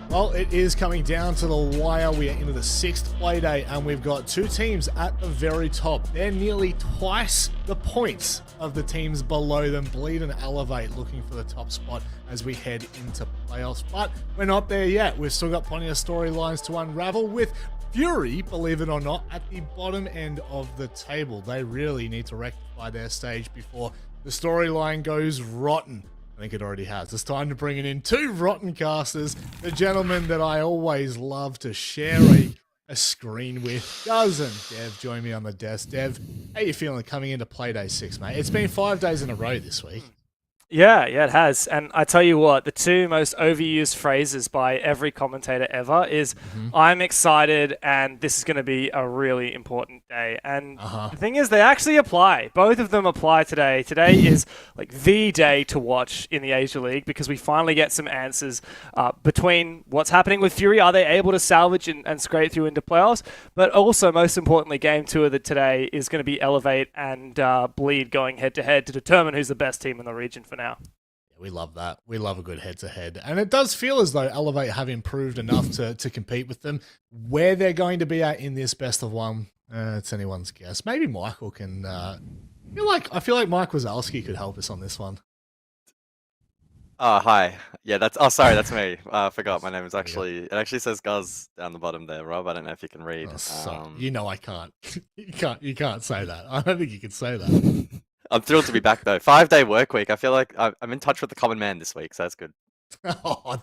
Well, it is coming down to the wire. We are into the 6th play day, and we've got two teams at the very top. They're nearly twice the points of the teams below them. Bleed and Elevate looking for the top spot as we head into playoffs. But we're not there yet. We've still got plenty of storylines to unravel, with Fury, believe it or not, at the bottom end of the table. They really need to rectify their stage before the storyline goes rotten. I think it already has. It's time to bring in two rotten casters, the gentleman that I always love to share a screen with. Guz and Dev join me on the desk. Dev, how you feeling coming into Playday 6, mate? It's been 5 days in a row this week. Yeah, it has. And I tell you what, the two most overused phrases by every commentator ever is, I'm excited and this is going to be a really important day. And the thing is, they actually apply. Both of them apply today. Today is like the day to watch in the Asia League, because we finally get some answers between what's happening with Fury. Are they able to salvage and scrape through into playoffs? But also, most importantly, game 2 of the today is going to be Elevate and Bleed going head-to-head to determine who's the best team in the region for now. Yeah, we love that. We love a good head-to-head. And it does feel as though Elevate have improved enough to compete with them. Where they're going to be at in this best of one, it's anyone's guess. Maybe Michael can... I feel like Mike Wazowski could help us on this one. Oh, hi. Yeah, sorry, that's me. I forgot my name is actually... It actually says Guz down the bottom there, Rob. I don't know if you can read. Oh, you know I can't. You can't say that. I don't think you can say that. I'm thrilled to be back, though. 5-day work week. I feel like I'm in touch with the common man this week, so that's good. Oh,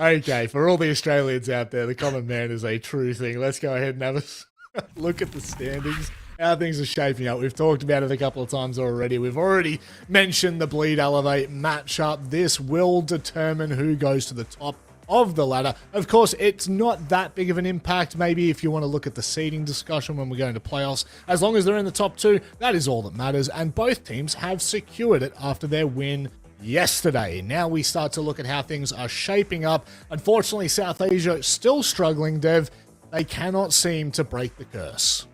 okay. For all the Australians out there, the common man is a true thing. Let's go ahead and have a look at the standings, how things are shaping up. We've talked about it a couple of times already. We've already mentioned the Bleed Elevate matchup. This will determine who goes to the top of the ladder. Of course, it's not that big of an impact. Maybe if you want to look at the seeding discussion when we're going to playoffs, as long as they're in the top 2, that is all that matters. And both teams have secured it after their win yesterday. Now we start to look at how things are shaping up. Unfortunately, South Asia still struggling, Dev. They cannot seem to break the curse.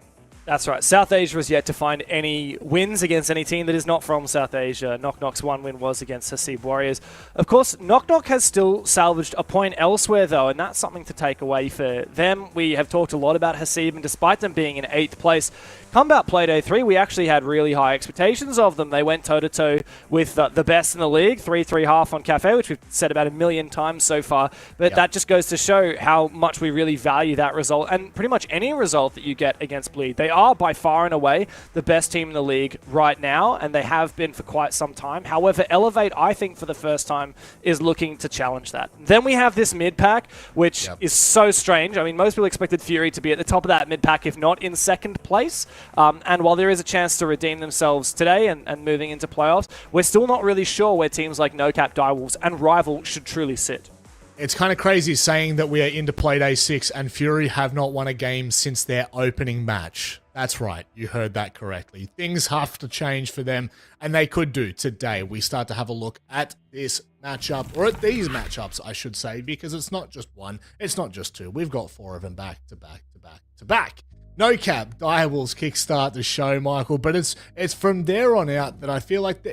That's right. South Asia has yet to find any wins against any team that is not from South Asia. Knock Knock's one win was against Hasib Warriors. Of course, Knock Knock has still salvaged a point elsewhere, though, and that's something to take away for them. We have talked a lot about Hasib, and despite them being in 8th place, come about Play Day 3, we actually had really high expectations of them. They went toe-to-toe with the best in the league, 3-3 half on Cafe, which we've said about 1,000,000 times so far. But that just goes to show how much we really value that result, and pretty much any result that you get against Bleed. They are by far and away the best team in the league right now, and they have been for quite some time. However, Elevate, I think for the first time, is looking to challenge that. Then we have this mid-pack, which is so strange. I mean, most people expected Fury to be at the top of that mid-pack, if not in 2nd place. And while there is a chance to redeem themselves today and moving into playoffs, we're still not really sure where teams like NoCap, Direwolves, and Rival should truly sit. It's kind of crazy saying that we are into Play Day 6 and Fury have not won a game since their opening match. That's right, you heard that correctly. Things have to change for them, and they could do today. We start to have a look at this matchup, or at these matchups, I should say, because it's not just one, it's not just two. We've got 4 of them back to back to back to back. NoCap, Direwolves kickstart the show, Michael, but it's from there on out that I feel like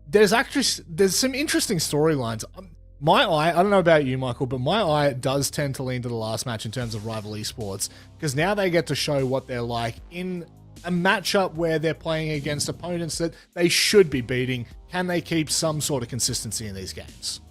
there's some interesting storylines. My eye, I don't know about you, Michael, but my eye does tend to lean to the last match in terms of Rival Esports, because now they get to show what they're like in a matchup where they're playing against opponents that they should be beating. Can they keep some sort of consistency in these games?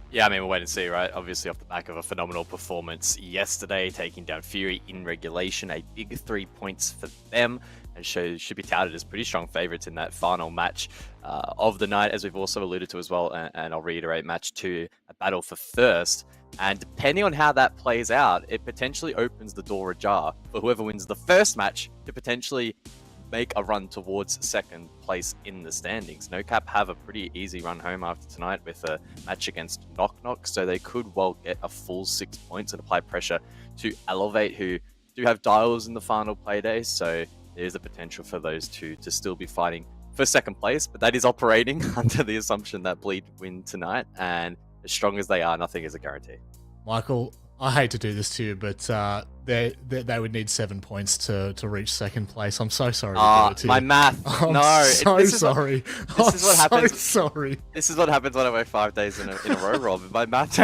Yeah, I mean, we'll wait and see, right? Obviously, off the back of a phenomenal performance yesterday, taking down Fury in regulation, a big 3 points for them, and should be touted as pretty strong favourites in that final match of the night, as we've also alluded to as well, and I'll reiterate, match 2, a battle for first. And depending on how that plays out, it potentially opens the door ajar for whoever wins the first match to potentially make a run towards 2nd place in the standings. NoCap have a pretty easy run home after tonight with a match against Knock Knock, so they could well get a full 6 points and apply pressure to Elevate, who do have dials in the final play day, so there's a potential for those two to still be fighting for 2nd place, but that is operating under the assumption that Bleed win tonight, and as strong as they are, nothing is a guarantee. Michael, I hate to do this to you, but they would need 7 points to reach 2nd place. I'm so sorry to do it to my you. math. I'm no, so sorry. This is what happens. So sorry. This is what happens when I work 5 days in a row, Rob. My math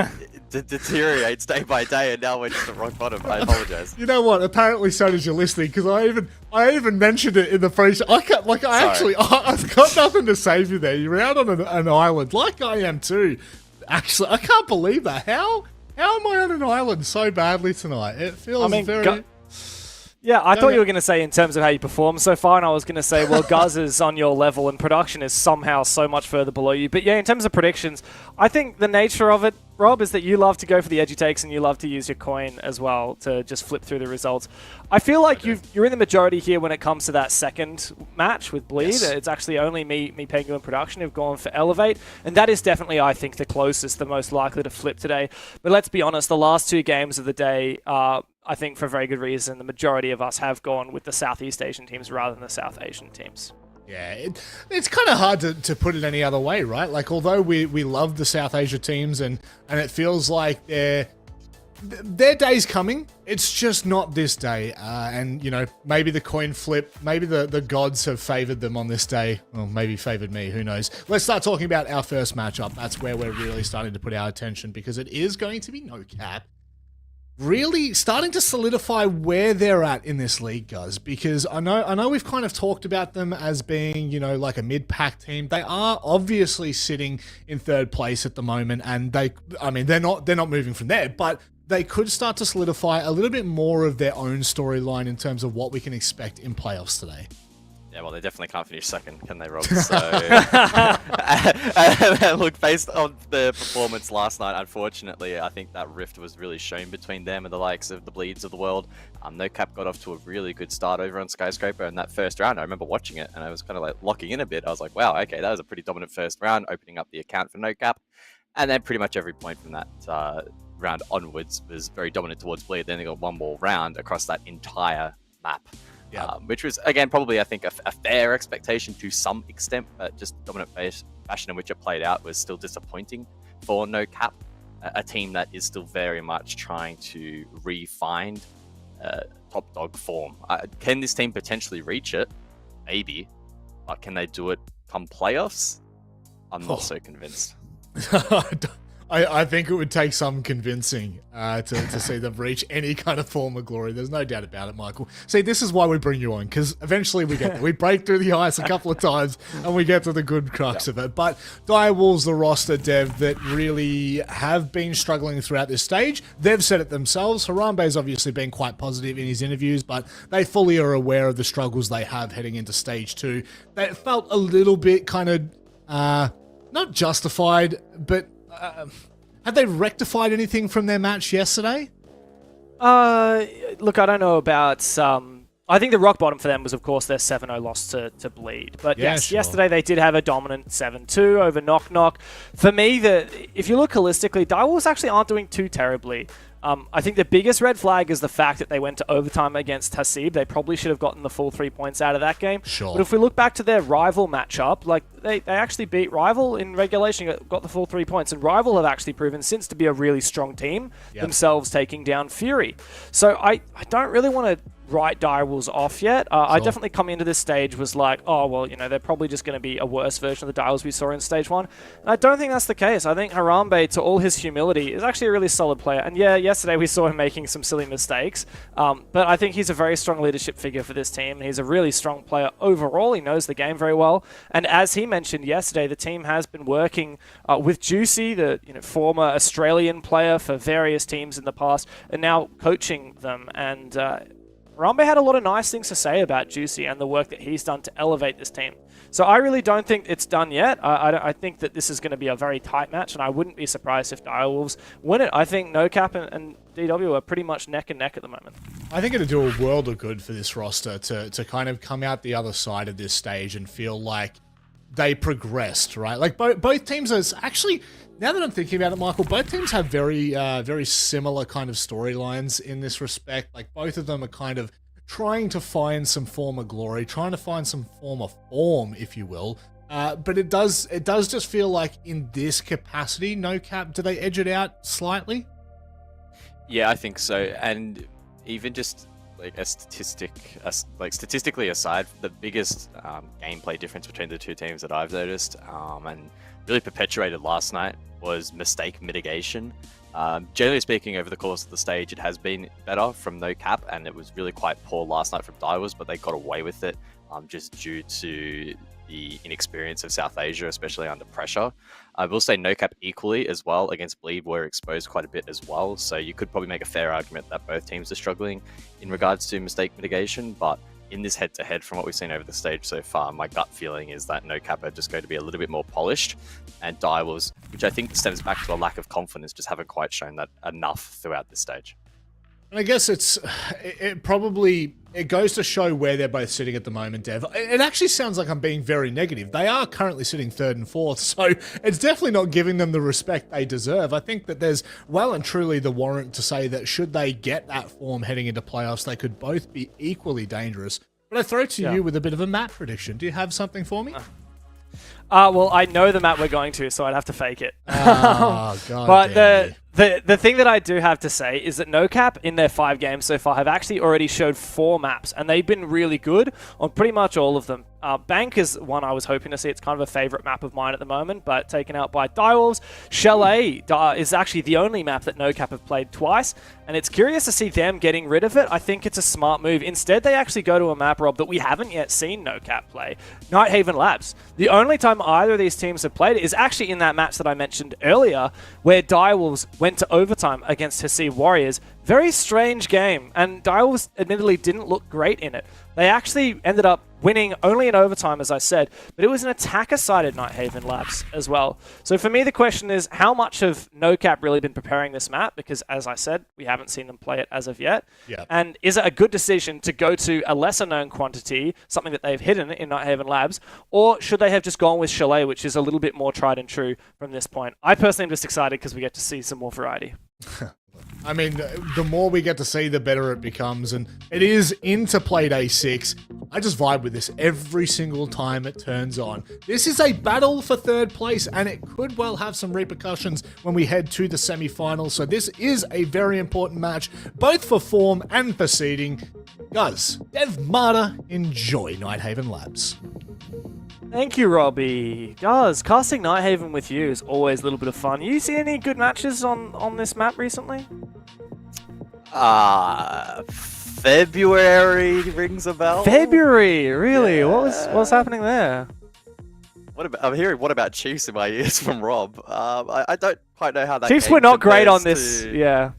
deteriorates day by day, and now we're just at rock bottom. I apologize. You know what? Apparently, so does your listening, because I even mentioned it in the pre-show. I've got nothing to save you there. You're out on an island, like I am too. Actually, I can't believe that. How am I on an island so badly tonight? It feels very... Yeah, I thought you were going to say in terms of how you perform so far, and I was going to say, well, Guz is on your level and production is somehow so much further below you. But yeah, in terms of predictions, I think the nature of it, Rob, is that you love to go for the edgy takes and you love to use your coin as well to just flip through the results. I feel like you're in the majority here when it comes to that 2nd match with Bleed. Yes. It's actually only me, Penguin and Production who've gone for Elevate, and that is definitely, I think, the closest, the most likely to flip today. But let's be honest, the last 2 games of the day are, I think, for very good reason, the majority of us have gone with the Southeast Asian teams rather than the South Asian teams. Yeah, it's kind of hard to put it any other way, right? Like, although we love the South Asia teams and it feels like their day's coming, it's just not this day. And, you know, maybe the coin flip, maybe the gods have favored them on this day. Or maybe favored me, who knows? Let's start talking about our first matchup. That's where we're really starting to put our attention, because it is going to be NoCap. Really starting to solidify where they're at in this league, guys, because I know we've kind of talked about them as being, you know, like a mid-pack team. They are obviously sitting in 3rd place at the moment, and they're not moving from there, but they could start to solidify a little bit more of their own storyline in terms of what we can expect in playoffs today. Yeah, well, they definitely can't finish 2nd, can they, Rob? So, and look, based on the performance last night, unfortunately, I think that rift was really shown between them and the likes of the Bleeds of the world. NoCap got off to a really good start over on Skyscraper in that first round. I remember watching it, and I was kind of like locking in a bit. I was like, wow, okay, that was a pretty dominant first round, opening up the account for NoCap. And then pretty much every point from that round onwards was very dominant towards Bleed. Then they got one more round across that entire map. Yeah. Which was, again, probably, I think, a fair expectation to some extent, but just the dominant fashion in which it played out was still disappointing for NoCap, a team that is still very much trying to re-find top dog form. Can this team potentially reach it? Maybe. But can they do it come playoffs? I'm not so convinced. I think it would take some convincing to see them reach any kind of form of glory. There's no doubt about it, Michael. See, this is why we bring you on, because eventually we get there. We break through the ice a couple of times and we get to the good crux of it. But Direwolves, the roster, Dev, that really have been struggling throughout this stage. They've said it themselves. Harambe's obviously been quite positive in his interviews, but they fully are aware of the struggles they have heading into stage 2. They felt a little bit kind of, not justified, but... have they rectified anything from their match yesterday? Look, I don't know about... I think the rock bottom for them was, of course, their 7-0 loss to Bleed. But Yeah, yes, sure. yesterday they did have a dominant 7-2 over Knock Knock. For me, if you look holistically, Direwolves actually aren't doing too terribly. I think the biggest red flag is the fact that they went to overtime against Hasib. They probably should have gotten the full 3 points out of that game. Sure. But if we look back to their Rival matchup, like they actually beat Rival in regulation, got the full 3 points. And Rival have actually proven since to be a really strong team, themselves taking down Fury. So I don't really want to write Direwolves off yet. I definitely come into this stage was like, oh, well, you know, they're probably just going to be a worse version of the Direwolves we saw in stage 1. And I don't think that's the case. I think Harambe, to all his humility, is actually a really solid player. And yeah, yesterday we saw him making some silly mistakes, but I think he's a very strong leadership figure for this team. He's a really strong player overall. He knows the game very well. And as he mentioned yesterday, the team has been working with Juicy, the former Australian player for various teams in the past, and now coaching them. And Harambe had a lot of nice things to say about Juicy and the work that he's done to elevate this team. So I really don't think it's done yet. I think that this is going to be a very tight match, and I wouldn't be surprised if Direwolves win it. I think NoCap and DW are pretty much neck and neck at the moment. I think it'd do a world of good for this roster to kind of come out the other side of this stage and feel like they progressed, right? Like both teams are actually... Now that I'm thinking about it, Michael, both teams have very similar kind of storylines in this respect. Like, both of them are kind of trying to find some form of glory, trying to find some form of form, if you will. But it does just feel like in this capacity, NoCap, do they edge it out slightly? Yeah, I think so. And even just like statistically aside, the biggest gameplay difference between the two teams that I've noticed and really perpetuated last night was mistake mitigation. Generally speaking, over the course of the stage, it has been better from NoCap, and it was really quite poor last night from Direwolves, but they got away with it just due to the inexperience of South Asia, especially under pressure. I will say NoCap equally as well against Bleed were exposed quite a bit as well, so you could probably make a fair argument that both teams are struggling in regards to mistake mitigation, but in this head-to-head, from what we've seen over the stage so far, my gut feeling is that NoCap are just going to be a little bit more polished, and Direwolves, which I think stems back to a lack of confidence, just haven't quite shown that enough throughout this stage. And I guess it goes to show where they're both sitting at the moment, Dev. It actually sounds like I'm being very negative. They are currently sitting 3rd and 4th, so it's definitely not giving them the respect they deserve. I think that there's well and truly the warrant to say that should they get that form heading into playoffs, they could both be equally dangerous. But I throw to you with a bit of a map prediction. Do you have something for me? Well, I know the map we're going to, so I'd have to fake it. Oh, God. But the thing that I do have to say is that NoCap in their 5 games so far have actually already showed 4 maps, and they've been really good on pretty much all of them. Bank is one I was hoping to see. It's kind of a favorite map of mine at the moment, but taken out by Direwolves. Chalet is actually the only map that NoCap have played twice, and it's curious to see them getting rid of it. I think it's a smart move. Instead, they actually go to a map, Rob, that we haven't yet seen NoCap play, Nighthaven Labs. The only time either of these teams have played it is actually in that match that I mentioned earlier, where Direwolves went to overtime against Hasib Warriors. Very strange game, and Direwolves admittedly didn't look great in it. They actually ended up winning only in overtime, as I said, but it was an attacker-sided Nighthaven Labs as well. So for me, the question is, how much have NoCap really been preparing this map? Because, as I said, we haven't seen them play it as of yet. Yep. And is it a good decision to go to a lesser-known quantity, something that they've hidden in Nighthaven Labs, or should they have just gone with Chalet, which is a little bit more tried and true from this point? I personally am just excited because we get to see some more variety. I mean, the more we get to see, the better it becomes, and it is into Play Day 6. I just vibe with this every single time it turns on. This is a battle for third place, and it could well have some repercussions when we head to the semi-finals, so this is a very important match, both for form and for seeding. Guys, Dev Marta, enjoy Nighthaven Labs. Thank you, Robbie. Guys, casting Nighthaven with you is always a little bit of fun. You see any good matches on this map recently? February rings a bell. February, really? Yeah. What's happening there? I'm hearing what about Chiefs in my ears from Rob. I don't quite know how that. Chiefs game were not great on compares this. to, Yeah.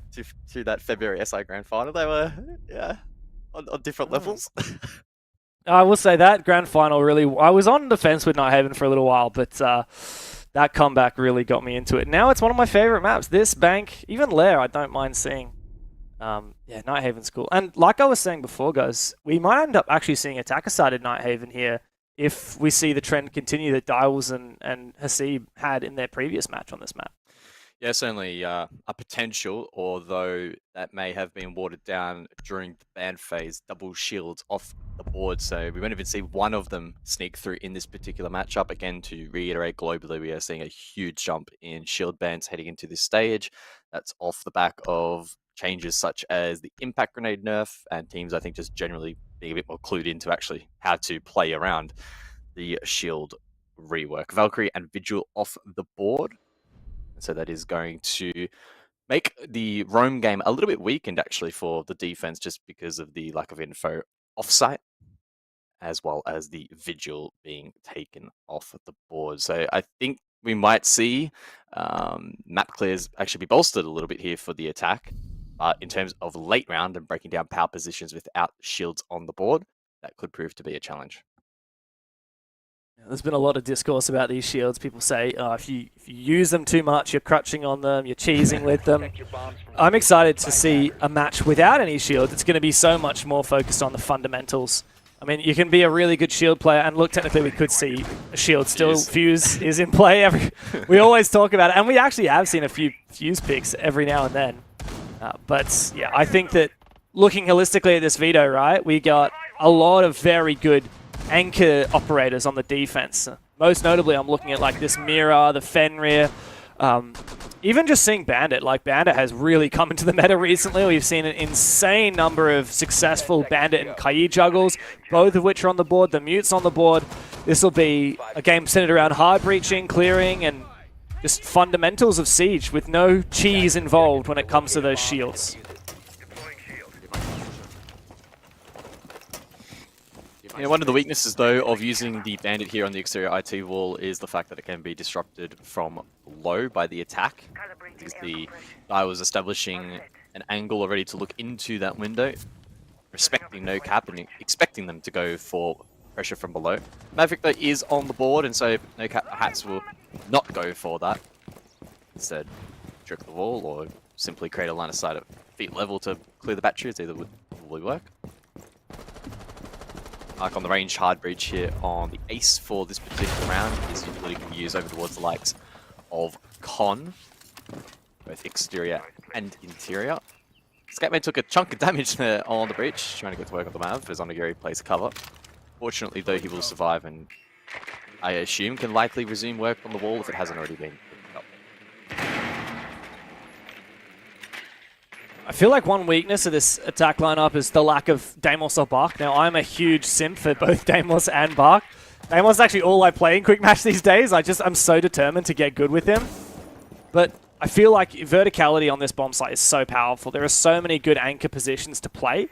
To that February SI Grand Final, they were on different levels. I will say that grand final really. I was on the fence with Nighthaven for a little while, but that comeback really got me into it. Now it's one of my favorite maps. This bank, even Lair, I don't mind seeing. Yeah, Nighthaven's cool. And like I was saying before, guys, we might end up actually seeing attacker-sided Nighthaven here if we see the trend continue that Dials and Hasib had in their previous match on this map. Yeah, certainly a potential, although that may have been watered down during the ban phase. Double shields off the board, so we won't even see one of them sneak through in this particular matchup. Again, to reiterate, globally, we are seeing a huge jump in shield bans heading into this stage. That's off the back of changes such as the impact grenade nerf, and teams, I think, just generally being a bit more clued into actually how to play around the shield rework. Valkyrie and Vigil off the board. So that is going to make the roam game a little bit weakened, actually, for the defense, just because of the lack of info offsite, as well as the Vigil being taken off the board. So I think we might see map clears actually be bolstered a little bit here for the attack. But in terms of late round and breaking down power positions without shields on the board, that could prove to be a challenge. There's been a lot of discourse about these shields. People say, if you use them too much, you're crutching on them, you're cheesing with them. I'm excited to see a match without any shields. It's going to be so much more focused on the fundamentals. I mean, you can be a really good shield player, and look, technically we could see a shield still. Fuse is in play. We always talk about it, and we actually have seen a few Fuse picks every now and then. But yeah, I think that looking holistically at this veto, right, we got a lot of very good anchor operators on the defense. Most notably, I'm looking at like this Mira, the Fenrir, even just seeing Bandit. Like, Bandit has really come into the meta recently. We've seen an insane number of successful Bandit and Kai juggles, both of which are on the board. The Mute's on the board. This will be a game centered around hard breaching, clearing, and just fundamentals of Siege with no cheese involved when it comes to those shields. You know, one of the weaknesses, though, of using the Bandit here on the exterior IT wall is the fact that it can be disrupted from low by the attack. Because the guy was establishing an angle already to look into that window, respecting NoCap and expecting them to go for pressure from below. Maverick, though, is on the board, and so NoCap perhaps will not go for that. Instead, trick the wall or simply create a line of sight at feet level to clear the batteries. Either would probably work. Mark on the range hard breach here on the ace for this particular round. His utility can be used over towards the likes of Con, both exterior and interior. Scatman took a chunk of damage there on the breach, trying to get to work on the Mav as Onigiri plays cover. Fortunately, though, he will survive and I assume can likely resume work on the wall if it hasn't already been picked up. I feel like one weakness of this attack lineup is the lack of Deimos or Bach. Now, I'm a huge simp for both Deimos and Bach. Deimos is actually all I play in Quick Match these days. I'm so determined to get good with him. But I feel like verticality on this bomb site is so powerful. There are so many good anchor positions to play.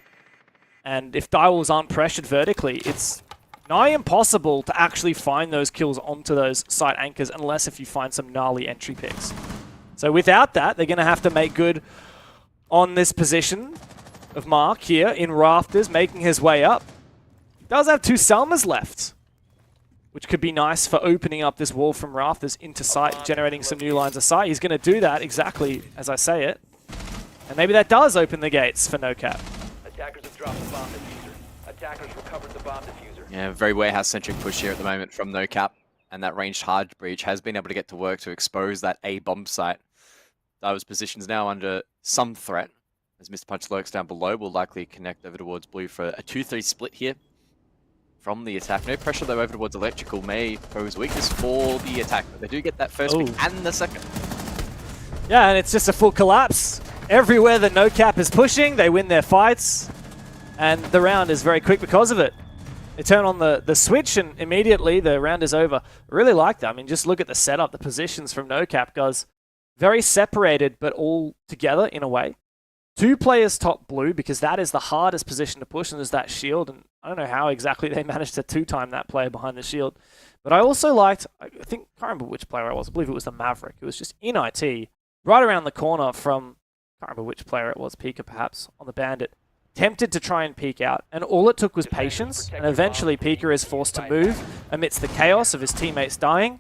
And if Direwolves aren't pressured vertically, it's nigh impossible to actually find those kills onto those site anchors unless if you find some gnarly entry picks. So without that, they're going to have to make good on this position of Mark here in Rafters, making his way up. Does have two Selmas left, which could be nice for opening up this wall from Rafters into sight, generating some new lines of sight. He's going to do that exactly as I say it. And maybe that does open the gates for NoCap. Attackers have dropped the bomb diffuser. Attackers recovered the bomb diffuser. Yeah, very warehouse-centric push here at the moment from NoCap. And that ranged hard breach has been able to get to work to expose that A bomb site. Dive's position's now under some threat. As Mr. Punch lurks down below, will likely connect over towards blue for a 2-3 split here from the attack. No pressure though over towards electrical may pose weakness for the attack, but they do get that first pick and the second. Yeah, and it's just a full collapse. Everywhere that NoCap is pushing, they win their fights, and the round is very quick because of it. They turn on the switch and immediately the round is over. I really like that. I mean, just look at the setup, the positions from NoCap, guys. Very separated, but all together in a way. 2 players top blue, because that is the hardest position to push, and there's that shield, and I don't know how exactly they managed to 2-time that player behind the shield. But I also liked, I can't remember which player it was, I believe it was the Maverick. It was just in IT, right around the corner from, can't remember which player it was, Pika perhaps, on the Bandit. Tempted to try and peek out, and all it took was patience, and eventually Pika is forced to move amidst the chaos of his teammates dying,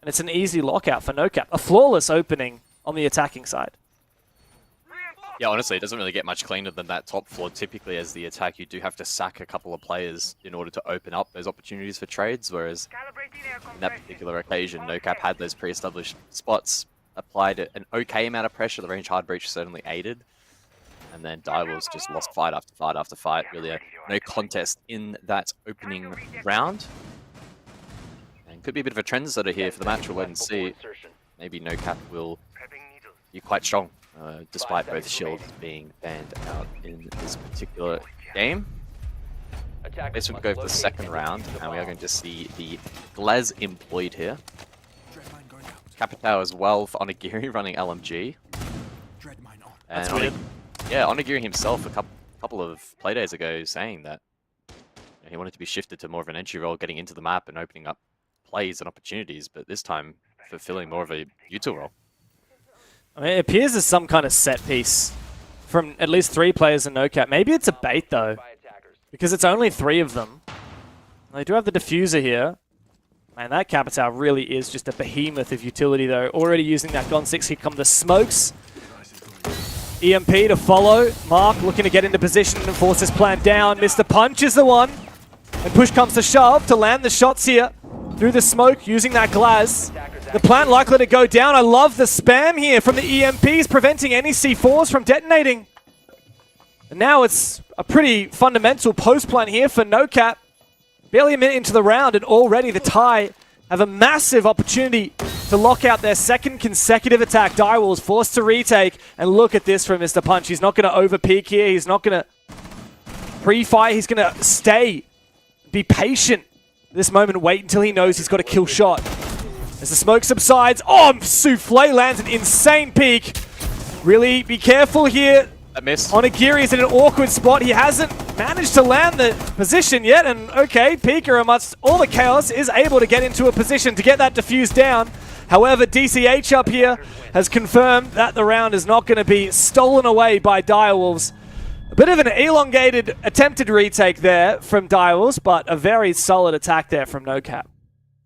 and it's an easy lockout for NoCap. A flawless opening on the attacking side. Yeah, honestly, it doesn't really get much cleaner than that top floor. Typically, as the attack, you do have to sack a couple of players in order to open up those opportunities for trades, whereas in that particular occasion, NoCap had those pre-established spots, applied an okay amount of pressure. The range hard breach certainly aided. And then Direwolves just lost fight after fight after fight. Really no contest in that opening round. And could be a bit of a trendsetter here for the match. We'll wait and see. Maybe NoCap will be quite strong, despite both shields being banned out in this particular game. I guess we'll go for the second round, and we are going to see the Glaz employed here. Capitao as well for Onigiri running LMG. And Onigiri himself a couple of playdays ago saying that he wanted to be shifted to more of an entry role, getting into the map and opening up plays and opportunities, but this time fulfilling more of a util role. I mean, it appears as some kind of set piece from at least 3 players in NoCap. Maybe it's a bait though, because it's only 3 of them. They do have the diffuser here. Man, that Capitao really is just a behemoth of utility though. Already using that Gon 6, here come the smokes. EMP to follow. Mark looking to get into position and force his plan down. Mr. Punch is the one. And push comes to shove to land the shots here through the smoke using that Glaz. The plant likely to go down. I love the spam here from the EMPs, preventing any C4s from detonating. And now it's a pretty fundamental post plant here for NoCap. Barely a minute into the round and already the tie have a massive opportunity to lock out their second consecutive attack. Direwolves forced to retake. And look at this from Mr. Punch. He's not going to over-peek here. He's not going to pre-fight. He's going to stay. Be patient. This moment, wait until he knows he's got a kill shot. As the smoke subsides. Oh, Souffle lands an insane peek. Really be careful here. That missed. Onigiri is in an awkward spot. He hasn't managed to land the position yet. And okay, Pika, amongst all the chaos, is able to get into a position to get that defuse down. However, DCH up here has confirmed that the round is not going to be stolen away by Direwolves. A bit of an elongated attempted retake there from Direwolves, but a very solid attack there from NoCap.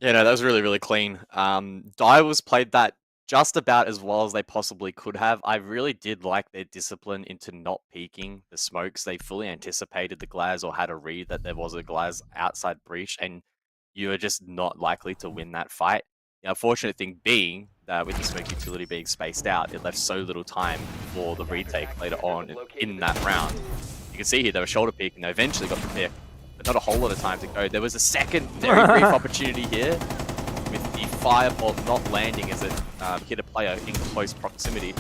Yeah, no, that was really, really clean. Direwolves played that just about as well as they possibly could have. I really did like their discipline into not peeking the smokes. They fully anticipated the Glaz or had a read that there was a Glaz outside breach, and you were just not likely to win that fight. The unfortunate thing being that with the smoke utility being spaced out, it left so little time for the retake later on in that round. You can see here they were shoulder peeking, they eventually got the pick, but not a whole lot of time to go. There was a second very brief opportunity here with the fireball not landing as it hit a player in close proximity.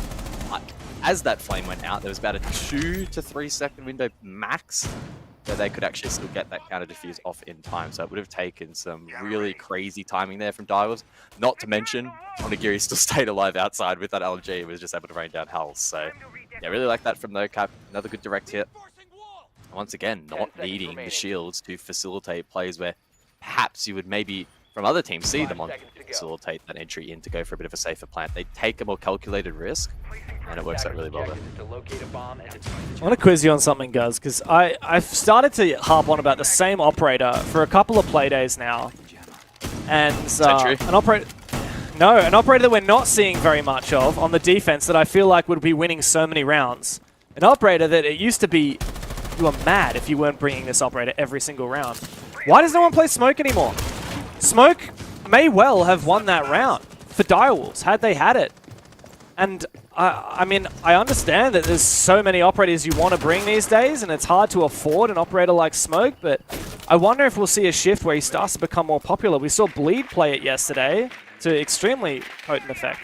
As that flame went out, there was about a 2 to 3 second window max that they could actually still get that counter diffuse off in time. So it would have taken some really crazy timing there from Direwolves. Not to mention, Onigiri still stayed alive outside with that LG. He was just able to rain down hell. So yeah, really like that from NoCap. Another good direct hit. Once again, not needing the shields to facilitate plays where perhaps you would maybe, from other teams, see them on facilitate that entry in to go for a bit of a safer plant. They take a more calculated risk, and it works out really well there. I want to quiz you on something, guys, because I've started to harp on about the same operator for a couple of playdays now. And an operator that we're not seeing very much of on the defense that I feel like would be winning so many rounds. An operator that it used to be, you were mad if you weren't bringing this operator every single round. Why does no one play Smoke anymore? Smoke may well have won that round for Direwolves, had they had it. And I mean, I understand that there's so many operators you want to bring these days, and it's hard to afford an operator like Smoke, but I wonder if we'll see a shift where he starts to become more popular. We saw Bleed play it yesterday to extremely potent effect.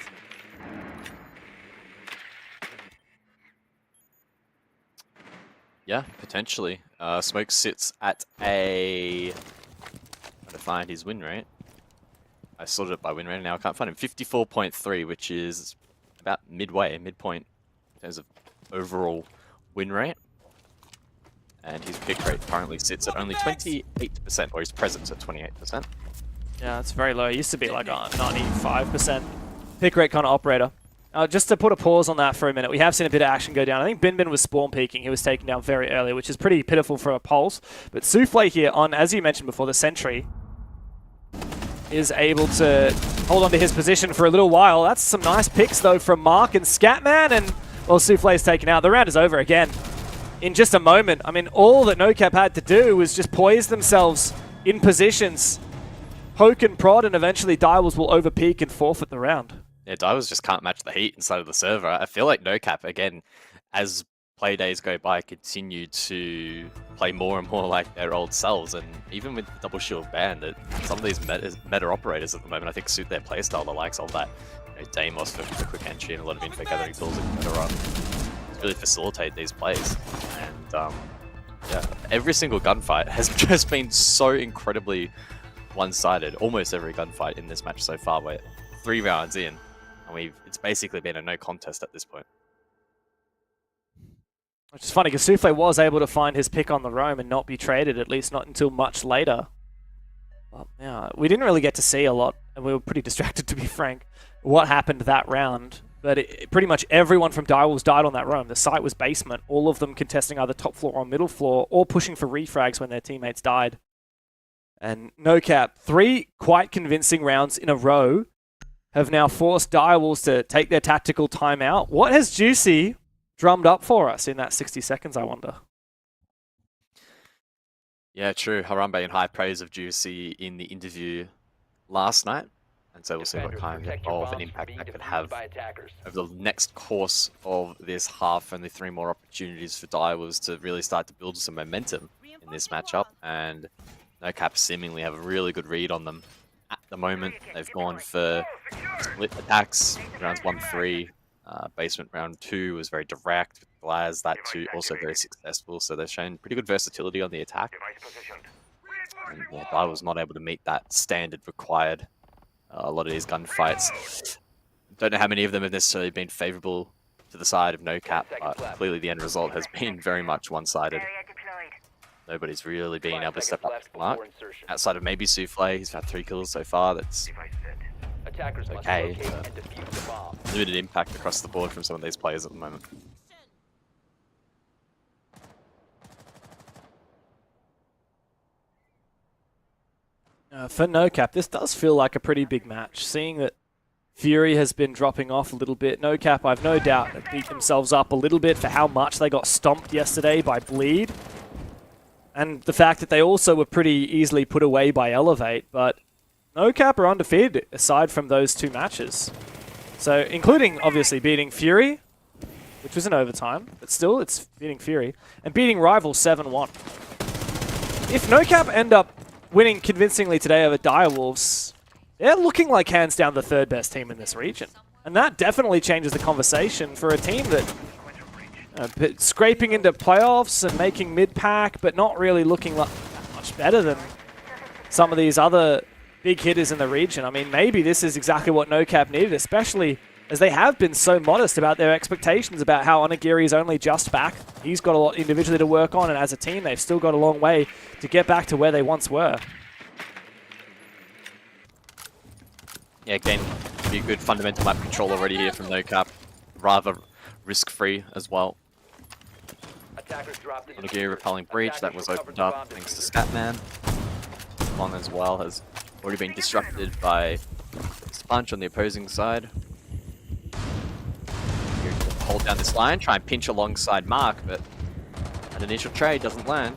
Yeah, potentially. Smoke sits at a... I'm trying to find his win rate. I sorted it by win rate, now I can't find him. 54.3, which is about midpoint in terms of overall win rate. And his pick rate currently sits at only 28%, or his presence at 28%. Yeah, it's very low. It used to be like a 95% pick rate kind of operator. Just to put a pause on that for a minute, we have seen a bit of action go down. I think Bin Bin was spawn peeking. He was taken down very early, which is pretty pitiful for a pulse. But Souffle here on, as you mentioned before, the sentry, is able to hold on to his position for a little while. That's some nice picks, though, from Mark and Scatman. And, well, Souffle is taken out. The round is over again in just a moment. I mean, all that NoCap had to do was just poise themselves in positions, poke and prod, and eventually Direwolves will overpeak and forfeit the round. Yeah, Direwolves just can't match the heat inside of the server. I feel like NoCap, again, as play days go by, continue to play more and more like their old selves. And even with the double shield ban, that some of these meta operators at the moment, I think, suit their playstyle, the likes of that, Deimos for quick entry and a lot of info gathering tools to really facilitate these plays. And yeah, every single gunfight has just been so incredibly one-sided. Almost every gunfight in this match so far, we're 3 rounds in, and it's basically been a no contest at this point. Which is funny, because Souffle was able to find his pick on the roam and not be traded, at least not until much later. Well, yeah, we didn't really get to see a lot, and we were pretty distracted, to be frank, what happened that round. But pretty much everyone from Direwolves died on that roam. The site was basement, all of them contesting either top floor or middle floor, or pushing for refrags when their teammates died. And NoCap, 3 quite convincing rounds in a row have now forced Direwolves to take their tactical timeout. What has Juicy drummed up for us in that 60 seconds, I wonder? Yeah, true. Harambe in high praise of Juicy in the interview last night. And so we'll see what kind of an impact that could have over the next course of this half. Only 3 more opportunities for Direwolves to really start to build some momentum in this matchup. And NoCap seemingly have a really good read on them at the moment. They've gone for split attacks, rounds 1-3. Basement round 2 was very direct with Glaz, that too also very successful, so they've shown pretty good versatility on the attack. And yeah, Dai was not able to meet that standard required. A lot of these gunfights, don't know how many of them have necessarily been favourable to the side of NoCap, but clearly the end result has been very much one-sided. Nobody's really been able to step up to the mark. Outside of maybe Souffle, he's had 3 kills so far, that's okay, but limited impact across the board from some of these players at the moment. For NoCap, this does feel like a pretty big match. Seeing that Fury has been dropping off a little bit, NoCap, I've no doubt, have beat themselves up a little bit for how much they got stomped yesterday by Bleed. And the fact that they also were pretty easily put away by Elevate, but NoCap are undefeated aside from those 2 matches. So, including, obviously, beating Fury, which was in overtime, but still, it's beating Fury, and beating Rival 7-1. If NoCap end up winning convincingly today over Direwolves, they're looking like hands down the 3rd best team in this region. And that definitely changes the conversation for a team that scraping into playoffs and making mid-pack, but not really looking like that much better than some of these other big hitters in the region. I mean, maybe this is exactly what NoCap needed, especially as they have been so modest about their expectations about how Onigiri is only just back. He's got a lot individually to work on, and as a team, they've still got a long way to get back to where they once were. Yeah, again, be a good fundamental map control already here from NoCap. Rather risk-free as well. Onigiri repelling breach, that was opened up thanks to Scatman. Long as well has already been disrupted by Punch on the opposing side. Here to hold down this line, try and pinch alongside Mark, but an initial trade doesn't land.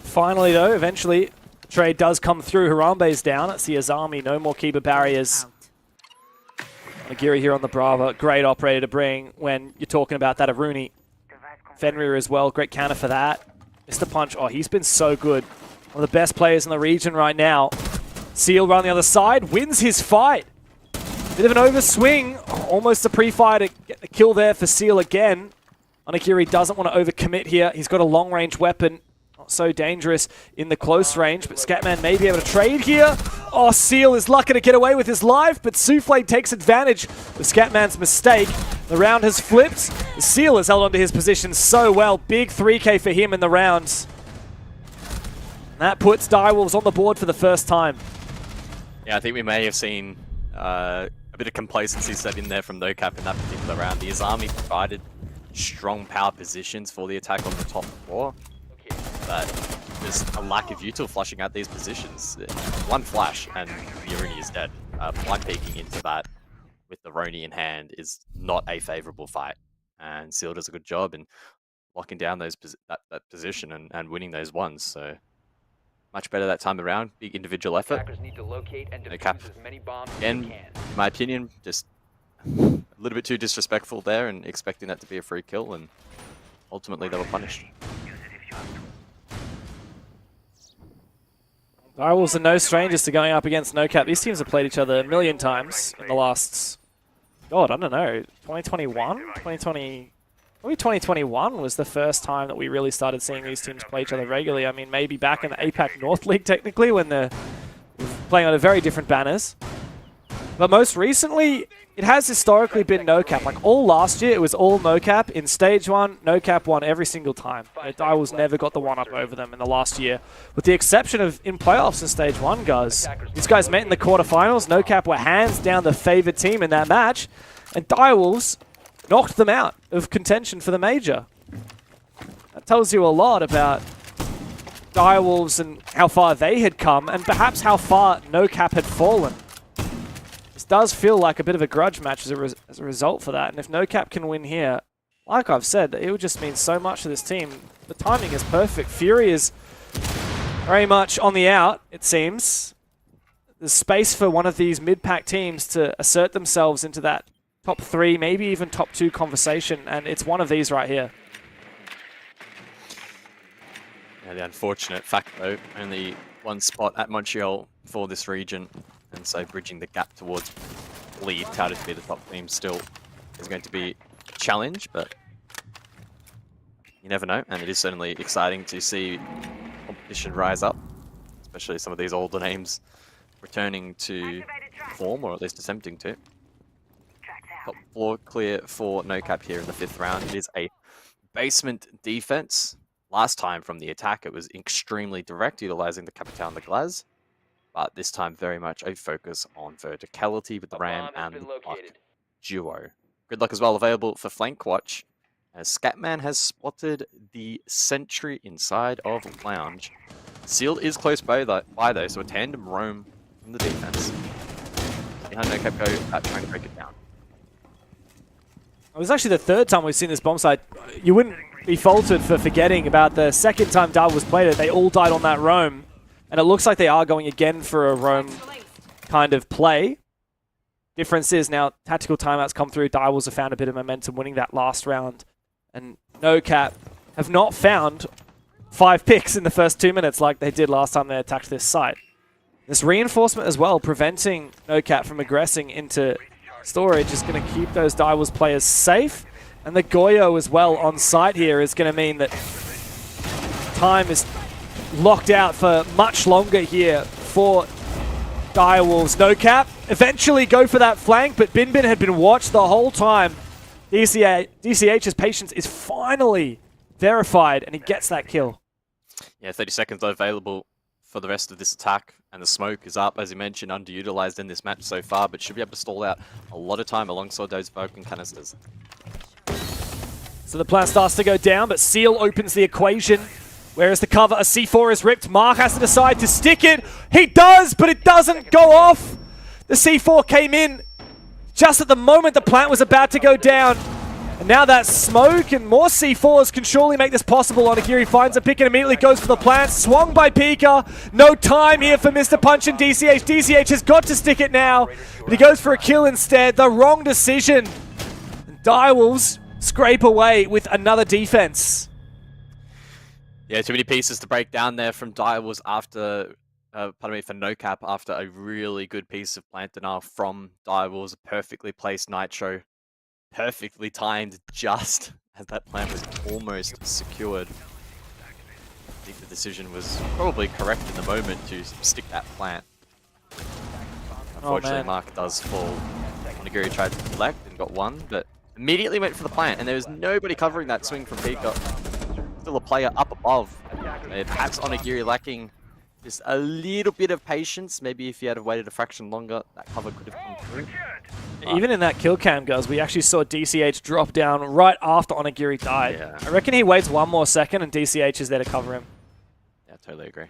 Finally, though, eventually trade does come through. Harambe's down. That's the Azami. No more Kiba barriers. Nagiri here on the Brava. Great operator to bring when you're talking about that Aruni. Fenrir as well. Great counter for that. Mr. Punch. Oh, he's been so good. One of the best players in the region right now. Seal around the other side. Wins his fight. Bit of an overswing. Almost a pre-fire to get the kill there for Seal again. Onigiri doesn't want to overcommit here. He's got a long-range weapon. Not so dangerous in the close range, but Scatman may be able to trade here. Oh, Seal is lucky to get away with his life, but Souffle takes advantage of Scatman's mistake. The round has flipped. Seal has held onto his position so well. Big 3K for him in the rounds. And that puts Direwolves on the board for the first time. Yeah, I think we may have seen a bit of complacency set in there from NoCap in that particular round. The Azami provided strong power positions for the attack on the top floor, but there's a lack of util flushing out these positions. One flash and Yuruni is dead. Blind peeking into that with the Roni in hand is not a favorable fight, and Seal does a good job in locking down those that position and winning those ones. So much better that time around. Big individual effort. NoCap, again, in my opinion, just a little bit too disrespectful there and expecting that to be a free kill, and ultimately they were punished. Direwolves are no strangers to going up against NoCap. These teams have played each other a million times in the last, God, I don't know, 2021? 2020... Maybe 2021 was the first time that we really started seeing these teams play each other regularly. I mean, maybe back in the APAC North League, technically, when they're playing on very different banners. But most recently, it has historically been NoCap. Like, all last year, it was all NoCap. In Stage 1, NoCap won every single time. Direwolves never got the one-up over them in the last year. With the exception of in playoffs in Stage 1, guys. These guys met in the quarterfinals. NoCap were hands down the favored team in that match. And Direwolves knocked them out of contention for the major. That tells you a lot about Direwolves and how far they had come, and perhaps how far NoCap had fallen. This does feel like a bit of a grudge match as a result for that, and if NoCap can win here, like I've said, it would just mean so much to this team. The timing is perfect. Fury is very much on the out, it seems. There's space for one of these mid-pack teams to assert themselves into that top 3, maybe even top 2 conversation, and it's one of these right here. Yeah, the unfortunate fact though, only one spot at Montreal for this region, and so bridging the gap towards lead, touted to be the top team, still is going to be a challenge, but you never know, and it is certainly exciting to see competition rise up, especially some of these older names returning to form, or at least attempting to. Top floor clear for NoCap here in the 5th round. It is a basement defense. Last time from the attack, it was extremely direct, utilizing the Capitan the Glaz. But this time, very much a focus on verticality with the Ram and the Buck duo. Good luck as well available for Flank Watch, as Scatman has spotted the sentry inside of Lounge. Sealed is close by though, so a tandem roam from the defense. See how NoCap go at trying to break it down. It was actually the 3rd time we've seen this bomb site. You wouldn't be faulted for forgetting about the 2nd time Direwolves played it. They all died on that roam. And it looks like they are going again for a roam kind of play. Difference is now tactical timeouts come through. Direwolves have found a bit of momentum winning that last round. And NoCap have not found 5 picks in the first 2 minutes like they did last time they attacked this site. This reinforcement as well, preventing NoCap from aggressing into storage, is going to keep those Direwolves players safe. And the Goyo as well on site here is going to mean that time is locked out for much longer here for Direwolves. NoCap eventually go for that flank, but Bin Bin had been watched the whole time. DCH's patience is finally verified, and he gets that kill. Yeah, 30 seconds available for the rest of this attack, and the smoke is up, as you mentioned, underutilized in this match so far, but should be able to stall out a lot of time alongside those Vulcan canisters. So the plan starts to go down, but Seal opens the equation. Where is the cover? A C4 is ripped. Mark has to decide to stick it. He does, but it doesn't go off. The C4 came in just at the moment the plant was about to go down. And now that smoke and more C4s can surely make this possible. Onigiri finds a pick and immediately goes for the plant. Swung by Pika. No time here for Mr. Punch and DCH. DCH has got to stick it now, but he goes for a kill instead. The wrong decision. Direwolves scrape away with another defense. Yeah, too many pieces to break down there from Direwolves after, for NoCap after a really good piece of plant denial from Direwolves. A perfectly placed Nitro. Perfectly timed just as that plant was almost secured. I think the decision was probably correct in the moment to stick that plant. Unfortunately, Mark does fall. Onigiri tried to collect and got one, but immediately went for the plant, and there was nobody covering that swing from Pika. Still a player up above. Perhaps Onigiri lacking just a little bit of patience. Maybe if he had waited a fraction longer, that cover could have come through. Even in that kill cam, guys, we actually saw DCH drop down right after Onigiri died. Yeah. I reckon he waits one more second and DCH is there to cover him. Yeah, totally agree.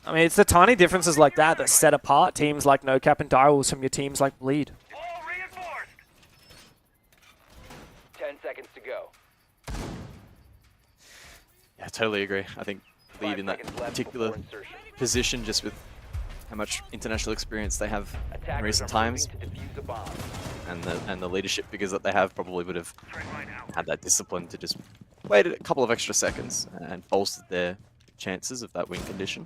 I mean, it's the tiny differences like that that set apart teams like NoCap and Direwolves from your teams like Bleed. 10 seconds to go. Yeah, totally agree. I think Bleed in that particular position, just with how much international experience they have in recent times, and the leadership figures that they have, probably would have had that discipline to just wait a couple of extra seconds and bolstered their chances of that win condition.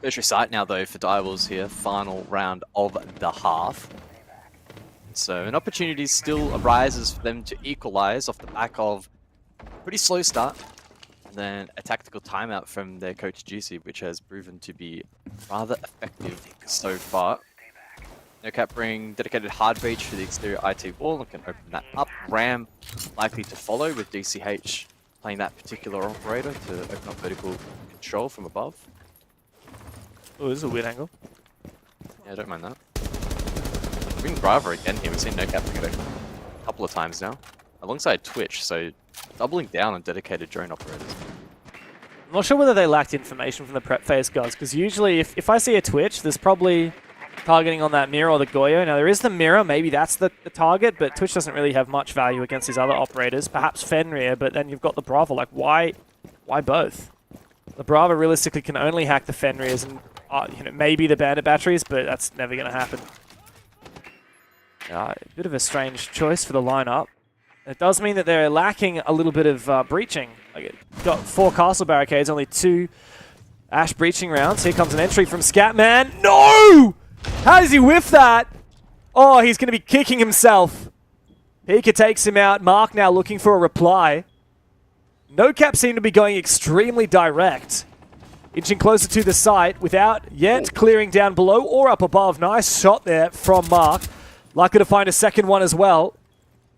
Tertiary site now though for Direwolves here, final round of the half. So an opportunity still arises for them to equalize off the back of a pretty slow start. Then a tactical timeout from their coach GC, which has proven to be rather effective so far. NoCap bring dedicated hard breach for the exterior IT wall and can open that up. Ram likely to follow with DCH playing that particular operator to open up vertical control from above. Oh, this is a weird angle. Yeah, I don't mind that. Bring Brava again here. We've seen NoCap bring it a couple of times now, alongside Twitch, so doubling down on dedicated drone operators. I'm not sure whether they lacked information from the prep phase, guys, because usually if I see a Twitch, there's probably targeting on that mirror or the Goyo. Now, there is the mirror, maybe that's the target, but Twitch doesn't really have much value against these other operators. Perhaps Fenrir, but then you've got the Brava. Like, why both? The Brava realistically can only hack the Fenrirs and maybe the Bandit batteries, but that's never going to happen. A bit of a strange choice for the lineup. It does mean that they're lacking a little bit of breaching. Got 4 castle barricades, only 2 Ash breaching rounds. Here comes an entry from Scatman. No! How does he whiff that? Oh, he's going to be kicking himself. Pika takes him out. Mark now looking for a reply. NoCap seem to be going extremely direct. Inching closer to the site without yet clearing down below or up above. Nice shot there from Mark. Likely to find a second one as well.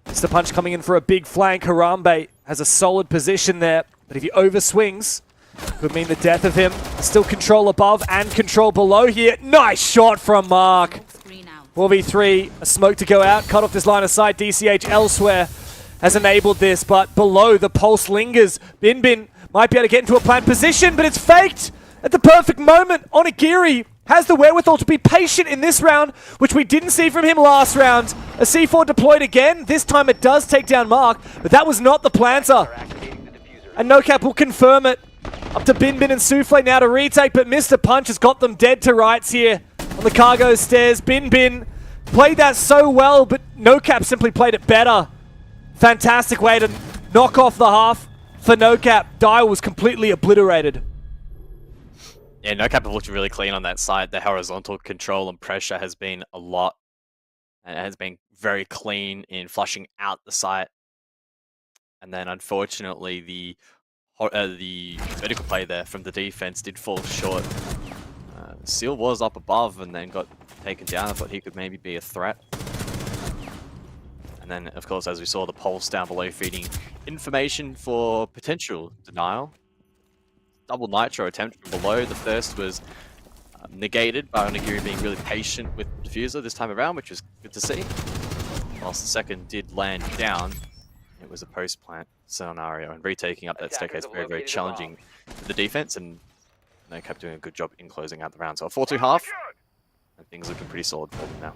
Mr. Punch coming in for a big flank. Harambe has a solid position there, but if he overswings, could mean the death of him. Still control above and control below here. Nice shot from Mark. 4v3, a smoke to go out, cut off this line of sight. DCH elsewhere has enabled this, but below the pulse lingers. Bin Bin might be able to get into a plant position, but it's faked at the perfect moment. Onigiri has the wherewithal to be patient in this round, which we didn't see from him last round. A C4 deployed again. This time it does take down Mark, but that was not the planter. And NoCap will confirm it. Up to Bin Bin and Souffle now to retake, but Mr. Punch has got them dead to rights here on the cargo stairs. Bin Bin played that so well, but NoCap simply played it better. Fantastic way to knock off the half for NoCap. Dial was completely obliterated. Yeah, NoCap have looked really clean on that side. The horizontal control and pressure has been a lot. And it has been very clean in flushing out the site. And then unfortunately, the vertical play there from the defense did fall short. Seal was up above and then got taken down. I thought he could maybe be a threat. And then, of course, as we saw, the pulse down below feeding information for potential denial. Double Nitro attempt from below. The first was negated by Onigiri being really patient with the diffuser this time around, which was good to see. Whilst the second did land down, it was a post-plant scenario, and retaking up that staircase very, very challenging for the defense, and NoCap doing a good job in closing out the round. So a 4-2 half. And things looking pretty solid for them now.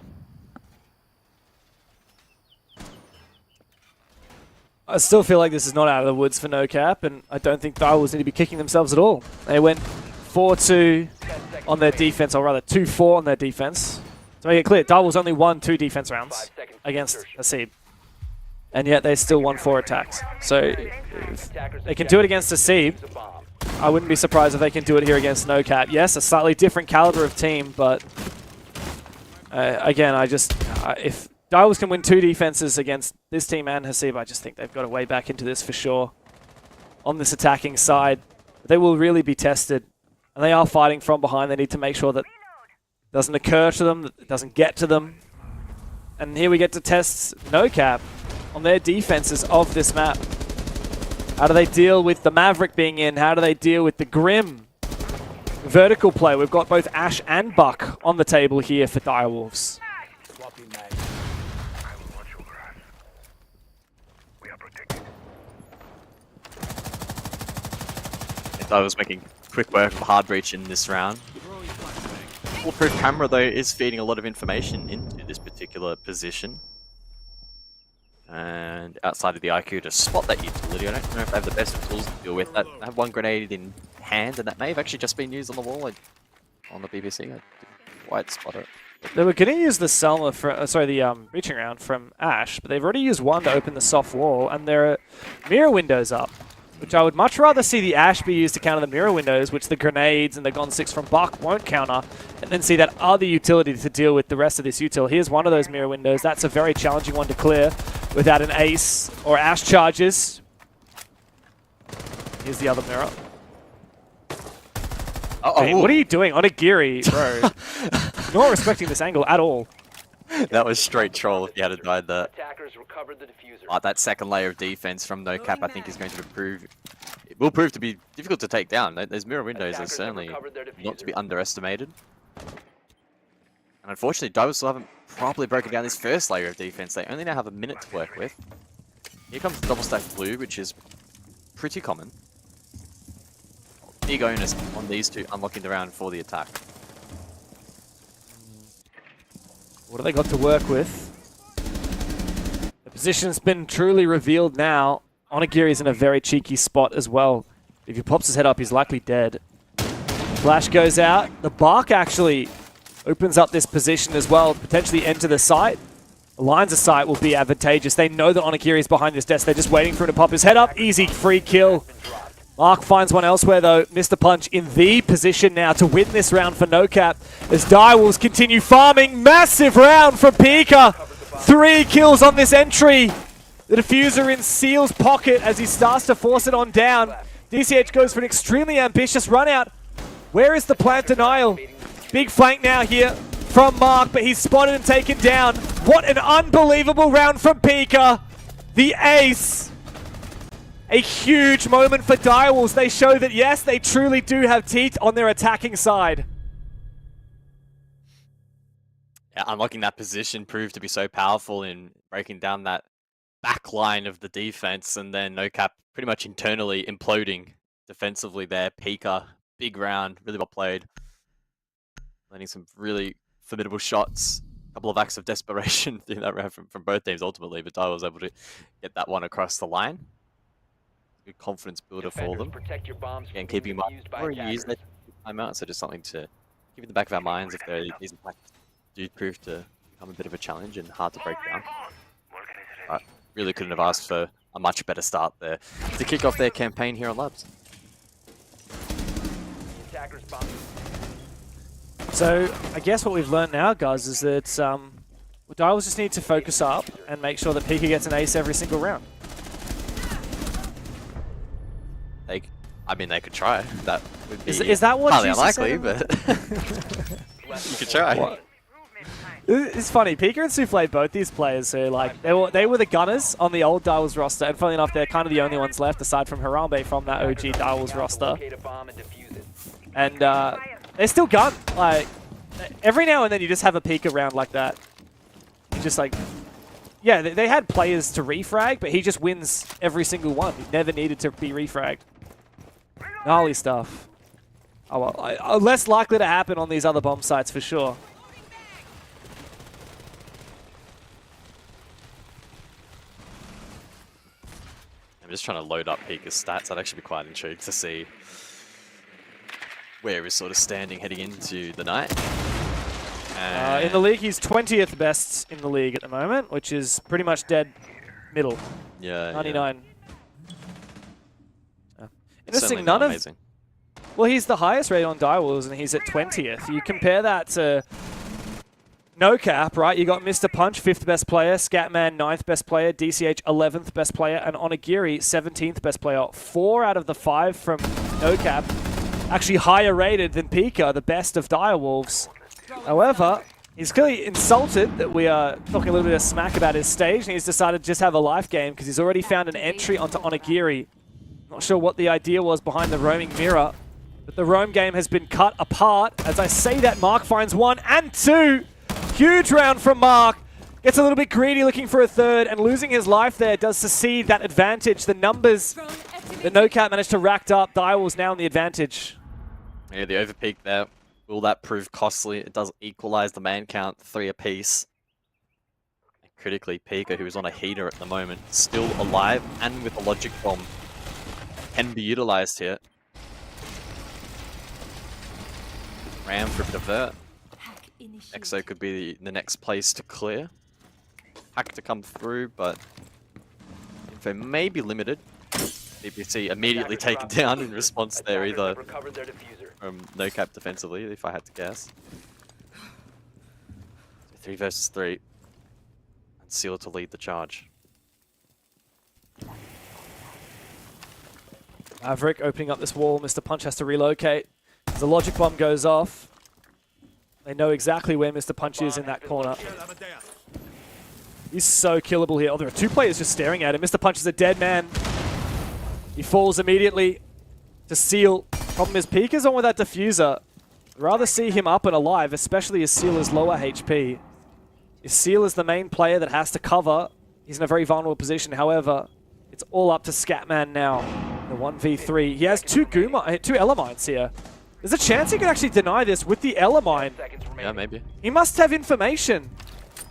I still feel like this is not out of the woods for NoCap, and I don't think Direwolves need to be kicking themselves at all. They went 4-2 on their defense, or rather 2-4 on their defense. To make it clear, Direwolves only won 2 defense rounds against Hasib, and yet they still won 4 attacks. So if they can do it against Hasib, I wouldn't be surprised if they can do it here against NoCap. Yes, a slightly different caliber of team, but again, if Direwolves can win 2 defenses against this team and Hasib, I just think they've got a way back into this for sure. On this attacking side, they will really be tested. And they are fighting from behind. They need to make sure that it doesn't occur to them, that it doesn't get to them. And here we get to test NoCap on their defenses of this map. How do they deal with the Maverick being in? How do they deal with the Grim? Vertical play. We've got both Ash and Buck on the table here for Direwolves. I was making quick work of hard breach in this round. Foolproof camera though is feeding a lot of information into this particular position. And outside of the IQ to spot that utility, I don't know if they have the best tools to deal with that. I have one grenade in hand, and that may have actually just been used on the wall on the BBC. I didn't quite spot it. They were going to use the Selma, the breaching round from Ash, but they've already used one to open the soft wall, and there are mirror windows up, which I would much rather see the Ash be used to counter the mirror windows, which the grenades and the Gon 6 from Buck won't counter, and then see that other utility to deal with the rest of this util. Here's one of those mirror windows. That's a very challenging one to clear without an ace or Ash charges. Here's the other mirror. Hey, what are you doing? Onigiri, bro. You're not respecting this angle at all. That was straight troll if you had died there. Attackers recovered the diffuser. That second layer of defense from NoCap, I think, is going to prove... It will prove to be difficult to take down. Those mirror windows are certainly not to be underestimated. And unfortunately, Direwolves still haven't properly broken down this first layer of defense. They only now have a minute to work with. Here comes the double stack blue, which is pretty common. Big onus on these two unlocking the round for the attack. What have they got to work with? The position's been truly revealed now. Onigiri's in a very cheeky spot as well. If he pops his head up, he's likely dead. Flash goes out. The Bark actually opens up this position as well, potentially enter the site. The lines of sight will be advantageous. They know that Onigiri's behind this desk. They're just waiting for him to pop his head up. Easy free kill. Mark finds one elsewhere though. Missed the punch in the position now to win this round for NoCap as Direwolves continue farming. Massive round from Pika. 3 kills on this entry. The diffuser in Seal's pocket as he starts to force it on down. DCH goes for an extremely ambitious run out. Where is the plant denial? Big flank now here from Mark, but he's spotted and taken down. What an unbelievable round from Pika. The ace. A huge moment for Direwolves. They show that, yes, they truly do have teeth on their attacking side. Yeah, unlocking that position proved to be so powerful in breaking down that back line of the defense, and then NoCap pretty much internally imploding defensively there. Pika, big round, really well played. Landing some really formidable shots. A couple of acts of desperation through that round from both teams ultimately, but Direwolves was able to get that one across the line. Good confidence builder for them. And keeping in mind, already used that timeout, so just something to keep in the back of our minds if these attacks do prove to become a bit of a challenge and hard to break down. But really couldn't have asked for a much better start there to kick off their campaign here on Labs. So I guess what we've learned now, guys, is that Direwolves just need to focus up and make sure that Pika gets an ace every single round. I mean, they could try. That would be is that what highly Jesus unlikely, said? but you could try. What? It's funny. Pika and Souffle, both these players who they were the gunners on the old Direwolves roster, and funnily enough, they're kind of the only ones left aside from Harambe from that OG Direwolves roster. And they still gun. Like every now and then, you just have a Pika round like that. You just like. Yeah, they had players to refrag, but he just wins every single one. He never needed to be refragged. Gnarly stuff. Oh well, less likely to happen on these other bomb sites for sure. I'm just trying to load up Pika's stats. I'd actually be quite intrigued to see where he's sort of standing heading into the night. In the league, he's 20th best in the league at the moment, which is pretty much dead middle. Yeah, 99. Yeah. Interesting, none of... Amazing. Well, he's the highest rate on Direwolves, and he's at 20th. You compare that to NoCap, right? You got Mr. Punch, 5th best player, Scatman, 9th best player, DCH, 11th best player, and Onigiri, 17th best player. 4 out of the 5 from NoCap, actually higher rated than Pika, the best of Direwolves. However, he's clearly insulted that we are talking a little bit of smack about his stage, and he's decided to just have a life game because he's already found an entry onto Onigiri. Not sure what the idea was behind the roaming mirror, but the roam game has been cut apart. As I say that, Mark finds 1 and 2. Huge round from Mark. Gets a little bit greedy looking for a third, and losing his life there does secede that advantage. The numbers that NoCap managed to rack up, Direwolves now in the advantage. Yeah, the overpeak there. Will that prove costly? It does equalize the man count, 3 apiece. And critically, Pika, who is on a heater at the moment, still alive and with a logic bomb, can be utilized here. Ram for a bit of vert. Exo could be the next place to clear. Hack to come through, but info may be limited. DPC immediately taken down in response there, either from NoCap defensively, if I had to guess. So 3 versus 3. And Seal to lead the charge. Maverick opening up this wall. Mr. Punch has to relocate. As the logic bomb goes off, they know exactly where Mr. Punch is in that corner. He's so killable here. Oh, there are 2 players just staring at him. Mr. Punch is a dead man. He falls immediately to Seal. Problem is, Pika's on with that diffuser. I'd rather see him up and alive, especially as Seal is lower HP. If Seal is the main player that has to cover, he's in a very vulnerable position. However, it's all up to Scatman now. The 1v3. He has 2 Elemines here. There's a chance he could actually deny this with the Elamine. Yeah, maybe. He must have information.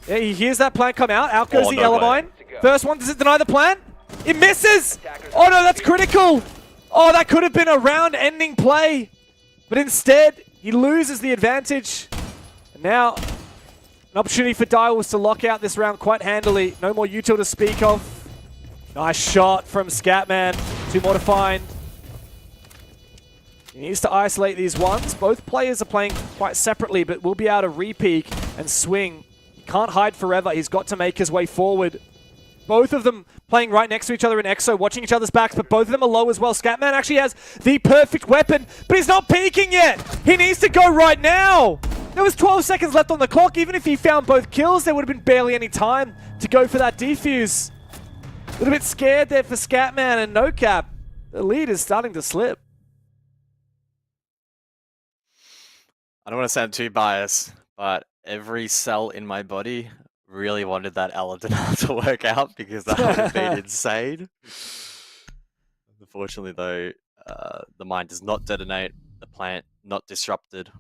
Yeah, he hears that plant come out. Out goes the Elamine. First one, does it deny the plant? It misses! Oh no, that's critical! Oh, that could have been a round-ending play. But instead, he loses the advantage. And now, an opportunity for Direwolves to lock out this round quite handily. No more util to speak of. Nice shot from Scatman. 2 more to find. He needs to isolate these ones. Both players are playing quite separately, but will be able to re-peek and swing. He can't hide forever. He's got to make his way forward. Both of them playing right next to each other in Exo, watching each other's backs, but both of them are low as well. Scatman actually has the perfect weapon, but he's not peeking yet. He needs to go right now. There was 12 seconds left on the clock. Even if he found both kills, there would have been barely any time to go for that defuse. A little bit scared there for Scatman and NoCap. The lead is starting to slip. I don't want to sound too biased, but every cell in my body really wanted that Aladin to work out because that would have been insane. Unfortunately, though, the mine does not detonate, the plant not disrupted.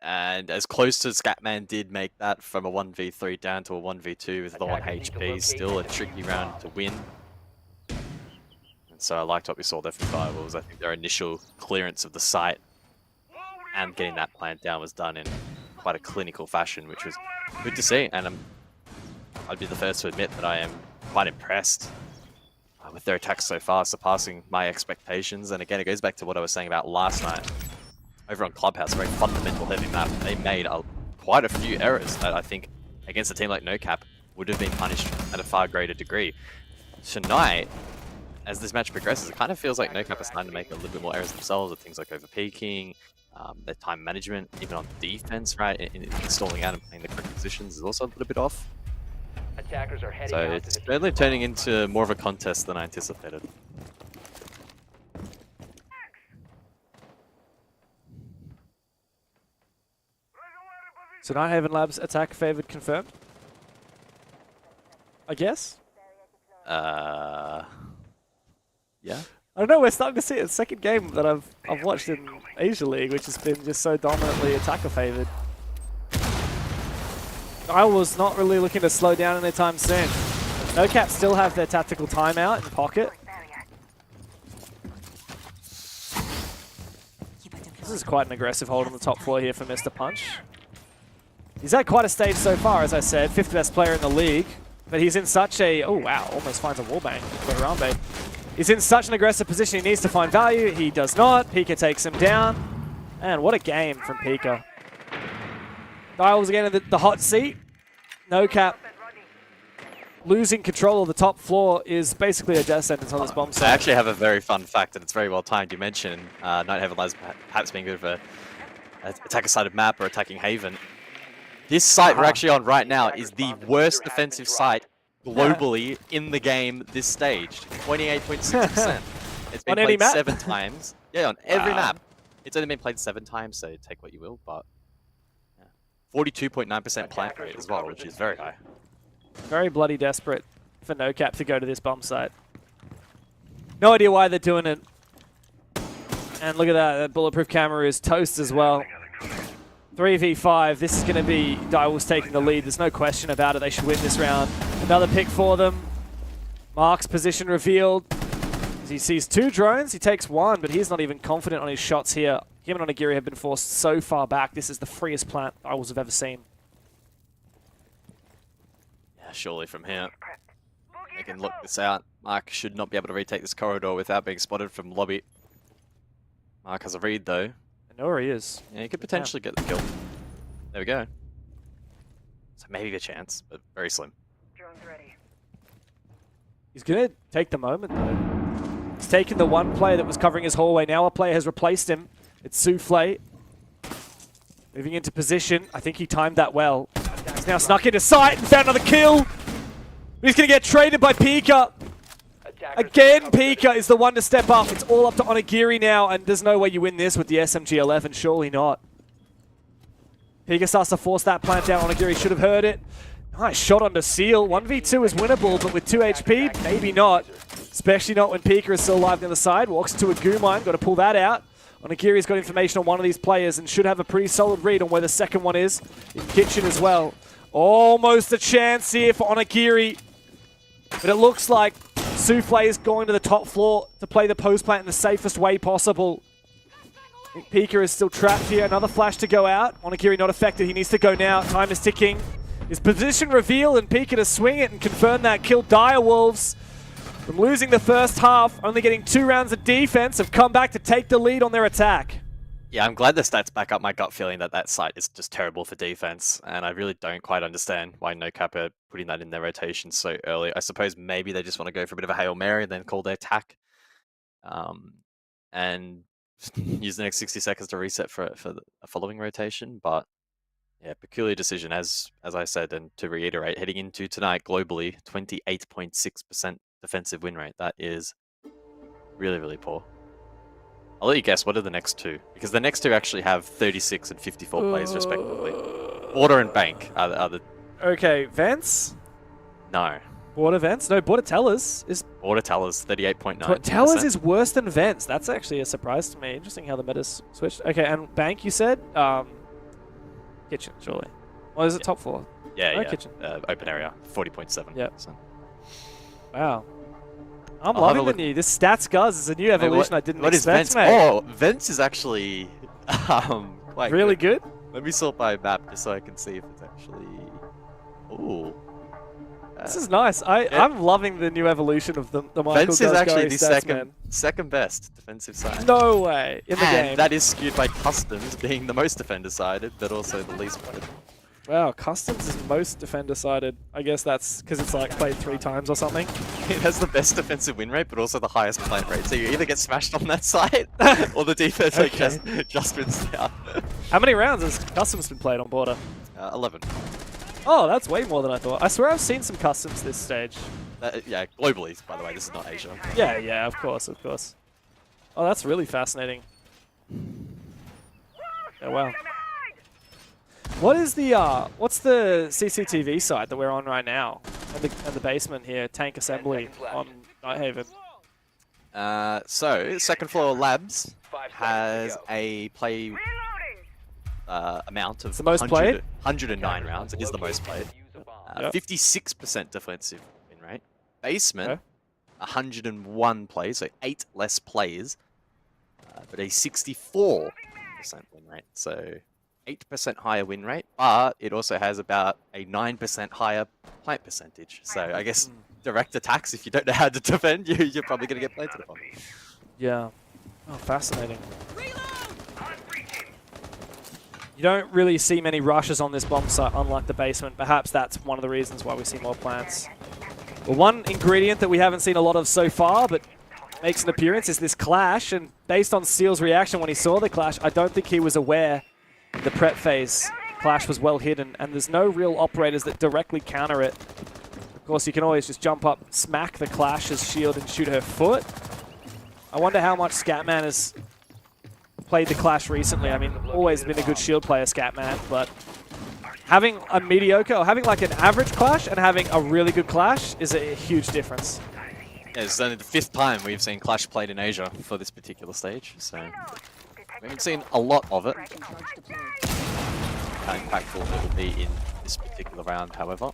And as close as Scatman did make that from a 1v3 down to a 1v2 with the 1 HP, still a tricky round to win. And so I liked what we saw there from Direwolves. I think their initial clearance of the site and getting that plant down was done in quite a clinical fashion, which was good to see. And I'd be the first to admit that I am quite impressed with their attacks so far, surpassing my expectations. And again, it goes back to what I was saying about last night. Over on Clubhouse, very fundamental heavy map, they made quite a few errors that I think against a team like NoCap would have been punished at a far greater degree. Tonight, as this match progresses, it kind of feels like NoCap is starting to make a little bit more errors themselves with things like overpeaking, their time management, even on defense, right? In installing out and playing the correct positions is also a little bit off. Attackers are heading So out it's to the certainly turning into more of a contest than I anticipated. So Nighthaven Labs attack favored confirmed? I guess? Yeah. I don't know, we're starting to see it. It's the second game that I've watched in Asia League, which has been just so dominantly attacker favored. I was not really looking to slow down anytime soon. NoCap still have their tactical timeout in pocket. This is quite an aggressive hold on the top floor here for Mr. Punch. He's at quite a stage so far, as I said, 5th best player in the league. But he's in such a... Oh, wow, almost finds a wallbang for Harambe. He's in such an aggressive position, he needs to find value. He does not. Pika takes him down. And what a game from Pika. Dials again in the hot seat. NoCap losing control of the top floor is basically a death sentence on this bomb site. I actually have a very fun fact, and it's very well timed. You mentioned Night Haven Labs perhaps being good for attacker-sided map or attacking Haven. This site we're actually on right now is the worst defensive site globally in the game this stage. 28.6%. It's been played 7 times. Yeah, on every map. It's only been played 7 times, so take what you will, but 42.9% plant rate as well, which is very high. Very bloody desperate for NoCap to go to this bomb site. No idea why they're doing it. And look at that, that bulletproof camera is toast as well. 3v5, this is going to be Direwolves taking the lead. There's no question about it. They should win this round. Another pick for them. Mark's position revealed. As he sees 2 drones, he takes 1, but he's not even confident on his shots here. Him and Onigiri have been forced so far back. This is the freest plant Direwolves have ever seen. Yeah, surely from here, they can look this out. Mark should not be able to retake this corridor without being spotted from lobby. Mark has a read though. I know where he is. Yeah, he could potentially get the kill. There we go. So maybe a chance, but very slim. Drone's ready. He's going to take the moment though. He's taken the one player that was covering his hallway. Now a player has replaced him. It's Souffle. Moving into position. I think he timed that well. He's now snuck into sight and found another kill. He's going to get traded by Pika. Again, Pika is the one to step up. It's all up to Onigiri now, and there's no way you win this with the SMG-11. Surely not. Pika starts to force that plant down. Onigiri should have heard it. Nice shot onto Seal. 1v2 is winnable, but with 2 HP, maybe not. Especially not when Pika is still alive on the other side. Walks into a goo mine. Got to pull that out. Onigiri's got information on one of these players and should have a pretty solid read on where the second one is. In kitchen as well. Almost a chance here for Onigiri. But it looks like Souffle is going to the top floor to play the post plant in the safest way possible. I think Pika is still trapped here. Another flash to go out. Onigiri not affected. He needs to go now. Time is ticking. His position revealed and Pika to swing it and confirm that kill. Direwolves, from losing the first half, only getting 2 rounds of defense, have come back to take the lead on their attack. Yeah, I'm glad the stats back up my gut feeling that that site is just terrible for defense, and I really don't quite understand why NoCap are putting that in their rotation so early. I suppose maybe they just want to go for a bit of a Hail Mary and then call their attack, and use the next 60 seconds to reset for the following rotation. But yeah, peculiar decision, as I said, and to reiterate, heading into tonight globally, 28.6% defensive win rate. That is really, really poor. I'll let you guess, what are the next 2? Because the next 2 actually have 36 and 54 plays respectively. Border and Bank are the... Okay, Vents? No. Border Vents? No, Border Tellers is... Border Tellers, 38.9%. Tellers is worse than Vents. That's actually a surprise to me. Interesting how the meta's switched. Okay, and Bank, you said? Kitchen, surely. Or is it top floor? Yeah, no, yeah. Kitchen. Open area, 40.7%. Yep. Wow. I'm loving the new. This stats Guz is a new evolution I didn't expect, mate. Oh, Vents is actually quite really good. Let me sort by map just so I can see if it's actually... Ooh. This is nice. I'm loving the new evolution of the Michael Vents is actually the stats, second best defensive side. No way. In the game. That is skewed by Customs being the most defender-sided, but also the least played. Wow, Customs is most defender-sided. I guess that's because it's like played 3 times or something. It has the best defensive win rate, but also the highest plant rate. So you either get smashed on that side, or the defense just wins down. How many rounds has Customs been played on Border? 11. Oh, that's way more than I thought. I swear I've seen some Customs this stage. Yeah, globally, by the way. This is not Asia. Yeah, of course, of course. Oh, that's really fascinating. Oh, wow. What is the what's the CCTV site that we're on right now? And the basement here, tank assembly on Nighthaven. So second floor labs has a play amount of the most played? 109 rounds. It is the most played. 56% defensive win rate. Basement, Okay. 101 plays, so 8 less players, but a 64% win rate. So 8% higher win rate, but it also has about a 9% higher plant percentage. So I guess direct attacks, if you don't know how to defend, you're probably going to get planted upon. Yeah. Oh, fascinating. You don't really see many rushes on this bomb site, unlike the basement. Perhaps that's one of the reasons why we see more plants. Well, one ingredient that we haven't seen a lot of so far, but makes an appearance, is this clash. And based on Seal's reaction when he saw the clash, I don't think he was aware in the prep phase clash was well hidden, and there's no real operators that directly counter it. Of course, you can always just jump up, smack the clash's shield, and shoot her foot. I wonder how much Scatman has played the clash recently. I mean, always been a good shield player, Scatman, but having a mediocre, or having like an average clash and having a really good clash is a huge difference. Yeah, it's only the 5th time we've seen Clash played in Asia for this particular stage, so we haven't seen a lot of it. How impactful it will be in this particular round, however.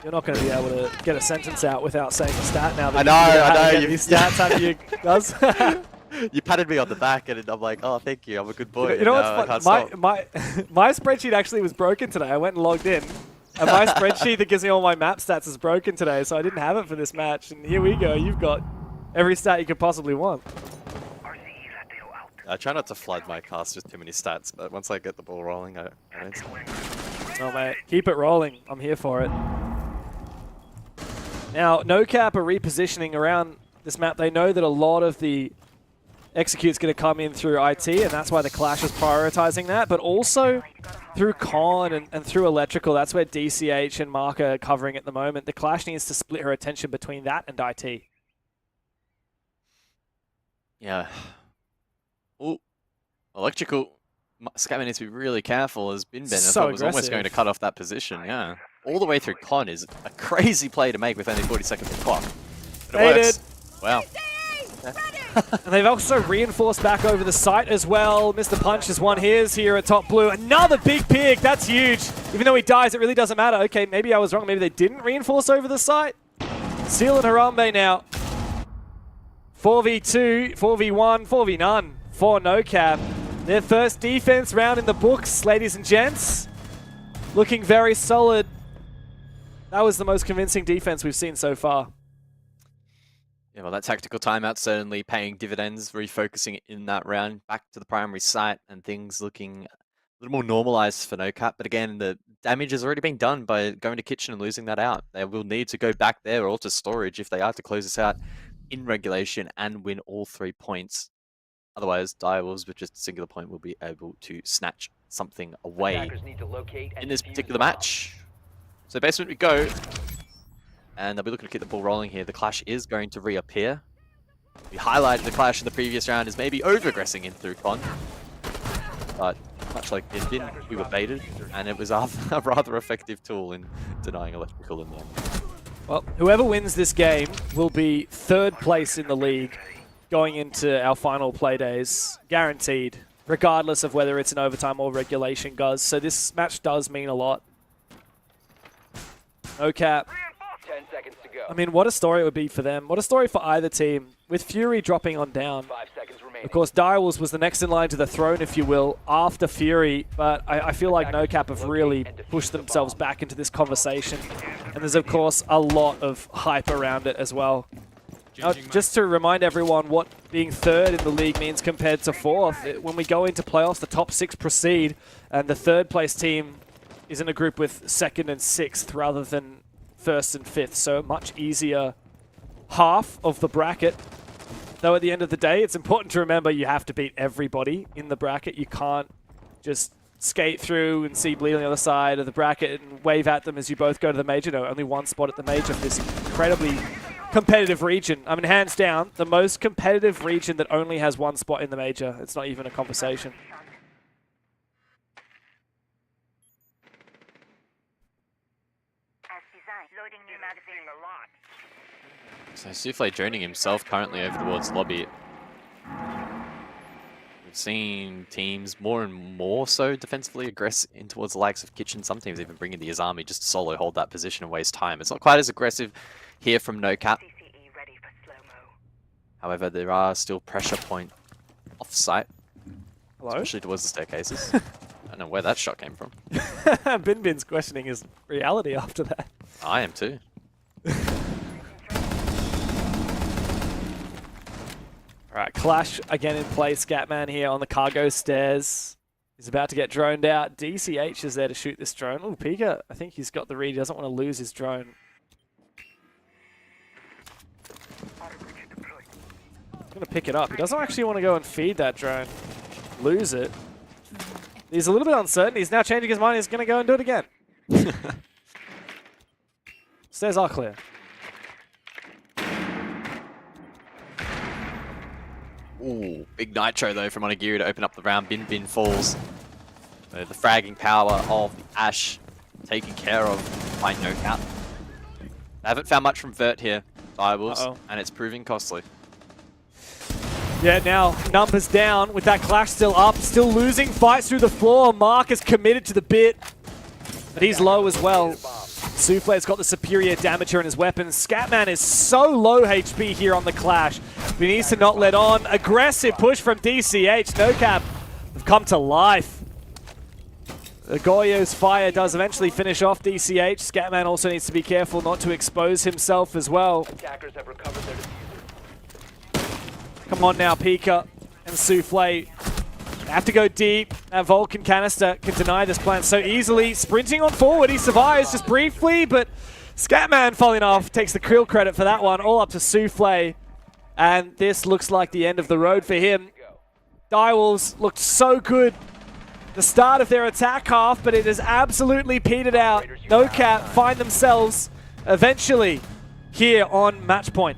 You're not going to be able to get a sentence out without saying a stat now. That I know. You these stats out of you, Gus. You patted me on the back, and I'm like, oh, thank you, I'm a good boy. You know what's fun? My spreadsheet actually was broken today. I went and logged in. And my spreadsheet that gives me all my map stats is broken today, so I didn't have it for this match. And here we go. You've got every stat you could possibly want. I try not to flood my cast with too many stats, but once I get the ball rolling, I don't. Oh, mate. Keep it rolling. I'm here for it. Now, NoCap are repositioning around this map. They know that a lot of the execute's going to come in through IT, and that's why the Clash is prioritizing that. But also through Con and through Electrical, that's where DCH and Mark are covering at the moment. The Clash needs to split her attention between that and IT. Yeah. Oh, Electrical. Scatman needs to be really careful as Binben. I thought was almost going to cut off that position, yeah. All the way through Con is a crazy play to make with only 40 seconds of clock. But it works. Wow. And they've also reinforced back over the site as well. Mr. Punch has won his here at top blue. Another big pick. That's huge. Even though he dies, it really doesn't matter. Okay, maybe I was wrong. Maybe they didn't reinforce over the site. Seal and Harambe now. 4v2, 4v1, 4v none for NoCap. Their first defense round in the books, ladies and gents. Looking very solid. That was the most convincing defense we've seen so far. Yeah, well, that tactical timeout certainly paying dividends, refocusing in that round back to the primary site and things looking a little more normalized for NoCap. But again, the damage has already been done by going to Kitchen and losing that out. They will need to go back there or to storage if they are to close this out in regulation and win all 3 points. Otherwise, Direwolves with just a singular point will be able to snatch something away in this particular match. So basement we go. And they'll be looking to keep the ball rolling here. The Clash is going to reappear. We highlighted the Clash in the previous round as maybe over-aggressing in through Con. But much like Bin, we were baited, and it was a rather effective tool in denying Electrical in the end. Well, whoever wins this game will be 3rd place in the league going into our final play days, guaranteed, regardless of whether it's in overtime or regulation, guys. So this match does mean a lot. NoCap. 10 seconds to go. I mean, what a story it would be for them. What a story for either team. With Fury dropping on down. 5 seconds remaining. Of course, Direwolves was the next in line to the throne, if you will, after Fury. But I feel like NoCap have really pushed themselves back into this conversation. And there's, of course, a lot of hype around it as well. Now, just to remind everyone what being 3rd in the league means compared to 4th. When we go into playoffs, the top 6 proceed. And the 3rd place team is in a group with 2nd and 6th rather than 1st and 5th, so a much easier half of the bracket. Though at the end of the day, it's important to remember you have to beat everybody in the bracket. You can't just skate through and see Bleed on the other side of the bracket and wave at them as you both go to the major. No, only one spot at the major for this incredibly competitive region. I mean, hands down, the most competitive region that only has one spot in the major. It's not even a conversation. So Souffle joining himself currently over towards lobby. We've seen teams more and more so defensively aggress in towards the likes of Kitchen. Some teams even bring in the Izami just to solo hold that position and waste time. It's not quite as aggressive here from NoCap. However, there are still pressure point off-site, especially towards the staircases. I don't know where that shot came from. Bin Bin's questioning his reality after that. I am too. Alright, Clash again in play. Scatman here on the cargo stairs. He's about to get droned out. DCH is there to shoot this drone. Oh, Pika, I think he's got the read. He doesn't want to lose his drone. He's going to pick it up. He doesn't actually want to go and feed that drone. Lose it. He's a little bit uncertain. He's now changing his mind. He's going to go and do it again. Stairs are clear. Ooh, big nitro though from Onigiri to open up the round. Bin Bin falls. So the fragging power of the Ash taken care of by NoCap. They haven't found much from Vert here, Direwolves, and it's proving costly. Yeah, now numbers down with that Clash still up, still losing fights through the floor. Mark is committed to the bit, but he's low as well. Souffle's got the superior damager in his weapons. Scatman is so low HP here on the Clash. He needs to not let on. Aggressive push from DCH. NoCap have come to life. Goyo's fire does eventually finish off DCH. Scatman also needs to be careful not to expose himself as well. Attackers have recovered their diffuser. Come on now, Pika and Souffle. They have to go deep. That Vulcan canister can deny this plan so easily. Sprinting on forward, he survives just briefly, but Scatman falling off takes the kill credit for that one, all up to Souffle. And this looks like the end of the road for him. Direwolves looked so good the start of their attack half, but it has absolutely petered out. NoCap find themselves eventually here on match point.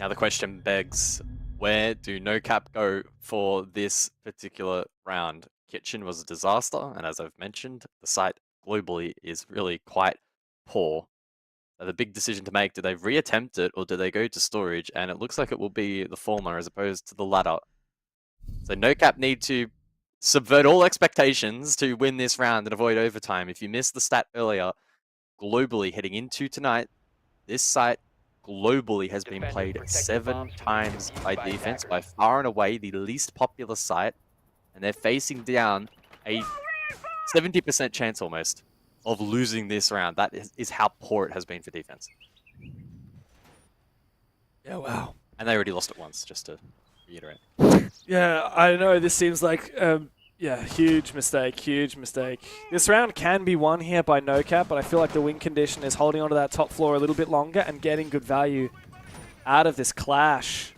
Now the question begs, where do NoCap go for this particular round? Kitchen was a disaster, and as I've mentioned, the site globally is really quite poor. So the big decision to make, do they reattempt it or do they go to storage? And it looks like it will be the former as opposed to the latter. So NoCap need to subvert all expectations to win this round and avoid overtime. If you missed the stat earlier, globally heading into tonight, this site globally has been played 7 times by defense, by far and away the least popular site, and they're facing down a 70% chance almost of losing this round. That is how poor it has been for defense. Yeah, wow. And they already lost it once, just to reiterate. Yeah, I know this seems like, yeah, huge mistake, huge mistake. This round can be won here by NoCap, but I feel like the win condition is holding onto that top floor a little bit longer and getting good value out of this Clash.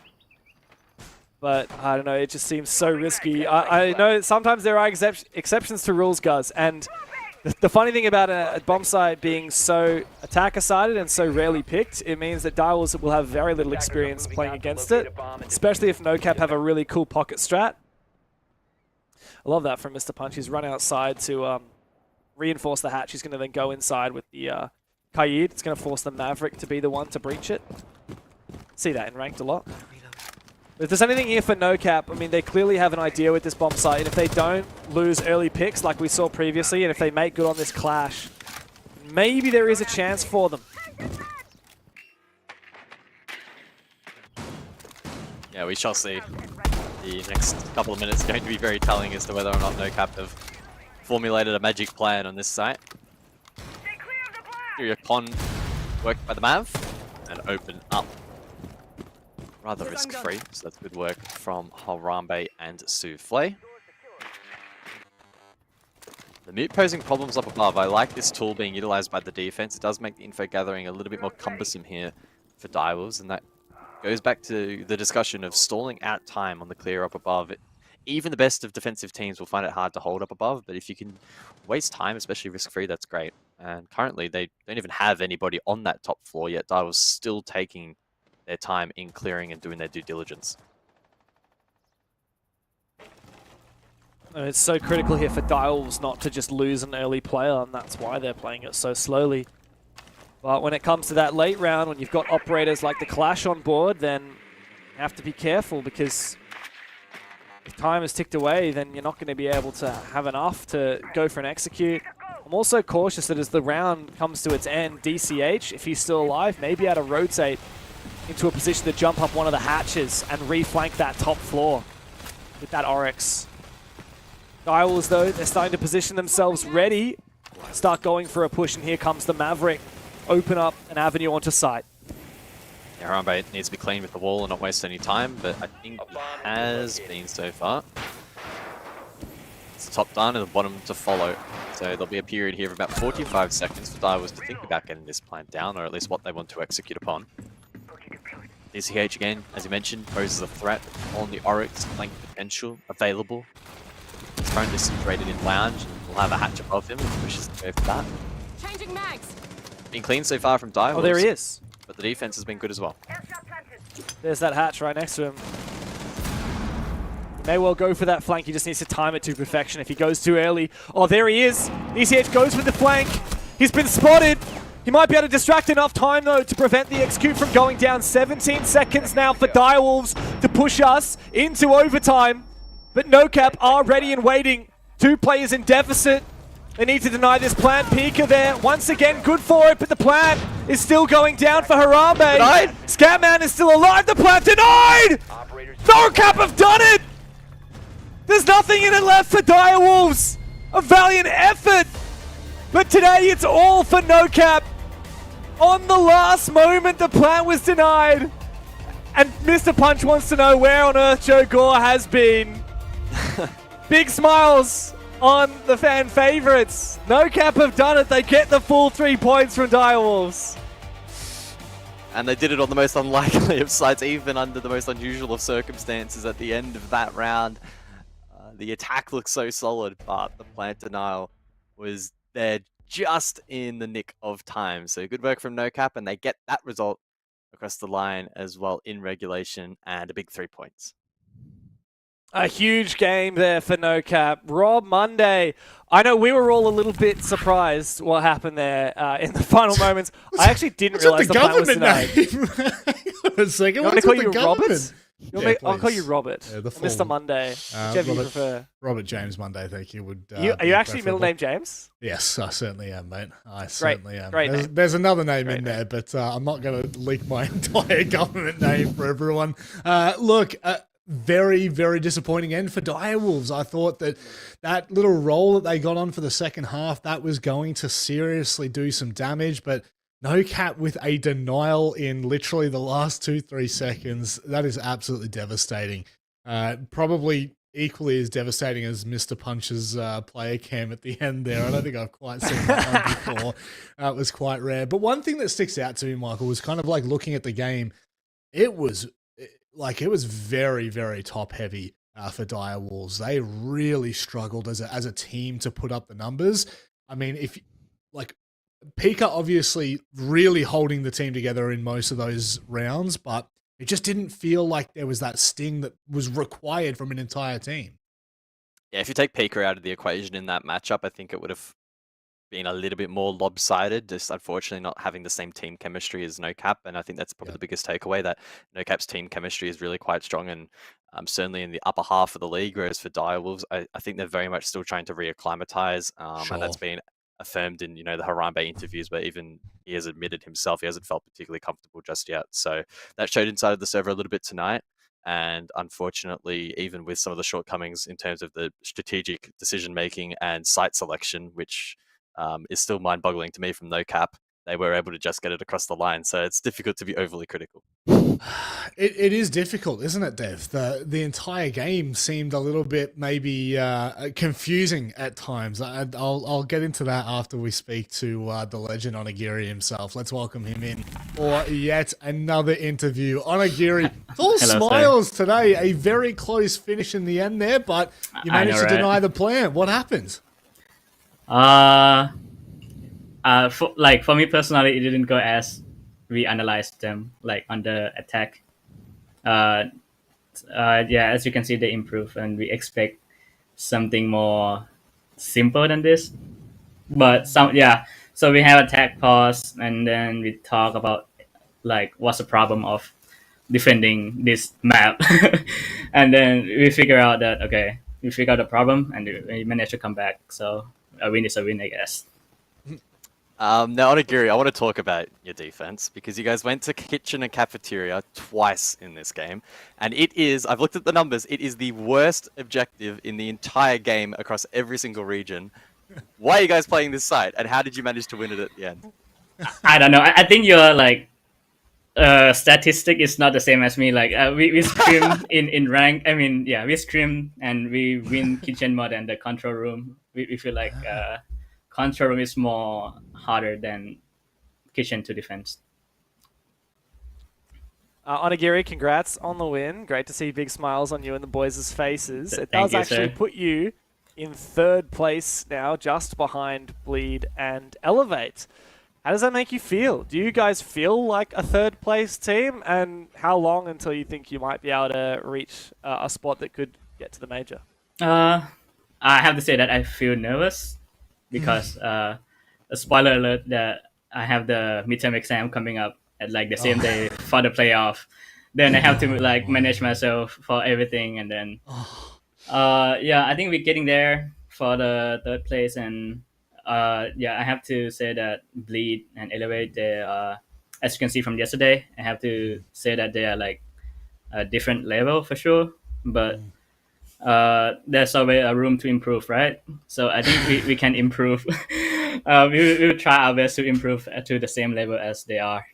But I don't know, it just seems so risky. I know sometimes there are exceptions to rules, guys, and the funny thing about a bomb site being so attacker-sided and so rarely picked, it means that Direwolves will have very little experience playing against it, especially if NoCap have a really cool pocket strat. I love that from Mr. Punch. He's run outside to reinforce the hatch. He's going to then go inside with the Kaid. It's going to force the Maverick to be the one to breach it. See that in ranked a lot. But if there's anything here for NoCap, I mean, they clearly have an idea with this bomb site, and if they don't lose early picks like we saw previously, and if they make good on this Clash, maybe there is a chance for them. Yeah, we shall see. The next couple of minutes are going to be very telling as to whether or not NoCap have formulated a magic plan on this site. Here, con worked by the Mav and open up. Rather risk-free, so that's good work from Harambe and Souffle. The mute posing problems up above. I like this tool being utilized by the defense. It does make the info gathering a little bit more cumbersome here for Direwolves, and that goes back to the discussion of stalling out time on the clear up above. Even the best of defensive teams will find it hard to hold up above, but if you can waste time, especially risk-free, that's great. And currently, they don't even have anybody on that top floor yet. Direwolves still taking their time in clearing and doing their due diligence. It's so critical here for Direwolves not to just lose an early player, and that's why they're playing it so slowly. But when it comes to that late round, when you've got operators like the Clash on board, then have to be careful because if time has ticked away, then you're not going to be able to have enough to go for an execute. I'm also cautious that as the round comes to its end, DCH, if he's still alive, may be able to rotate into a position to jump up one of the hatches and reflank that top floor with that Oryx. Direwolves, though, they're starting to position themselves ready, start going for a push, and here comes the Maverick. Open up an avenue onto site. Yeah, Harambe needs to be clean with the wall and not waste any time, but I think he has been so far. It's the top done and the bottom to follow. So there'll be a period here of about 45 seconds for Direwolves to think about getting this plant down, or at least what they want to execute upon. DCH again, as you mentioned, poses a threat on the Oryx, flank potential available. He's currently situated in lounge, and will have a hatch above him and wishes to go for that. Changing mags. Been clean so far from Direwolves. Oh, there he is. But the defense has been good as well. There's that hatch right next to him. He may well go for that flank. He just needs to time it to perfection. If he goes too early... Oh, there he is. DCH goes for the flank. He's been spotted. He might be able to distract enough time, though, to prevent the execute from going down. 17 seconds now for Direwolves to push us into overtime. But NoCap are ready and waiting. 2 players in deficit. They need to deny this plant. Pika there, once again, good for it, but the plant is still going down for Harambe. Denied. Scatman is still alive, the plant denied! NoCap have done it! There's nothing in it left for Direwolves. A valiant effort, but today it's all for NoCap. On the last moment, the plant was denied. And Mr. Punch wants to know where on earth Joe Gore has been. Big smiles on the fan favorites. NoCap have done it. They get the full 3 points from Direwolves. And they did it on the most unlikely of sides, even under the most unusual of circumstances at the end of that round. The attack looked so solid, but the plant denial was there just in the nick of time. So good work from NoCap, and they get that result across the line as well in regulation, and a big 3 points. A huge game there for NoCap. Rob Monday. I know we were all a little bit surprised what happened there in the final moments. I actually didn't realize the plant was denied. Hang on a second. You want me to call you Robert? I'll call you Robert. Yeah, the Mr. full- Monday. Whichever you prefer. Robert James Monday, thank you. Would Are you be actually middle preferable. name James? Yes, I certainly am, mate. I certainly am. Great name. There's another name Great in there, but I'm not going to leak my entire government name for everyone. Look, very, very disappointing end for Direwolves. I thought that little roll that they got on for the second half, that was going to seriously do some damage, but NoCap with a denial in literally the last 2-3 seconds. That is absolutely devastating. Probably equally as devastating as Mr. Punch's player cam at the end there. I don't think I've quite seen that one before. It was quite rare. But one thing that sticks out to me, Michael, was kind of like looking at the game. It was very, very top heavy for Direwolves. They really struggled as a team to put up the numbers. I mean, Pika obviously really holding the team together in most of those rounds, but it just didn't feel like there was that sting that was required from an entire team. Yeah, if you take Pika out of the equation in that matchup, I think it would have been a little bit more lopsided, just unfortunately not having the same team chemistry as NoCap, and I think that's probably the biggest takeaway, that NoCap's team chemistry is really quite strong, and certainly in the upper half of the league, whereas for Direwolves, I think they're very much still trying to reacclimatize, and that's been affirmed in the Harambe interviews, where even he has admitted himself he hasn't felt particularly comfortable just yet. So that showed inside of the server a little bit tonight, and unfortunately, even with some of the shortcomings in terms of the strategic decision making and site selection, which is still mind-boggling to me from NoCap, they were able to just get it across the line. So it's difficult to be overly critical. It is difficult, isn't it, Dev? The entire game seemed a little bit maybe confusing at times. I'll get into that after we speak to the legend Onigiri himself. Let's welcome him in for yet another interview. Onigiri, it's all Hello, smiles today. A very close finish in the end there, but you managed to deny the plan. What happened? For me personally, it didn't go as we analyzed them, like on the attack. As you can see, they improve, and we expect something more simple than this. But so we have attack pause, and then we talk about like what's the problem of defending this map. And then we figure out that okay, we figure out the problem and we managed to come back. So a win is a win, I guess. Now, Onigiri, I want to talk about your defense because you guys went to kitchen and cafeteria twice in this game. And it is, I've looked at the numbers, it is the worst objective in the entire game across every single region. Why are you guys playing this side? And how did you manage to win it at the end? I don't know. I think your like statistic is not the same as me. Like we scrim in rank. I mean, yeah, we scrim and we win kitchen more than the control room. We feel like control room is more harder than kitchen to defend. Onigiri, congrats on the win. Great to see big smiles on you and the boys' faces. It Thank does you, actually sir. put you in third place now, just behind Bleed and Elevate. How does that make you feel? Do you guys feel like a third place team? And how long until you think you might be able to reach a spot that could get to the major? I have to say that I feel nervous because a spoiler alert that I have the midterm exam coming up at like the same day for the playoff. Then I have to like manage myself for everything, and then yeah, I think we're getting there for the third place, and yeah, I have to say that Bleed and Elevate, they as you can see from yesterday, I have to say that they are like a different level for sure, but there's always a room to improve, right? So I think we can improve. We will try our best to improve to the same level as they are.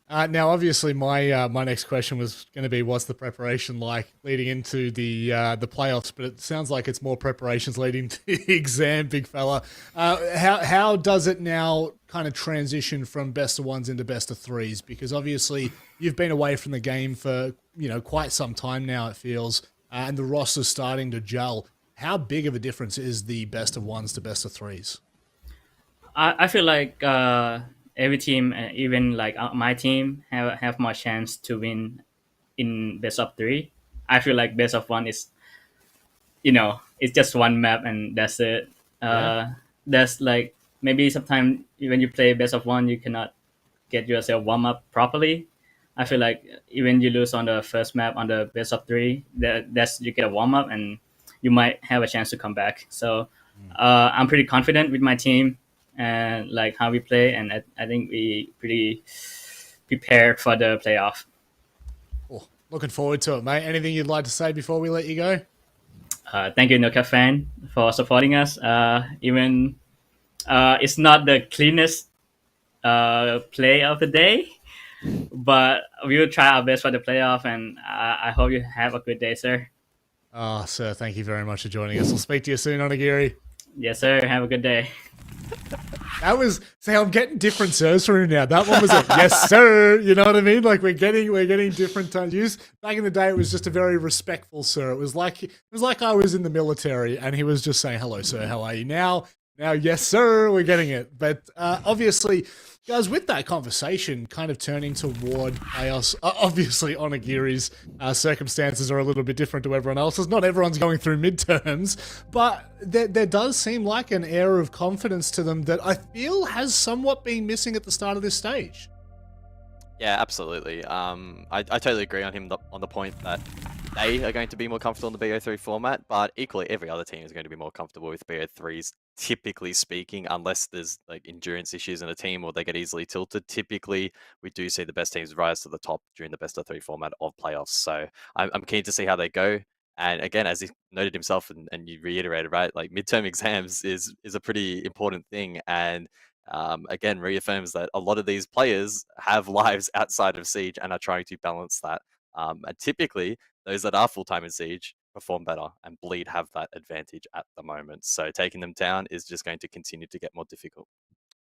Now, obviously, my next question was going to be, what's the preparation like leading into the playoffs? But it sounds like it's more preparations leading to the exam, big fella. How does it now kind of transition from best of ones into best of threes? Because obviously, you've been away from the game for quite some time now. It feels, and the roster's starting to gel. How big of a difference is the best of ones to best of threes? I feel like every team, even like my team, have more chance to win in best of three. I feel like best of one is, it's just one map and that's it. There's like maybe sometimes when you play best of one, you cannot get yourself warm up properly. I feel like even you lose on the first map on the best of three, that's you get a warm up and you might have a chance to come back. So I'm pretty confident with my team and like how we play, and I think we pretty prepared for the playoff. Oh, looking forward to it, mate. Anything you'd like to say before we let you go? Thank you, NoCap fan, for supporting us. Even it's not the cleanest play of the day, but we will try our best for the playoff, and I hope you have a good day, sir. Oh, sir, thank you very much for joining us. We'll speak to you soon, Onigiri. Yes, sir. Have a good day. That was, see, I'm getting different sirs from him now. That one was a yes, sir. You know what I mean? Like we're getting different tones. Back in the day, it was just a very respectful sir. It was like I was in the military and he was just saying, hello, sir, how are you? Now, yes, sir, we're getting it. But obviously, guys, with that conversation kind of turning toward chaos, obviously Onigiri's circumstances are a little bit different to everyone else's. Not everyone's going through midterms, but there does seem like an air of confidence to them that I feel has somewhat been missing at the start of this stage. Yeah, absolutely. I totally agree on him on the point that they are going to be more comfortable in the BO3 format, but equally every other team is going to be more comfortable with BO3s, typically speaking, unless there's like endurance issues in a team or they get easily tilted. Typically, we do see the best teams rise to the top during the best of three format of playoffs. So I'm keen to see how they go. And again, as he noted himself and you reiterated, right, like midterm exams is a pretty important thing. And again, reaffirms that a lot of these players have lives outside of Siege and are trying to balance that. And typically, those that are full-time in Siege perform better, and Bleed have that advantage at the moment. So taking them down is just going to continue to get more difficult.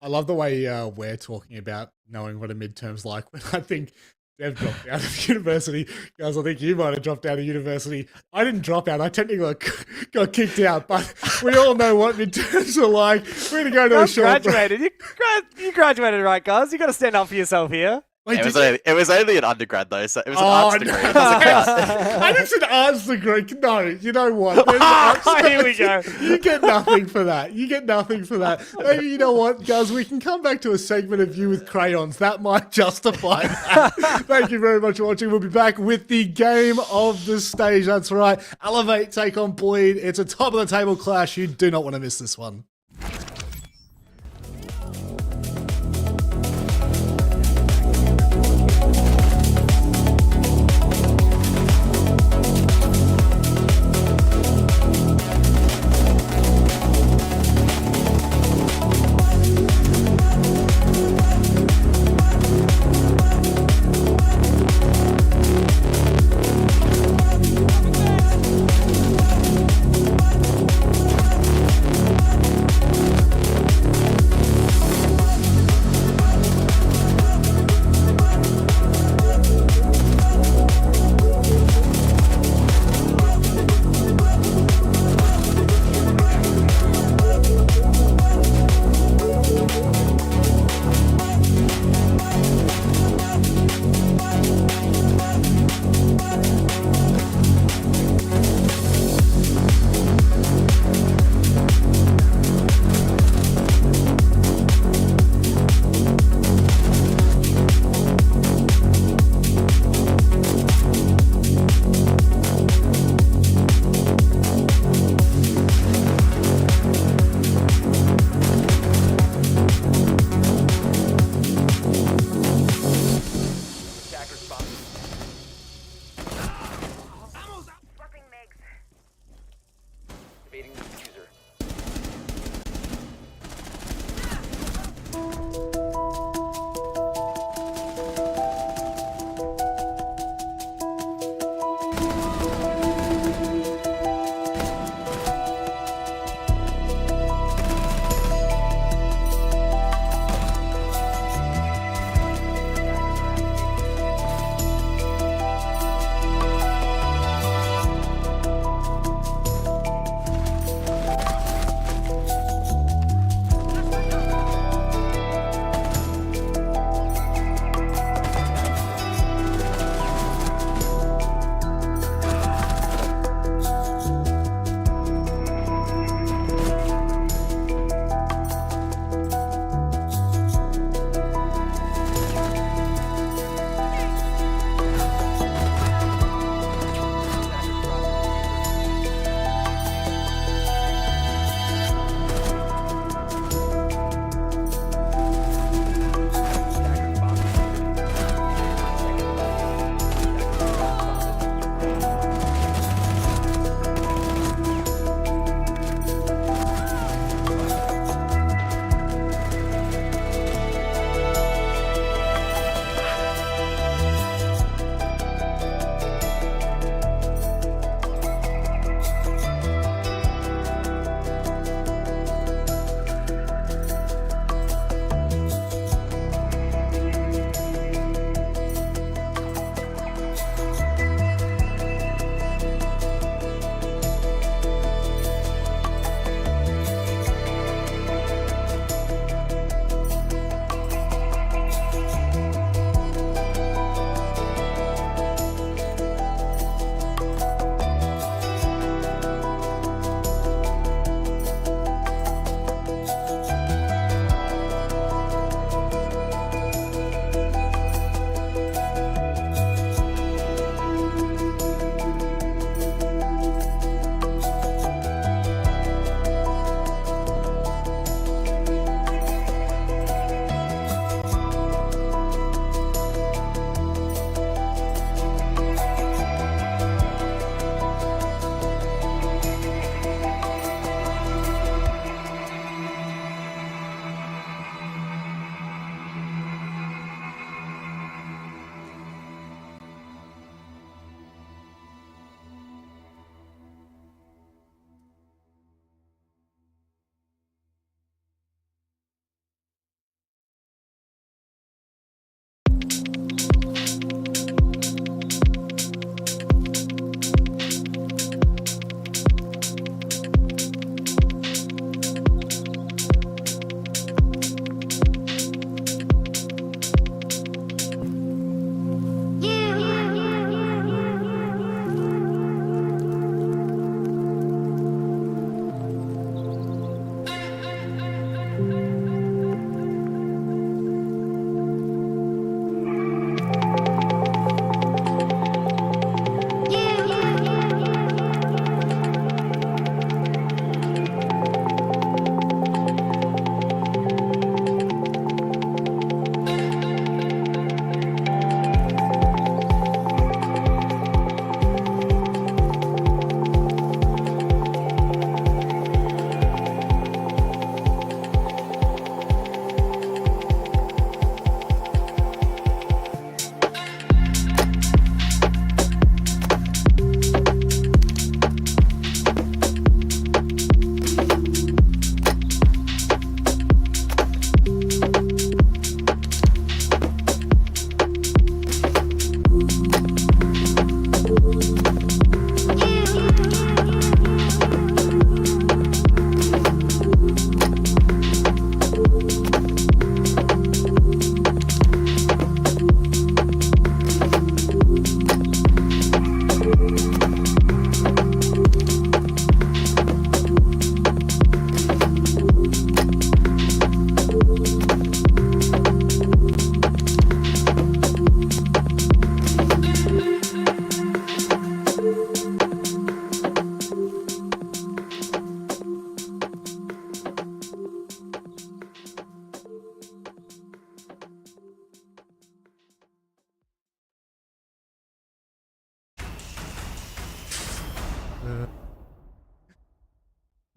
I love the way we're talking about knowing what a midterm's like when I think Dev dropped out of university. Guys, I think you might have dropped out of university. I didn't drop out. I technically got kicked out, but we all know what midterms are like. We're going to go to a short graduated. You graduated, right, guys? You got to stand up for yourself here. Wait, It was only an undergrad though, so it was an Oh, arts no. degree. It doesn't count. I just said arts degree. No, you know what? There's arts Here we go. You get nothing for that. You get nothing for that. Maybe, you know what, guys? We can come back to a segment of you with crayons. That might justify that. Thank you very much for watching. We'll be back with the game of the stage. That's right. Elevate take on Bleed. It's a top of the table clash. You do not want to miss this one.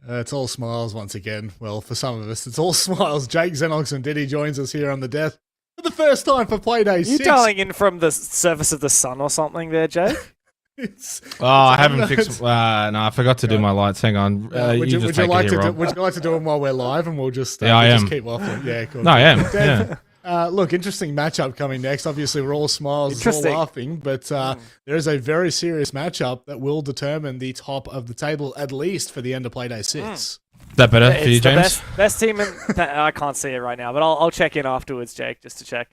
It's all smiles once again. Well, for some of us, it's all smiles. Jake, Xenox, and Diddy joins us here on the death for the first time for Playday 6. You dialing in from the surface of the sun or something there, Jake? I haven't fixed. No, I forgot to do my lights. Hang on. Would you like to do them while we're live, and we'll just I am. just keep waffling? Yeah, cool. No, I am. Dev, Yeah. look, interesting matchup coming next. Obviously, we're all smiles, all laughing, but there is a very serious matchup that will determine the top of the table, at least for the end of Playday 6. Is that better for you, James? The best team in... I can't see it right now, but I'll check in afterwards, Jake, just to check.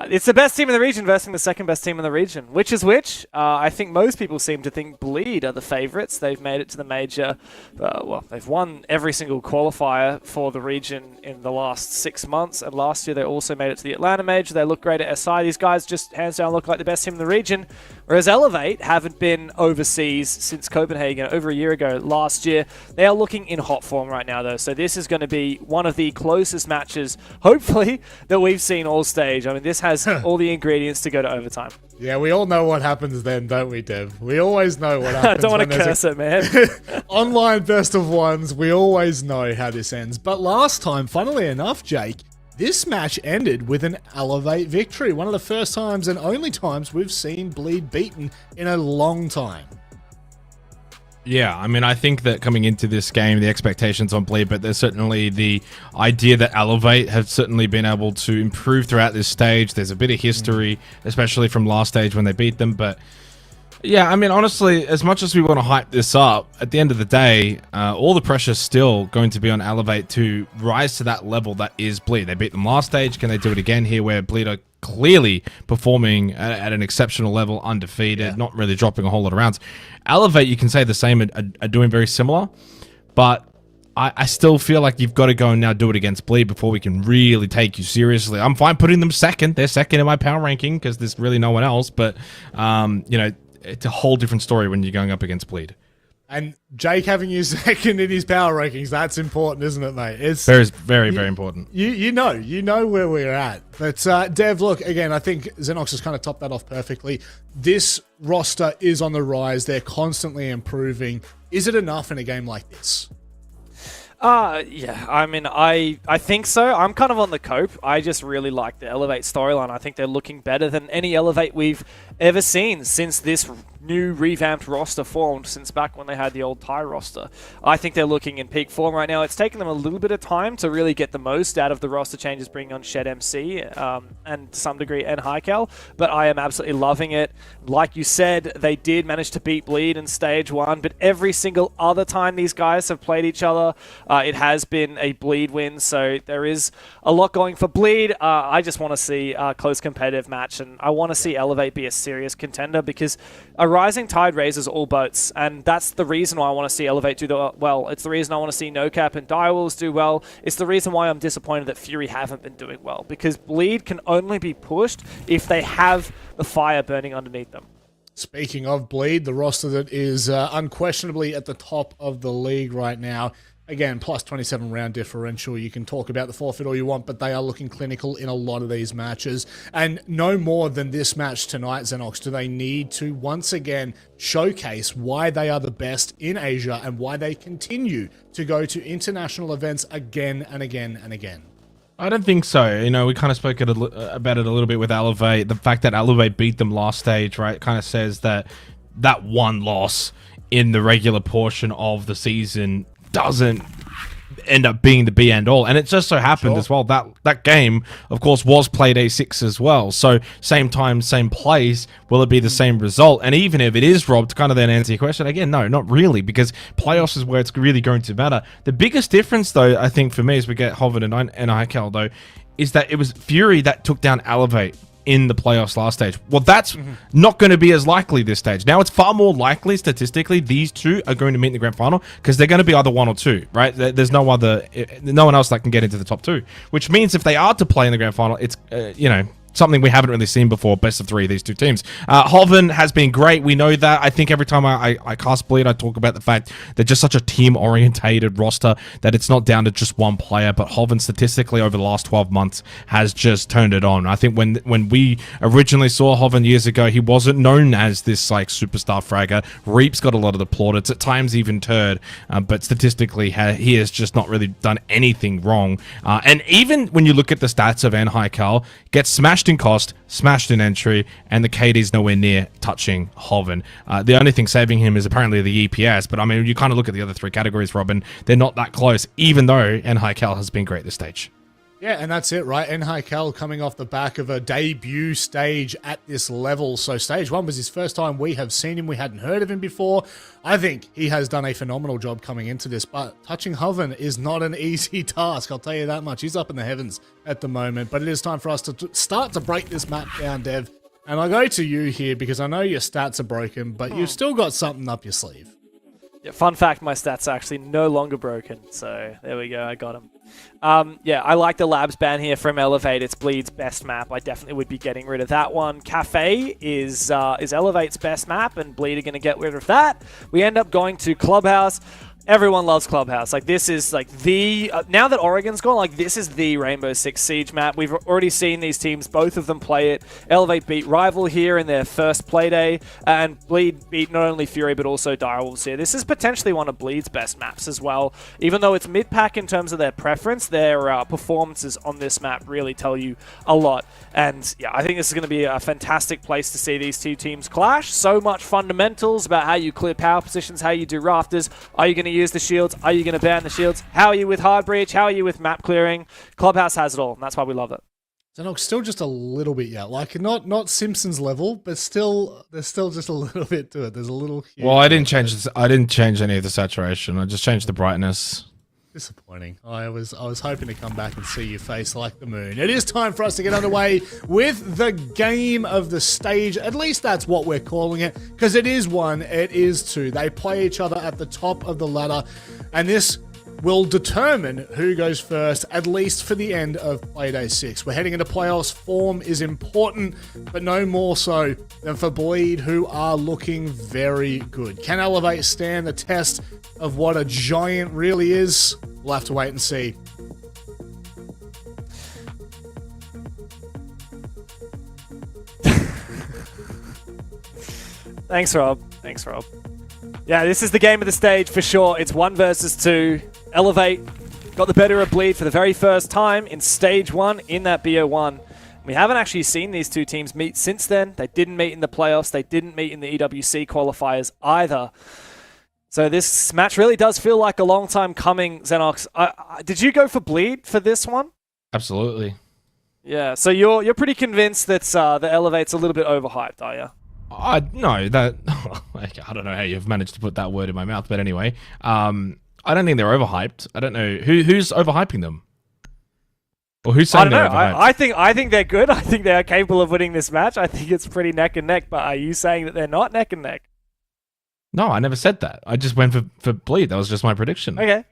It's the best team in the region versus the second best team in the region. Which is which? I think most people seem to think Bleed are the favourites. They've made it to the major. Well, they've won every single qualifier for the region in the last 6 months. And last year, they also made it to the Atlanta major. They look great at SI. These guys just hands down look like the best team in the region. Whereas Elevate haven't been overseas since Copenhagen over a year ago last year. They are looking in hot form right now, though. So this is going to be one of the closest matches, hopefully, that we've seen all stage. I mean, this has all the ingredients to go to overtime. Yeah, we all know what happens then, don't we, Dev? We always know what happens. I don't want to curse it, man. Online best of ones, we always know how this ends. But last time, funnily enough, Jake, this match ended with an Elevate victory. One of the first times and only times we've seen Bleed beaten in a long time. Yeah, I mean, I think that coming into this game, the expectations on Bleed, but there's certainly the idea that Elevate have certainly been able to improve throughout this stage. There's a bit of history, especially from last stage when they beat them. But yeah, I mean, honestly, as much as we want to hype this up, at the end of the day, all the pressure's still going to be on Elevate to rise to that level that is Bleed. They beat them last stage. Can they do it again here where Bleed are clearly performing at an exceptional level, undefeated, not really dropping a whole lot of rounds? Elevate, you can say the same, are doing very similar, but I still feel like you've got to go and now do it against Bleed before we can really take you seriously. I'm fine putting them second. They're second in my power ranking because there's really no one else, but, you know, it's a whole different story when you're going up against Bleed. And Jake having you second in his power rankings, that's important, isn't it, mate? It's very important. You know where we're at. But Dev, look, again, I think Xenox has kind of topped that off perfectly. This roster is on the rise. They're constantly improving. Is it enough in a game like this? Yeah, I mean, I think so. I'm kind of on the cope. I just really like the Elevate storyline. I think they're looking better than any Elevate we've ever seen since this new revamped roster formed, since back when they had the old Thai roster. I think they're looking in peak form right now. It's taken them a little bit of time to really get the most out of the roster changes, bringing on Shed MC and to some degree N Hykel, but I am absolutely loving it. Like you said, they did manage to beat Bleed in stage 1, but every single other time these guys have played each other, it has been a Bleed win, so there is a lot going for Bleed. I just want to see a close competitive match, and I want to see Elevate be a serious contender, because a rising tide raises all boats, and that's the reason why I want to see Elevate do well. It's the reason I want to see NoCap and Direwolves do well. It's the reason why I'm disappointed that Fury haven't been doing well, because Bleed can only be pushed if they have the fire burning underneath them. Speaking of Bleed, the roster that is unquestionably at the top of the league right now. Again, plus 27 round differential. You can talk about the forfeit all you want, but they are looking clinical in a lot of these matches. And no more than this match tonight, Xenox, do they need to once again showcase why they are the best in Asia and why they continue to go to international events again and again and again. I don't think so. You know, we kind of spoke about it a little bit with Elevate. The fact that Elevate beat them last stage, right, kind of says that that one loss in the regular portion of the season doesn't end up being the be and all, and it just so happened as well that game, of course, was Playday 6 as well. So same time, same place. Will it be the same result? And even if it is, Rob, to kind of then answer your question again, no, not really, because playoffs is where it's really going to matter. The biggest difference, though, I think for me, as we get Hovid and Ikel, though, is that it was Fury that took down Elevate in the playoffs last stage. Well, that's not going to be as likely this stage. Now, it's far more likely statistically these two are going to meet in the grand final, because they're going to be either 1 or 2, right? There's no one else that can get into the top 2, which means if they are to play in the grand final, it's you know, something we haven't really seen before. Best of 3 of these two teams. Hoven has been great. We know that. I think every time I cast Bleed, I talk about the fact they're just such a team-orientated roster that it's not down to just one player. But Hoven, statistically, over the last 12 months, has just turned it on. I think when we originally saw Hoven years ago, he wasn't known as this like superstar fragger. Reap's got a lot of the plaudits, at times even Turd, but statistically, he has just not really done anything wrong. And even when you look at the stats of NHYCAL, gets smashed in cost, smashed in entry, and the KD's nowhere near touching Hoven. The only thing saving him is apparently the EPS, but I mean, you kind of look at the other 3 categories, Robin, they're not that close, even though NHYCAL has been great this stage. Yeah, and that's it, right? NHYCAL coming off the back of a debut stage at this level. So stage 1 was his first time we have seen him. We hadn't heard of him before. I think he has done a phenomenal job coming into this, but touching Hoven is not an easy task. I'll tell you that much. He's up in the heavens at the moment, but it is time for us to start to break this map down, Dev. And I go to you here because I know your stats are broken, but you've still got something up your sleeve. Yeah, fun fact, my stats are actually no longer broken, so there we go, I got him. Yeah, I like the Labs ban here from Elevate. It's Bleed's best map. I definitely would be getting rid of that one. Cafe is Elevate's best map, and Bleed are going to get rid of that. We end up going to Clubhouse. Everyone loves Clubhouse. Like, this is like the now that Oregon's gone, like, this is the Rainbow Six Siege map. We've already seen these teams, both of them play it. Elevate beat Rival here in their first playday, and Bleed beat not only Fury but also Direwolves here. This is potentially one of Bleed's best maps as well. Even though it's mid-pack in terms of their preference, their performances on this map really tell you a lot. And yeah, I think this is going to be a fantastic place to see these two teams clash. So much fundamentals about how you clear power positions, how you do rafters. Are you going to use the shields? Are you going to ban the shields? How are you with hard breach? How are you with map clearing? Clubhouse has it all, and that's why we love it. So still just a little bit, yeah. Like not Simpsons level, but still there's still just a little bit to it. There's a little. Well, I didn't change this. I didn't change any of the saturation. I just changed the brightness. Disappointing. I was hoping to come back and see your face like the moon. It is time for us to get underway with the game of the stage. At least that's what we're calling it, because it is 1, it is 2. They play each other at the top of the ladder, and this will determine who goes first, at least for the end of Playday 6. We're heading into playoffs. Form is important, but no more so than for Bleed, who are looking very good. Can Elevate stand the test of what a giant really is? We'll have to wait and see. Thanks, Rob. Thanks, Rob. Yeah, this is the game of the stage for sure. It's 1 versus 2. Elevate got the better of Bleed for the very first time in stage 1 in that BO1. We haven't actually seen these two teams meet since then. They didn't meet in the playoffs. They didn't meet in the EWC qualifiers either. So this match really does feel like a long time coming, Xenox. Did you go for Bleed for this one? Absolutely. Yeah, so you're pretty convinced that the Elevate's a little bit overhyped, are you? No, that I don't know how you've managed to put that word in my mouth, but anyway, I don't think they're overhyped. I don't know who's overhyping them, or who's saying they're overhyped. I think they're good. I think they're capable of winning this match. I think it's pretty neck and neck. But are you saying that they're not neck and neck? No, I never said that. I just went for Bleed. That was just my prediction. Okay.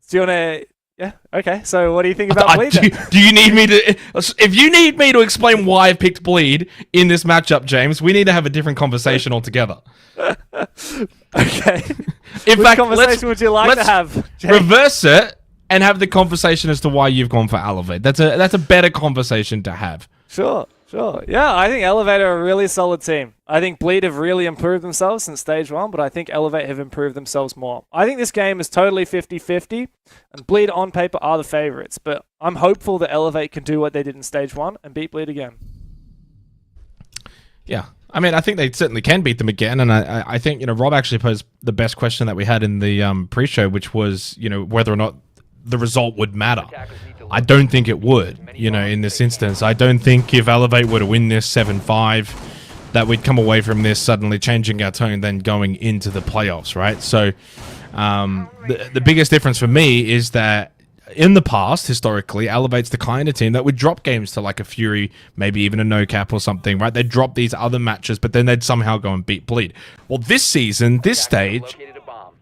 Do you want to? Yeah. Okay. So what do you think about Bleed? Do you need me to? If you need me to explain why I picked Bleed in this matchup, James, we need to have a different conversation altogether. Okay. In Which fact, conversation would you like to have? James? Reverse it and have the conversation as to why you've gone for Elevate. That's a better conversation to have. Sure. Yeah, I think Elevate are a really solid team. I think Bleed have really improved themselves since stage 1, but I think Elevate have improved themselves more. I think this game is totally 50-50, and Bleed on paper are the favorites, but I'm hopeful that Elevate can do what they did in stage 1 and beat Bleed again. Yeah. I mean, I think they certainly can beat them again, and I think, Rob actually posed the best question that we had in the pre-show, which was, whether or not the result would matter. I don't think it would, in this instance. I don't think if Elevate were to win this 7-5, that we'd come away from this suddenly changing our tone then going into the playoffs, right? So the biggest difference for me is that in the past, historically, Elevate's the kind of team that would drop games to like a Fury, maybe even a NoCap or something, right? They'd drop these other matches, but then they'd somehow go and beat Bleed. Well, this season, this stage,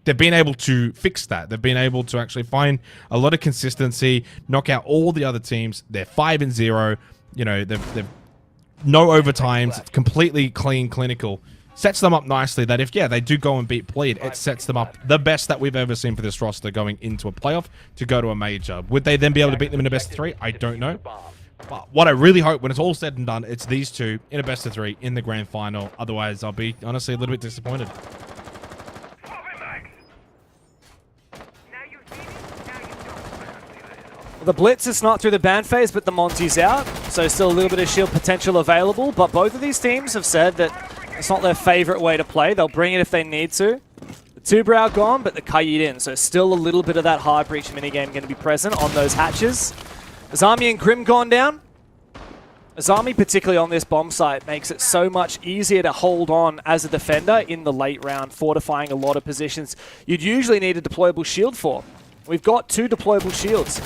they've been able to fix that. They've been able to actually find a lot of consistency, knock out all the other teams. They're 5-0. They've no overtimes, completely clean, clinical. Sets them up nicely that if, they do go and beat Bleed, it sets them up the best that we've ever seen for this roster going into a playoff to go to a major. Would they then be able to beat them in a best of 3? I don't know. But what I really hope, when it's all said and done, it's these two in a best of 3 in the grand final. Otherwise, I'll be honestly a little bit disappointed. The Blitz is not through the ban phase, but the Monty's out, so still a little bit of shield potential available. But both of these teams have said that it's not their favorite way to play. They'll bring it if they need to. The Two-Brow gone, but the Kayid in, so still a little bit of that hard breach minigame going to be present on those hatches. Azami and Grim gone down. Azami, particularly on this bomb site, makes it so much easier to hold on as a defender in the late round, fortifying a lot of positions you'd usually need a deployable shield for. We've got 2 deployable shields.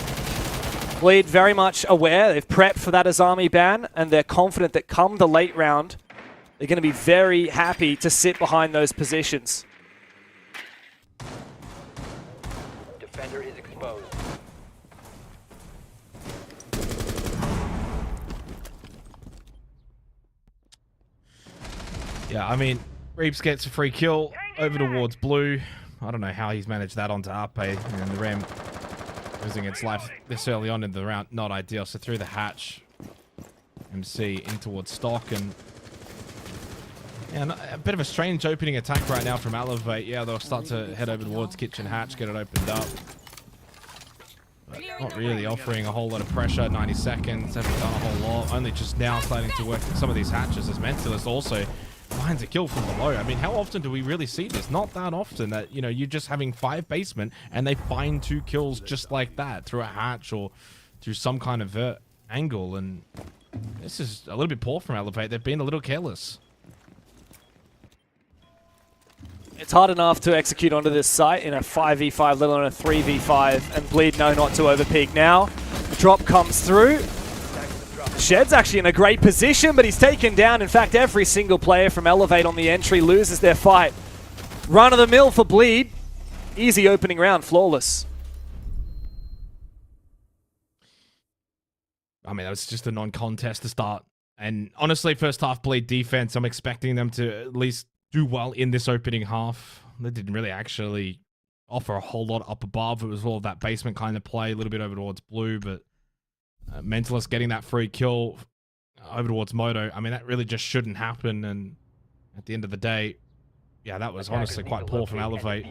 Bleed very much aware, they've prepped for that Azami ban, and they're confident that come the late round, they're going to be very happy to sit behind those positions. Defender is exposed. Yeah, I mean, Reeps gets a free kill over towards Blue. I don't know how he's managed that onto Ape, and the Ram losing its life this early on in the round, not ideal. So through the hatch, MC in towards Stock, and a bit of a strange opening attack right now from Elevate. Yeah, they'll start to head over towards Kitchen Hatch, get it opened up. But not really offering a whole lot of pressure. 90 seconds, haven't done a whole lot. Only just now starting to work some of these hatches as Mentalist also finds a kill from below. I mean, how often do we really see this? Not that often that, you're just having 5 basement and they find 2 kills just like that through a hatch or through some kind of angle. And this is a little bit poor from Elevate. They've been a little careless. It's hard enough to execute onto this site in a 5v5, let alone a 3v5, and Bleed know not to overpeak now. The drop comes through. Shed's actually in a great position, but he's taken down. In fact, every single player from Elevate on the entry loses their fight. Run of the mill for Bleed. Easy opening round, flawless. I mean, that was just a non-contest to start. And honestly, first half Bleed defense, I'm expecting them to at least do well in this opening half. They didn't really actually offer a whole lot up above. It was all of that basement kind of play, a little bit over towards Blue, but Mentalist getting that free kill over towards Moto. I mean, that really just shouldn't happen. And at the end of the day, yeah, that was honestly quite poor from Elevate.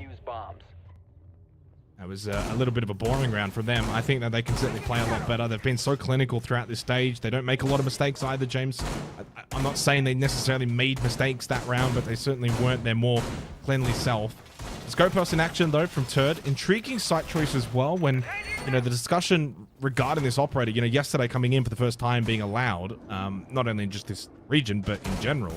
That was a little bit of a boring round for them. I think that they can certainly play a lot better. They've been so clinical throughout this stage. They don't make a lot of mistakes either, James. I'm not saying they necessarily made mistakes that round, but they certainly weren't their more cleanly self. Scopos in action, though, from Turd. Intriguing site choice as well when, the discussion regarding this operator, yesterday coming in for the first time being allowed, not only in just this region, but in general,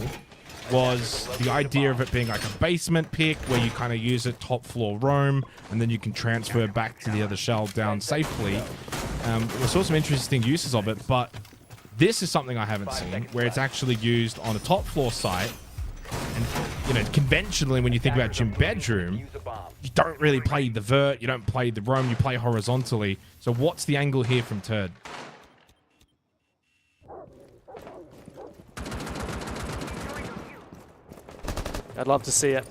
was the idea of it being like a basement pick where you kind of use it top floor roam and then you can transfer back to the other shell down safely. We saw some interesting uses of it, but this is something I haven't seen where it's actually used on a top floor site. And conventionally when you think about gym bedroom, you don't really play the vert, you don't play the roam, you play horizontally. So what's the angle here from Turd? I'd love to see it.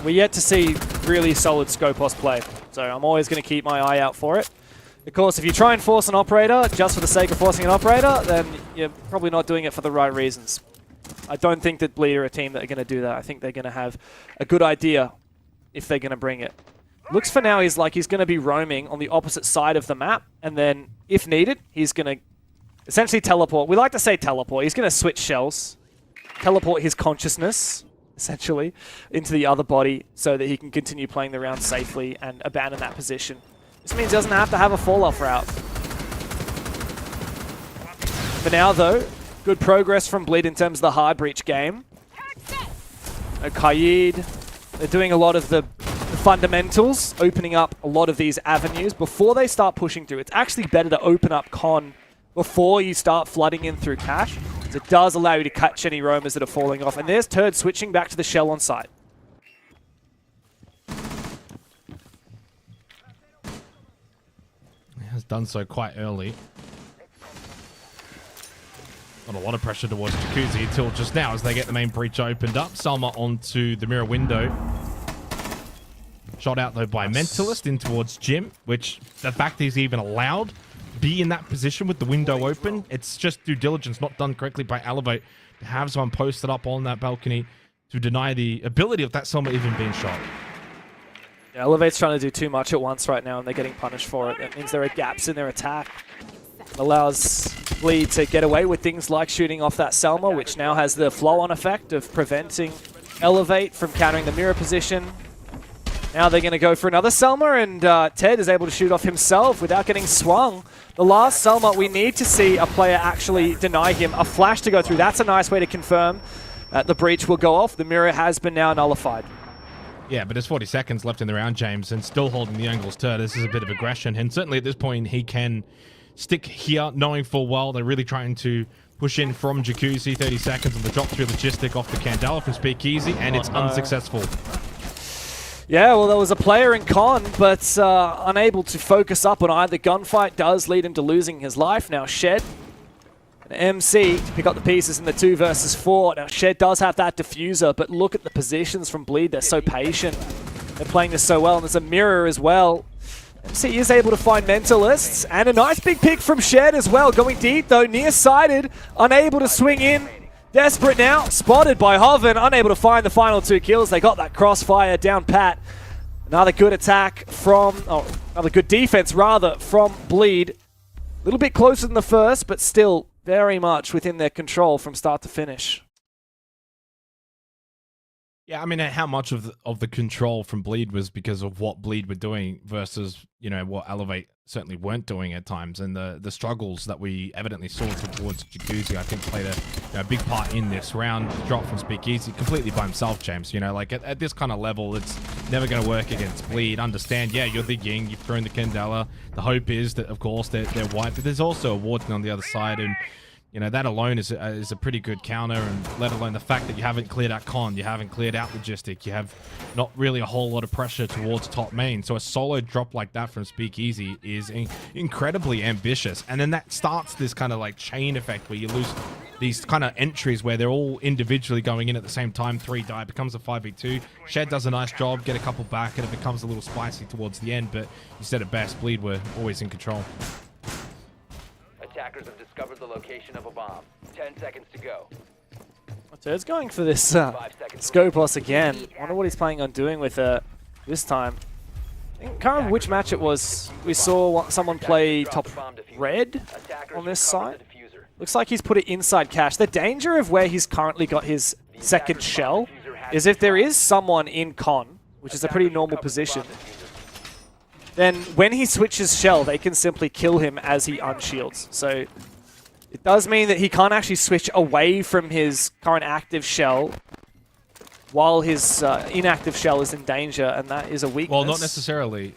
We're yet to see really solid Scopos play, so I'm always going to keep my eye out for it. Of course, if you try and force an operator just for the sake of forcing an operator, then you're probably not doing it for the right reasons. I don't think that Bleed are a team that are going to do that. I think they're going to have a good idea if they're going to bring it. Looks for now is like he's going to be roaming on the opposite side of the map, and then, if needed, he's going to essentially teleport. We like to say teleport. He's going to switch shells, teleport his consciousness, essentially, into the other body so that he can continue playing the round safely and abandon that position. This means he doesn't have to have a fall-off route. For now, though, good progress from Bleed in terms of the hard breach game. Kayid, they're doing a lot of the fundamentals, opening up a lot of these avenues before they start pushing through. It's actually better to open up con before you start flooding in through cache. It does allow you to catch any roamers that are falling off. And there's Turd switching back to the shell on site. He has done so quite early. Not a lot of pressure towards Jacuzzi until just now as they get the main breach opened up. Selma onto the mirror window. Shot out though by Mentalist in towards Jim, which the fact he's even allowed to be in that position with the window open, it's just due diligence not done correctly by Elevate to have someone posted up on that balcony to deny the ability of that Selma even being shot. Yeah, Elevate's trying to do too much at once right now, and they're getting punished for it. That means there are gaps in their attack. Allows Bleed to get away with things like shooting off that Selma, which now has the flow-on effect of preventing Elevate from countering the mirror position. Now they're going to go for another Selma, and Ted is able to shoot off himself without getting swung. The last Selma, we need to see a player actually deny him a flash to go through. That's a nice way to confirm that the breach will go off. The mirror has been now nullified. Yeah, but there's 40 seconds left in the round, James, and still holding the angles turn. This is a bit of aggression, and certainly at this point he can stick here, knowing full well they're really trying to push in from Jacuzzi. 30 seconds on the drop-through logistic off the Candela from Speakeasy, and it's unsuccessful. Yeah, well, there was a player in con, but unable to focus up on either gunfight does lead him to losing his life. Now Shed and MC to pick up the pieces in the 2 versus 4. Now Shed does have that diffuser, but look at the positions from Bleed. They're so patient. They're playing this so well, and there's a mirror as well. MC is able to find Mentalists, and a nice big pick from Shed as well. Going deep though, nearsighted, unable to swing in. Desperate now, spotted by Hoven, unable to find the final 2 kills. They got that crossfire down pat. Another good attack from, another good defense rather, from Bleed. A little bit closer than the first, but still very much within their control from start to finish. Yeah, I mean, how much of the control from Bleed was because of what Bleed were doing versus, you know, what Elevate certainly weren't doing at times, and the struggles that we evidently saw towards Jacuzzi, I think, played a big part in this round. Drop from Speakeasy completely by himself, James. You know, like at this kind of level, it's never going to work against Bleed. Understand, yeah, you're the Ying, you've thrown the Candela. The hope is that, of course, they're white, but there's also a Warden on the other side, and you know, that alone is a pretty good counter, and let alone the fact that you haven't cleared out con, you haven't cleared out logistic, you have not really a whole lot of pressure towards top main. So a solo drop like that from Speakeasy is incredibly ambitious. And then that starts this kind of like chain effect where you lose these kind of entries where they're all individually going in at the same time. 3 die, becomes a 5v2. Shed does a nice job, get a couple back, and it becomes a little spicy towards the end. But you said it best, Bleed were always in control. Attackers have discovered the location of a bomb. 10 seconds to go. Ted's going for this Scopos again. Wonder what he's planning on doing with it this time. I can't remember which match it was. We saw someone play top red on this side. Looks like he's put it inside cache. The danger of where he's currently got his second shell is if there is someone in con, which is a pretty normal position, then when he switches shell, they can simply kill him as he unshields. So it does mean that he can't actually switch away from his current active shell while his inactive shell is in danger, and that is a weakness. Well, not necessarily.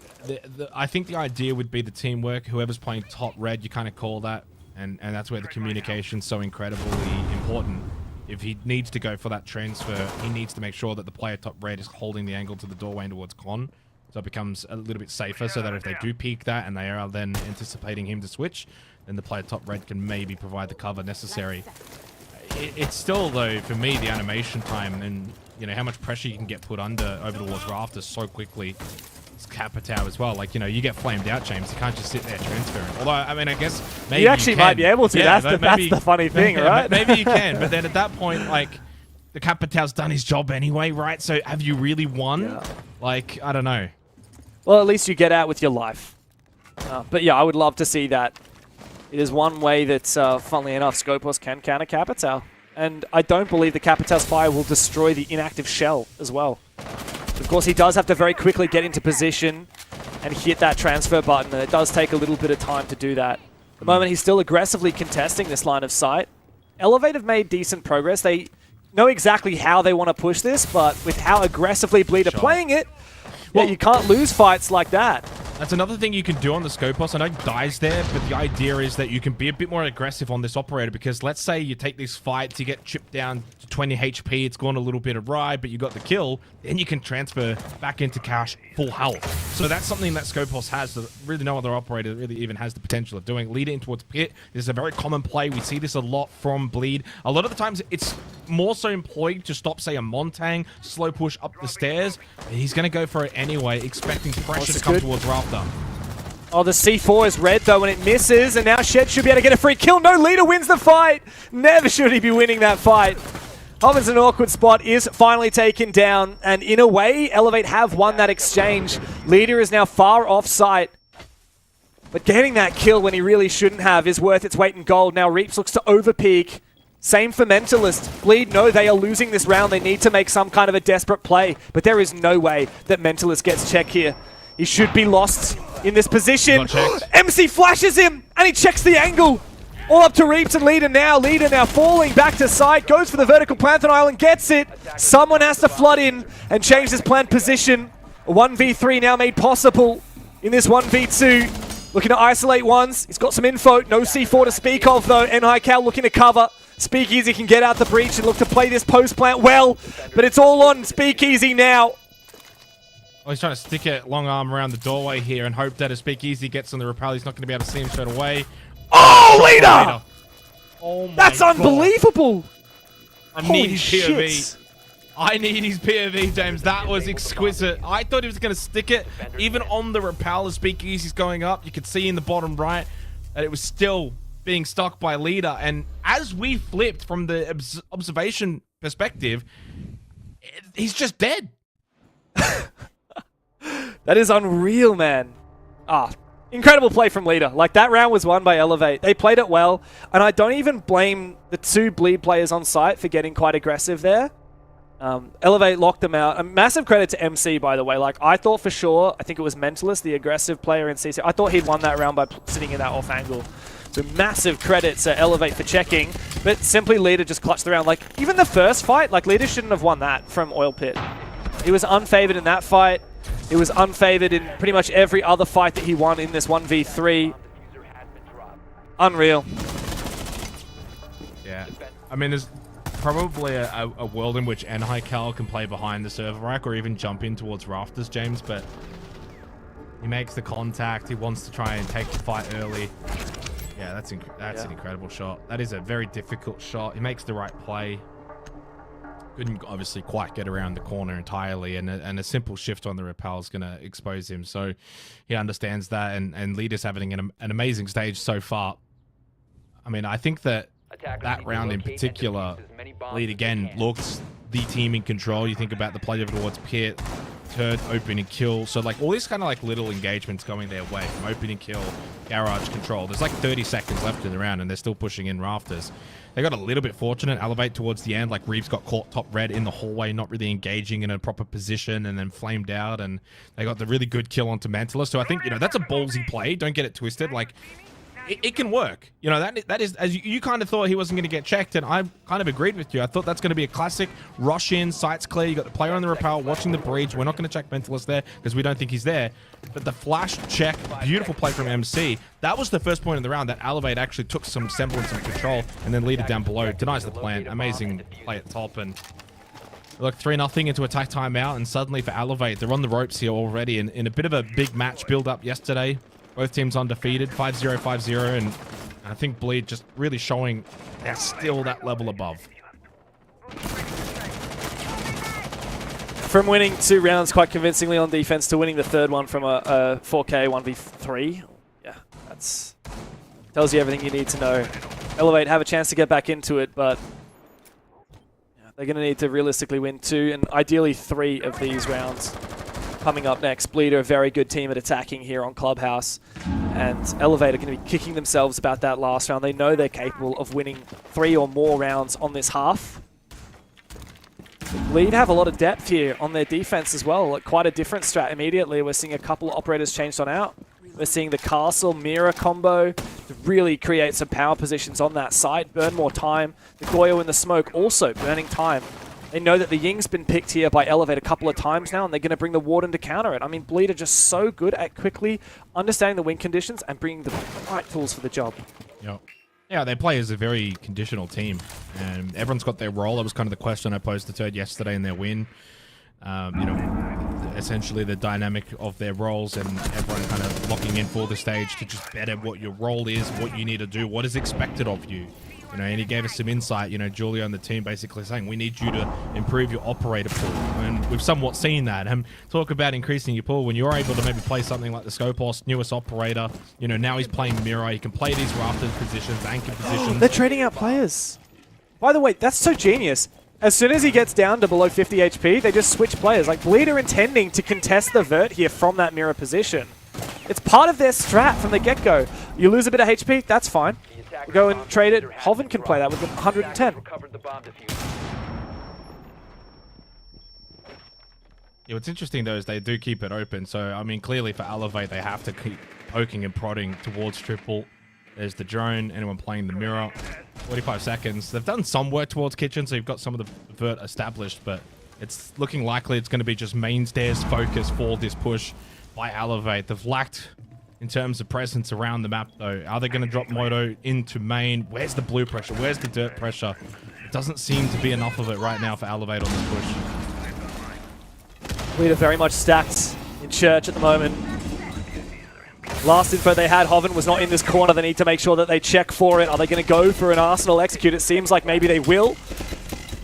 I think the idea would be the teamwork. Whoever's playing top red, you kind of call that, and that's where the communication's so incredibly important. If he needs to go for that transfer, he needs to make sure that the player top red is holding the angle to the doorway towards con. So it becomes a little bit safer, so that if they do peek that and they are then anticipating him to switch, then the player top red can maybe provide the cover necessary. It's still, though, for me, the animation time and, you know, how much pressure you can get put under over towards rafters so quickly. It's Capitao as well. Like, you know, you get flamed out, James. You can't just sit there transferring. Although, I mean, I guess maybe you actually might be able to. Yeah, that's the funny thing, right? Maybe you can, but then at that point, like, the Capitao's done his job anyway, right? So have you really won? Yeah. Like, I don't know. Well, at least you get out with your life. But yeah, I would love to see that. It is one way that, funnily enough, Scopos can counter Capitao. And I don't believe the Capitao's fire will destroy the inactive shell as well. Of course, he does have to very quickly get into position and hit that transfer button, and it does take a little bit of time to do that. At the moment, he's still aggressively contesting this line of sight. Elevate have made decent progress. They know exactly how they want to push this, but with how aggressively Bleed are playing it, well, you can't lose fights like that. That's another thing you can do on the Scopos. I know Die's there, but the idea is that you can be a bit more aggressive on this operator, because let's say you take this fight to get chipped down to 20 HP, it's gone a little bit awry, but you got the kill, then you can transfer back into cash full health. So that's something that Scopos has that really no other operator really even has the potential of doing. Lead it in towards pit. This is a very common play. We see this a lot from Bleed. A lot of the times it's more so employed to stop, say, a Montang, slow push up the stairs. He's going to go for it anyway, expecting pressure to come towards Rafter. Oh, the C4 is red though when it misses, and now Shed should be able to get a free kill. No, Leader wins the fight. Never should he be winning that fight. Hobbins in an awkward spot, is finally taken down, and in a way, Elevate have won that exchange. Leader is now far off site, but getting that kill when he really shouldn't have is worth its weight in gold. Now Reaps looks to overpeak. Same for Mentalist. Bleed know they are losing this round. They need to make some kind of a desperate play, but there is no way that Mentalist gets check here. He should be lost in this position. MC flashes him, and he checks the angle. All up to Reaps and Leader now. Leader now falling back to side. Goes for the vertical plant on Island, gets it. Someone has to flood in and change this plant position. A 1v3 now made possible in this 1v2. Looking to isolate ones. He's got some info. No C4 to speak of, though. NHiCal looking to cover. Speakeasy can get out the breach and look to play this post plant well, but it's all on Speakeasy now. Oh, he's trying to stick a long arm around the doorway here and hope that as Speakeasy gets on the rappel, he's not going to be able to see him straight away. Oh, Leader! Oh my That's God. unbelievable! I need his POV. I need his POV, James. That was exquisite. I thought he was going to stick it. Even on the rappel as Speakeasy's going up, you could see in the bottom right that it was still being stuck by Leader. And as we flipped from the observation perspective, he's just dead. That is unreal, man. Incredible play from Leader. Like, that round was won by Elevate. They played it well, and I don't even blame the two Bleed players on site for getting quite aggressive there. Elevate locked them out. A massive credit to MC, by the way. Like, I thought for sure, I think it was Mentalist, the aggressive player in CC. I thought he'd won that round by sitting in that off angle. So massive credit to Elevate for checking, but simply Leader just clutched the round. Like, even the first fight, like, Leader shouldn't have won that from Oil Pit. He was unfavored in that fight. He was unfavored in pretty much every other fight that he won in this 1v3. Unreal. Yeah. I mean, there's probably a world in which NHiCal can play behind the server rack or even jump in towards rafters, James, but he makes the contact. He wants to try and take the fight early. Yeah, that's an incredible shot. That is a very difficult shot. He makes the right play. Couldn't obviously quite get around the corner entirely, and a simple shift on the rappel is going to expose him. So he understands that, and Leader's having an amazing stage so far. I mean, I think that round in particular, Lead again looked the team in control. You think about the play towards Pit, turn, open and kill. So like all these kind of like little engagements going their way from open and kill, garage control. There's like 30 seconds left in the round, and they're still pushing in rafters. They got a little bit fortunate, Elevate towards the end. Like Reeves got caught top red in the hallway, not really engaging in a proper position, and then flamed out. And they got the really good kill onto Mentalist. So I think, you know, that's a ballsy play. Don't get it twisted. Like it can work. You know, that is, as you kind of thought he wasn't going to get checked, and I kind of agreed with you. I thought that's going to be a classic rush in, sights clear. You got the player on the rappel watching the breach. We're not going to check Mentalist there because we don't think he's there. But the flash check, beautiful play from MC. That was the first point in the round that Elevate actually took some semblance of control, and then Leader down below denies the plant. Amazing play at top, and look, 3-0 into attack timeout, and suddenly for Elevate, they're on the ropes here already, and in a bit of a big match build up yesterday. Both teams undefeated, 5-0, 5-0, and I think Bleed just really showing they're still that level above. From winning 2 rounds quite convincingly on defense to winning the third one from a 4K 1v3, yeah, that's tells you everything you need to know. Elevate have a chance to get back into it, but yeah, they're going to need to realistically win 2 and ideally 3 of these rounds. Coming up next, Bleed are a very good team at attacking here on Clubhouse, and Elevate are going to be kicking themselves about that last round. They know they're capable of winning 3 or more rounds on this half. Bleed have a lot of depth here on their defense as well. Like, quite a different strat immediately. We're seeing a couple of operators changed on out. We're seeing the Castle Mirror combo to really create some power positions on that side, burn more time. The Goyo in the smoke also burning time They know that the Ying's been picked here by Elevate a couple of times now, and they're going to bring the Warden to counter it. I mean, Bleed are just so good at quickly understanding the win conditions and bringing the right tools for the job. Yep. Yeah, they play as a very conditional team, and everyone's got their role. That was kind of the question I posed to Turd yesterday in their win. You know, essentially the dynamic of their roles and everyone kind of locking in for the stage to just better what your role is, what you need to do, what is expected of you. You know, and he gave us some insight, you know, Julia and the team basically saying, we need you to improve your operator pool. And we've somewhat seen that. And talk about increasing your pool. When you're able to maybe play something like the Scopos, newest operator, you know, now he's playing Mirror. He can play these rafters positions, anchor positions. They're trading out players. By the way, that's so genius. As soon as he gets down to below 50 HP, they just switch players. Like, Bleed are intending to contest the vert here from that Mirror position. It's part of their strat from the get-go. You lose a bit of HP, that's fine. Go and trade it. Hoven can play that with 110. Yeah, what's interesting though is they do keep it open. So, I mean, clearly for Elevate, they have to keep poking and prodding towards triple. There's the drone, anyone playing the Mirror. 45 seconds. They've done some work towards Kitchen, so you've got some of the vert established, but it's looking likely it's going to be just main stairs focus for this push by Elevate. They've lacked in terms of presence around the map, though. Are they going to drop Moto into main? Where's the blue pressure? Where's the dirt pressure? It doesn't seem to be enough of it right now for Elevate on this push. Bleed are very much stacked in church at the moment. Last info they had, Hoven was not in this corner. They need to make sure that they check for it. Are they going to go for an Arsenal execute? It seems like maybe they will.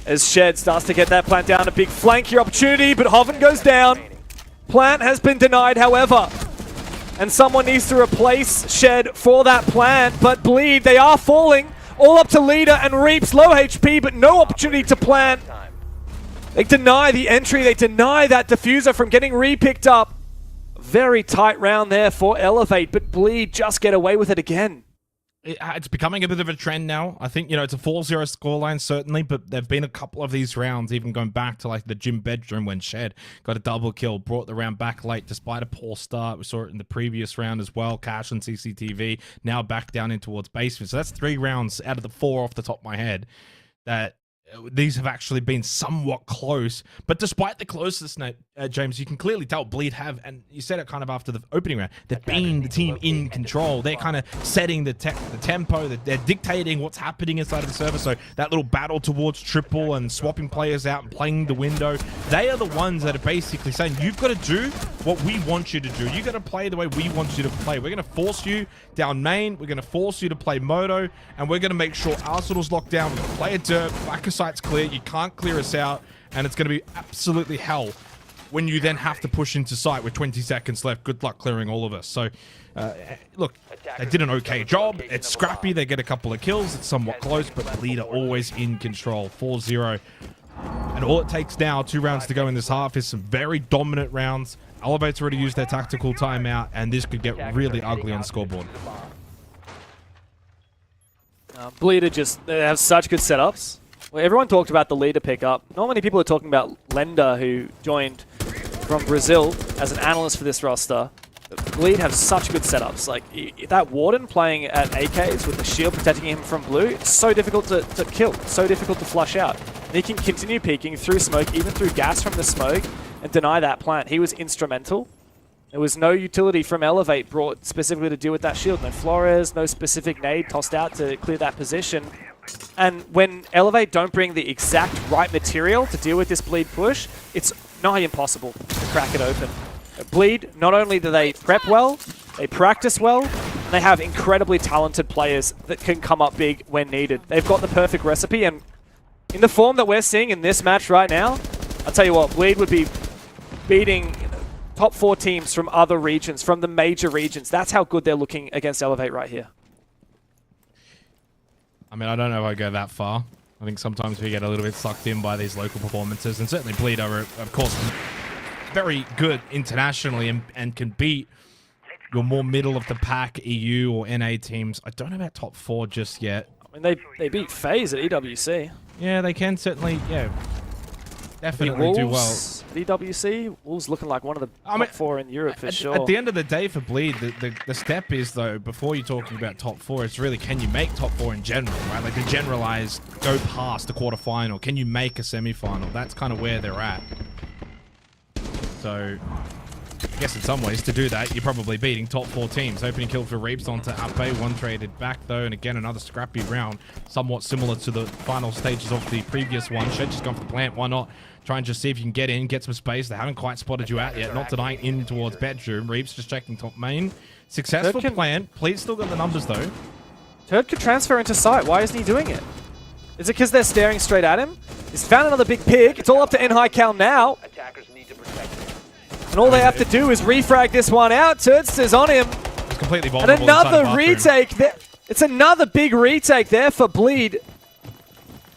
As Shed starts to get that plant down, a big flank here opportunity, but Hoven goes down. Plant has been denied, however. And someone needs to replace Shed for that plant, but Bleed, they are falling. All up to Leader and Reaps, low HP, but no opportunity to plant. They deny the entry, they deny that diffuser from getting re-picked up. Very tight round there for Elevate, but Bleed just get away with it again. It's becoming a bit of a trend now. I think, you know, it's a 4-0 scoreline, certainly, but there have been a couple of these rounds, even going back to, like, the gym bedroom when Shed got a double kill, brought the round back late despite a poor start. We saw it in the previous round as well, Cash and CCTV, now back down in towards basement. So that's 3 rounds out of the 4 off the top of my head that these have actually been somewhat close. But despite the closeness, James, you can clearly tell Bleed have, and you said it kind of after the opening round, they've been the team in control. They're kind of setting the tempo, they're dictating what's happening inside of the server. So that little battle towards triple and swapping players out and playing the window, they are the ones that are basically saying, you've got to do what we want you to do. You got to play the way we want you to play. We're going to force you down main, we're going to force you to play Moto, and we're going to make sure Arsenal's locked down. We're going to play a dirt, back a site's clear, you can't clear us out, and it's going to be absolutely hell when you then have to push into site with 20 seconds left. Good luck clearing all of us. So, look, they did an okay job. It's scrappy. They get a couple of kills. It's somewhat close, but Leader always in control. 4-0. And all it takes now, 2 rounds to go in this half, is some very dominant rounds. Elevate's already used their tactical timeout, and this could get really ugly on the scoreboard. Bleed they have such good setups. Well, everyone talked about the Leader pickup. Not many people are talking about Lenda, who joined from Brazil as an analyst for this roster. Bleed have such good setups. Like, that Warden playing at AKs with the shield protecting him from blue, it's so difficult to kill, so difficult to flush out. And he can continue peeking through smoke, even through gas from the smoke, and deny that plant. He was instrumental. There was no utility from Elevate brought specifically to deal with that shield. No Flores, no specific nade tossed out to clear that position. And when Elevate don't bring the exact right material to deal with this Bleed push, it's nigh impossible to crack it open. Bleed, not only do they prep well, they practice well, and they have incredibly talented players that can come up big when needed. They've got the perfect recipe, and in the form that we're seeing in this match right now, I'll tell you what, Bleed would be beating top 4 teams from other regions, from the major regions. That's how good they're looking against Elevate right here. I mean, I don't know if I go that far. I think sometimes we get a little bit sucked in by these local performances, and certainly Bleed are, of course, very good internationally and can beat your more middle of the pack EU or NA teams. I don't know about top 4 just yet. I mean, they beat FaZe at EWC. Yeah, they can certainly, yeah, definitely do well. DWC, Wolves looking like one of the top 4 in Europe for sure. At the end of the day for Bleed, the step is, though, before you're talking about top 4, it's really, can you make top 4 in general, right? Like the generalized go past the quarterfinal. Can you make a semifinal? That's kind of where they're at. So I guess in some ways to do that, you're probably beating top 4 teams. Opening kill for Reaps onto Ape, one traded back though, and again another scrappy round, somewhat similar to the final stages of the previous one. Shed just gone for the plant, why not? Try and just see if you can get in, get some space. They haven't quite spotted you out yet, not denying in towards bedroom. Reaps just checking top main. Successful plant, Please still got the numbers though. Turd could transfer into site, why isn't he doing it? Is it because they're staring straight at him? He's found another big pick, it's all up to NHiCal now. Attackers need to protect it. And all they have to do is refrag this one out. Turds is on him. It's completely vulnerable. And another retake there. It's another big retake there for Bleed.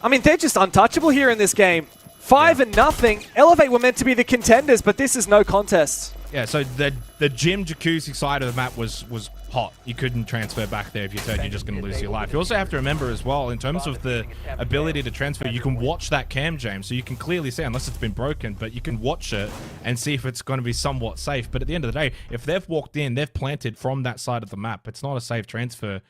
I mean, they're just untouchable here in this game. 5-0. Elevate were meant to be the contenders, but this is no contest. Yeah, so the gym jacuzzi side of the map was hot. You couldn't transfer back there if you said you're just going to lose your life. You also have to remember as well, in terms of the ability to transfer, you can watch that cam, James, so you can clearly see, unless it's been broken, but you can watch it and see if it's going to be somewhat safe. But at the end of the day, if they've walked in, they've planted from that side of the map. It's not a safe transfer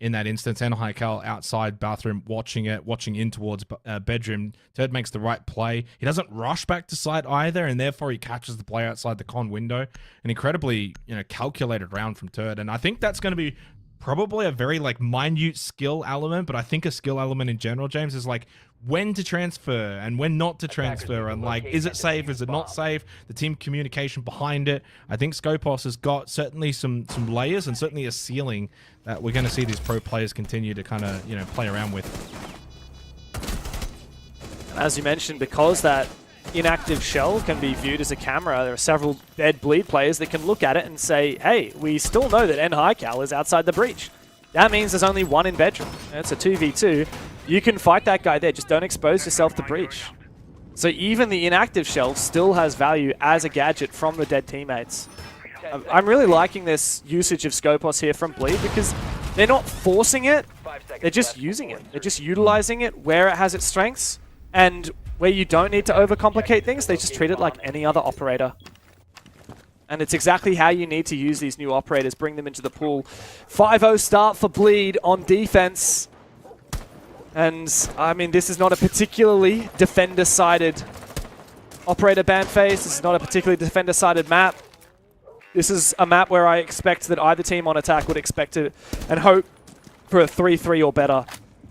in that instance. NHiCal outside bathroom watching it, watching in towards bedroom. Turd makes the right play. He doesn't rush back to site either, and therefore he catches the play outside the con window. An incredibly, calculated round from Turd, and I think that's going to be probably a very minute skill element, but I think a skill element in general, James, is when to transfer and when not to transfer, and is it safe, is it not safe, the team communication behind it. I think Skopos has got certainly some layers and certainly a ceiling that we're going to see these pro players continue to kind of play around with. As you mentioned, because that inactive shell can be viewed as a camera, there are several dead Bleed players that can look at it and say, hey, we still know that NHiCal is outside the breach. That means there's only one in bedroom. It's a 2v2. You can fight that guy there, just don't expose yourself to breach. So even the inactive shell still has value as a gadget from the dead teammates. I'm really liking this usage of Skopos here from Bleed because they're not forcing it, they're just using it. They're just utilizing it where it has its strengths, and where you don't need to overcomplicate things, they just treat it like any other operator. And it's exactly how you need to use these new operators, bring them into the pool. 5-0 start for Bleed on defense. And, I mean, this is not a particularly defender-sided operator ban phase. This is not a particularly defender-sided map. This is a map where I expect that either team on attack would expect to and hope for a 3-3 or better.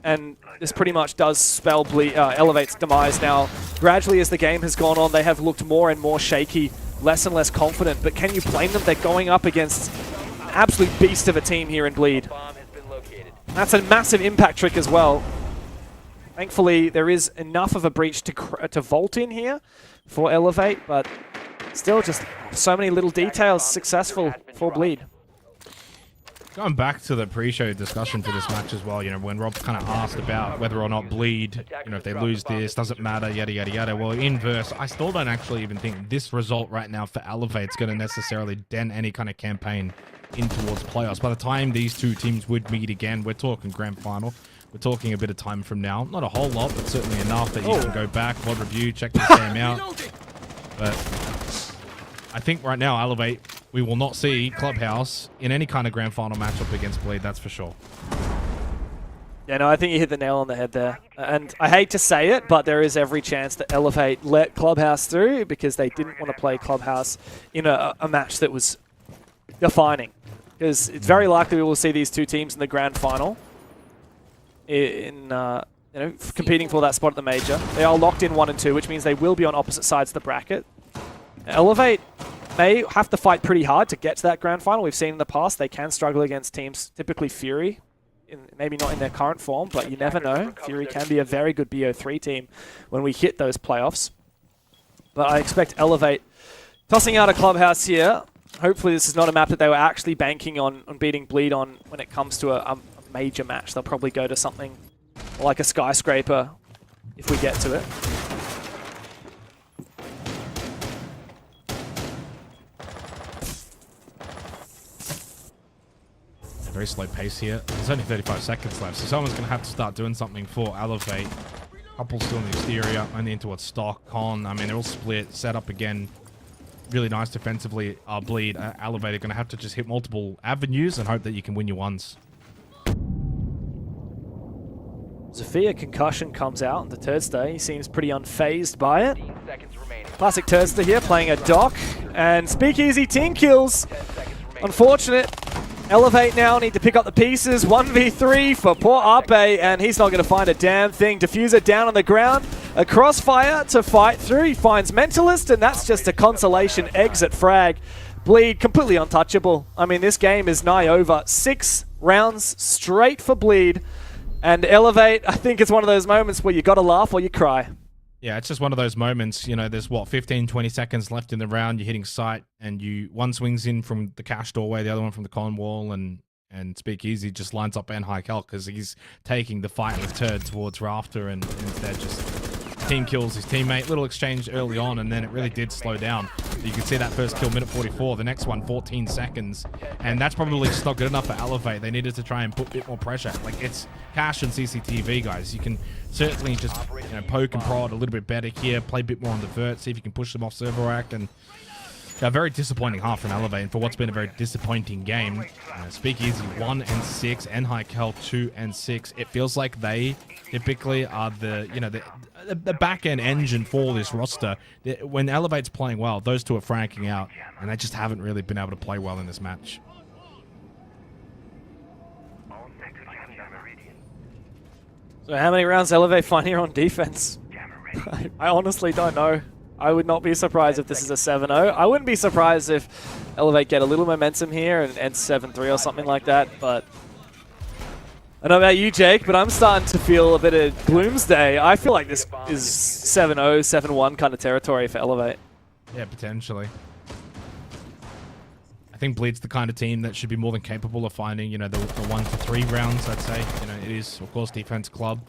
And this pretty much does spell Elevate's demise now. Gradually, as the game has gone on, they have looked more and more shaky, less and less confident. But can you blame them? They're going up against an absolute beast of a team here in Bleed. That's a massive impact trick as well. Thankfully, there is enough of a breach to vault in here for Elevate, but still just so many little details successful for Bleed. Going back to the pre-show discussion for this match as well, when Rob kind of asked about whether or not Bleed, if they lose this, doesn't matter, yada, yada, yada. Well, inverse, I still don't actually even think this result right now for Elevate is going to necessarily dent any kind of campaign in towards playoffs. By the time these two teams would meet again, we're talking grand final. We're talking a bit of time from now. Not a whole lot, but certainly enough that you can go back, VOD review, check this game out. But I think right now, Elevate, we will not see Clubhouse in any kind of grand final matchup against Bleed, that's for sure. Yeah, no, I think you hit the nail on the head there. And I hate to say it, but there is every chance that Elevate let Clubhouse through because they didn't want to play Clubhouse in a match that was defining. Because it's very likely we will see these two teams in the grand final in competing for that spot at the major. They are locked in 1 and 2, which means they will be on opposite sides of the bracket. Elevate may have to fight pretty hard to get to that grand final. We've seen in the past they can struggle against teams, typically Fury, maybe not in their current form, but you never know. Fury can be a very good BO3 team when we hit those playoffs. But I expect Elevate tossing out a Clubhouse here. Hopefully this is not a map that they were actually banking on beating Bleed on when it comes to a major match. They'll probably go to something like a skyscraper if we get to it. Very slow pace here. There's only 35 seconds left, so someone's going to have to start doing something for Elevate. Couple still in the exterior, only into what's stock. Con, I mean, they're all split, set up again. Really nice defensively. Bleed, Elevator going to have to just hit multiple avenues and hope that you can win your ones. Zofia concussion comes out on the Turdsday. He seems pretty unfazed by it. 15 seconds remaining. Classic Turdsday here playing a doc. And Speakeasy team kills. 10 seconds remaining. Unfortunate. Elevate now, need to pick up the pieces. 1v3 for poor Ape, and he's not going to find a damn thing. Diffuser down on the ground. A crossfire to fight through. He finds Mentalist, and that's just a consolation exit frag. Bleed, completely untouchable. I mean, this game is nigh over. 6 rounds straight for Bleed. And Elevate, I think it's one of those moments where you got to laugh or you cry. Yeah, it's just one of those moments, you know, there's what, 15, 20 seconds left in the round, you're hitting sight, and one swings in from the cash doorway, the other one from the con wall, and Speakeasy just lines up Ben High Calc because he's taking the fight with Turd towards Rafter, and instead just team kills his teammate. Little exchange early on, and then it really did slow down. You can see that first kill, minute 44, the next one, 14 seconds, and that's probably just not good enough for Elevate. They needed to try and put a bit more pressure. Like, it's cash and CCTV, guys. You can certainly just, you know, poke and prod a little bit better here, play a bit more on the vert, see if you can push them off server rack, and a very disappointing half from Elevate, and for what's been a very disappointing game. Speakeasy 1-6, and High Cal 2-6. It feels like they typically are the, you know, the back end engine for this roster. When Elevate's playing well, those two are franking out, and they just haven't really been able to play well in this match. So how many rounds Elevate find here on defense? I honestly don't know. I would not be surprised if this is a 7-0. I wouldn't be surprised if Elevate get a little momentum here and end 7-3 or something like that, but I don't know about you, Jake, but I'm starting to feel a bit of Gloomsday. I feel like this is 7-0, 7-1 kind of territory for Elevate. Yeah, potentially. I think Bleed's the kind of team that should be more than capable of finding, you know, the 1 to 3 rounds, I'd say. You know, it is, of course, defense club.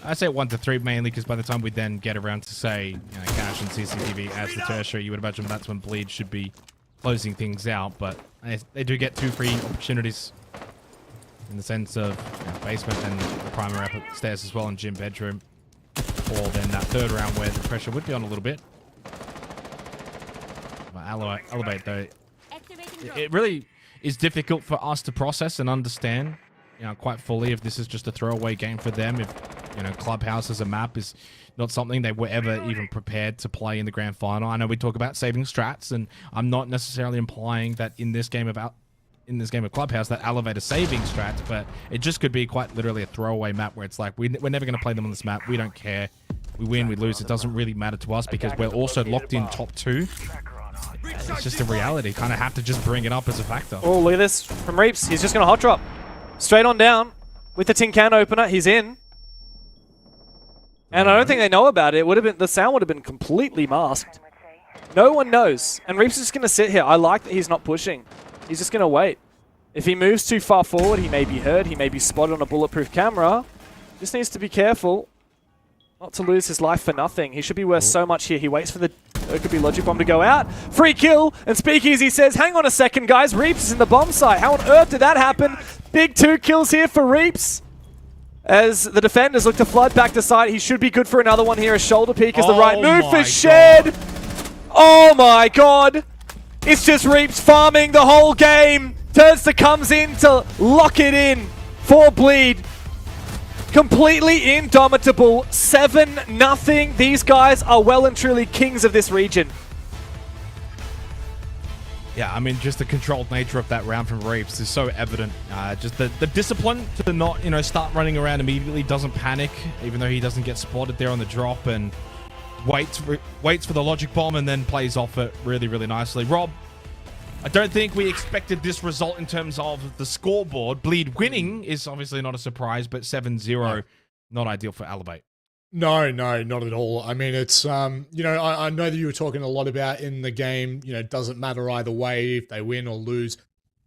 I say 1 to 3 mainly because by the time we then get around to, say, you know, cash and CCTV as the tertiary, you would imagine that's when Bleed should be closing things out. But they do get 2 free opportunities in the sense of, you know, basement and the primary upstairs as well, and gym bedroom. Or then that 3rd round where the pressure would be on a little bit. But Elevate, though, it really is difficult for us to process and understand, you know, quite fully if this is just a throwaway game for them. If, you know, Clubhouse as a map is not something they were ever even prepared to play in the grand final. I know we talk about saving strats, and I'm not necessarily implying that in this game of Clubhouse that Elevate is saving strats, but it just could be quite literally a throwaway map where it's like we're never going to play them on this map. We don't care. We win, we lose. It doesn't really matter to us because we're also locked in top 2. It's just a reality. Kind of have to just bring it up as a factor. Oh, look at this from Reaps. He's just going to hot drop straight on down with the tin can opener. He's in. And I don't think they know about it. It would have been, the sound would have been completely masked. No one knows. And Reaps is just going to sit here. I like that he's not pushing. He's just going to wait. If he moves too far forward, he may be heard. He may be spotted on a bulletproof camera. Just needs to be careful not to lose his life for nothing. He should be worth so much here. He waits for the, it could be Logic Bomb to go out. Free kill, and Speakeasy says, hang on a second, guys. Reaps is in the bomb site. How on earth did that happen? Big 2 kills here for Reaps. As the defenders look to flood back to site, he should be good for another one here. A shoulder peek is the right move for Shed. Oh my god. It's just Reaps farming the whole game. Tursta comes in to lock it in for Bleed. Completely indomitable. 7-0. These guys are well and truly kings of this region. Yeah, I mean, just the controlled nature of that round from Reaps is so evident. Just the discipline to not, you know, start running around immediately, doesn't panic, even though he doesn't get spotted there on the drop, and waits for the logic bomb and then plays off it really, really nicely. Rob, I don't think we expected this result in terms of the scoreboard. Bleed winning is obviously not a surprise, but 7-0, not ideal for Elevate. No, not at all. I mean, it's, you know, I know that you were talking a lot about in the game, you know, it doesn't matter either way if they win or lose.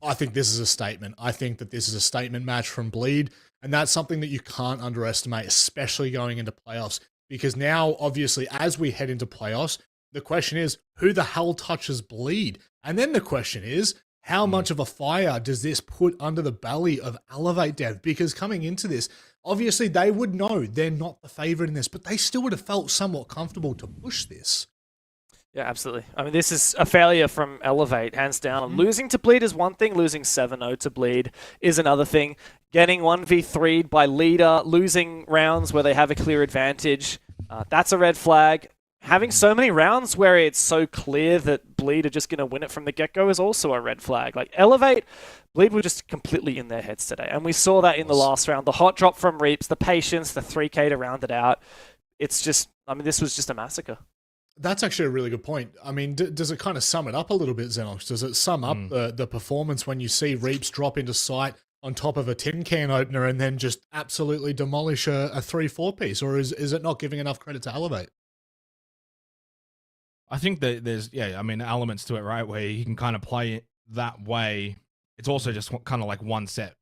I think this is a statement. I think that this is a statement match from Bleed, and that's something that you can't underestimate, especially going into playoffs, because now, obviously, as we head into playoffs, the question is, who the hell touches Bleed? And then the question is, how much of a fire does this put under the belly of Elevate Dev? Because coming into this, obviously they would know they're not the favorite in this, but they still would have felt somewhat comfortable to push this. Yeah, absolutely. I mean, this is a failure from Elevate, hands down. Losing to Bleed is one thing. Losing 7-0 to Bleed is another thing. Getting 1v3'd by Leader, losing rounds where they have a clear advantage, that's a red flag. Having so many rounds where it's so clear that Bleed are just going to win it from the get-go is also a red flag. Like, Elevate, Bleed were just completely in their heads today. And we saw that in the last round. The hot drop from Reaps, the patience, the 3K to round it out. It's just, I mean, this was just a massacre. That's actually a really good point. I mean, does it kind of sum it up a little bit, Xenox? Does it sum up the performance when you see Reaps drop into sight on top of a tin can opener and then just absolutely demolish a 3-4 piece? Or is it not giving enough credit to Elevate? I think that there's, I mean, elements to it, right, where you can kind of play it that way. It's also just kind of like one set,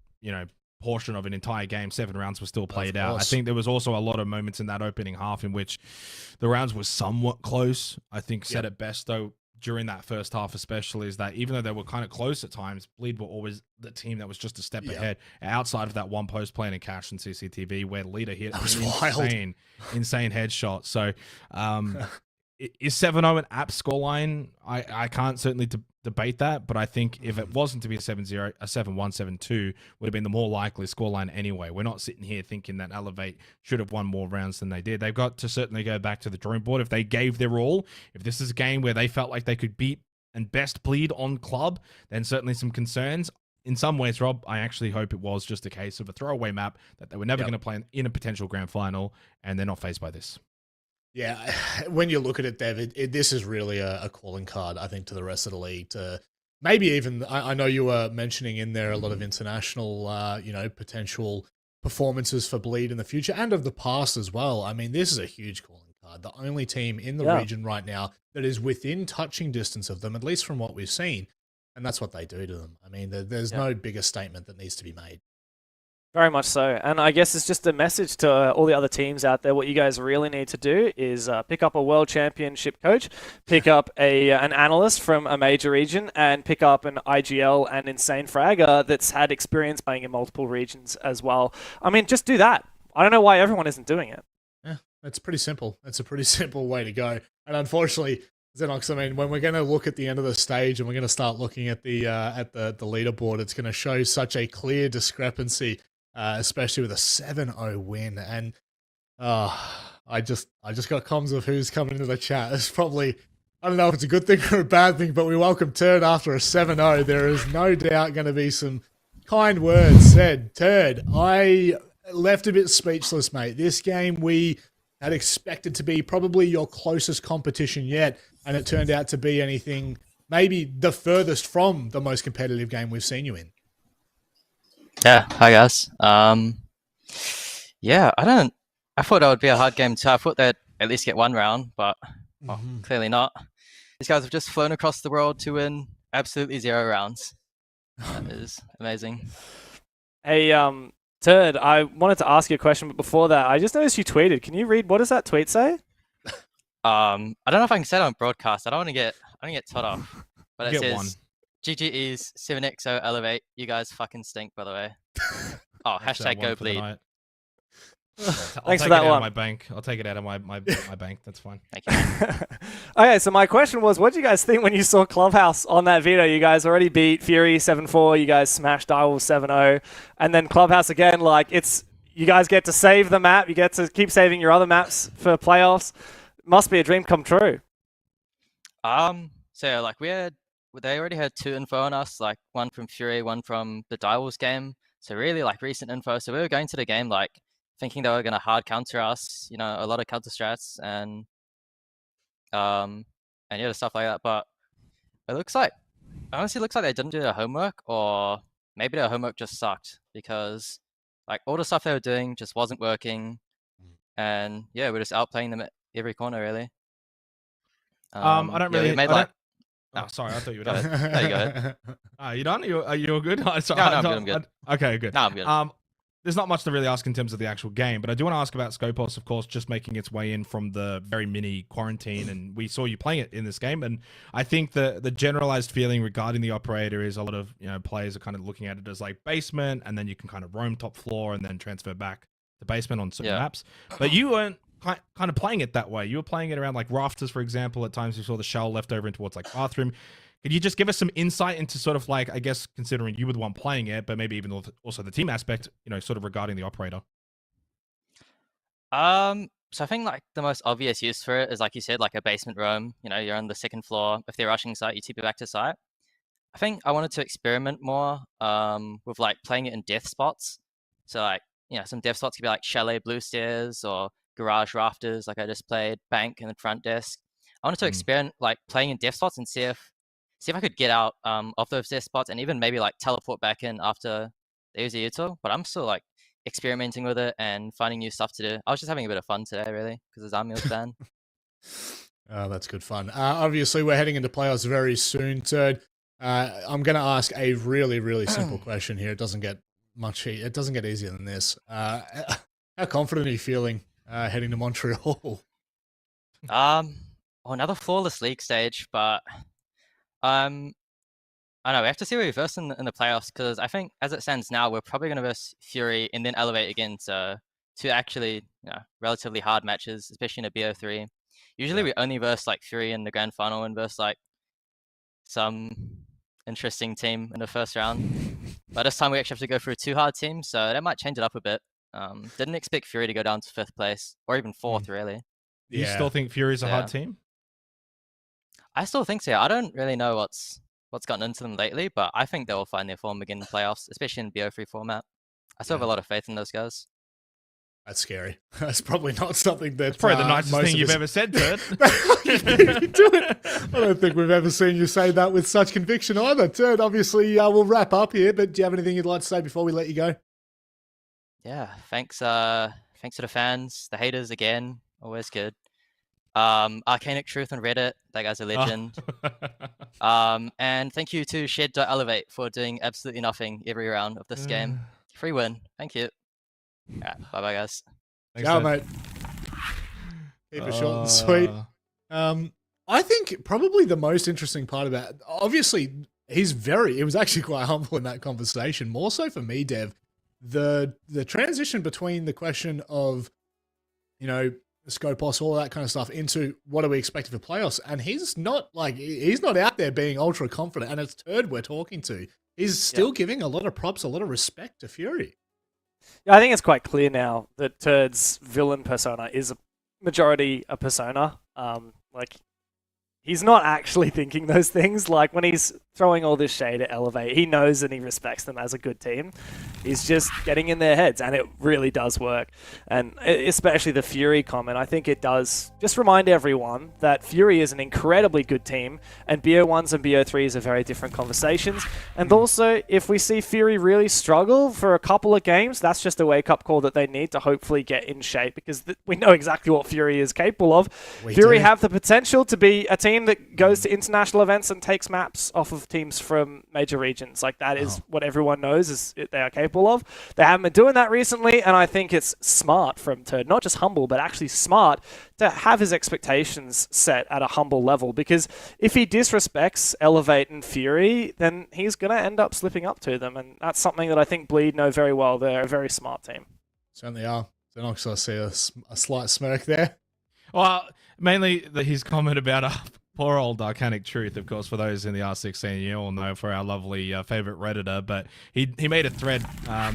portion of an entire game. 7 rounds were still played out. I think there was also a lot of moments in that opening half in which the rounds were somewhat close. I think said it best, though, during that first half especially, is that even though they were kind of close at times, Bleed were always the team that was just a step ahead outside of that one post play in Cash and CCTV where Leader hit an insane headshot. So is 7-0 an apt scoreline? I can't certainly debate that, but I think if it wasn't to be a 7-0, a 7-1, 7-2 would have been the more likely scoreline anyway. We're not sitting here thinking that Elevate should have won more rounds than they did. They've got to certainly go back to the drawing board. If they gave their all, if this is a game where they felt like they could beat and best Bleed on club, then certainly some concerns. In some ways, Rob, I actually hope it was just a case of a throwaway map that they were never going to play in a potential grand final, and they're not faced by this. Yeah, when you look at it, Dev, this is really a calling card, I think, to the rest of the league. To maybe even, I know you were mentioning in there a lot of international, potential performances for Bleed in the future and of the past as well. I mean, this is a huge calling card. The only team in the region right now that is within touching distance of them, at least from what we've seen, and that's what they do to them. I mean, there's no bigger statement that needs to be made. Very much so. And I guess it's just a message to all the other teams out there. What you guys really need to do is pick up a world championship coach, pick up an analyst from a major region, and pick up an IGL and insane fragger that's had experience playing in multiple regions as well. I mean, just do that. I don't know why everyone isn't doing it. Yeah, it's pretty simple. It's a pretty simple way to go. And unfortunately, Xenox, I mean, when we're going to look at the end of the stage and we're going to start looking at the leaderboard, it's going to show such a clear discrepancy. Especially with a 7-0 win. And I just got comms of who's coming into the chat. It's probably, I don't know if it's a good thing or a bad thing, but we welcome Turd after a 7-0. There is no doubt going to be some kind words said. Turd, I left a bit speechless, mate. This game we had expected to be probably your closest competition yet, and it turned out to be anything, maybe the furthest from the most competitive game we've seen you in. Yeah, hi guys. I thought that would be a hard game too. I thought they'd at least get one round, but clearly not. These guys have just flown across the world to win absolutely 0 rounds. That is amazing. Hey, Turd, I wanted to ask you a question, but before that, I just noticed you tweeted. Can you read, what does that tweet say? I don't know if I can say it on broadcast. I don't get told off. But it says one. GGE's 7XO Elevate. You guys fucking stink, by the way. Oh, hashtag go Bleed. Thanks for that one. My bank. I'll take it out of my bank. That's fine. Thank you. Okay, so my question was, what did you guys think when you saw Clubhouse on that video? You guys already beat Fury 7-4. You guys smashed Direwolf 7-0. And then Clubhouse again, like, you guys get to save the map. You get to keep saving your other maps for playoffs. Must be a dream come true. So like they already had 2 info on us, like one from Fury, one from the Direwolves game. So really like recent info. So we were going to the game like thinking they were going to hard counter us, a lot of counter strats and stuff like that. But honestly looks like they didn't do their homework, or maybe their homework just sucked because like all the stuff they were doing just wasn't working. And yeah, we're just outplaying them at every corner really. I don't really. We made Oh, sorry. I thought you were Go done. ahead. No, you go ahead. Are you done? Are you all good? Sorry, No, I'm good. Okay, good. No, I'm good. there's not much to really ask in terms of the actual game, but I do want to ask about Scopos, of course, just making its way in from the very mini quarantine, and we saw you playing it in this game, and I think the generalized feeling regarding the operator is a lot of players are kind of looking at it as like basement, and then you can kind of roam top floor and then transfer back to basement on certain maps. But you weren't kind of playing it that way. You were playing it around like rafters, for example. At times you saw the shell left over in towards like bathroom. Could you just give us some insight into sort of like, I guess, considering you were the one playing it, but maybe even also the team aspect, sort of regarding the operator? So I think like the most obvious use for it is, like you said, like a basement roam. You're on the second floor. If they're rushing site, you TP back to site. I think I wanted to experiment more with like playing it in death spots. So like, some death spots could be like chalet blue stairs or garage rafters, like I just played bank and the front desk. I wanted to experiment like playing in death spots and see if I could get out of those death spots and even maybe like teleport back in after they use a util. But I'm still like experimenting with it and finding new stuff to do. I was just having a bit of fun today, really, because the Army was banned. Oh, that's good fun. Obviously, we're heading into playoffs very soon, Turd. I'm going to ask a really, really simple question here. It doesn't get it doesn't get easier than this. How confident are you feeling heading to Montreal? Another flawless league stage, but I don't know. We have to see where we verse in the playoffs, because I think as it stands now, we're probably going to verse Fury and then Elevate again to two actually relatively hard matches, especially in a BO3. Usually we only verse like Fury in the grand final and verse like some interesting team in the first round. But this time we actually have to go through two hard teams, so that might change it up a bit. Didn't expect Fury to go down to 5th place, or even 4th, really. Do you still think Fury's a hard team? I still think so. I don't really know what's gotten into them lately, but I think they will find their form again in the playoffs, especially in BO3 format. I still have a lot of faith in those guys. That's scary. That's probably not something that's probably the nicest thing you've ever said, Turd. I don't think we've ever seen you say that with such conviction either. Turd, obviously, we'll wrap up here, but do you have anything you'd like to say before we let you go? Yeah, thanks to the fans, the haters again, always good. Arcanic Truth on Reddit, that guy's a legend. And thank you to Shed.Elevate for doing absolutely nothing every round of this game. Free win. Thank you. All right, bye-bye, guys. Thanks, ciao, mate. Keep it short and sweet. I think probably the most interesting part about it, obviously, he was actually quite humble in that conversation, more so for me, Dev. The transition between the question of, Scopos, all that kind of stuff, into what are we expecting for playoffs, and he's not out there being ultra confident, and it's Turd we're talking to. He's still giving a lot of props, a lot of respect to Fury. Yeah, I think it's quite clear now that Turd's villain persona is a majority a persona. He's not actually thinking those things. Like, when he's throwing all this shade at Elevate, he knows and he respects them as a good team. He's just getting in their heads, and it really does work. And especially the Fury comment, I think it does just remind everyone that Fury is an incredibly good team, and BO1s and BO3s are very different conversations. And also, if we see Fury really struggle for a couple of games, that's just a wake-up call that they need to hopefully get in shape, because we know exactly what Fury is capable of. Fury have the potential to be a team that goes to international events and takes maps off of teams from major regions. Like, that is what everyone knows is they are capable of. They haven't been doing that recently, and I think it's smart from Turd, not just humble, but actually smart, to have his expectations set at a humble level, because if he disrespects Elevate and Fury, then he's going to end up slipping up to them, and that's something that I think Bleed know very well. They're a very smart team. Certainly are. So I see a slight smirk there. Well, mainly his comment about poor old Arcanic Truth, of course, for those in the R16, you all know, for our lovely favorite Redditor, but he made a thread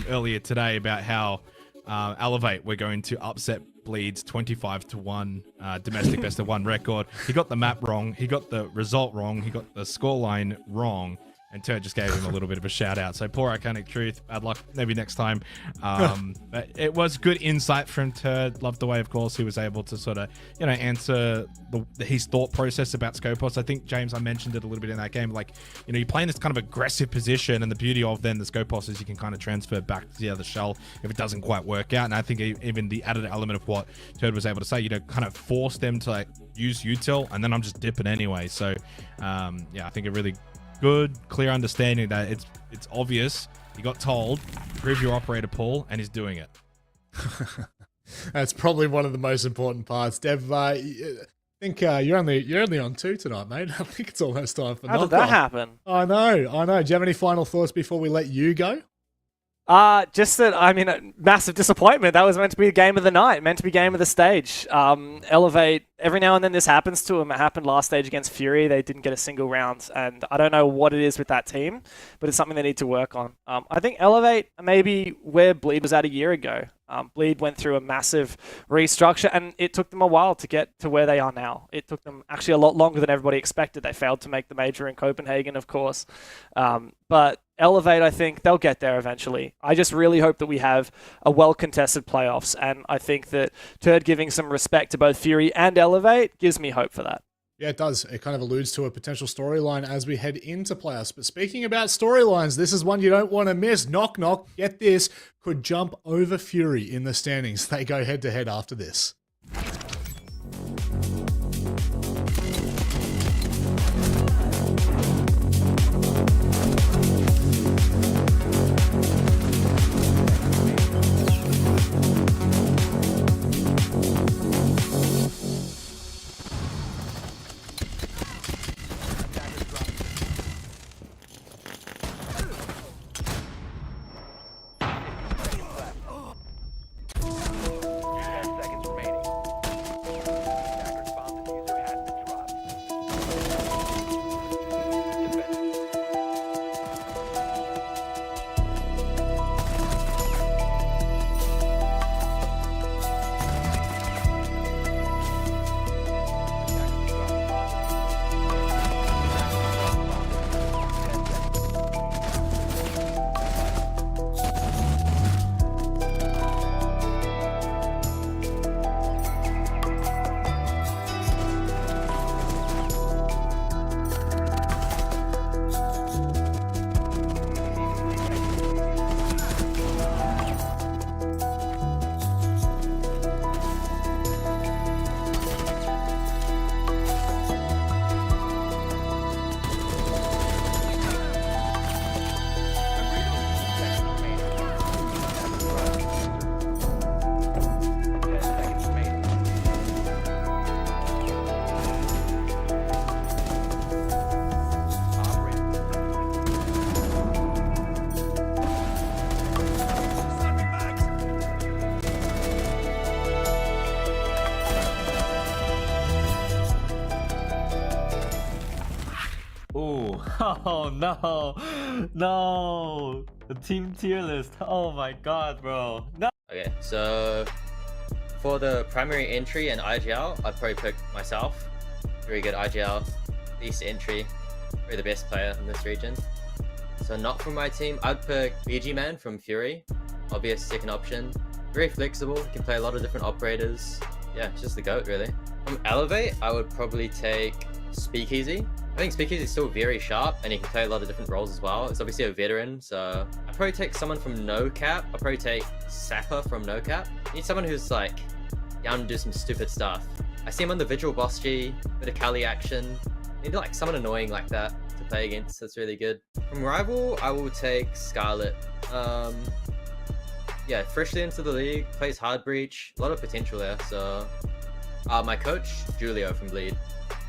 earlier today about how Elevate were going to upset Bleed's 25-1 domestic best of 1 record. He got the map wrong, he got the result wrong, he got the scoreline wrong, and Turd just gave him a little bit of a shout out. So poor Arcanic Truth, bad luck, maybe next time. But it was good insight from Turd. Loved the way, of course, he was able to sort of, answer his thought process about Scopos. I think, James, I mentioned it a little bit in that game. Like, you play in this kind of aggressive position, and the beauty of then the Scopos is you can kind of transfer back to the other shell if it doesn't quite work out. And I think even the added element of what Turd was able to say, kind of force them to like use util, and then I'm just dipping anyway. So, I think it really good, clear understanding that it's obvious He got told, prove your operator pool, and he's doing it. That's probably one of the most important parts. Dev, I think you're only on 2 tonight, mate. I think it's almost time for How did knockoff. that happen? I know. Do you have any final thoughts before we let you go? Just that, I mean, a massive disappointment. That was meant to be game of the night, meant to be game of the stage. Elevate, every now and then this happens to them. It happened last stage against Fury. They didn't get a single round, and I don't know what it is with that team, but it's something they need to work on. I think Elevate, maybe where Bleed was at a year ago. Bleed went through a massive restructure, and it took them a while to get to where they are now. It took them actually a lot longer than everybody expected. They failed to make the major in Copenhagen, of course. But Elevate, I think they'll get there eventually. I just really hope that we have a well-contested playoffs, and I think that Turd giving some respect to both Fury and Elevate gives me hope for that. Yeah, it does. It kind of alludes to a potential storyline as we head into playoffs. But speaking about storylines, this is one you don't want to miss. Knock Knock, get this, could jump over Fury in the standings. They go head-to-head after this. Oh no, the team tier list. Oh my god, bro. No. Okay, so for the primary entry and IGL, I'd probably pick myself. Very good IGL, decent entry, probably the best player in this region. So not from my team, I'd pick BG Man from Fury. Obvious second option. Very flexible, he can play a lot of different operators. Yeah, just the GOAT really. From Elevate, I would probably take Speakeasy. I think Speakeasy is still very sharp and he can play a lot of different roles as well. It's obviously a veteran, so I'd probably take someone from NoCap. I'd probably take Sapper from NoCap. You need someone who's like down to do some stupid stuff. I see him on the Vigil Boss G, bit of Kali action. You need like someone annoying like that to play against. That's really good. From Rival, I will take Scarlet. Yeah, freshly into the league, plays hard breach, a lot of potential there. So my coach, Julio from Bleed.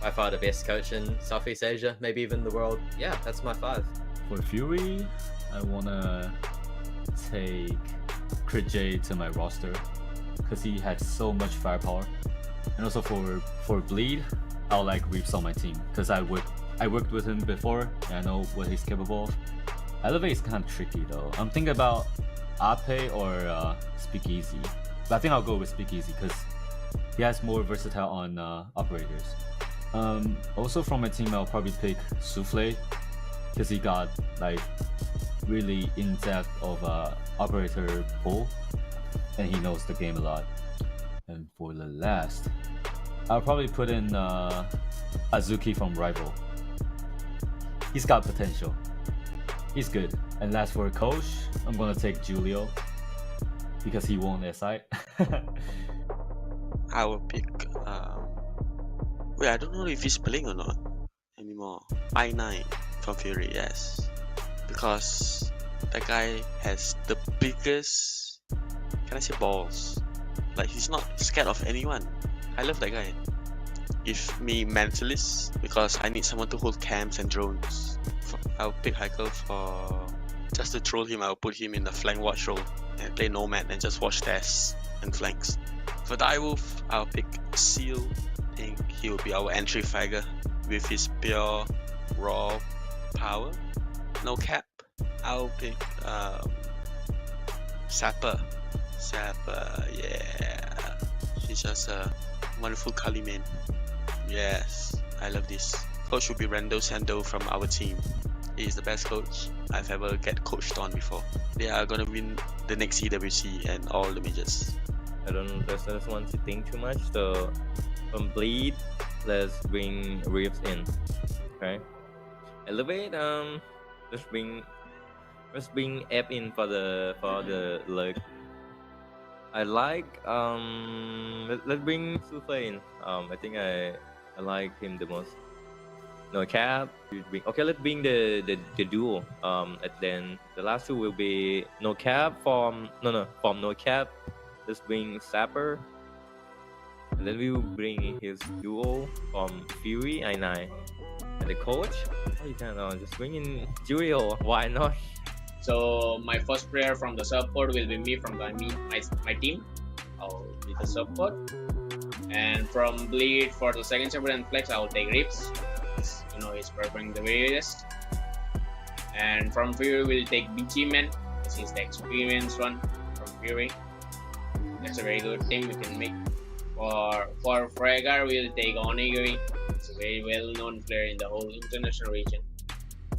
By far the best coach in Southeast Asia, maybe even the world. Yeah, that's my 5. For Fury, I wanna take Crit J to my roster because he had so much firepower. And also for Bleed, I'll like Reaps on my team because I worked with him before and I know what he's capable of. Elevate is kind of tricky though. I'm thinking about Ape or Speakeasy, but I think I'll go with Speakeasy because he has more versatile on operators. Also from my team, I'll probably pick Souffle because he got like really in-depth of operator pool and he knows the game a lot. And for the last, I'll probably put in Azuki from Rival. He's got potential. He's good. And last for coach, I'm gonna take Julio because he won SI. I will pick wait, I don't know if he's playing or not anymore. I9 from Fury, yes. Because That guy has the biggest, can I say, balls? Like, he's not scared of anyone. I love that guy. If me mentalist, because I need someone to hold cams and drones, I'll pick Heikel for just to troll him. I'll put him in the flank watch role and play Nomad and just watch tests and flanks. For Direwolf, I'll pick Seal. I think he will be our entry fragger with his pure raw power. NoCap, I'll pick Sapper. Yeah, he's just a wonderful Kali man. Yes, I love this. Coach will be Rando Sando from our team. He is the best coach I've ever get coached on before. They are gonna win the next CWC and all the majors. I don't want to think too much. So from Bleed, let's bring Reeves in. Okay. Elevate. Let's bring F in for the lurk. I like let's bring Sufa in. I think I like him the most. NoCap. Okay, let's bring the duo. And then the last two will be NoCap from NoCap. Let's bring Sapper. And then we will bring his duo from Fury I9. And the coach, oh, you can just bring in Julio. Why not? So my first player from the support will be me from my team. I'll be the support. And from Bleed for the second support and flex, I will take Rips. He's preferring the various. And from Fury, we'll take BG Man. This is the experienced one from Fury. That's a very good team we can make. For Fragger, we'll take Onigiri. It's a very well-known player in the whole international region.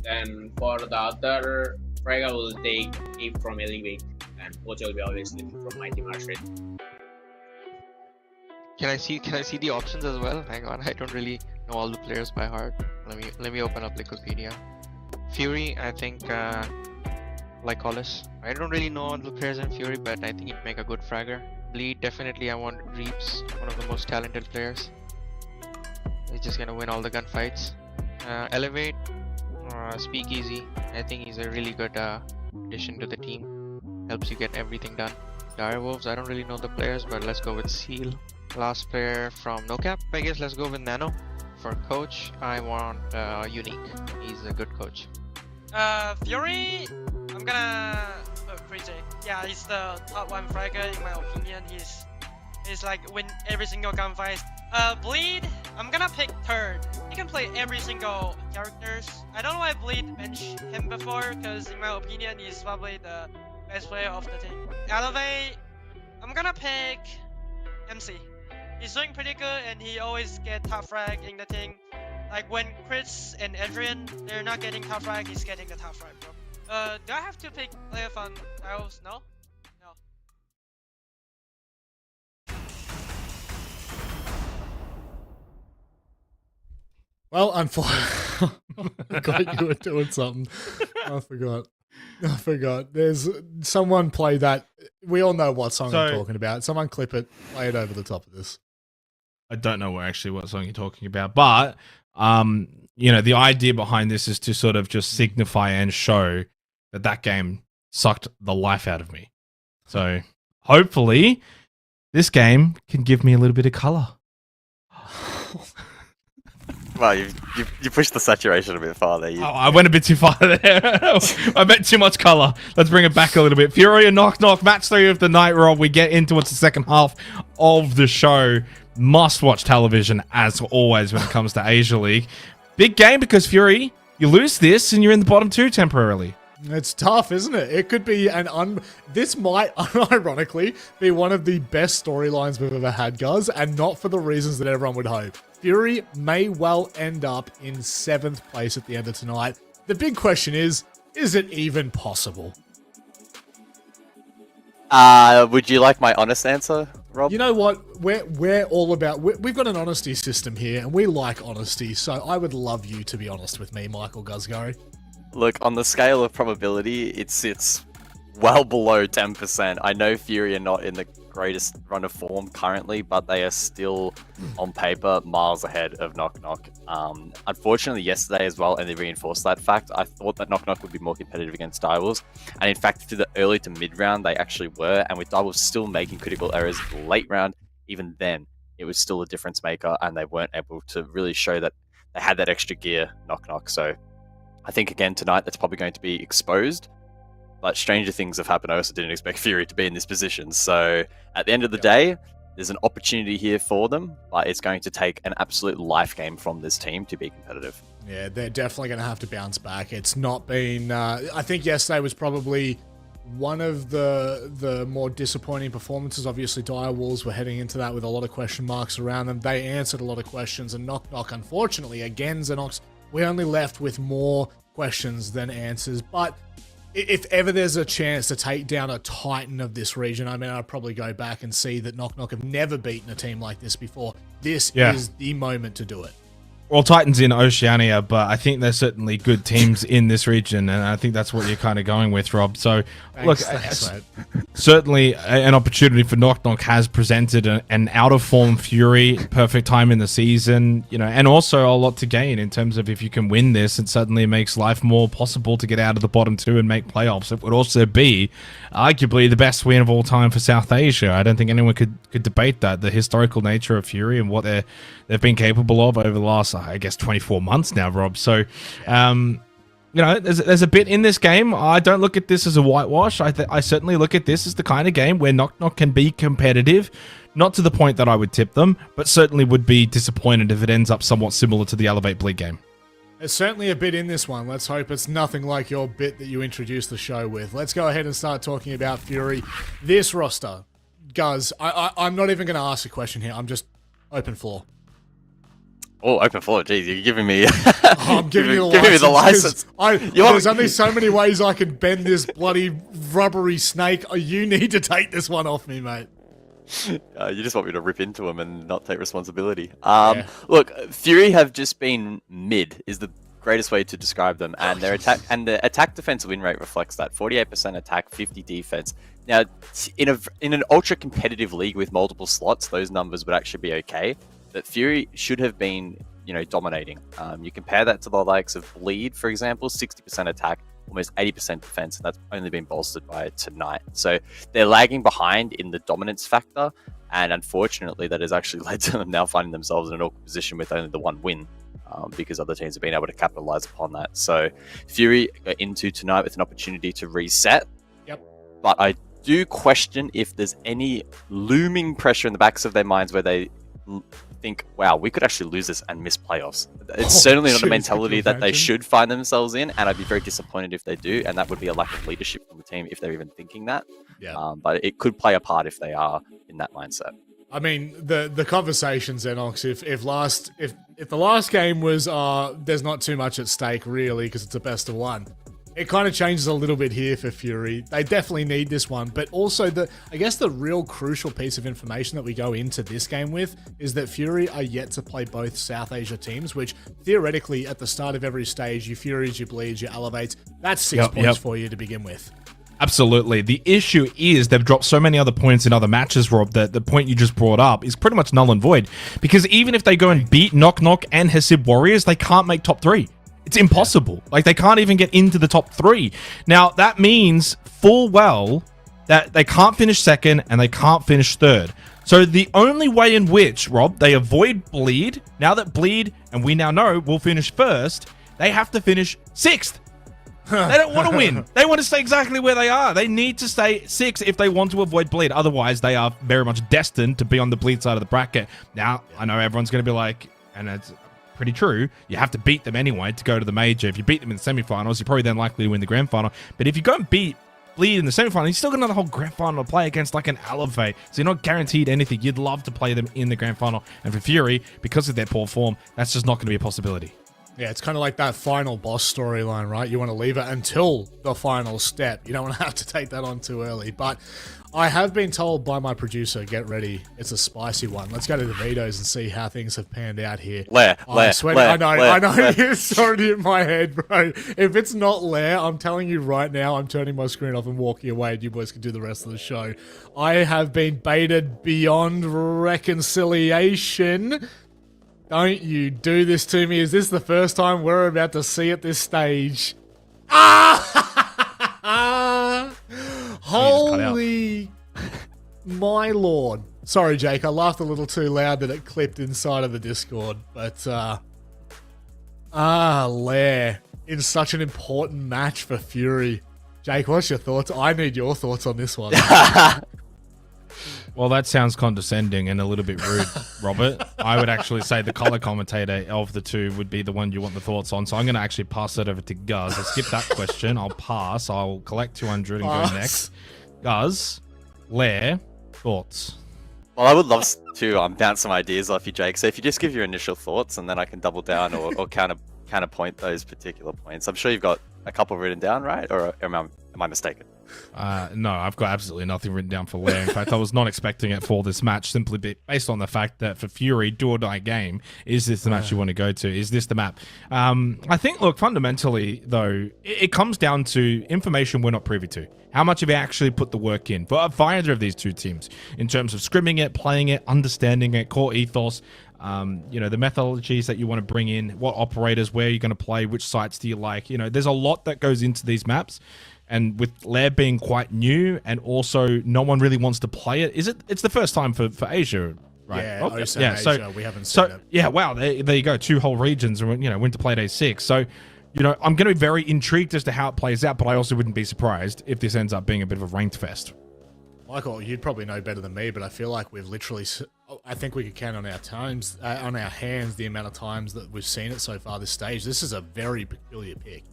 Then for the other Fragger, we'll take Eve from Elevate, and coach will be obviously from my team Arshid. Can I see the options as well? Hang on, I don't really know all the players by heart. Let me open up Wikipedia. Fury, I think like Hollis. I don't really know all the players in Fury, but I think he'd make a good fragger. Bleed, definitely I want Reeps, one of the most talented players. He's just gonna win all the gunfights. Elevate, Speakeasy. I think he's a really good addition to the team. Helps you get everything done. Direwolves, I don't really know the players, but let's go with Seal. Last player from NoCap, I guess let's go with Nano. For coach, I want Unique. He's a good coach. Fury, I'm gonna put Crazy. Yeah, he's the top one fragger in my opinion. He's like win every single gunfight. Bleed, I'm gonna pick third. He can play every single characters. I don't know why Bleed benched him before, because in my opinion, he's probably the best player of the team. Elevate, I'm gonna pick MC. He's doing pretty good and he always get top frag in the team. Like when Chris and Adrian, they're not getting top frag, he's getting the top frag, bro. Do I have to pick player from Tiles? No? No. Well, unfortunately, I forgot you were doing something. I forgot. There's someone play that. We all know what song I'm talking about. Someone clip it, play it over the top of this. I don't know what song you're talking about, but the idea behind this is to sort of just signify and show that game sucked the life out of me. So hopefully this game can give me a little bit of color. Well, you pushed the saturation a bit far there. I went a bit too far there. I meant too much color. Let's bring it back a little bit. Fury and Knock Knock, match 3 of the night, Rob. We get into the second half of the show. Must watch television as always when it comes to Asia League. Big game because Fury, you lose this and you're in the bottom 2 temporarily. It's tough, isn't it? It could be this might, unironically, be one of the best storylines we've ever had, guys, and not for the reasons that everyone would hope. Fury may well end up in 7th place at the end of tonight. The big question is it even possible? Would you like my honest answer, Rob? You know what? We're all about... We've got an honesty system here, and we like honesty, so I would love you to be honest with me, Michael Guzgari. Look, on the scale of probability, it sits well below 10%. I know Fury are not in the greatest run of form currently, but they are still on paper miles ahead of Knock Knock. Unfortunately, yesterday as well, and they reinforced that fact, I thought that Knock Knock would be more competitive against Direwolves, and in fact, through the early to mid round, they actually were, and with Direwolves still making critical errors late round, even then, it was still a difference maker, and they weren't able to really show that they had that extra gear, Knock Knock. So I think again tonight that's probably going to be exposed, but stranger things have happened. I also didn't expect Fury to be in this position. So at the end of the day, there's an opportunity here for them, but it's going to take an absolute life game from this team to be competitive. Yeah, they're definitely going to have to bounce back. It's not been... I think yesterday was probably one of the more disappointing performances. Obviously, Direwolves were heading into that with a lot of question marks around them. They answered a lot of questions, and Knock Knock, unfortunately, again, Xenox, we're only left with more questions than answers. But if ever there's a chance to take down a titan of this region, I mean, I'd probably go back and see that Knock Knock have never beaten a team like this before. This is the moment to do it. Well, Titans in Oceania, but I think there's certainly good teams in this region, and I think that's what you're kind of going with, Rob. So, Thanks, certainly an opportunity for Knock Knock has presented an out-of-form Fury, perfect time in the season, you know, and also a lot to gain in terms of if you can win this, it certainly makes life more possible to get out of the bottom two and make playoffs. It would also be arguably the best win of all time for South Asia. I don't think anyone could debate that. The historical nature of Fury and what they've been capable of over the last, I guess, 24 months now, Rob. So, you know, there's a bit in this game. I don't look at this as a whitewash. I certainly look at this as the kind of game where Knock Knock can be competitive, not to the point that I would tip them, but certainly would be disappointed if it ends up somewhat similar to the Elevate Bleed game. There's certainly a bit in this one. Let's hope it's nothing like your bit that you introduced the show with. Let's go ahead and start talking about Fury. This roster, Guz, I'm not even going to ask a question here. I'm just open floor. Oh, open floor. Jeez, you're giving me... I'm giving you the license. license. There's only so many ways I can bend this bloody rubbery snake. You need to take this one off me, mate. You just want me to rip into him and not take responsibility. Look, Fury have just been mid is the greatest way to describe them, and their attack and the attack defense win rate reflects that. 48% attack, 50 defense. Now, in an ultra competitive league with multiple slots, those numbers would actually be okay. But Fury should have been, you know, dominating. You compare that to the likes of Bleed, for example, 60% attack, almost 80% defense, and that's only been bolstered by tonight. So they're lagging behind in the dominance factor, and unfortunately that has actually led to them now finding themselves in an awkward position with only the one win, because other teams have been able to capitalize upon that. So Fury go into tonight with an opportunity to reset. Yep. But I do question if there's any looming pressure in the backs of their minds where they think, wow, we could actually lose this and miss playoffs. It's certainly not a mentality that they should find themselves in, and I'd be very disappointed if they do, and that would be a lack of leadership from the team if they're even thinking that. Yeah. But it could play a part if they are in that mindset. I mean, the conversation, Xenox, if the last game was there's not too much at stake really because it's a best of one, it kind of changes a little bit here for Fury. They definitely need this one, but also I guess the real crucial piece of information that we go into this game with is that Fury are yet to play both South Asia teams, which theoretically at the start of every stage, your Furies, your Bleeds, your Elevates, that's 6 points for you to begin with. Absolutely. The issue is they've dropped so many other points in other matches, Rob, that the point you just brought up is pretty much null and void. Because even if they go and beat Knock Knock and Hasib Warriors, they can't make top 3. It's impossible. Like, they can't even get into the top 3. Now, that means full well that they can't finish second and they can't finish third. So the only way in which, Rob, they avoid Bleed, now that Bleed, and we now know, will finish first, they have to finish 6th. They don't want to win. They want to stay exactly where they are. They need to stay 6th if they want to avoid Bleed. Otherwise, they are very much destined to be on the Bleed side of the bracket. Now, I know everyone's going to be like, and it's pretty true, you have to beat them anyway to go to the major. If you beat them in the semifinals, you're probably then likely to win the grand final. But if you go and beat Bleed in the semifinal, you still got another whole grand final to play against like an Elevate. So you're not guaranteed anything. You'd love to play them in the grand final. And for Fury, because of their poor form, that's just not going to be a possibility. Yeah, it's kind of like that final boss storyline, right? You want to leave it until the final step. You don't want to have to take that on too early. But I have been told by my producer, get ready, it's a spicy one. Let's go to the vetoes and see how things have panned out here. I know, it's already in my head, bro. If it's not Lair, I'm telling you right now, I'm turning my screen off and walking away, and you boys can do the rest of the show. I have been baited beyond reconciliation. Don't you do this to me. Is this the first time we're about to see at this stage? Ah! Holy my lord. Sorry, Jake. I laughed a little too loud that it clipped inside of the Discord. But, Lair. In such an important match for Fury. Jake, what's your thoughts? I need your thoughts on this one. Well, that sounds condescending and a little bit rude, Robert. I would actually say the color commentator of the two would be the one you want the thoughts on. So I'm going to actually pass that over to Guz. I'll skip that question. I'll pass. I'll collect 200 and go next. Guz, Lair, thoughts? Well, I would love to bounce some ideas off you, Jake. So if you just give your initial thoughts and then I can double down or counterpoint those particular points. I'm sure you've got a couple written down, right? Or am I mistaken? No, I've got absolutely nothing written down for Lair. In fact, I was not expecting it for this match, simply based on the fact that for Fury, do or die game, is this the match you want to go to? Is this the map? I think, look, fundamentally, though, it comes down to information we're not privy to. How much have you actually put the work in for either of these two teams in terms of scrimming it, playing it, understanding it, core ethos, the methodologies that you want to bring in, what operators, where you're going to play, which sites do you like? There's a lot that goes into these maps. And with Lair being quite new, and also no one really wants to play it. It's the first time for Asia, right? Yeah, Asia, so we haven't seen it. Yeah, wow, there you go. 2 whole regions, Winter Play Day 6. So, I'm going to be very intrigued as to how it plays out, but I also wouldn't be surprised if this ends up being a bit of a ranked fest. Michael, you'd probably know better than me, but I feel like we've literally, I think we could count on our hands, the amount of times that we've seen it so far this stage. This is a very peculiar pick.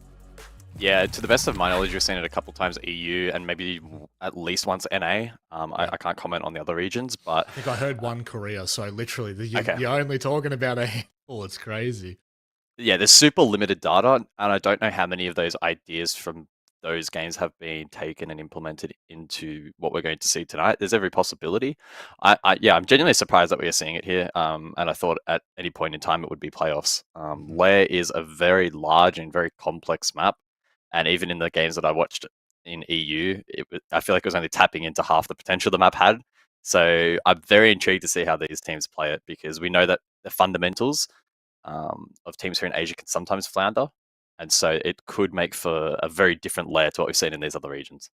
Yeah, to the best of my knowledge, we've seen it a couple times EU and maybe at least once NA. I can't comment on the other regions, but I think I heard one Korea, so literally you're only talking about a handful. It's crazy. Yeah, there's super limited data, and I don't know how many of those ideas from those games have been taken and implemented into what we're going to see tonight. There's every possibility. I'm genuinely surprised that we are seeing it here, and I thought at any point in time it would be playoffs. Lair is a very large and very complex map. And even in the games that I watched in EU, I feel like it was only tapping into half the potential the map had. So I'm very intrigued to see how these teams play it, because we know that the fundamentals of teams here in Asia can sometimes flounder. And so it could make for a very different Lair to what we've seen in these other regions.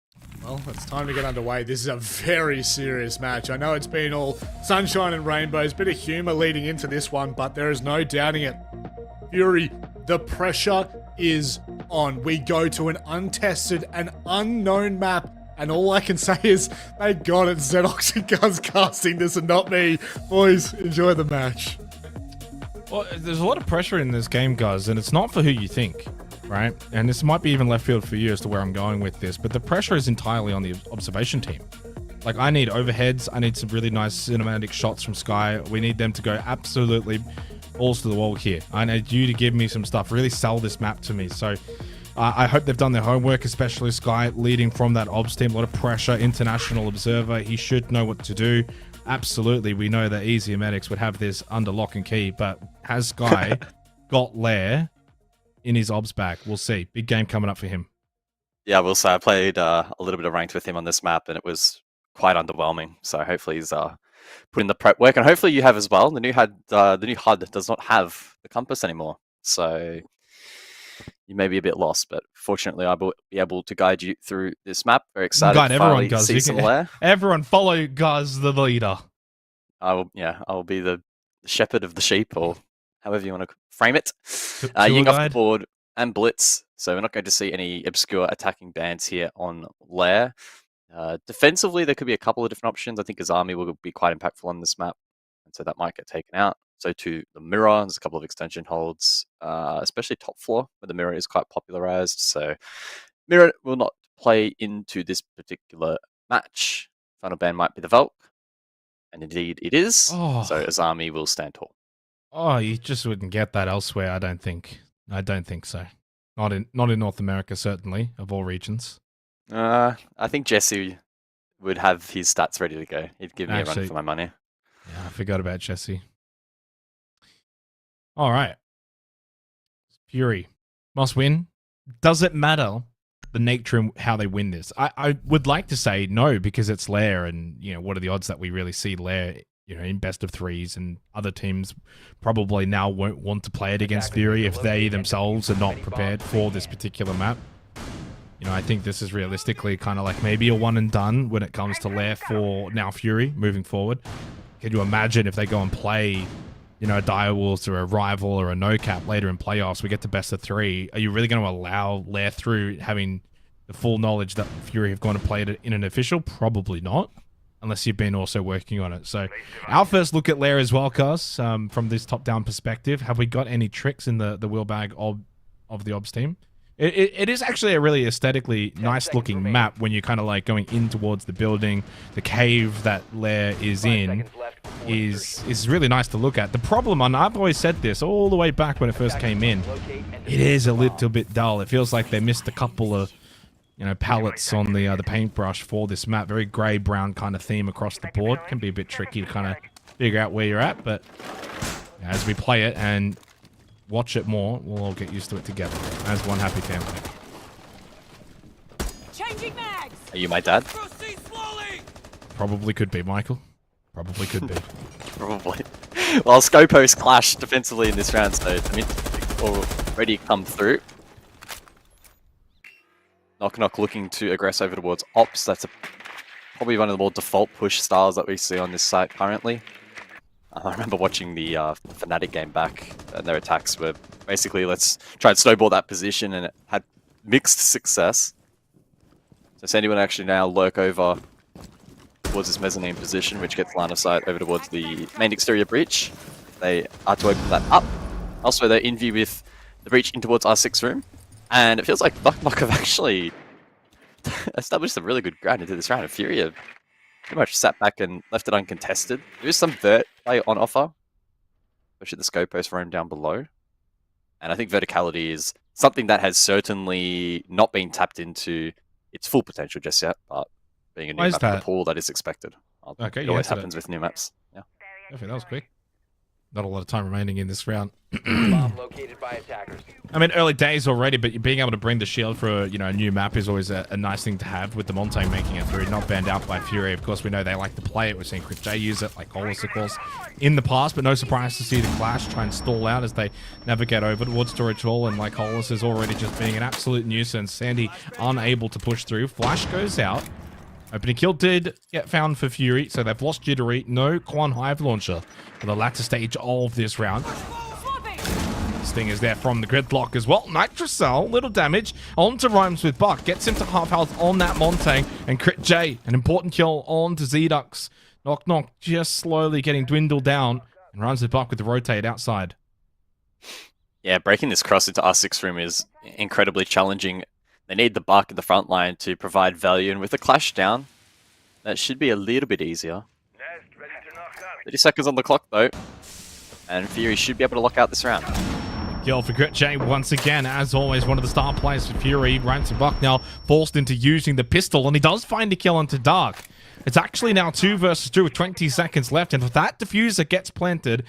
Well, it's time to get underway. This is a very serious match. I know it's been all sunshine and rainbows, bit of humor leading into this one, but there is no doubting it. Fury, the pressure is on. We go to an untested and unknown map, and all I can say is, thank God it's Xenox and Guz casting this and not me. Boys, enjoy the match. Well, there's a lot of pressure in this game, Guz, and it's not for who you think, right? And this might be even left field for you as to where I'm going with this, but the pressure is entirely on the observation team. Like, I need overheads, I need some really nice cinematic shots from Sky. We need them to go absolutely balls to the wall here. I need you to give me some stuff, really sell this map to me. So I hope they've done their homework, especially Sky leading from that obs team. A lot of pressure, international observer. He should know what to do. Absolutely, we know that Easy Medics would have this under lock and key, but has Sky got Lair in his obs back? We'll see. Big game coming up for him. Yeah, I will say I played a little bit of ranked with him on this map, and it was quite underwhelming. So hopefully he's put in the prep work, and hopefully you have as well. The new HUD does not have the compass anymore, so you may be a bit lost, but fortunately I will be able to guide you through this map. Very excited to finally see some Lair. Everyone follow Guz, the leader. I will be the shepherd of the sheep, or however you want to frame it. Ying off the board and Blitz, so we're not going to see any obscure attacking bands here on Lair. Defensively, there could be a couple of different options. I think Azami will be quite impactful on this map, and so that might get taken out. So to the mirror, there's a couple of extension holds, especially top floor, where the mirror is quite popularized. So mirror will not play into this particular match. Final band might be the Valk, and indeed it is. Oh. So Azami will stand tall. Oh, you just wouldn't get that elsewhere, I don't think. I don't think so. Not in North America, certainly, of all regions. I think Jesse would have his stats ready to go. He'd give me a run for my money. Yeah, I forgot about Jesse. All right. Fury. Must win. Does it matter the nature and how they win this? I would like to say no, because it's Lair, and what are the odds that we really see Lair in best of threes, and other teams probably now won't want to play it against Fury if they themselves are not prepared for this particular map. I think this is realistically kind of like maybe a one and done when it comes to Lair for now Fury moving forward. Can you imagine if they go and play a Direwolves or a Rival or a NoCap later in playoffs, we get to best of 3. Are you really going to allow Lair through having the full knowledge that Fury have gone to play it in an official? Probably not, unless you've been also working on it. So our first look at Lair as well, Cos, from this top-down perspective. Have we got any tricks in the wheel bag of the Obs team? It is actually a really aesthetically nice-looking map when you're kind of like going in towards the building. The cave that Lair is in is really nice to look at. The problem, and I've always said this all the way back when it first came in, it is a little bit dull. It feels like they missed a couple of palettes on the paintbrush for this map. Very grey-brown kind of theme across the board. Can be a bit tricky to kind of figure out where you're at, but as we play it and watch it more, we'll all get used to it together as one happy family. Changing mags. Are you my dad? Probably could be, Michael. Probably could be. Probably. Well, Scopos clashed defensively in this round, so the mid already come through. Knock looking to aggress over towards Ops. That's probably one of the more default push styles that we see on this site currently. I remember watching the Fnatic game back, and their attacks were basically, let's try and snowball that position, and it had mixed success. So Sandy will actually now lurk over towards this mezzanine position, which gets line of sight over towards the main exterior breach. They are to open that up. Also, they're in view with the breach in towards R6 room, and it feels like Knock have actually established some really good ground into this round. And Fury have pretty much sat back and left it uncontested. There is some vert play on offer, especially the Scopos roam down below. And I think verticality is something that has certainly not been tapped into its full potential just yet, but being a new map in the pool, that is expected. Okay, it always happens with new maps. Yeah. Okay, that was quick. Not a lot of time remaining in this round. Bomb located by attackers. I mean, early days already, but being able to bring the shield for a new map is always a nice thing to have, with the Montagne making it through, not banned out by Fury. Of course, we know they like to play it. We've seen Chris J use it, like Hollis, of course, in the past, but no surprise to see the Clash try and stall out as they navigate over towards Storage Hall, and like Hollis is already just being an absolute nuisance. Sandy unable to push through. Flash goes out. Opening kill did get found for Fury, so they've lost Jittery. No Quan Hive launcher for the latter stage of this round. Sting is there from the gridlock as well. Nitrocell, little damage. On to Rhymes with Buck. Gets him to half health on that Montagne. And Crit J, an important kill on to Zdux. Knock just slowly getting dwindled down. And Rhymes with Buck with the rotate outside. Yeah, breaking this cross into R6 room is incredibly challenging. They need the Buck in the front line to provide value, and with the Clash down, that should be a little bit easier. 30 seconds on the clock though, and Fury should be able to lock out this round. Kill for Grit J once again, as always, one of the star players for Fury. Ransom Buck now forced into using the pistol, and he does find a kill onto Dark. It's actually now 2 versus 2 with 20 seconds left, and if that diffuser gets planted,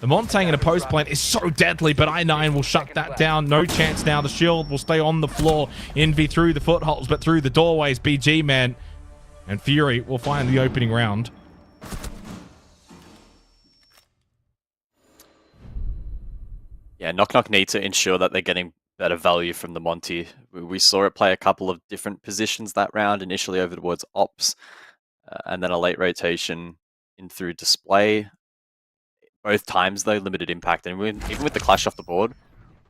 the Montagne in a post plant is so deadly, but I9 will shut that down. No chance now. The shield will stay on the floor. Envy through the footholds, but through the doorways. BG, man. And Fury will find the opening round. Yeah, Knock need to ensure that they're getting better value from the Monty. We saw it play a couple of different positions that round, initially over towards Ops, and then a late rotation in through Display. Both times, though, limited impact. And even with the Clash off the board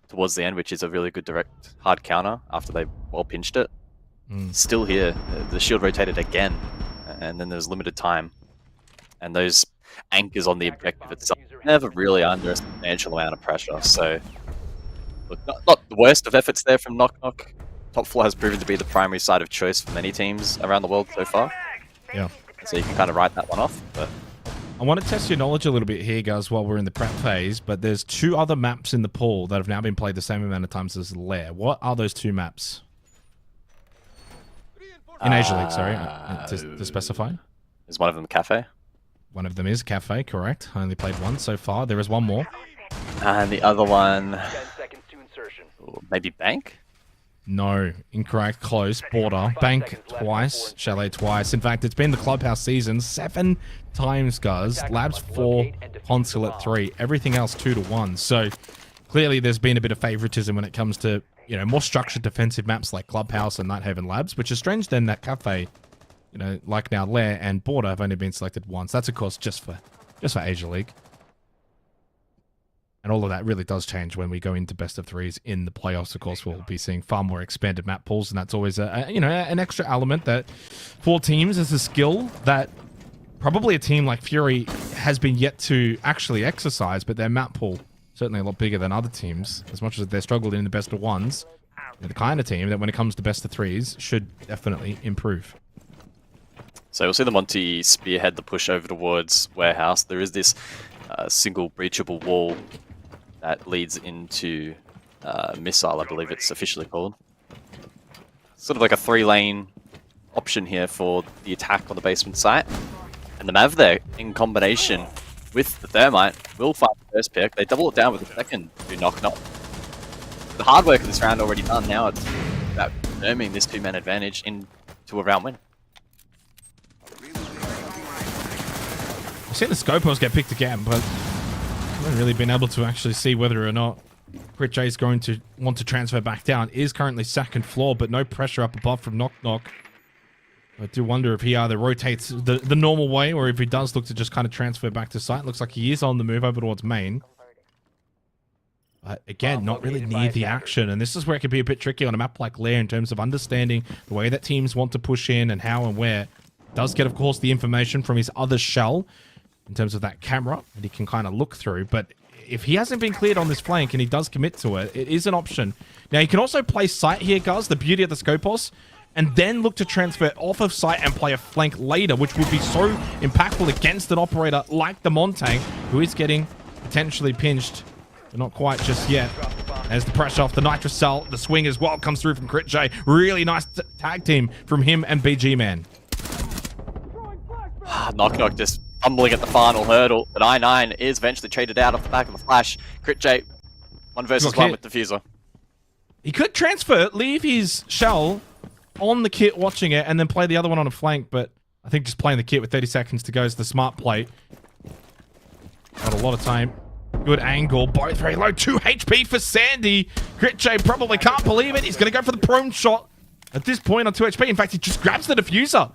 towards the end, which is a really good direct hard counter after they well pinched it, still here. The shield rotated again, and then there's limited time. And those anchors on the objective itself never really under a substantial amount of pressure. So, look, not the worst of efforts there from Knock. Top floor has proven to be the primary side of choice for many teams around the world so far. Yeah. So you can kind of write that one off, but I want to test your knowledge a little bit here, guys, while we're in the prep phase, but there's 2 other maps in the pool that have now been played the same amount of times as Lair. What are those 2 maps? In Asia League, sorry, to specify. Is one of them Cafe? One of them is Cafe, correct. I only played one so far. There is one more. And the other one... maybe Bank? No, incorrect. Close. Border. Bank twice. Chalet twice. In fact, it's been the Clubhouse season 7 times, guys. Labs 4, Consulate 3. Everything else 2 to 1. So clearly there's been a bit of favoritism when it comes to, you know, more structured defensive maps like Clubhouse and Nighthaven Labs, which is strange then that Cafe, you know, like now Lair and Border have only been selected once. That's of course just for Asia League. And all of that really does change when we go into best of 3s in the playoffs. Of course, we'll be seeing far more expanded map pools, and that's always an extra element that for teams is a skill that probably a team like Fury has been yet to actually exercise, but their map pool certainly a lot bigger than other teams. As much as they're struggled in the best of 1s, they're the kind of team that when it comes to best of 3s should definitely improve. So we'll see the Monty spearhead the push over towards Warehouse. There is this single breachable wall that leads into Missile, I believe it's officially called. Sort of like a 3-lane option here for the attack on the basement site. And the Mav there, in combination with the Thermite, will find the first pick. They double it down with the second to Knock Knock. The hard work of this round already done. Now it's about confirming this 2-man advantage into a round win. I've seen the Scopos get picked again, but I haven't really been able to actually see whether or not Crit J is going to want to transfer back down. Is currently 2nd floor, but no pressure up above from Knock Knock. I do wonder if he either rotates the normal way or if he does look to just kind of transfer back to site. Looks like he is on the move over towards main. But again, not really near the action. And this is where it can be a bit tricky on a map like Lair in terms of understanding the way that teams want to push in and how and where. Does get, of course, the information from his other shell in terms of that camera that he can kind of look through. But if he hasn't been cleared on this flank and he does commit to it, it is an option. Now, he can also play site here, guys, the beauty of the Scopos, and then look to transfer off of site and play a flank later, which would be so impactful against an operator like the Montang, who is getting potentially pinched, but not quite just yet. There's the pressure off the Nitrous Cell. The swing as well comes through from Crit J. Really nice tag team from him and BG Man. Knock Knock just fumbling at the final hurdle, but I9 is eventually traded out off the back of the flash. Crit J, 1 versus 1 with Diffuser. He could transfer, leave his shell on the kit watching it, and then play the other one on a flank, but I think just playing the kit with 30 seconds to go is the smart play. Got a lot of time. Good angle, both very low. 2 HP for Sandy. Crit J probably can't believe it. He's going to go for the prone shot at this point on 2 HP. In fact, he just grabs the Diffuser.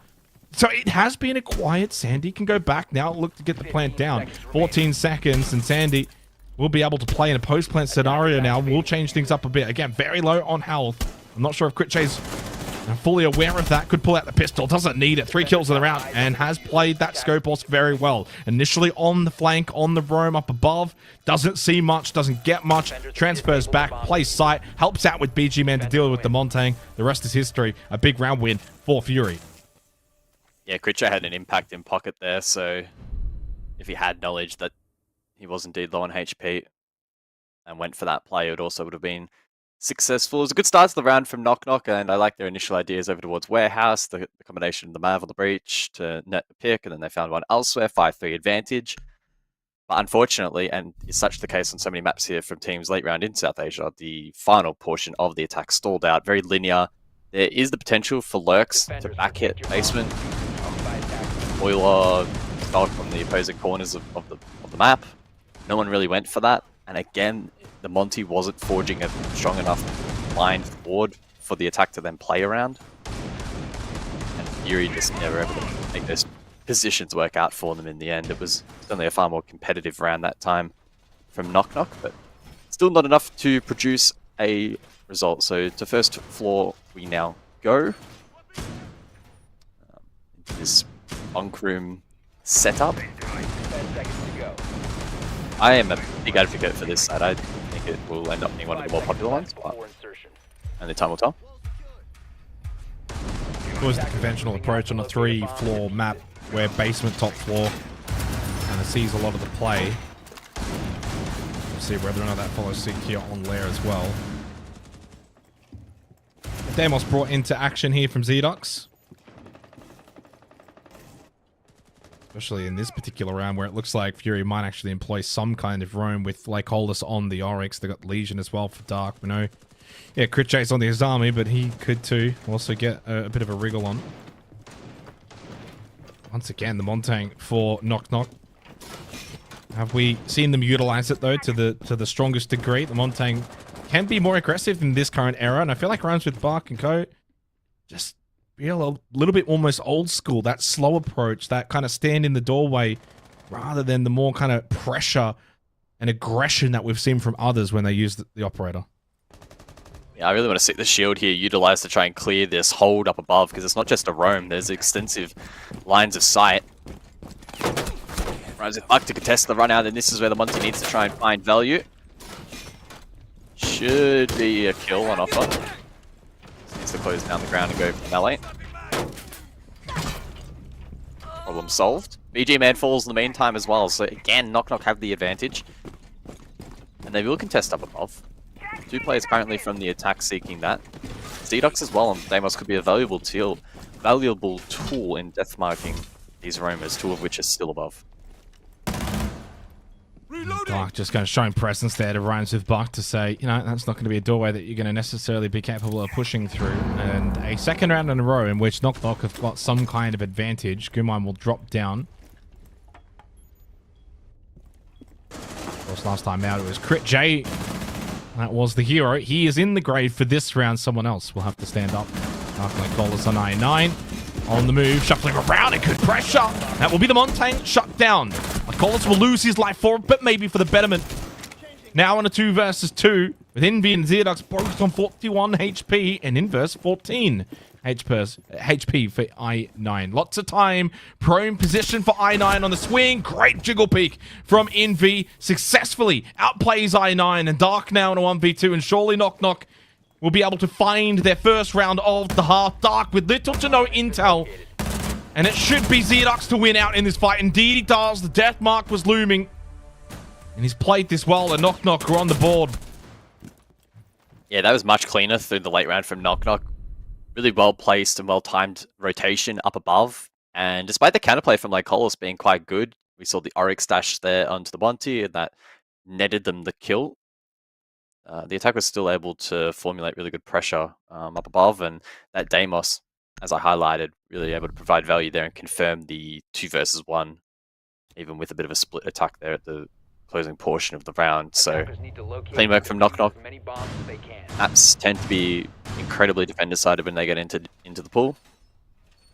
So it has been a quiet. Sandy can go back now, look to get the plant down. 14 seconds, and Sandy will be able to play in a post-plant scenario now. We'll change things up a bit. Again, very low on health. I'm not sure if Crit J's fully aware of that. Could pull out the pistol. Doesn't need it. 3 kills in the round, and has played that Scopos very well. Initially on the flank, on the roam up above. Doesn't see much, doesn't get much. Transfers back, plays site, helps out with BG Man to deal with the Montang. The rest is history. A big round win for Fury. Yeah, Crit J had an impact in pocket there, so if he had knowledge that he was indeed low on HP and went for that play, it also would have been successful. It was a good start to the round from Knock Knock, and I like their initial ideas over towards Warehouse, the combination of the Mav on the breach to net the pick, and then they found one elsewhere, 5-3 advantage. But unfortunately, and it's such the case on so many maps here from teams late round in South Asia, the final portion of the attack stalled out, very linear. There is the potential for lurks to back hit basement. Boiler start from the opposing corners of the map. No one really went for that. And again, the Monty wasn't forging a strong enough line forward for the attack to then play around. And Fury just never able to make those positions work out for them in the end. It was certainly a far more competitive round that time from Knock Knock, but still not enough to produce a result. So to first floor we now go. This bunk room setup. I am a big advocate for this side. I think it will end up being one of the more popular ones, but only time will tell. It was the conventional approach on a 3-floor map where basement, top floor, and of sees a lot of the play. We'll see whether or not that follows suit here on Lair as well. Deimos brought into action here from Zedox. Especially in this particular round where it looks like Fury might actually employ some kind of roam with Lycolis on the Oryx. They got Legion as well for Dark. We know, yeah, Crit Chase on the Azami, but he could too also get a bit of a wriggle on. Once again, the Montang for Knock Knock. Have we seen them utilize it though to the strongest degree? The Montang can be more aggressive in this current era, and I feel like rounds with Bark and Co. just feel a little bit almost old school. That slow approach, that kind of stand in the doorway, rather than the more kind of pressure and aggression that we've seen from others when they use the operator. Yeah, I really want to see the shield here utilized to try and clear this hold up above, because it's not just a roam. There's extensive lines of sight. Rounds with Buck to contest the run out, and this is where the Monty needs to try and find value. Should be a kill on offer. Needs to close down the ground and go for melee. Problem solved. BG Man falls in the meantime as well, so again, Knock Knock have the advantage. And they will contest up above. 2 players currently from the attack seeking that. Zedox as well, and Deimos could be a valuable tool in death marking these roamers, 2 of which are still above. Dark just going to show presence there to Rhymes with Buck to say, you know, that's not going to be a doorway that you're going to necessarily be capable of pushing through. And a second round in a row in which Knock Knock have got some kind of advantage. Gumine will drop down. Of course, last time out it was Crit J. That was the hero. He is in the grave for this round. Someone else will have to stand up. Dark Lycolis on I9. On the move, shuffling around, and good pressure. That will be the Montang shut down. Lycolis will lose his life for it, but maybe for the betterment. Now on a 2 versus 2, with Envy and Zedox both on 41 HP and Inverse 14 HP for I9. Lots of time. Prone position for I9 on the swing. Great jiggle peek from Envy. Successfully outplays I9, and Dark now in a 1v2, and surely Knock Knock will be able to find their first round of the half. Dark with little to no intel. And it should be Zedox to win out in this fight. Indeed he does. The death mark was looming. And he's played this well, and Knock Knock are on the board. Yeah, that was much cleaner through the late round from Knock Knock. Really well placed and well timed rotation up above. And despite the counterplay from Lycolis being quite good, we saw the Oryx dash there onto the Bonti, and that netted them the kill. The attack was still able to formulate really good pressure up above, and that Deimos, as I highlighted, really able to provide value there and confirm the 2 versus 1, even with a bit of a split attack there at the closing portion of the round. So clean work from Knock Knock. Maps tend to be incredibly defender-sided when they get into the pool.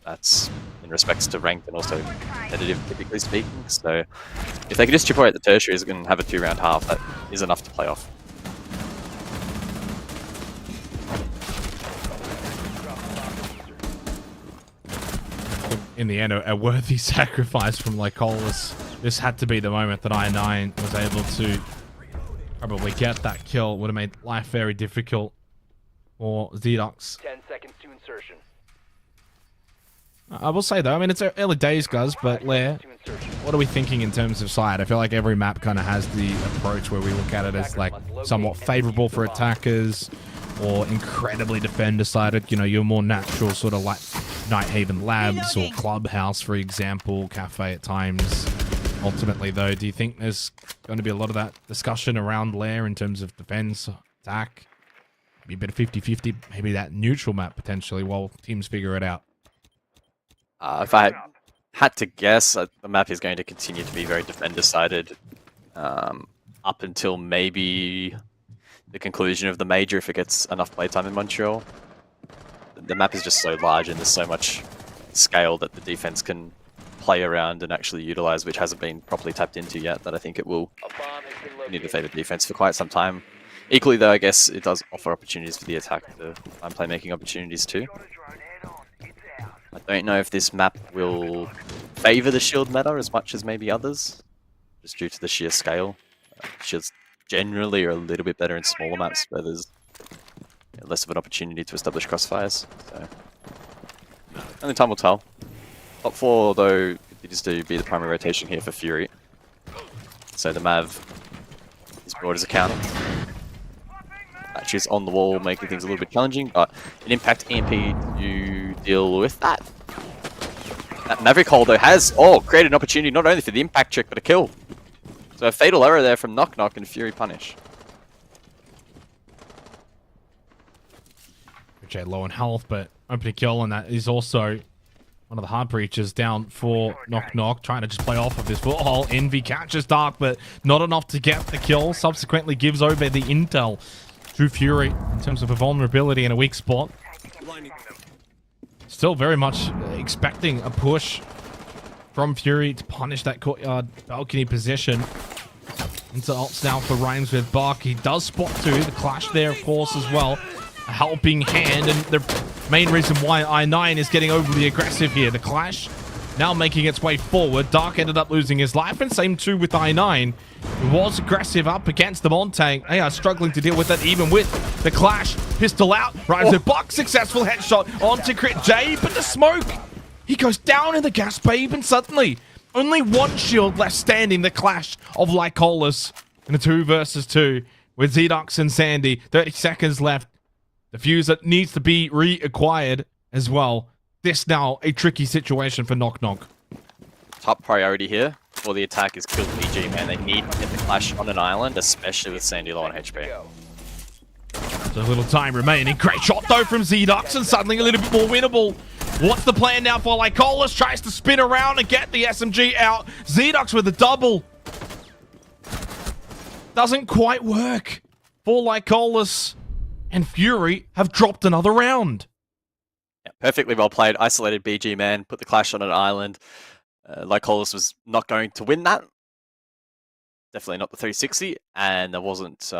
That's in respects to ranked and also competitive, typically speaking. So if they can just chip away at the tertiaries and have a 2-round half, that is enough to play off. In the end, a worthy sacrifice from Lycolis. This had to be the moment that I9 was able to probably get that kill. Would have made life very difficult for Zedox. 10 seconds to insertion. I will say though, I mean, it's early days, guys, but Lair, what are we thinking in terms of side? I feel like every map kind of has the approach where we look at it as like somewhat favorable for attackers or incredibly defender-sided. You know, your more natural sort of like Nighthaven Labs or Clubhouse, for example, Cafe at times. Ultimately, though, do you think there's going to be a lot of that discussion around Lair in terms of defense, attack? Maybe a bit of 50-50, maybe that neutral map potentially while teams figure it out. If I had to guess, the map is going to continue to be very defender-sided up until maybe the conclusion of the major if it gets enough playtime in Montreal. The map is just so large and there's so much scale that the defense can play around and actually utilize, which hasn't been properly tapped into yet, that I think it will need to favour defense for quite some time. Equally though, I guess it does offer opportunities for the attack to find playmaking opportunities too. I don't know if this map will favour the shield meta as much as maybe others, just due to the sheer scale. Shields generally are a little bit better in smaller maps where there's less of an opportunity to establish crossfires. So only time will tell. Top 4 though continues to be the primary rotation here for Fury. So the Mav is brought his account. Matches on the wall, making things a little bit challenging, but an Impact EMP to deal with that. That Maverick hole, though, has created an opportunity not only for the Impact check, but a kill. So a fatal error there from NoCap and Fury punish. Jay low on health, but opening kill, and that is also one of the hard breaches down for NoCap, trying to just play off of this foothold. Envy catches Dark, but not enough to get the kill. Subsequently gives over the intel to Fury in terms of a vulnerability and a weak spot. Still very much expecting a push from Fury to punish that courtyard balcony position. Into ults now for Rhymes with Bark. He does spot too. The clash there, of course, as well. A helping hand, and the main reason why I9 is getting overly aggressive here. The clash now making its way forward. Dark ended up losing his life, and same too with I9. He was aggressive up against the Montang. They are struggling to deal with it, even with the clash. Pistol out. Rhymes with Bark. Successful headshot onto Crit J, but the smoke. He goes down in the gas babe, and suddenly only one shield left standing. The clash of Lycolis in a 2 versus 2 with Zedox and Sandy. 30 seconds left. The fuse that needs to be reacquired as well. This now a tricky situation for NoCap. Top priority here for the attack is kill BG, man. They need to get the clash on an island, especially with Sandy low on HP. So little time remaining. Great shot though from Zedox, and suddenly a little bit more winnable. What's the plan now for Lycolis? Tries to spin around and get the SMG out. Zedox with a double. Doesn't quite work for Lycolis. And Fury have dropped another round. Yeah, perfectly well played. Isolated BG, man. Put the clash on an island. Lycolis was not going to win that. Definitely not the 360. And there wasn't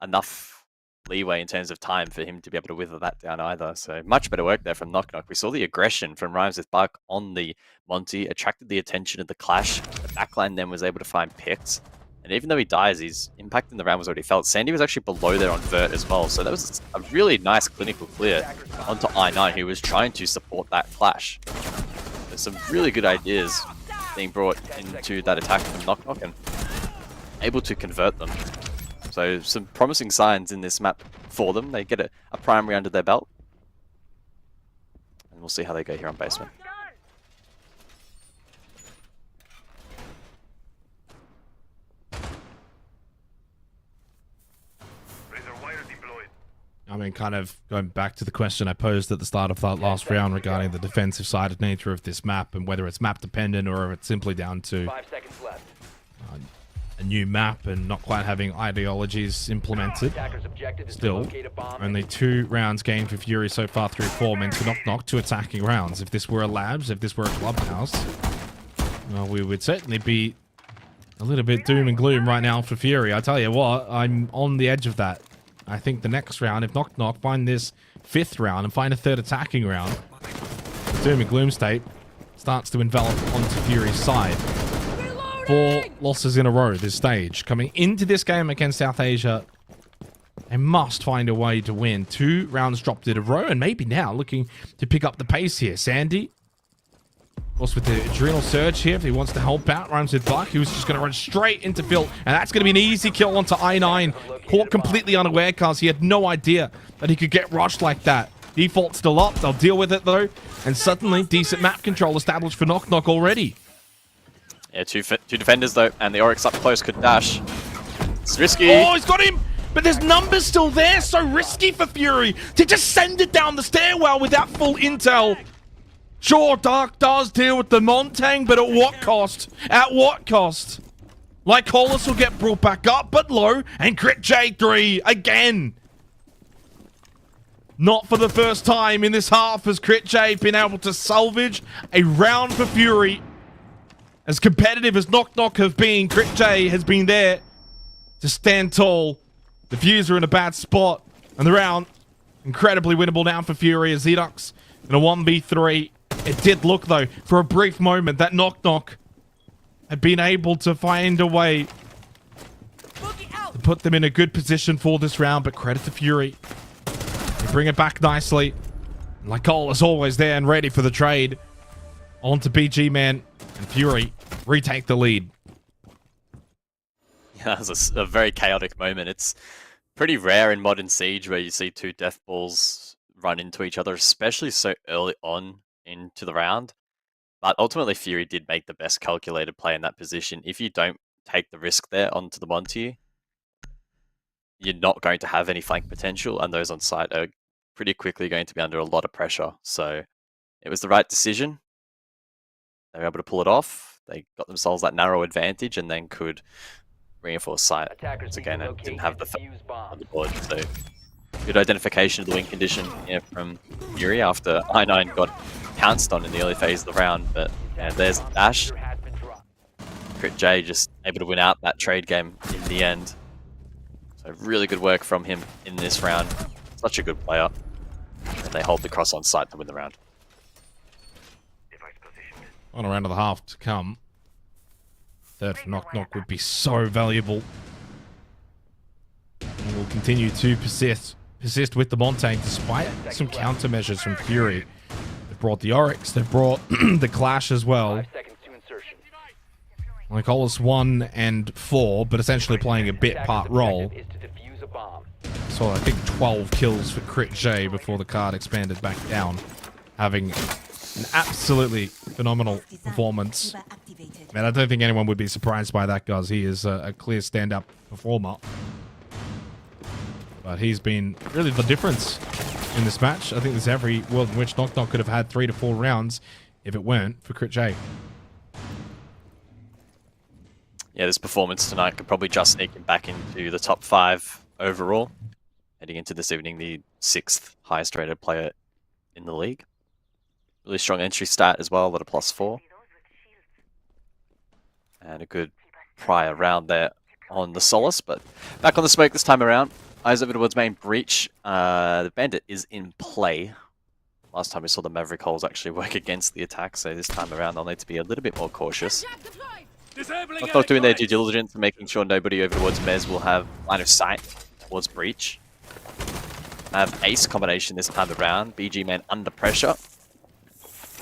enough leeway in terms of time for him to be able to wither that down either. So much better work there from NoCap. We saw the aggression from Rhymes with Buck on the Monty. Attracted the attention of the clash. The backline then was able to find picks. And even though he dies, his impact in the round was already felt. Sandy was actually below there on Vert as well. So that was a really nice clinical clear onto I9, who was trying to support that clash. There's some really good ideas being brought into that attack from NoCap and able to convert them. So some promising signs in this map for them. They get a primary under their belt. And we'll see how they go here on basement. I mean, kind of going back to the question I posed at the start of that last round regarding the defensive-sided nature of this map and whether it's map-dependent or if it's simply down to 5 seconds left. a new map and not quite having ideologies implemented. Still, only 2 rounds gained for Fury so far through 4 means for NoCap 2 attacking rounds. If this were a Labs, if this were a Clubhouse, well, we would certainly be a little bit doom and gloom right now for Fury. I tell you what, I'm on the edge of that. I think the next round, if NoCap find this 5th round and find a 3rd attacking round, the doom and gloom state starts to envelop onto Fury's side. 4 losses in a row this stage. Coming into this game against South Asia, they must find a way to win. 2 rounds dropped in a row, and maybe now looking to pick up the pace here. Sandy, of course, with the adrenal surge here, if he wants to help out, Rhymes with Buck, who's just going to run straight into Phil, and that's going to be an easy kill onto I9. Caught completely unaware, cause he had no idea that he could get rushed like that. Default still up, they'll deal with it though, and suddenly decent map control established for NoCap already. Yeah, two defenders though, and the Oryx up close could dash. It's risky. Oh, he's got him! But there's numbers still there, so risky for Fury to just send it down the stairwell without full intel. Sure, Dark does deal with the Montang, but at what cost? At what cost? Lycolis will get brought back up, but low, and Crit J3 again. Not for the first time in this half has Crit J been able to salvage a round for Fury. As competitive as NoCap have been, Crit J has been there to stand tall. The Fuse are in a bad spot, and the round incredibly winnable now for Fury as Zedox in a 1v3. It did look, though, for a brief moment that NoCap had been able to find a way to put them in a good position for this round, but credit to Fury. They bring it back nicely. Lycolis is always there and ready for the trade. On to BG Man, and Fury retake the lead. That was a very chaotic moment. It's pretty rare in Modern Siege where you see two death balls run into each other, especially so early on into the round. But ultimately, Fury did make the best calculated play in that position. If you don't take the risk there onto the Monty, you're not going to have any flank potential, and those on site are pretty quickly going to be under a lot of pressure. So it was the right decision. They were able to pull it off. They got themselves that narrow advantage and then could reinforce site once again and didn't have the on the board. So good identification of the win condition here from Fury after I9 got pounced on in the early phase of the round. But yeah, there's the dash. Crit J just able to win out that trade game in the end. So really good work from him in this round. Such a good player. And they hold the cross on site to win the round. On a round and a half to come. Third for NoCap would be so valuable. And will continue to persist with the Montang despite some countermeasures from Fury. They've brought the Oryx, they've brought the Clash as well. Like Ollis 1 and 4, but essentially playing a bit part role. So I think 12 kills for Crit J before the card expanded back down. Having an absolutely phenomenal performance. Man, I don't think anyone would be surprised by that, guys. He is a clear stand-up performer. But he's been really the difference in this match. I think there's every world in which NoCap could have had 3 to 4 rounds if it weren't for Crit J. Yeah, this performance tonight could probably just sneak him back into the top 5 overall. Heading into this evening, the 6th highest rated player in the league. Really strong entry stat as well, at a +4. And a good prior round there on the Solace, but back on the smoke this time around. Eyes over towards main breach. The Bandit is in play. Last time we saw the Maverick holes actually work against the attack, so this time around they'll need to be a little bit more cautious. NoCap doing their due diligence and making sure nobody over towards Mez will have line of sight towards breach. Have ace combination this time around. BG man under pressure.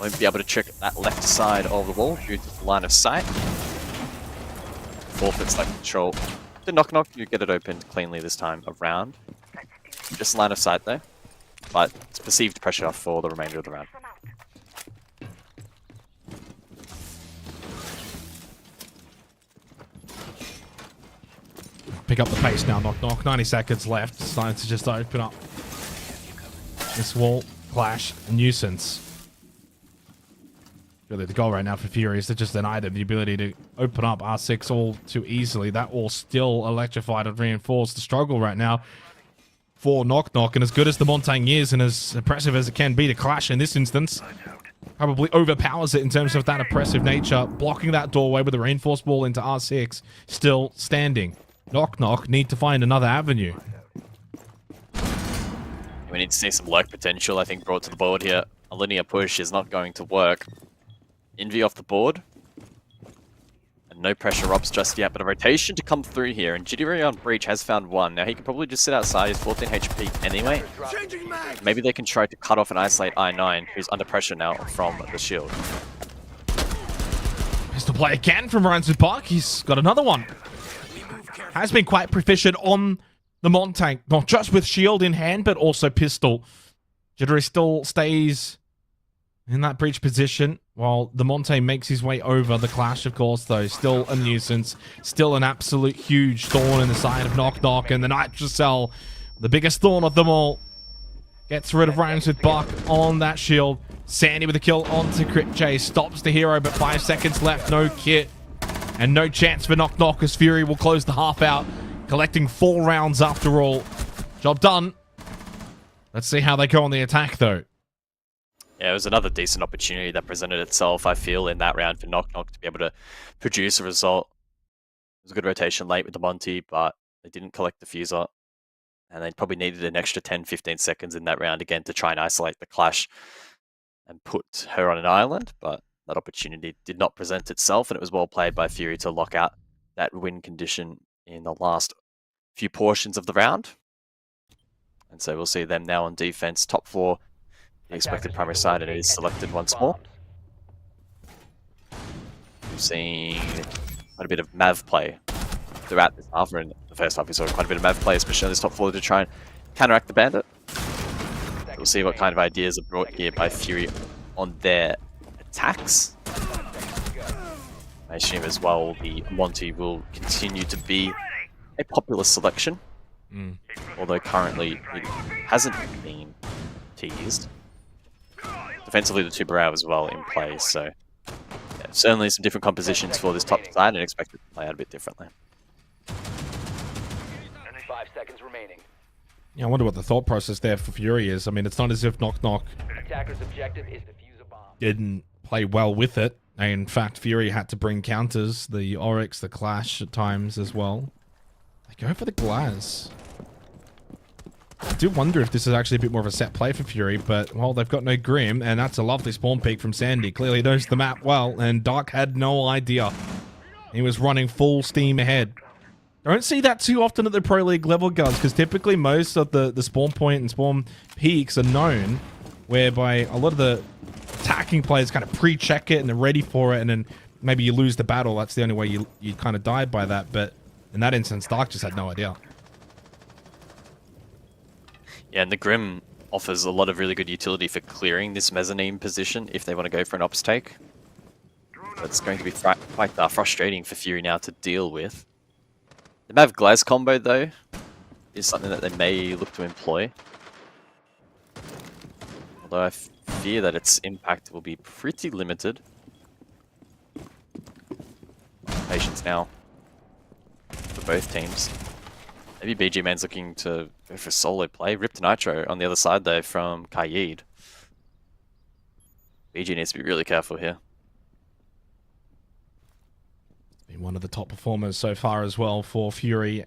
Won't be able to trick that left side of the wall due to the line of sight. Forfeits that control. To NoCap, you get it opened cleanly this time around. Just line of sight though. But it's perceived pressure for the remainder of the round. Pick up the pace now, NoCap. 90 seconds left. It's time to just open up this wall. Clash. Nuisance. Really, the goal right now for Fury is to just deny them the ability to open up R6 all too easily. That wall still electrified and reinforced. The struggle right now for NoCap, and as good as the Montang is and as impressive as it can be, to Clash in this instance probably overpowers it in terms of that oppressive nature. Blocking that doorway with a reinforced wall into R6, still standing. NoCap need to find another avenue. We need to see some lurk potential, I think, brought to the board here. A linear push is not going to work. Envy off the board. And no pressure ops just yet, but a rotation to come through here. And Jittery on breach has found one. Now he can probably just sit outside. He's 14 HP anyway. Maybe they can try to cut off and isolate I9, who's under pressure now from the shield. Pistol play again from Ryan's Park. He's got another one. Has been quite proficient on the Montang, not just with shield in hand, but also pistol. Jittery still stays in that breach position, while the Montang makes his way over. The Clash, of course, though, still a nuisance. Still an absolute huge thorn in the side of NoCap, and the Nitrocell, the biggest thorn of them all, gets rid of Rhymes with Buck on that shield. Sandy with a kill onto Crit J. Stops the hero, but 5 seconds left. No kit. And no chance for NoCap as Fury will close the half out. Collecting 4 rounds after all. Job done. Let's see how they go on the attack, though. Yeah, it was another decent opportunity that presented itself, I feel, in that round for NoCap to be able to produce a result. It was a good rotation late with the Monty, but they didn't collect the fuser. And they probably needed an extra 10-15 seconds in that round again to try and isolate the Clash and put her on an island. But that opportunity did not present itself, and it was well played by Fury to lock out that win condition in the last few portions of the round. And so we'll see them now on defense. Top 4, the expected primary side, and it is selected once more. We've seen quite a bit of Mav play throughout this half. In the first half, we saw quite a bit of Mav play, especially on this top floor, to try and counteract the Bandit. We'll see what kind of ideas are brought here by Fury on their attacks. I assume as well the Monty will continue to be a popular selection, although currently it hasn't been teased. Defensively, the 2 Barao as well in play, so yeah, certainly some different compositions for this top side, and expect it to play out a bit differently. 5 seconds remaining. Yeah, I wonder what the thought process there for Fury is. I mean, it's not as if Knock Knock Attacker's objective is defuse a bomb. didn't play well with it. In fact, Fury had to bring counters, the Oryx, the Clash at times as well. They go for the Glaz. I do wonder if this is actually a bit more of a set play for Fury, but, well, they've got no Grim, and that's a lovely spawn peek from Sandy. Clearly knows the map well, and Dark had no idea. He was running full steam ahead. Don't see that too often at the Pro League level, guys, because typically most of the spawn point and spawn peaks are known, whereby a lot of the attacking players kind of pre-check it and they're ready for it, and then maybe you lose the battle. That's the only way you kind of die by that, but in that instance, Dark just had no idea. Yeah, and the Grim offers a lot of really good utility for clearing this mezzanine position if they want to go for an ops take. It's going to be quite frustrating for Fury now to deal with. The Mav Glaz combo, though, is something that they may look to employ. Although I fear that its impact will be pretty limited. Patience now for both teams. Maybe BG Man's looking to go for solo play. Ripped Nitro on the other side, though, from Kaid. BG needs to be really careful here. Been one of the top performers so far as well for Fury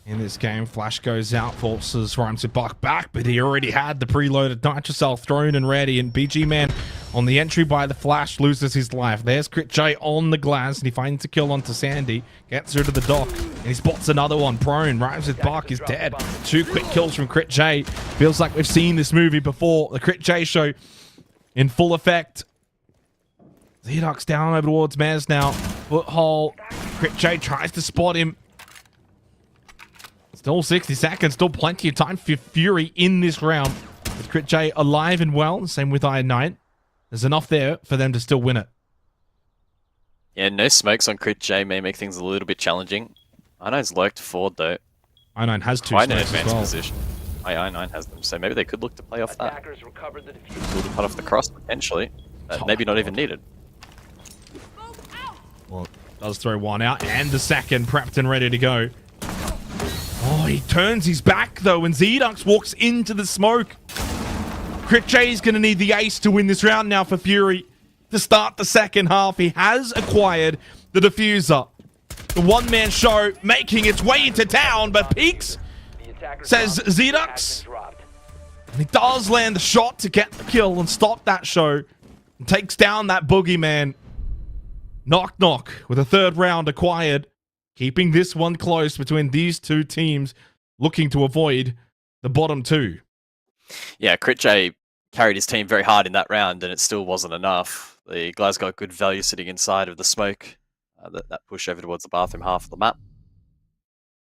in this game. Flash goes out, forces Rhymes to buck back, but he already had the preloaded Nitro Cell thrown and ready, and BG Man on the entry by the Flash loses his life. There's Crit J on the glass, and he finds a kill onto Sandy, gets her to the dock, and he spots another one prone. Rhymes with Bark is dead. 2 quick kills from Crit J. Feels like we've seen this movie before. The Crit J show in full effect. Zedux down over towards Maz now. Foothole. Crit J tries to spot him. Still 60 seconds. Still plenty of time for Fury in this round. With Crit J alive and well. Same with Iron Knight. There's enough there for them to still win it. Yeah, no smokes on Crit J may make things a little bit challenging. I9's lurked forward, though. I9 has 2 quite an smokes advanced as well. position. I9 has them, so maybe they could look to play off that. Able to cut off the cross, potentially. Maybe not even needed. Well, does throw one out, and the second prepped and ready to go. Oh, he turns his back, though, and Zedux walks into the smoke. Crit J is going to need the ace to win this round now for Fury. To start the second half, he has acquired the diffuser. The one-man show making its way into town, but Peaks says Zedux. And he does land the shot to get the kill and stop that show. And takes down that boogeyman. Knock Knock with a 3rd round acquired. Keeping this one close between these 2 teams, looking to avoid the bottom 2. Yeah, Crit J carried his team very hard in that round, and it still wasn't enough. The Glaz got good value sitting inside of the smoke. That push over towards the bathroom half of the map.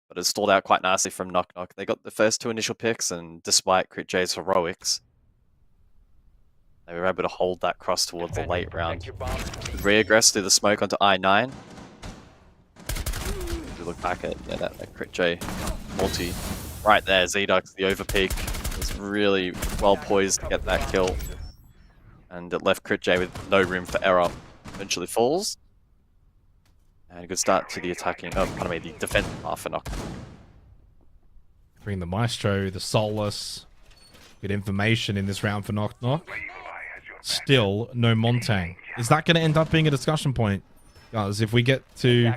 But it stalled out quite nicely from Knock Knock. They got the first 2 initial picks, and despite Crit J's heroics, they were able to hold that cross towards the late round. Reaggress through the smoke onto I9. If we look back at that Crit J multi right there, Zedux, the overpeak, was really well poised to get that kill. And it left Crit J with no room for error. Eventually falls. And a good start to the attacking, the defensive half for Knock. Bring the Maestro, the Solace. Good information in this round for Knock Knock. Still no Montang. Is that going to end up being a discussion point? Guys, if we get to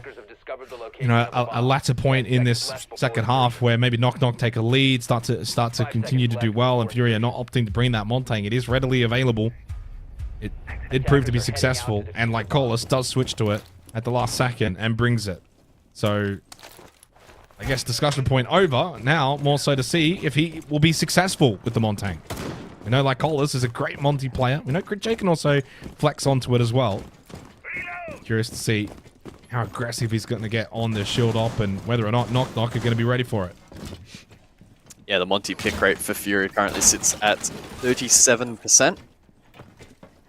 a latter point in this second half where maybe Knock Knock take a lead, start to continue to do well, and Fury are not opting to bring that Montang, it is readily available. It did prove to be successful, and like Collis does switch to it at the last second and brings it. So I guess discussion point over. Now more so to see if he will be successful with the Montang. We know like Collis is a great Monty player. We know Crit J can also flex onto it as well. Curious to see how aggressive he's going to get on the shield op and whether or not Knock Knock are going to be ready for it. Yeah, the Monty pick rate for Fury currently sits at 37%,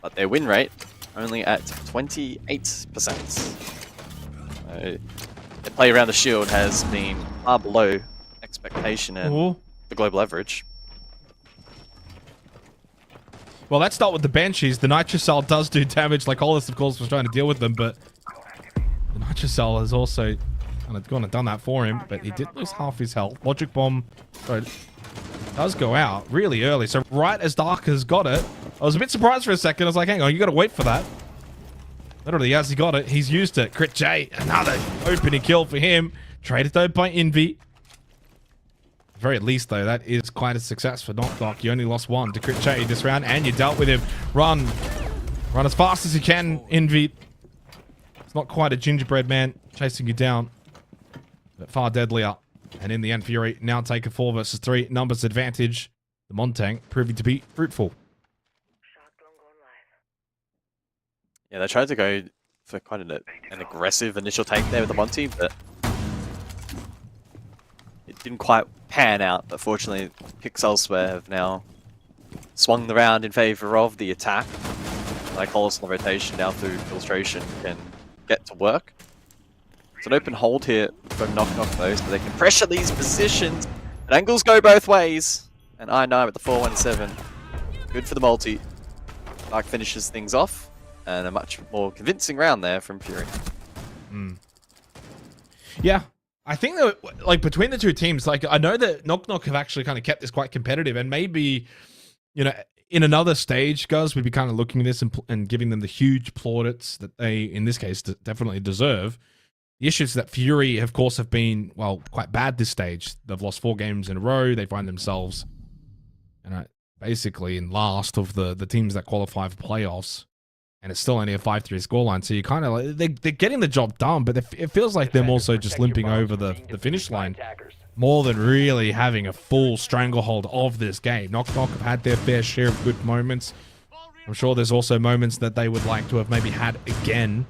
but their win rate only at 28%. Their play around the shield has been far below expectation and the global average. Well, let's start with the Banshees. The Nitrocell does do damage, like Hollis, of course, was trying to deal with them, but the Nitrocell has also kind of gone and done that for him, but he did lose half his health. Logic Bomb does go out really early, so right as Dark has got it, I was a bit surprised for a second. I was like, hang on, you got to wait for that. Literally, as he got it, he's used it. Crit J, another opening kill for him. Traded though by Envy. At the very least, though, that is quite a success for Knock Knock. You only lost one to Crit J this round, and you dealt with him. Run as fast as you can, Envy. It's not quite a gingerbread man chasing you down, but far deadlier. And in the end, Fury now take a 4 versus 3 numbers advantage. The Montang proving to be fruitful. Yeah, they tried to go for quite an aggressive initial take there with the Monty, but it didn't quite pan out. But fortunately, picks elsewhere have now swung the round in favor of the attack. Like Hollis on the rotation now through Filtration can get to work. It's an open hold here from Knock Knock though, so they can pressure these positions. And angles go both ways. And I9 with the 417. Good for the multi. Dark finishes things off. And a much more convincing round there from Fury. Yeah, I think that like between the two teams, like I know that Knock Knock have actually kind of kept this quite competitive, and maybe, you know, in another stage, guys, we'd be kind of looking at this and giving them the huge plaudits that they, in this case, definitely deserve. The issues that Fury, of course, have been, well, quite bad this stage. They've lost 4 games in a row. They find themselves, you know, basically in last of the teams that qualify for playoffs. And it's still only a 5-3 scoreline, so you kind of like they're getting the job done, but it feels like them also just limping over the finish line more than really having a full stranglehold of this game. Knock Knock have had their fair share of good moments. I'm sure there's also moments that they would like to have maybe had again.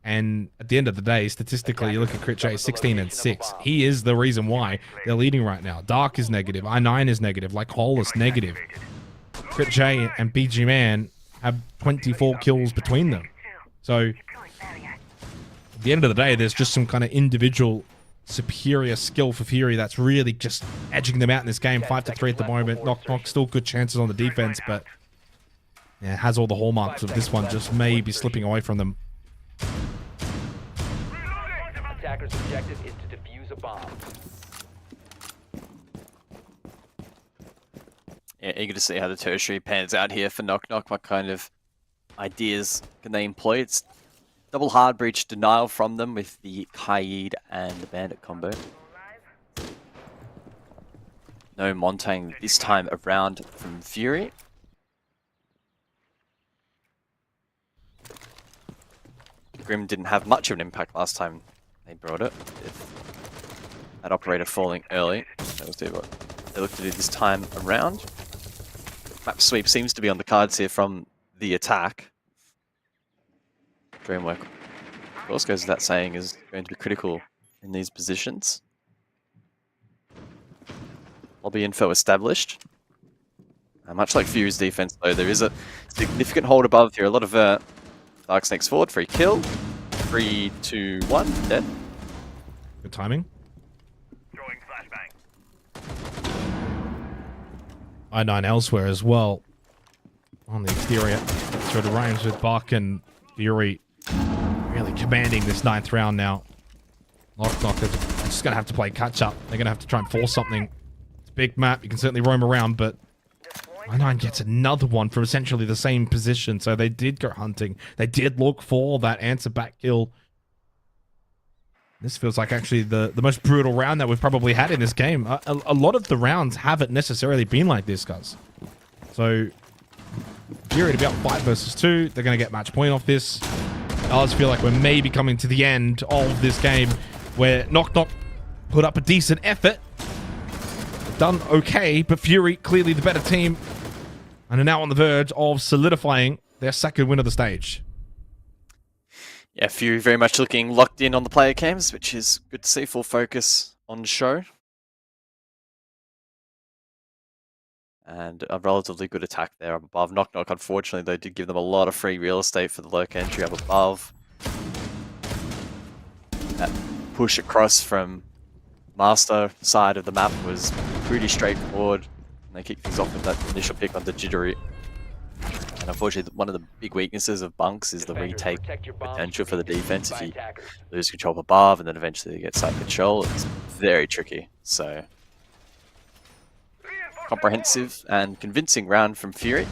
And at the end of the day, statistically, you look at Crit J, 16-6. He is the reason why they're leading right now. Dark is negative. I9 is negative. Like Hole is negative. Crit J and BG Man have 24 kills between them. So, at the end of the day, there's just some kind of individual superior skill for Fury that's really just edging them out in this game. 5-3 at the moment. Knock Knock still good chances on the defense, but yeah, it has all the hallmarks of this one just maybe slipping away from them. Attacker's objective is to defuse a bomb. Yeah, eager to see how the tertiary pans out here for Knock Knock. What kind of ideas can they employ? It's double hard breach denial from them with the Kaid and the Bandit combo. No Montang this time around from Fury. Grim didn't have much of an impact last time they brought it, with that operator falling early. That was what they looked to do this time around. Map sweep seems to be on the cards here from the attack. Dreamwork, of course, goes without saying, is going to be critical in these positions. Lobby info established. Much like Fury's defense, though, there is a significant hold above here. A lot of Dark Snakes forward, free kill. 3, 2, 1, dead. Good timing. I9 elsewhere as well on the exterior. Sort of range with Buck and Fury really commanding this 9th round now. Knock Knock is just going to have to play catch up. They're going to have to try and force something. It's a big map. You can certainly roam around, but I9 gets another one from essentially the same position. So they did go hunting. They did look for that answer back kill. This feels like actually the most brutal round that we've probably had in this game. A lot of the rounds haven't necessarily been like this, guys. So, Fury to be up 5 versus 2. They're going to get match point off this. I just feel like we're maybe coming to the end of this game where Knock Knock put up a decent effort. Done okay, but Fury, clearly the better team, and are now on the verge of solidifying their second win of the stage. Yeah, Fury very much looking locked in on the player cams, which is good to see. Full focus on the show. And a relatively good attack there up above. Knock Knock, unfortunately, though, did give them a lot of free real estate for the lurk entry up above. That push across from Master side of the map was pretty straightforward. And they kicked things off with that initial pick on the Jittery. And unfortunately, one of the big weaknesses of bunks is the retake potential for the defense. If you lose control up above and then eventually get side control, it's very tricky. So, comprehensive and convincing round from Fury.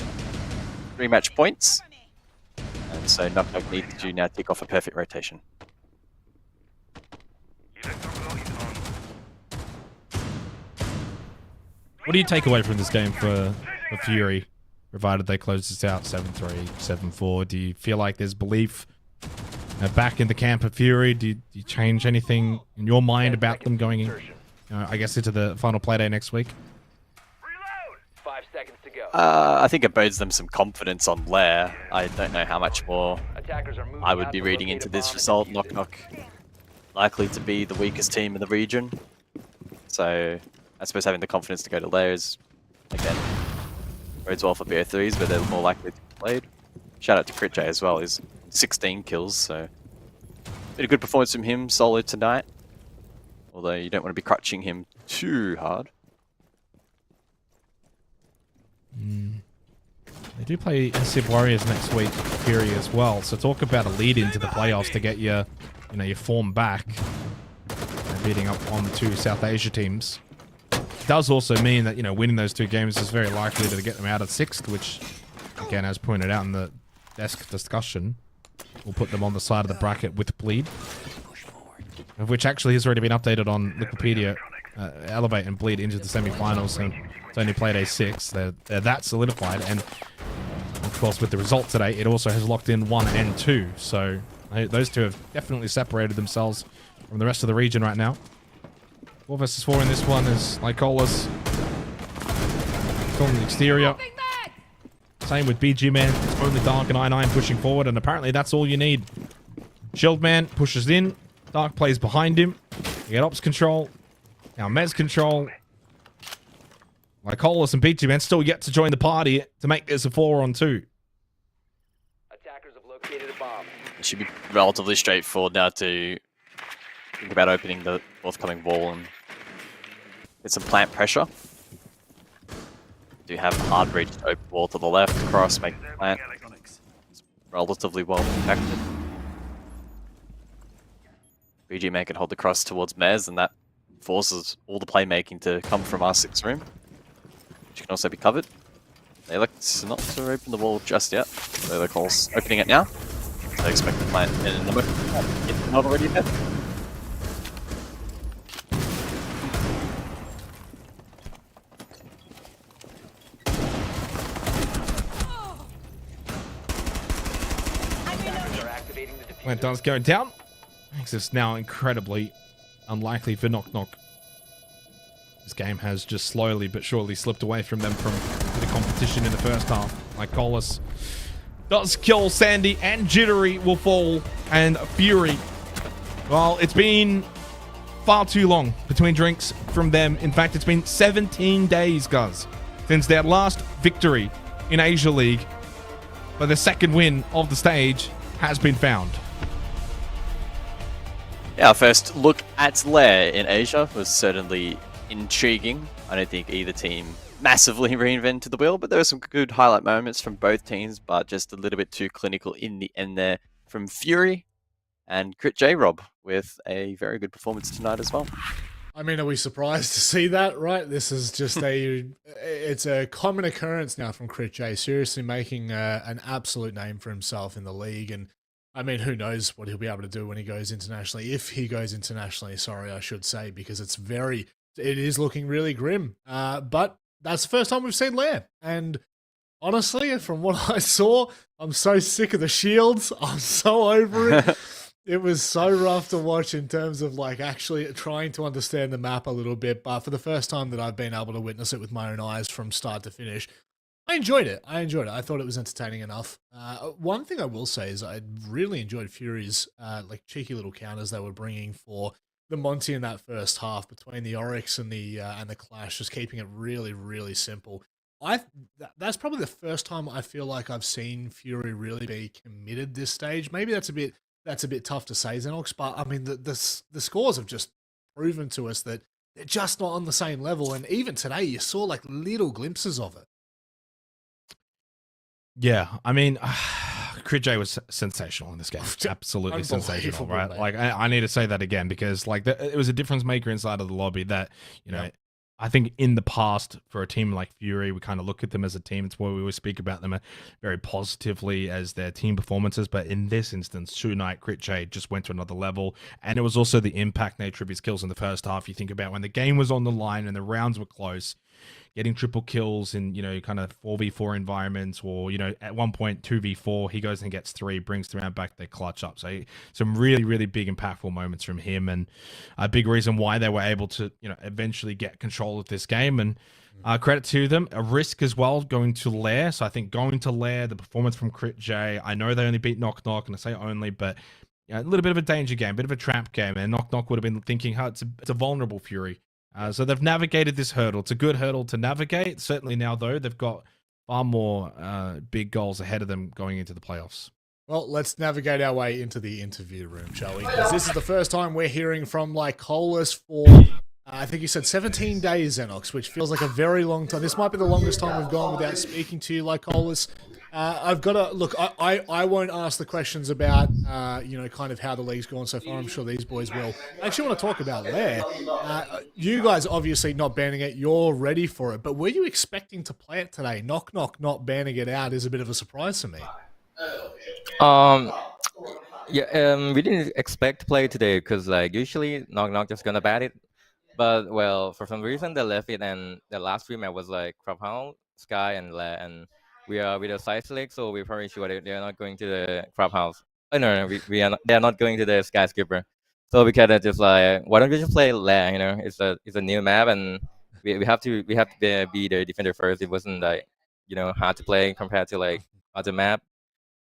3 match points. And so Knock Knock needs to now tick off a perfect rotation. What do you take away from this game for Fury, provided they close this out 7-3, 7-4? Do you feel like there's belief back in the camp of Fury? Do you change anything in your mind about them going in, I guess, into the final playday next week? 5 seconds to go. I think it bodes them some confidence on Lair. I don't know how much more I would be reading into this result. Knock Knock likely to be the weakest team in the region. So I suppose having the confidence to go to Lair is, again, bodes well for BO3s, but they're more likely to be played. Shout out to Crit J as well. He's 16 kills, so been a good performance from him, solo tonight. Although you don't want to be crutching him too hard. They do play Civ Warriors next week, Fury as well. So talk about a lead into the playoffs to get your form back. And beating up on 2 South Asia teams. It does also mean that winning those 2 games is very likely to get them out of 6th, which, again, as pointed out in the desk discussion, will put them on the side of the bracket with Bleed, of which actually has already been updated on Wikipedia. Elevate and Bleed into the semi-finals, and it's only played A6. They're that solidified, and of course with the result today, it also has locked in 1 and 2. So those 2 have definitely separated themselves from the rest of the region right now. 4 versus 4 in this one is Lycolas on the exterior. Same with BG Man. It's only Dark and I9 pushing forward, and apparently that's all you need. Shield Man pushes in. Dark plays behind him. You get Ops control. Now Mez control. Lycolas and BG Man still yet to join the party to make this a 4-on-2. Attackers have located a bomb. It should be relatively straightforward now to think about opening the forthcoming wall and get some plant pressure. Do have a hard reach to open wall to the left, cross, make the plant. It's relatively well protected. BG Man can hold the cross towards Mez, and that forces all the playmaking to come from R6 room, which can also be covered. They elect not to open the wall just yet, so they're opening it now. So I expect the plant in the moment. It's not already there. Plant does go down. Makes this now incredibly unlikely for Knock Knock. This game has just slowly but surely slipped away from them from the competition in the first half. Lycolas does kill Sandy, and Jittery will fall, and Fury. Well, it's been far too long between drinks from them. In fact, it's been 17 days, guys, since their last victory in Asia League, but the second win of the stage has been found. Yeah, our first look at Lair in Asia was certainly intriguing. I don't think either team massively reinvented the wheel, but there were some good highlight moments from both teams, but just a little bit too clinical in the end there from Fury and Crit J Rob with a very good performance tonight as well. I mean, are we surprised to see that, right? This is just it's a common occurrence now from Crit J, seriously making an absolute name for himself in the league. And I mean, who knows what he'll be able to do when he goes internationally, if he goes internationally, sorry, I should say, because it is looking really grim. But that's the first time we've seen Lair. And honestly, from what I saw, I'm so sick of the shields. I'm so over it. It was so rough to watch in terms of like actually trying to understand the map a little bit. But for the first time that I've been able to witness it with my own eyes from start to finish, I enjoyed it. I thought it was entertaining enough. One thing I will say is I really enjoyed Fury's like cheeky little counters they were bringing for the Monty in that first half between the Oryx and the Clash, just keeping it really, really simple. That's probably the first time I feel like I've seen Fury really be committed this stage. Maybe that's a bit tough to say, Xenox, but I mean the scores have just proven to us that they're just not on the same level. And even today, you saw like little glimpses of it. Yeah, I mean, Crit J was sensational in this game. Absolutely sensational, right? Mate. Like, I need to say that again because, like, it was a difference maker inside of the lobby that, you know, I think in the past for a team like Fury, we kind of look at them as a team. It's where we always speak about them very positively as their team performances. But in this instance, tonight, Crit J just went to another level. And it was also the impact nature of his kills in the first half. You think about when the game was on the line and the rounds were close, getting triple kills in, you know, kind of 4v4 environments, or, you know, at one point 2v4, he goes and gets 3, brings the round back, they clutch up. So some really, really big impactful moments from him, and a big reason why they were able to, you know, eventually get control of this game. And credit to them. A risk as well going to Lair. So I think going to Lair, the performance from Crit J, I know they only beat Knock Knock, and I say only, but a little bit of a danger game, a bit of a trap game, and Knock Knock would have been thinking, it's a vulnerable Fury. So they've navigated this hurdle. It's a good hurdle to navigate. Certainly now, though, they've got far more big goals ahead of them going into the playoffs. Well, let's navigate our way into the interview room, shall we? Because this is the first time we're hearing from Lycolis for, I think you said 17 days, Xenox, which feels like a very long time. This might be the longest time we've gone without speaking to you, Lycolis. I've got to look. I won't ask the questions about you know, kind of how the league's gone so far. I'm sure these boys will. I actually want to talk about Lair. You guys obviously not banning it. You're ready for it, but were you expecting to play it today? Knock Knock not banning it out is a bit of a surprise to me. Yeah, we didn't expect to play today because like usually Knock Knock just gonna bat it, but well, for some reason they left it, and the last 3 map was like Crabhound, Sky, and Lair, and we are with a side select, so we're probably sure they're not going to the Crabhouse. Oh no, we are not, they're not going to the Skyscraper. So we kind of just like, why don't we just play Lair? You know, it's a new map, and we have to be the defender first. It wasn't like, you know, hard to play compared to like other map,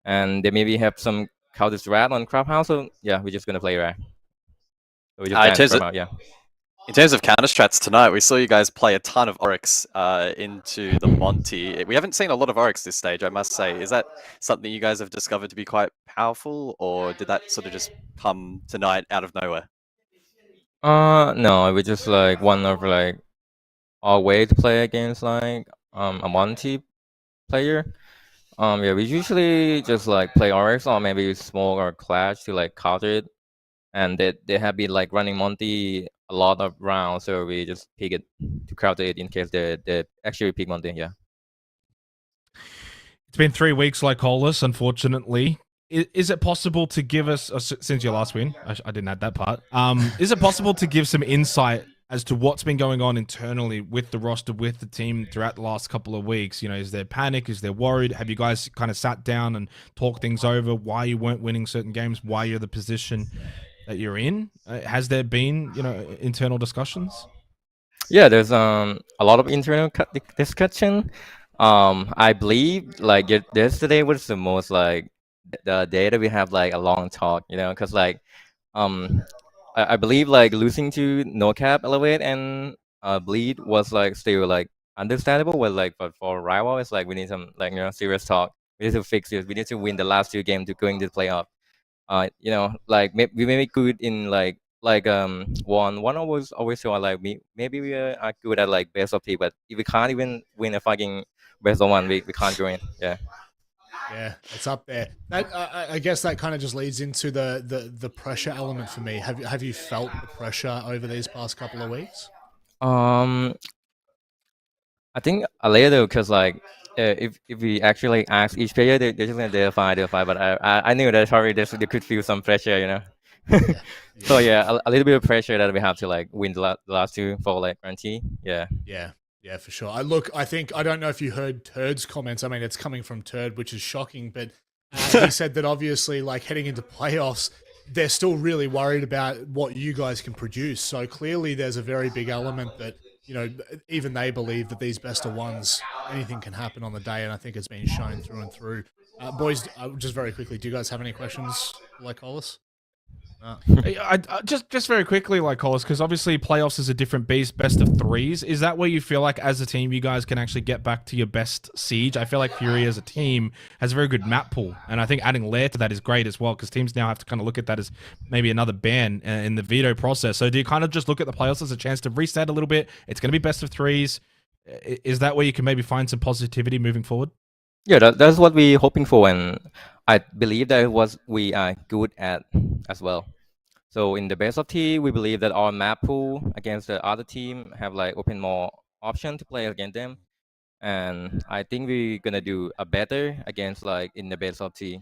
and they maybe have some counter strat on Crabhouse. So yeah, we're just gonna play Lair. So we just in terms of counter strats tonight, we saw you guys play a ton of Oryx into the Monty. We haven't seen a lot of Oryx this stage, I must say. Is that something you guys have discovered to be quite powerful, or did that sort of just come tonight out of nowhere? No, we just like one of like our way to play against like a Monty player. Yeah, we usually just like play Oryx or maybe Smoke or Clash to like counter it, and they have been like running Monty a lot of rounds, so we just pick it to counter it in case they actually pick Monty. Yeah. It's been 3 weeks, Lycolis, unfortunately. Is it possible to give us, since your last win, I didn't add that part, is it possible to give some insight as to what's been going on internally with the roster, with the team throughout the last couple of weeks? You know, is there panic? Is there worried? Have you guys kind of sat down and talked things over, why you weren't winning certain games, why you're the position that you're in? Has there been, you know, internal discussions? Yeah, there's a lot of internal discussion. I believe like yesterday was the most like the day that we have like a long talk, you know, because like I believe like losing to NoCap, Elevate, and Bleed was like still like understandable, but like but for rival it's like we need some like, you know, serious talk. We need to fix this. We need to win the last 2 games to go into the playoff. You know, like we may be good in like one always so like maybe we are good at like best of 3, but if we can't even win a fucking best of 1, we can't go in. Yeah. Yeah, it's up there. That I guess that kind of just leads into the pressure element for me. Have you felt the pressure over these past couple of weeks? I think a little, because like if we actually ask each player, they're just gonna they're fine. But I knew that probably they could feel some pressure, you know. So yeah, a little bit of pressure that we have to like win the last 2 for like guarantee. Yeah. Yeah, for sure. I think I don't know if you heard Turd's comments. I mean, it's coming from Turd, which is shocking, but he said that obviously, like heading into playoffs, they're still really worried about what you guys can produce. So clearly, there's a very big element that, you know, even they believe that these best of ones anything can happen on the day, and I think it's been shown through and through. Boys, just very quickly, do you guys have any questions like Hollis? I just very quickly, like Hollis, because obviously playoffs is a different beast, best of threes. Is that where you feel like as a team you guys can actually get back to your best siege? I feel like Fury as a team has a very good map pool, and I think adding Lair to that is great as well, because teams now have to kind of look at that as maybe another ban in the veto process. So do you kind of just look at the playoffs as a chance to reset a little bit? It's going to be best of threes. Is that where you can maybe find some positivity moving forward? Yeah, that's what we're hoping for, and I believe that what we are good at as well. So in the best of T, we believe that our map pool against the other team have like open more option to play against them, and I think we're gonna do a better against like in the best of T.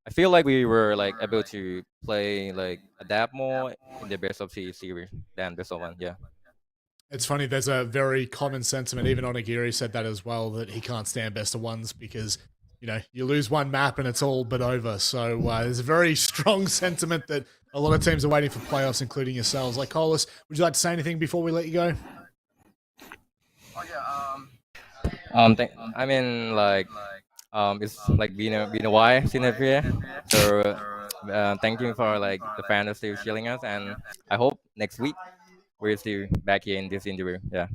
I feel like we were like able to play like adapt more in the best of T series than best of one. Yeah. It's funny, there's a very common sentiment, even Onigiri said that as well, that he can't stand best of ones because, you know, you lose one map and it's all but over. So there's a very strong sentiment that a lot of teams are waiting for playoffs, including yourselves. Like, Colas, would you like to say anything before we let you go? I mean, like, it's like been a while since I've here. So, thank you for like the fans still cheering us, and I hope next week we're still back here in this interview. Yeah.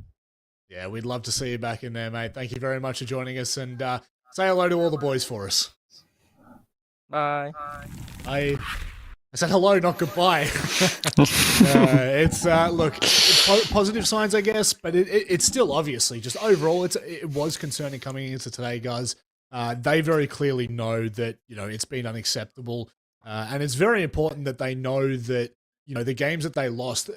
Yeah, we'd love to see you back in there, mate. Thank you very much for joining us, and say hello to all the boys for us. Bye. I said hello, not goodbye. It's look, positive signs, I guess, but it's still obviously just overall, it was concerning coming into today, guys. They very clearly know that, you know, it's been unacceptable, and it's very important that they know that, you know, the games that they lost.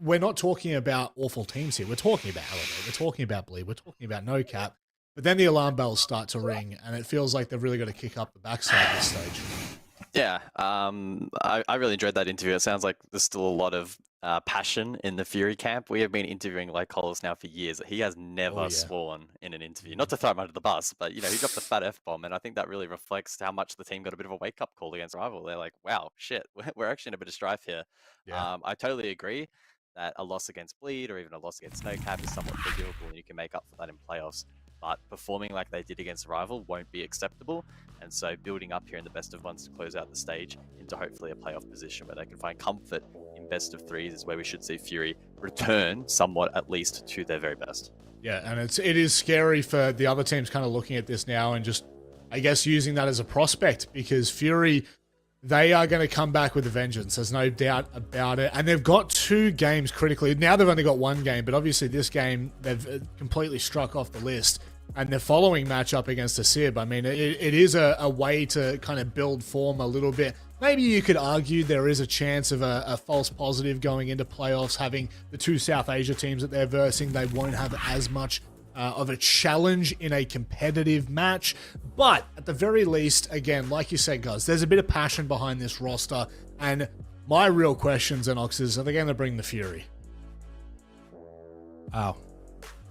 We're not talking about awful teams here. We're talking about Elevate. We're talking about Bleed. We're talking about NoCap. But then the alarm bells start to ring, and it feels like they've really got to kick up the backside at this stage. Yeah, I really enjoyed that interview. It sounds like there's still a lot of passion in the Fury camp. We have been interviewing like Coles now for years. He has never sworn in an interview. Not to throw him under the bus, but you know, he dropped a fat F-bomb, and I think that really reflects how much the team got a bit of a wake-up call against Rival. They're like, wow, shit, we're actually in a bit of strife here. Yeah. I totally agree that a loss against Bleed or even a loss against NoCap is somewhat forgivable, and you can make up for that in playoffs. But performing like they did against Rival won't be acceptable, and so building up here in the best of ones to close out the stage into hopefully a playoff position where they can find comfort in best of threes is where we should see Fury return somewhat at least to their very best. Yeah, and it is scary for the other teams kind of looking at this now and just, I guess, using that as a prospect, because Fury, they are going to come back with a vengeance. There's no doubt about it. And they've got 2 games critically. Now they've only got 1 game, but obviously this game, they've completely struck off the list. And the following matchup against a Sib, I mean, it is a way to kind of build form a little bit. Maybe you could argue there is a chance of a false positive going into playoffs, having the 2 South Asia teams that they're versing. They won't have as much of a challenge in a competitive match. But at the very least, again, like you said, guys, there's a bit of passion behind this roster. And my real questions, Enox, is, are they going to bring the Fury? Wow.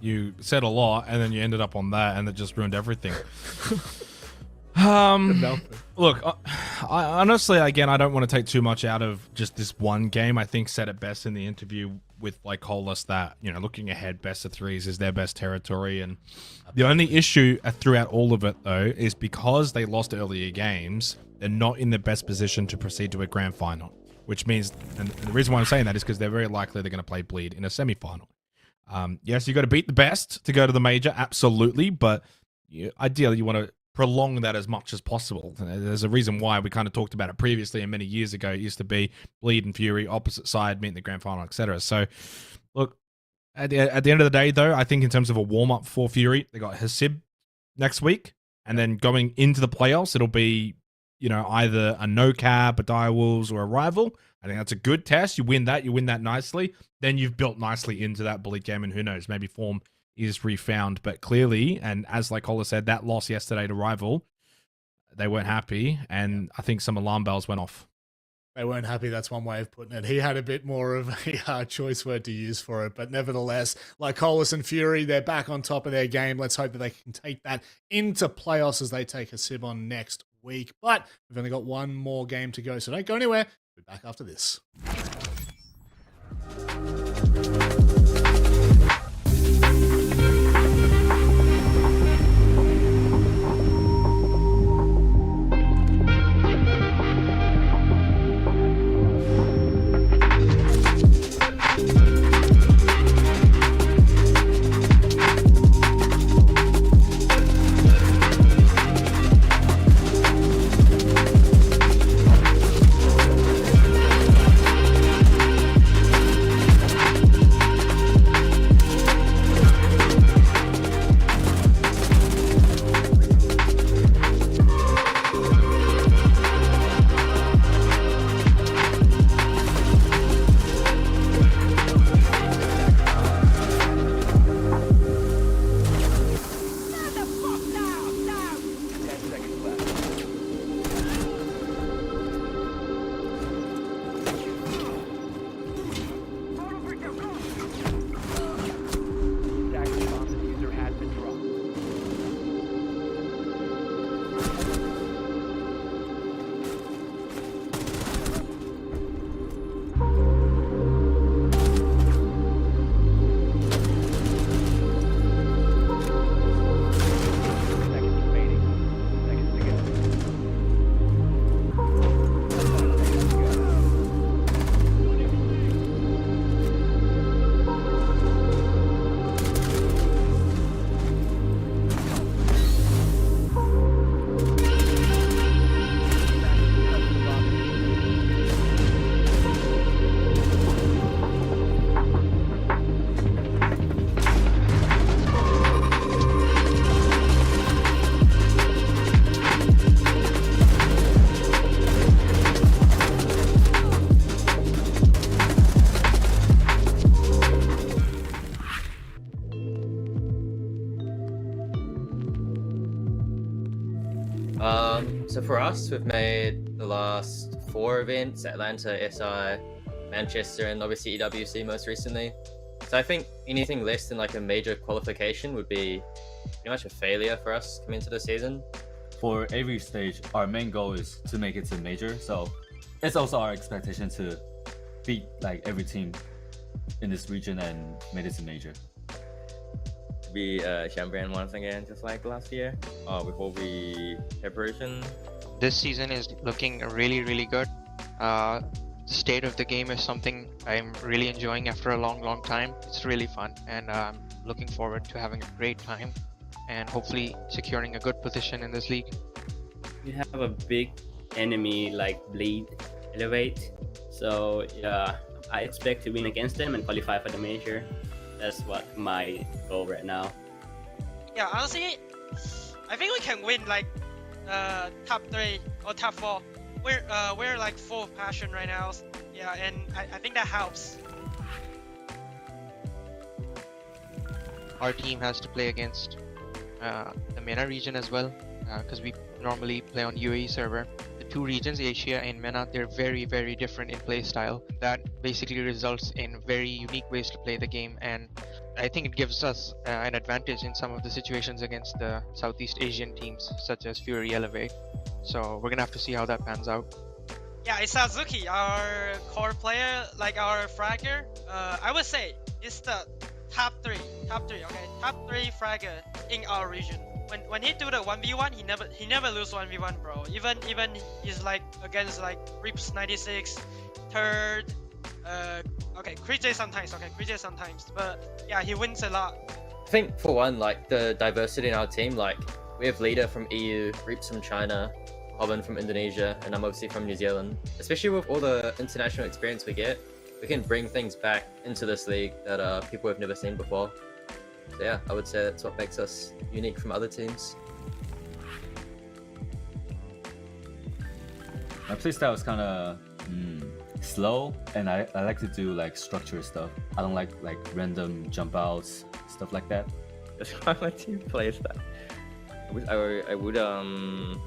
You said a lot, and then you ended up on that, and it just ruined everything. Look, I honestly, again, I don't want to take too much out of just this one game. I think said it best in the interview with like Hollis that, you know, looking ahead, best of threes is their best territory. And the only issue throughout all of it, though, is because they lost earlier games, they're not in the best position to proceed to a grand final, which means, and the reason why I'm saying that is because they're very likely they're going to play Bleed in a semi-final. Yes, you got to beat the best to go to the major, absolutely, but ideally you want to prolong that as much as possible. There's a reason why we kind of talked about it previously, and many years ago it used to be Bleed and Fury, opposite side, meet in the grand final, etc. So, look, at the end of the day, though, I think in terms of a warm-up for Fury, they got Hasib next week, and then going into the playoffs, it'll be, you know, either a NoCap, a Direwolves, or a Rival. I think that's a good test. You win that nicely. Then you've built nicely into that Bleed game, and who knows, maybe form is refound. But clearly, and as like Cola said, that loss yesterday to Rival, they weren't happy, and I think some alarm bells went off. They weren't happy, that's one way of putting it. He had a bit more of a choice word to use for it, but nevertheless, like Colas and Fury, they're back on top of their game. Let's hope that they can take that into playoffs as they take a Sib on next week. But we've only got 1 more game to go, so don't go anywhere. We'll be back after this. So for us, we've made the last 4 events: Atlanta, SI, Manchester, and obviously EWC most recently. So I think anything less than like a major qualification would be pretty much a failure for us coming into the season. For every stage, our main goal is to make it to major. So it's also our expectation to beat like every team in this region and make it to major. Be champion once again, just like last year. Before we preparation. This season is looking really, really good. The state of the game is something I'm really enjoying after a long time. It's really fun, and I'm looking forward to having a great time and hopefully securing a good position in this league. We have a big enemy like Bleed, Elevate, so yeah, I expect to win against them and qualify for the major. That's what my goal right now. Yeah, honestly, I think we can win like top 3 or top 4. We're like full of passion right now. Yeah, and I think that helps. Our team has to play against the MENA region as well, because we normally play on UAE server. The 2 regions, Asia and MENA, they're very, very different in play style. That basically results in very unique ways to play the game, and I think it gives us an advantage in some of the situations against the Southeast Asian teams, such as Fury Elevate. So we're gonna have to see how that pans out. Yeah, it's Azuki, our core player, like our fragger. I would say it's the top 3, okay, top 3 fragger in our region. When he do the 1v1, he never lose 1v1, bro. Even he's like against like Rips 96, third. Okay, Krij sometimes, but yeah, he wins a lot. I think for one, like the diversity in our team, like we have Leader from EU, Reaps from China, Hobbin from Indonesia, and I'm obviously from New Zealand. Especially with all the international experience we get, we can bring things back into this league that people have never seen before. So yeah, I would say that's what makes us unique from other teams. My playstyle is kind of slow, and I like to do like structured stuff. I don't like random jump outs, stuff like that. That's why my team plays that. I would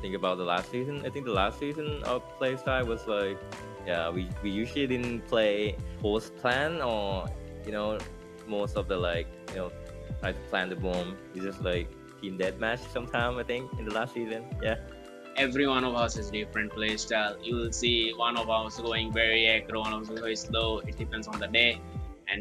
think about the last season. I think the last season our playstyle was like, yeah, we usually didn't play post plan, or most of the try to plan the bomb. It's just like team deathmatch sometime, I think, in the last season. Yeah. Every one of us is different playstyle. You will see one of us going very aggro, one of us very slow. It depends on the day. And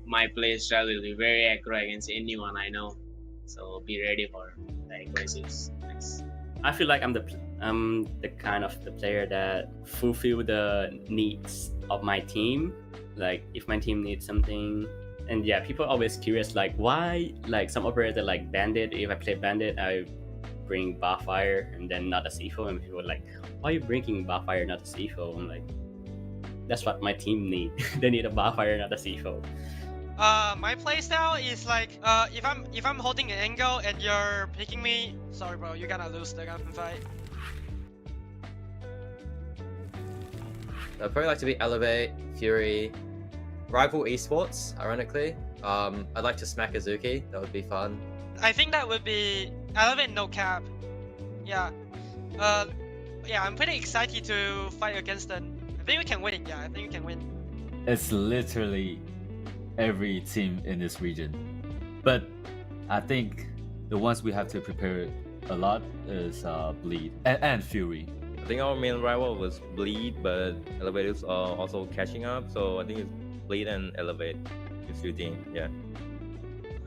my playstyle will be very aggro against anyone I know. So be ready for the aggressives. Thanks. I feel like I'm the kind of the player that fulfill the needs of my team. Like if my team needs something, and yeah, people are always curious like why like some operator like Bandit. If I play Bandit, I bring Barfire and then not a C4, and people are like, why are you bringing Barfire not a C4? I'm like, that's what my team need. They need a Barfire, not a C4. My playstyle is like if I'm holding an angle and you're picking me, sorry bro, you're gonna lose the gunfight. I'd probably like to be Elevate, Fury, rival Esports, ironically. I'd like to smack Azuki, that would be fun. I think that would be Elevate NoCap. Yeah. Yeah, I'm pretty excited to fight against them. I think we can win. Yeah, I think we can win. It's literally every team in this region. But I think the ones we have to prepare a lot is Bleed and Fury. I think our main rival was Bleed, but Elevate is also catching up. So I think it's Bleed and Elevate. It's your team, yeah.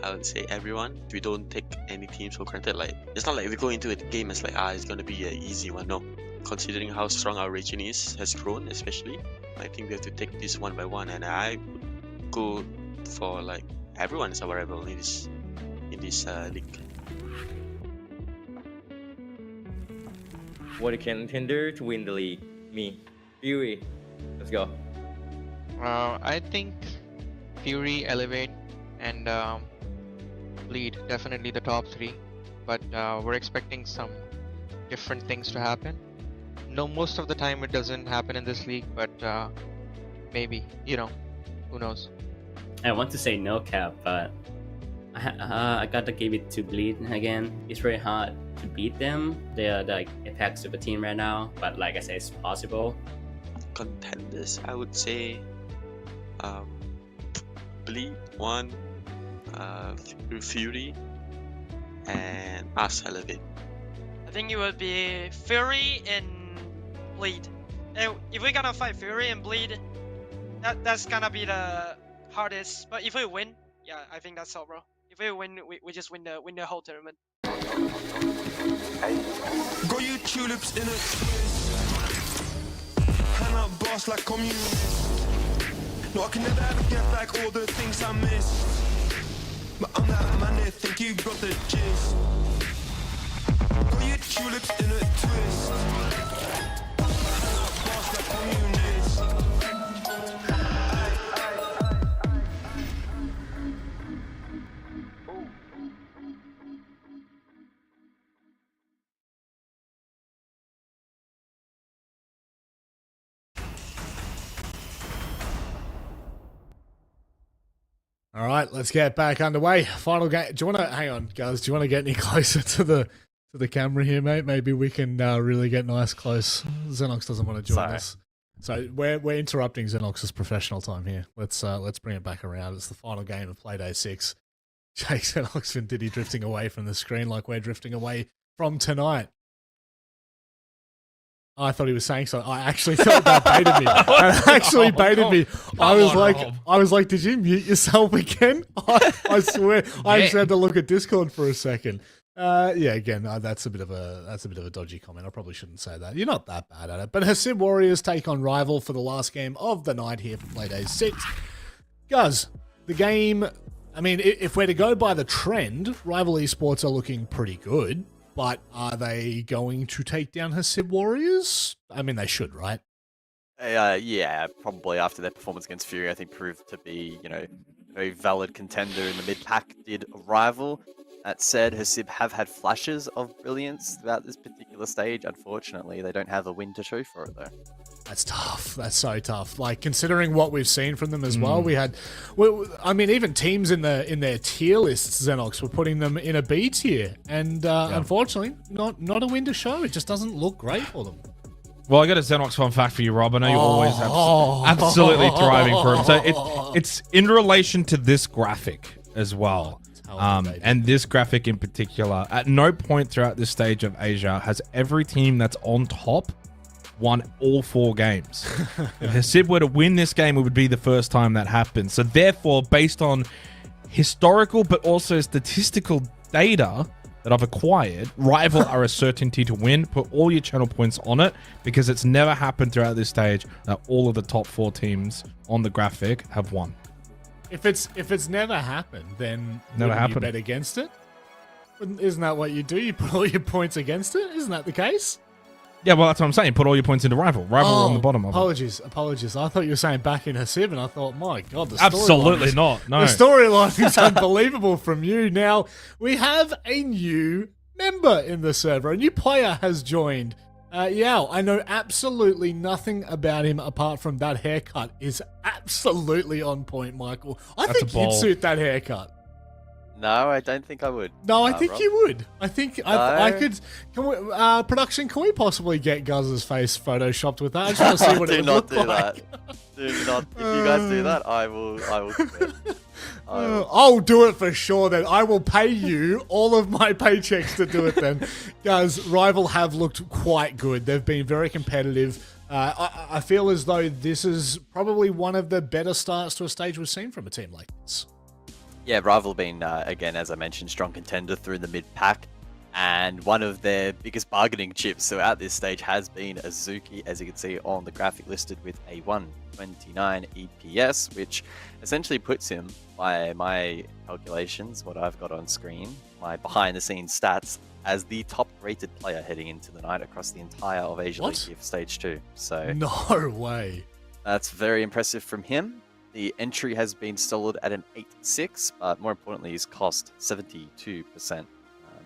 I would say everyone. We don't take any teams for granted. Like it's not like we go into a game as like it's gonna be an easy one. No, considering how strong our region has grown, especially, I think we have to take this one by one. And I would go for like everyone is our rival in this league. What a contender to win the league? Me, Fury. Let's go. I think Fury, Elevate, and Bleed, definitely the top 3, but we're expecting some different things to happen. No, most of the time it doesn't happen in this league, but maybe, who knows. I want to say NoCap, but I gotta give it to Bleed again. It's very hard to beat them. They are the Apex super team right now, but like I said, it's possible. Contenders, I would say Bleed one, Fury, and us Elevate. I think it would be Fury and Bleed. And if we're gonna fight Fury and Bleed, that's gonna be the hardest. But if we win, yeah, I think that's all, bro. If we win, we just win the whole tournament. Got you tulips in a hand up boss like communist. No, I can never ever get back all the things I missed. But I'm that man that think you got the gist. Got you tulips in a twist. Hand up boss like communist. All right, let's get back underway. Final game. Do you want to hang on, guys? Do you want to get any closer to the camera here, mate? Maybe we can really get nice close. Xenox doesn't want to join us, so we're interrupting Xenox's professional time here. Let's bring it back around. It's the final game of Playday 6. Jake Xenox and Diddy drifting away from the screen like we're drifting away from tonight. I thought he was saying so. I actually thought that baited me. That actually baited me. I was like, did you mute yourself again? I swear, I actually had to look at Discord for a second. Yeah, again, that's a bit of a dodgy comment. I probably shouldn't say that. You're not that bad at it. But Hasib Warriors take on Rival for the last game of the night here for Playday 6. Guys, the game. I mean, if we're to go by the trend, Rival Esports are looking pretty good. But are they going to take down Hasib Warriors? I mean, they should, right? Yeah, probably after their performance against Fury, I think proved to be, a very valid contender in the mid-pack did Rival. That said, Hasib have had flashes of brilliance throughout this particular stage. Unfortunately, they don't have a win to show for it, though. That's tough. That's so tough. Like, considering what we've seen from them as well, I mean, even teams in their tier lists, Xenox, were putting them in a B tier. And unfortunately, not a win to show. It just doesn't look great for them. Well, I got a Xenox fun fact for you, Rob. I know you're always absolutely thriving for him. So it's in relation to this graphic as well. And this graphic in particular, at no point throughout this stage of Asia has every team that's on top won all 4 games. If Hasib were to win this game, it would be the first time that happened. So therefore, based on historical but also statistical data that I've acquired, Rival are a certainty to win. Put all your channel points on it, because it's never happened throughout this stage that all of the top 4 teams on the graphic have won. If it's never happened, then you bet against it? Isn't that what you do? You put all your points against it? Isn't that the case? Yeah, well, that's what I'm saying. Put all your points into Rival. Rival are on the bottom of Apologies. I thought you were saying back in Hasib, and I thought, my God, the storyline absolutely not. No, the storyline is unbelievable from you. Now we have a new member in the server. A new player has joined. Yao, I know absolutely nothing about him apart from that haircut is absolutely on point, Michael. I think you'd suit that haircut. No, I don't think I would. No, I think you would. I think I could. Can we, production, can we possibly get Guz's face photoshopped with that? I just want to see what it would look like. Do not. If you guys do that, I will quit. I'll do it for sure then. I will pay you all of my paychecks to do it then. Guys, Rival have looked quite good. They've been very competitive. I feel as though this is probably one of the better starts to a stage we've seen from a team like this. Yeah, Rival been, again, as I mentioned, strong contender through the mid-pack. And one of their biggest bargaining chips throughout this stage has been Azuki, as you can see on the graphic listed with a 129 EPS, which essentially puts him, by my calculations, what I've got on screen, my behind-the-scenes stats, as the top-rated player heading into the night across the entire of Asia League here for Stage 2. So no way. That's very impressive from him. The entry has been solid at an 8.6, but more importantly, his cost 72%.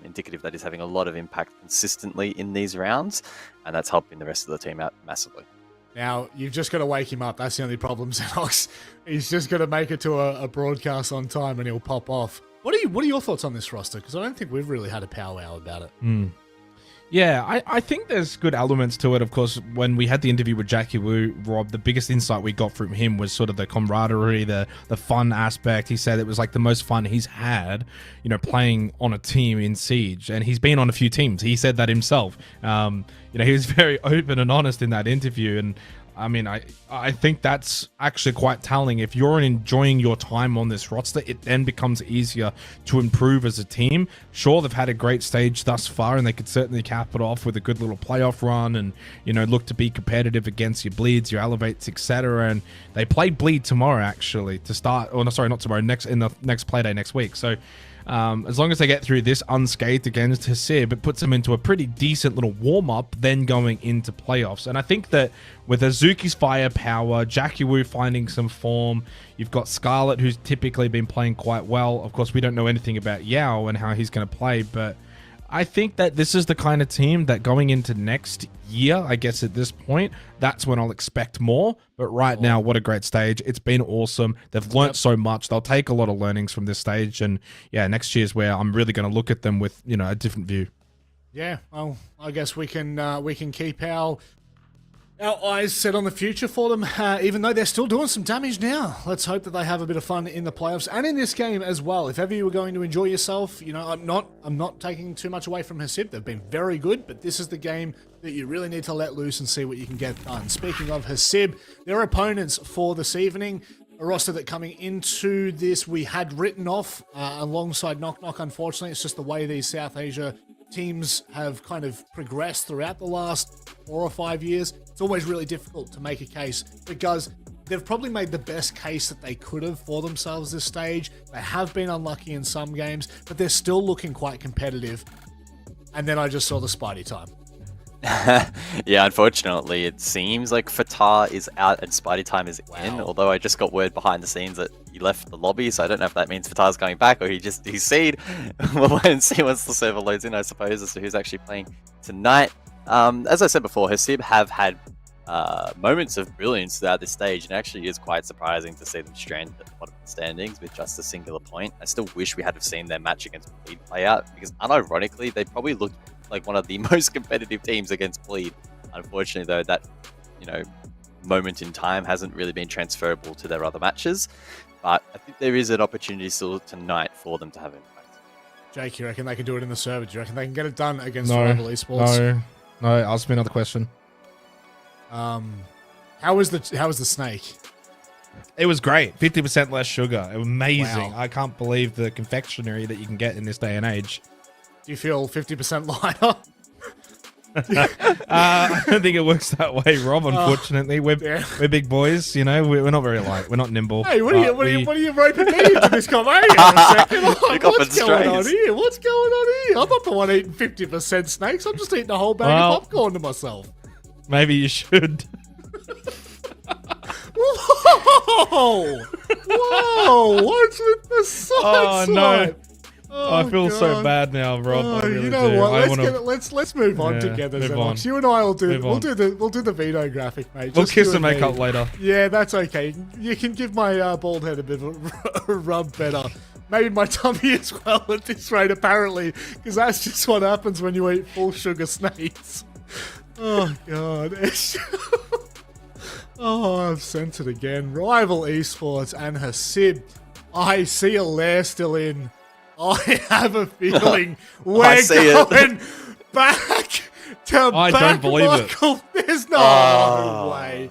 Indicative that he's having a lot of impact consistently in these rounds, and that's helping the rest of the team out massively. Now, you've just got to wake him up. That's the only problem, Xenox. He's just got to make it to a broadcast on time and he'll pop off. What are your thoughts on this roster? Because I don't think we've really had a powwow about it. Yeah, I think there's good elements to it. Of course, when we had the interview with Jackie Wu, Rob, the biggest insight we got from him was sort of the camaraderie, the fun aspect. He said it was like the most fun he's had, playing on a team in Siege. And he's been on a few teams. He said that himself. He was very open and honest in that interview. And I mean, I think that's actually quite telling. If you're enjoying your time on this roster, it then becomes easier to improve as a team. Sure, they've had a great stage thus far, and they could certainly cap it off with a good little playoff run and, look to be competitive against your Bleeds, your Elevates, etc. And they play Bleed tomorrow, actually, to start. Oh, no, sorry, not tomorrow, in the next playday next week. So as long as they get through this unscathed against Hasib, it puts them into a pretty decent little warm-up, then going into playoffs. And I think that with Azuki's firepower, Jackie Wu finding some form, you've got Scarlet, who's typically been playing quite well. Of course, we don't know anything about Yao and how he's going to play, but I think that this is the kind of team that going into next year, I guess at this point, that's when I'll expect more. But right now, what a great stage. It's been awesome. They've learnt so much. They'll take a lot of learnings from this stage. And yeah, next year's where I'm really going to look at them with, a different view. Yeah, well, I guess we can keep our eyes set on the future for them, even though they're still doing some damage now. Let's hope that they have a bit of fun in the playoffs and in this game as well. If ever you were going to enjoy yourself, I'm not taking too much away from Hasib. They've been very good, but this is the game that you really need to let loose and see what you can get done. Speaking of Hasib, their opponents for this evening, a roster that coming into this we had written off alongside Knock Knock. Unfortunately, it's just the way these South Asia teams have kind of progressed throughout the last 4 or 5 years. It's always really difficult to make a case because they've probably made the best case that they could have for themselves this stage. They have been unlucky in some games, but they're still looking quite competitive. And then I just saw the Spidey time. Yeah, unfortunately, it seems like Fatah is out and Spidey time is in, although I just got word behind the scenes that he left the lobby, so I don't know if that means Fatah's going back or he's seed. We'll wait and see once the server loads in, I suppose, as to who's actually playing tonight. As I said before, Hasib have had moments of brilliance throughout this stage, and actually is quite surprising to see them stranded at the bottom of the standings with just a singular point. I still wish we had have seen their match against Bleed play out, because unironically, they probably looked like one of the most competitive teams against Bleed. Unfortunately, though, that moment in time hasn't really been transferable to their other matches. But I think there is an opportunity still tonight for them to have impact. Jake, you reckon they can do it in the server? Do you reckon they can get it done against Rival Esports? No. Ask me another question. How was the snake? It was great. 50% less sugar. It was amazing. Wow. I can't believe the confectionery that you can get in this day and age. Do you feel 50% lighter? I don't think it works that way, Rob. Unfortunately, we're big boys. We're not very light. We're not nimble. Hey, what are you roping me into this conversation? What's going on here? What's going on here? I'm not the one eating 50% snakes. I'm just eating a whole bag of popcorn to myself. Maybe you should. Whoa! What's with the side swipe? Oh, I feel so bad now, Rob. I really you know do. what? Let's move on together, Xenox. You and I will do the veto graphic, mate. We'll kiss and make up later. Yeah, that's okay. You can give my bald head a bit of a rub better. Maybe my tummy as well at this rate, apparently, because that's just what happens when you eat full sugar snakes. Oh God. I've sent it again. Rival Esports and Hasib. I see a lair still in. I have a feeling we're going back to I don't believe Michael. There's no way.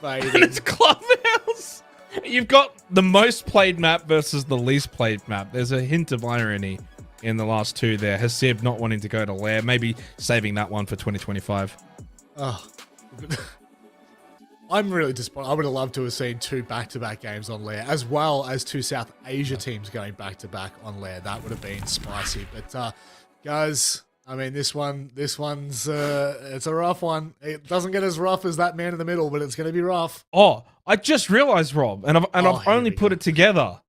Baby. And it's Clubhouse. You've got the most played map versus the least played map. There's a hint of irony in the last two there. Hasib not wanting to go to Lair, maybe saving that one for 2025. Oh. I'm really disappointed. I would have loved to have seen 2 back-to-back games on Lair, as well as 2 South Asia teams going back-to-back on Lair. That would have been spicy. But, guys, I mean, this one's it's a rough one. It doesn't get as rough as that man in the middle, but it's going to be rough. Oh, I just realized, Rob, and I've only put it together.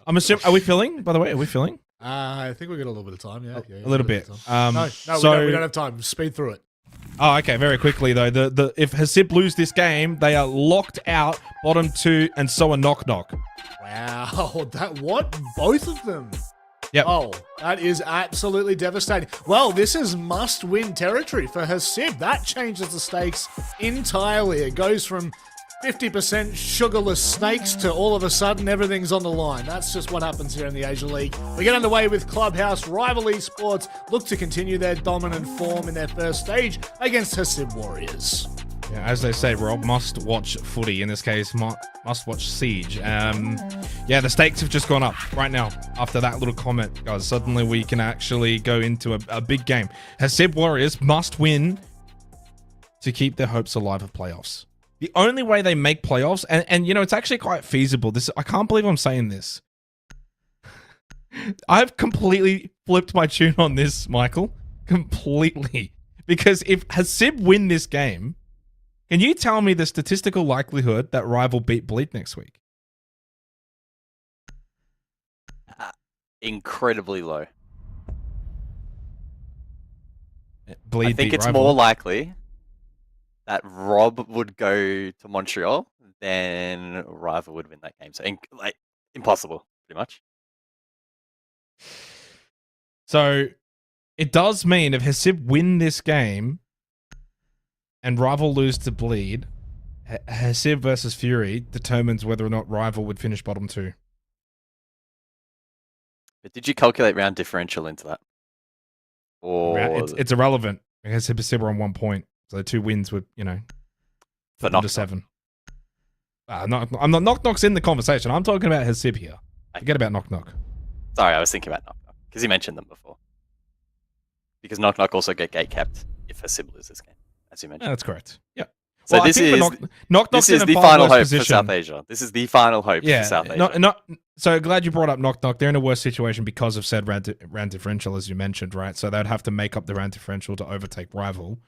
I'm assuming. Are we filling? By the way, are we filling? I think we've got a little bit of time. Yeah, a little bit. No, we don't have time. Speed through it. Oh, okay. Very quickly though, if Hasib lose this game, they are locked out, bottom 2, and so are Knock Knock. Wow, that what? Both of them? Yep. Oh, that is absolutely devastating. Well, this is must-win territory for Hasib. That changes the stakes entirely. It goes from 50% sugarless snakes to all of a sudden everything's on the line. That's just what happens here in the Asia League. We get underway with Clubhouse. Rival Esports look to continue their dominant form in their first stage against Hasib Warriors. Yeah, as they say, Rob, must watch footy. In this case, must watch Siege. Yeah, the stakes have just gone up right now after that little comment, guys. Suddenly we can actually go into a big game. Hasib Warriors must win to keep their hopes alive of playoffs. The only way they make playoffs, and you know, it's actually quite feasible. I can't believe I'm saying this. I've completely flipped my tune on this, Michael. Completely. Because if Hasib win this game, can you tell me the statistical likelihood that Rival beat Bleed next week? Incredibly low. Bleed I think beat it's Rival. more likely that Rob would go to Montreal than Rival would win that game. So, like, impossible, pretty much. So, it does mean if Hasib win this game and Rival lose to Bleed, Hasib versus Fury determines whether or not Rival would finish bottom 2. But did you calculate round differential into that? Or It's irrelevant because Hasib are on 1 point. So the 2 wins would, you know, for under 7. I'm not Knock Knock's in the conversation. I'm talking about Hasib here. Forget about Knock Knock. Sorry, I was thinking about Knock Knock because you mentioned them before. Because Knock Knock also get gate capped if Hasib loses this game, as you mentioned. Yeah, that's correct. Yeah. So Well, this is Knock Knock's in a the far final worse hope position. for South Asia. This is the final hope for South Asia. So glad you brought up Knock Knock. They're in a worse situation because of said round differential, as you mentioned, right? So they'd have to make up the round differential to overtake Rival,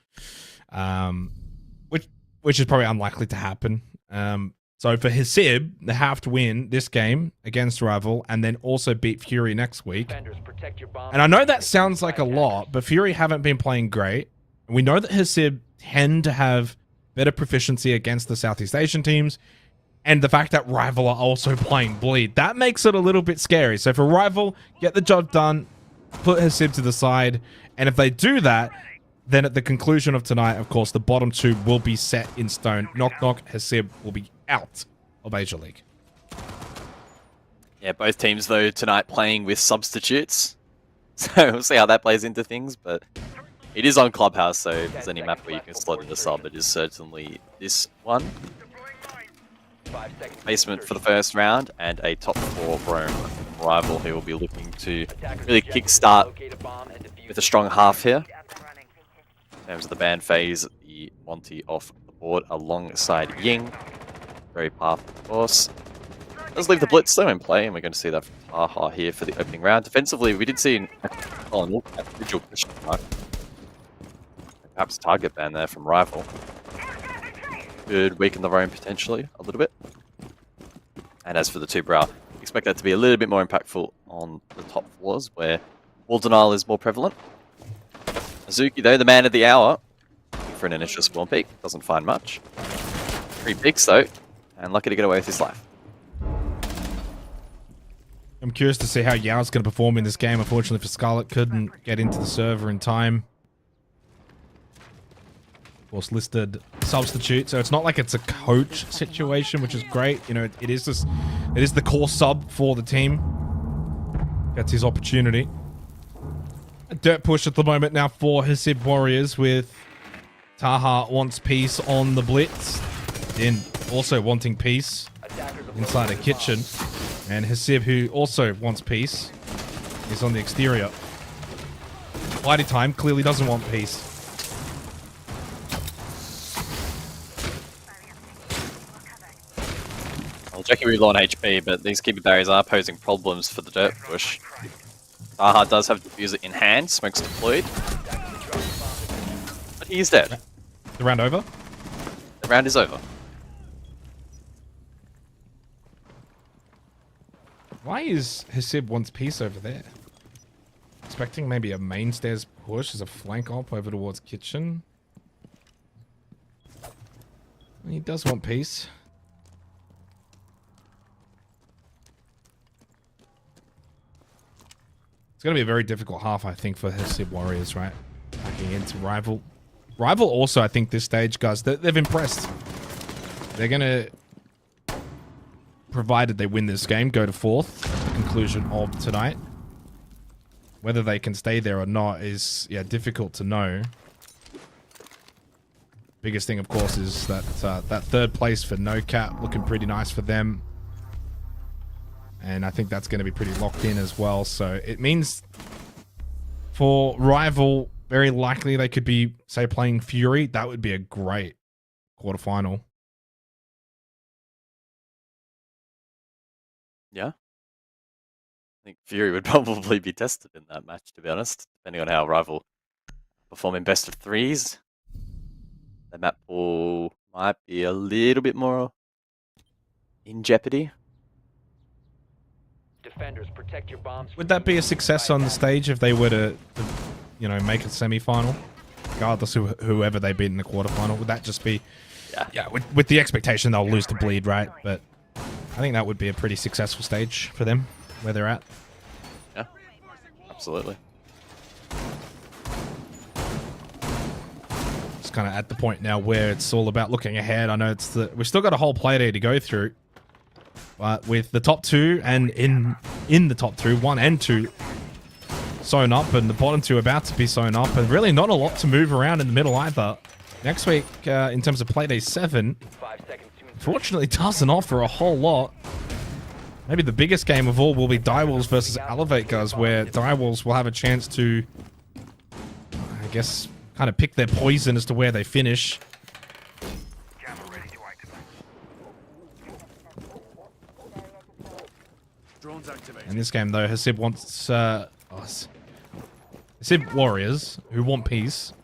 which is probably unlikely to happen. So for Hasib, they have to win this game against Rival and then also beat Fury next week. And I know that sounds like a lot, but Fury haven't been playing great. We know that Hasib tend to have better proficiency against the Southeast Asian teams, and the fact that Rival are also playing Bleed, that makes it a little bit scary. So for Rival, get the job done, put Hasib to the side, and if they do that, then at the conclusion of tonight, of course, the bottom 2 will be set in stone. Knock Knock, Hasib will be out of Asia League. Yeah, both teams, though, tonight playing with substitutes. So we'll see how that plays into things, but it is on Clubhouse, so if there's any map where you can slot in a sub, it is certainly this one. Basement for the first round, and a top 4 roam Rival who will be looking to really kickstart with a strong half here. In terms of the ban phase, the Monty off the board alongside Ying. Very powerful, of course. Does leave the Blitz though in play, and we're going to see that from Taha here for the opening round. Defensively, we did see an individual question mark. Perhaps target ban there from Rival. Could weaken the roam potentially a little bit. And as for the 2 brow, expect that to be a little bit more impactful on the top floors where wall denial is more prevalent. Azuki though, the man of the hour, looking for an initial spawn peak, doesn't find much. 3 peaks though, and lucky to get away with his life. I'm curious to see how Yao's going to perform in this game. Unfortunately for Scarlet, couldn't get into the server in time. Of course, listed substitute, so it's not like it's a coach situation, which is great. You know, it is the core sub for the team. Gets his opportunity. A dirt push at the moment now for Hasib Warriors with Taha wants peace on the Blitz. Then also wanting peace inside a kitchen. And Hasib, who also wants peace, is on the exterior. Whitey Time clearly doesn't want peace. Well, Jackie we're low on HP, but these keeper barriers are posing problems for the dirt push. Taha does have diffuser in hand, smokes deployed. But he is dead. The round over? The round is over. Why is Hasib wants peace over there? Expecting maybe a main stairs push as a flank op over towards kitchen. He does want peace. It's going to be a very difficult half, I think, for Hesib Warriors, right? Backing into Rival. Rival also, I think, this stage, guys, they've impressed. They're going to, provided they win this game, go to 4th at the conclusion of tonight. Whether they can stay there or not is, yeah, difficult to know. Biggest thing, of course, is that that 3rd place for NoCap looking pretty nice for them. And I think that's going to be pretty locked in as well. So it means for Rival, very likely they could be, say, playing Fury. That would be a great quarterfinal. Yeah. I think Fury would probably be tested in that match, to be honest, depending on how Rival perform in best of 3s. The map pool might be a little bit more in jeopardy. Defenders, protect your bombs. Would that be a success on the stage if they were to you know, make a semi-final? Regardless of whoever they beat in the quarterfinal, would that just be... Yeah, with the expectation they'll lose to Bleed, right? But I think that would be a pretty successful stage for them, where they're at. Yeah, absolutely. It's kind of at the point now where it's all about looking ahead. I know we've still got a whole play day to go through. But with the top 2 and in the top 2, 1 and 2 sewn up, and the bottom 2 about to be sewn up, and really not a lot to move around in the middle either. Next week, in terms of Playday 7, fortunately doesn't offer a whole lot. Maybe the biggest game of all will be Direwolves versus Elevate, guys, where Direwolves will have a chance to, I guess, kind of pick their poison as to where they finish. In this game, though, Hasib wants... Hasib Warriors, who want peace,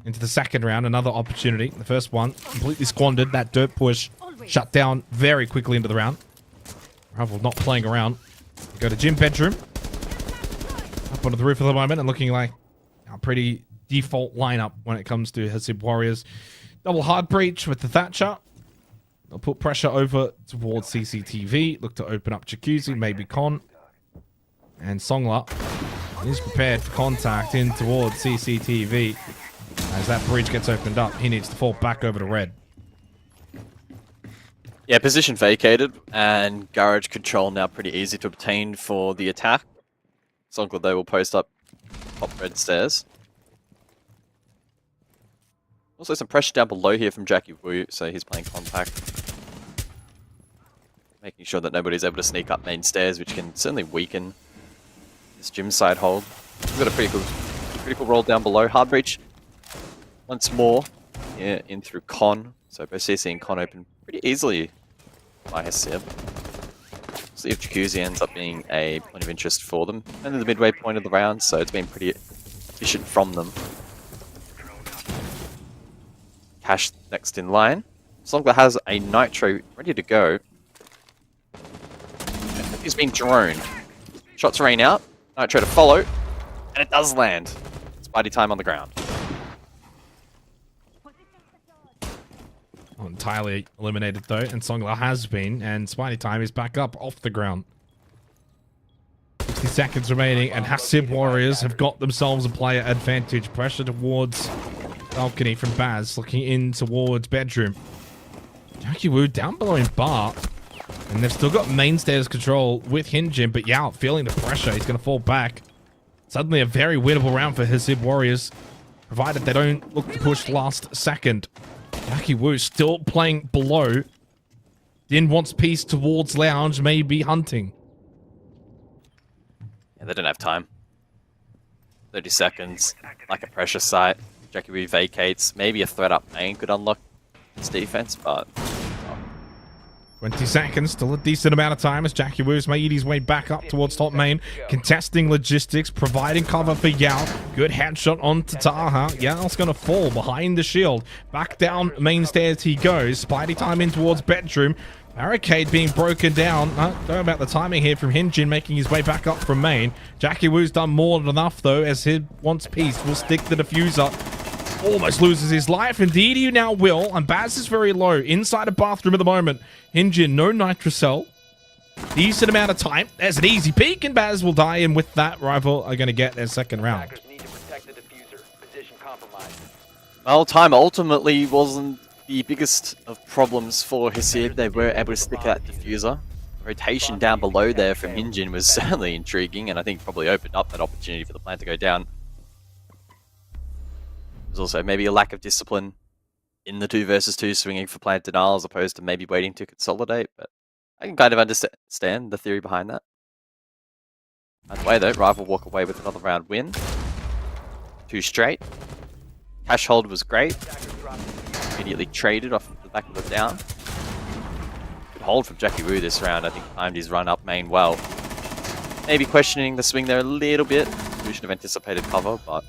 into the second round. Another opportunity. The first one, completely squandered. That dirt push shut down very quickly into the round. Rival not playing around. We go to Gym Bedroom. Up onto the roof at the moment and looking like a pretty default lineup when it comes to Hasib Warriors. Double hard breach with the Thatcher. They'll put pressure over towards CCTV. Look to open up Jacuzzi, maybe Con. And Songla is prepared for contact in towards CCTV. As that bridge gets opened up, he needs to fall back over to Red. Yeah, position vacated, and garage control now pretty easy to obtain for the attack. Songla, though, will post up top red stairs. Also some pressure down below here from Jackie Wu, so he's playing contact. Making sure that nobody's able to sneak up main stairs, which can certainly weaken this gym side hold. We've got a pretty cool roll down below. Hard breach once more in through Con. So both CC and Con open pretty easily by Hasib. See if Jacuzzi ends up being a point of interest for them. And in the midway point of the round, so it's been pretty efficient from them. Cash next in line. Songla has a Nitro ready to go. He's been droned. Shots rain out. Nitro to follow. And it does land. Spidey time on the ground. Not entirely eliminated though, and Songla has been, and Spidey time is back up off the ground. 60 seconds remaining, and Hasib Warriors have got themselves a player advantage. Pressure towards balcony from Baz, looking in towards bedroom. Jackie Wu down below in bar, and they've still got main stairs control with Hinjin, but Yao feeling the pressure, he's going to fall back. Suddenly a very winnable round for Hasib Warriors, provided they don't look to push last second. Jackie Wu still playing below. Din wants peace towards lounge, maybe hunting. Yeah, they don't have time. 30 seconds, like a pressure site. Jackie Wu vacates. Maybe a threat up main could unlock his defense, but... 20 seconds, still a decent amount of time as Jackie Wu's made his way back up towards top main, contesting logistics, providing cover for Yao. Good headshot onto Taha. Yao's gonna fall behind the shield. Back down main stairs he goes. Spidey time in towards bedroom. Barricade being broken down. Don't know about the timing here from Hinjin making his way back up from main. Jackie Wu's done more than enough though, as he wants peace. Will stick the diffuser. Almost loses his life. Indeed, he now will. And Baz is very low. Inside a bathroom at the moment. Hinjin, no nitrocell. decent amount of time. There's an easy peek, and Baz will die, and with that, Rival are going to get their second round. Well, time ultimately wasn't the biggest of problems for Hisib. They were able to stick that diffuser. Rotation down below there from Hinjin was certainly intriguing, and I think probably opened up that opportunity for the plant to go down. There's also maybe a lack of discipline in the 2 versus 2 swinging for plant denial as opposed to maybe waiting to consolidate, but I can kind of understand the theory behind that. By the way though, Rival walk away with another round win. 2 straight. Cash hold was great. Immediately traded off the back of the down. Good hold from Jackie Wu this round. I think timed his run up main well. Maybe questioning the swing there a little bit. We should have anticipated cover, but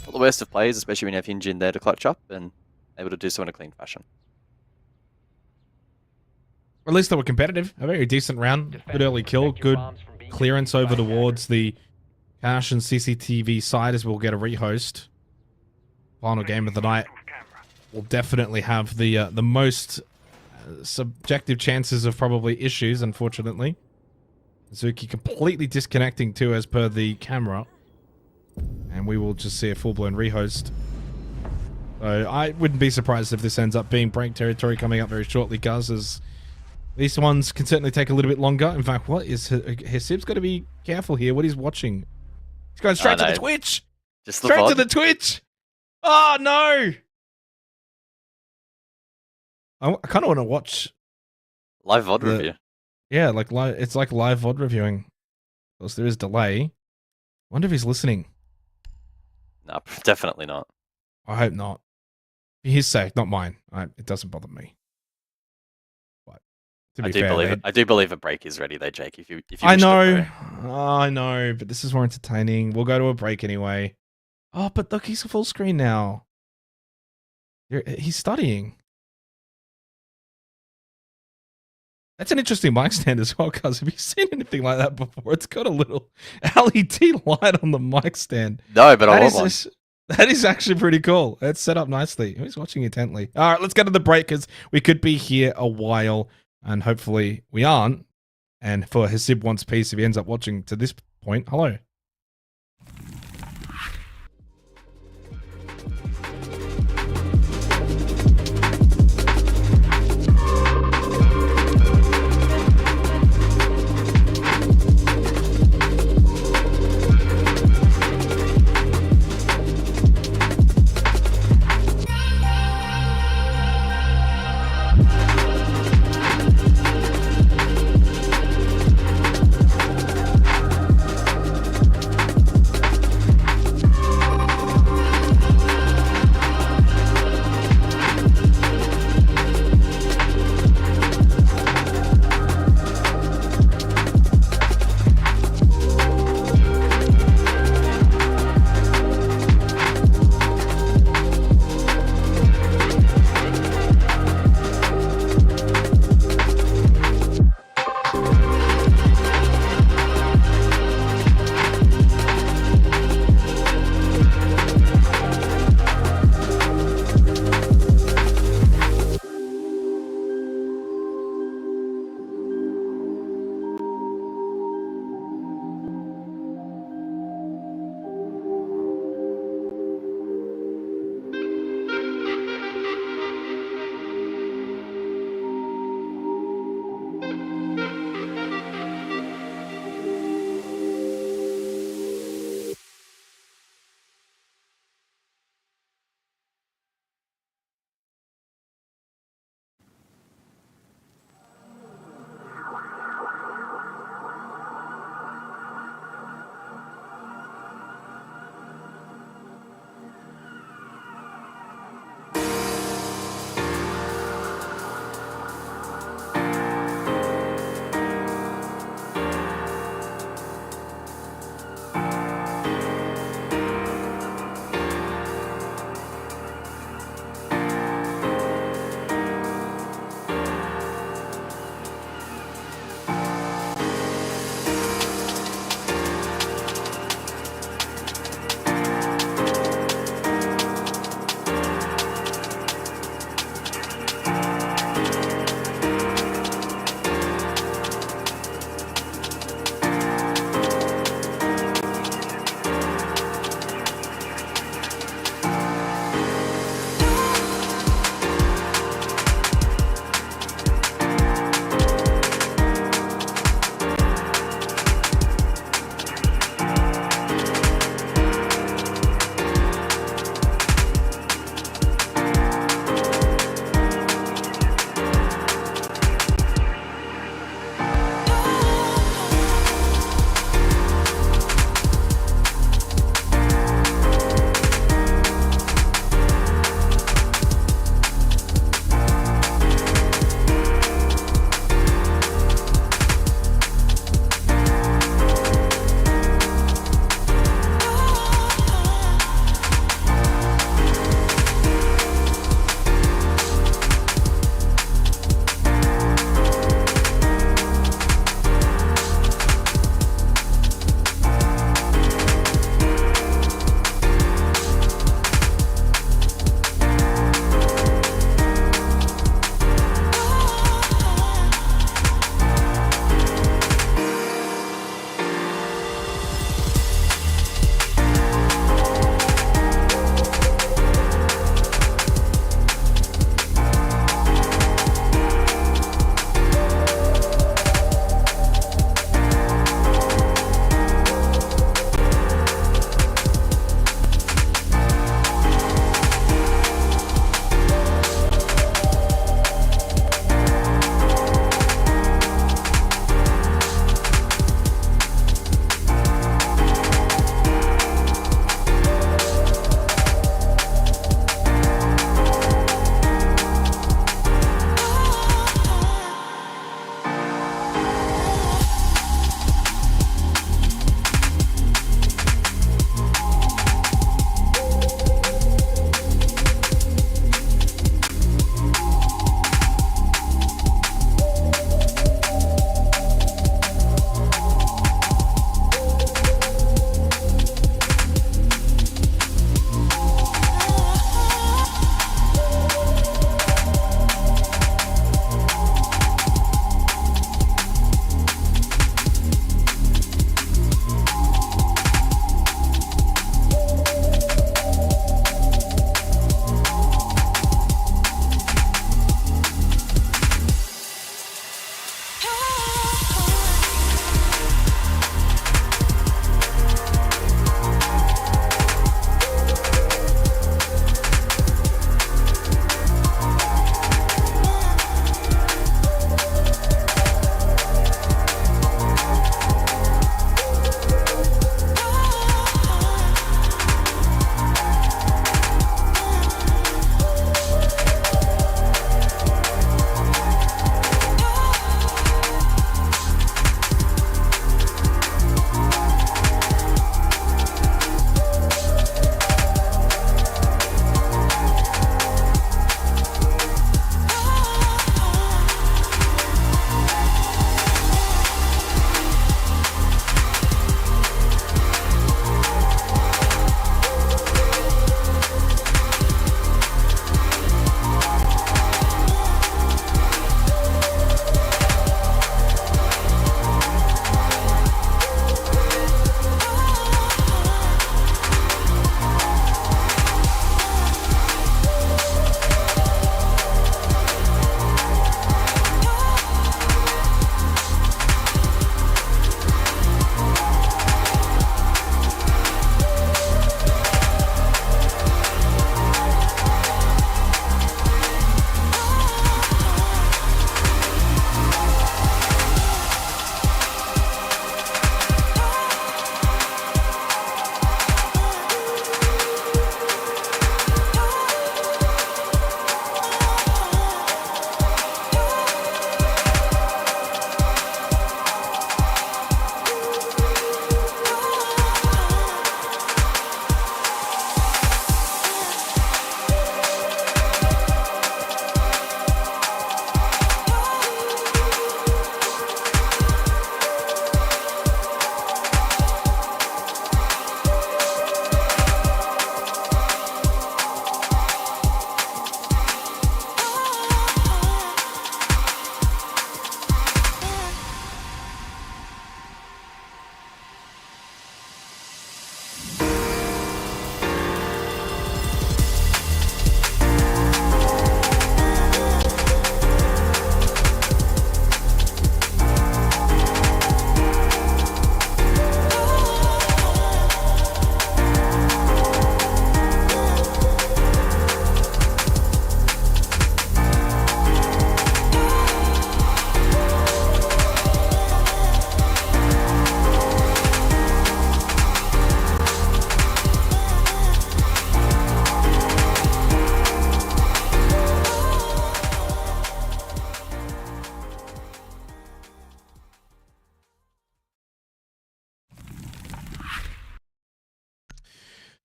not the worst of plays, especially when you have Hinjin there to clutch up and able to do so in a clean fashion. At least they were competitive. A very decent round. Good early kill. Good clearance over towards the cash and CCTV side as we'll get a rehost. Final game of the night will definitely have the most subjective chances of probably issues, unfortunately. Zuki completely disconnecting too as per the camera. And we will just see a full-blown rehost. So I wouldn't be surprised if this ends up being break territory coming up very shortly, guys, as these ones can certainly take a little bit longer. In fact, what is Hisib's got to be careful here what he's watching. He's going straight to the Twitch. Just straight to the Twitch. Oh no! I kind of want to watch live VOD review. Yeah, like live. It's like live VOD reviewing. Because there is delay. Wonder if he's listening. No, definitely not. I hope not. For his sake, not mine. It doesn't bother me. But to be fair, I do believe a break is ready, though, Jake. If you I know, I know, but this is more entertaining. We'll go to a break anyway. Oh, but look, he's full screen now. He's studying. That's an interesting mic stand as well, guys. Have you seen anything like that before? It's got a little LED light on the mic stand. No, but I want one. That is actually pretty cool. It's set up nicely. Who's watching intently? All right, let's go to the break because we could be here a while, and hopefully we aren't. And for Hisib wants peace if he ends up watching to this point. Hello.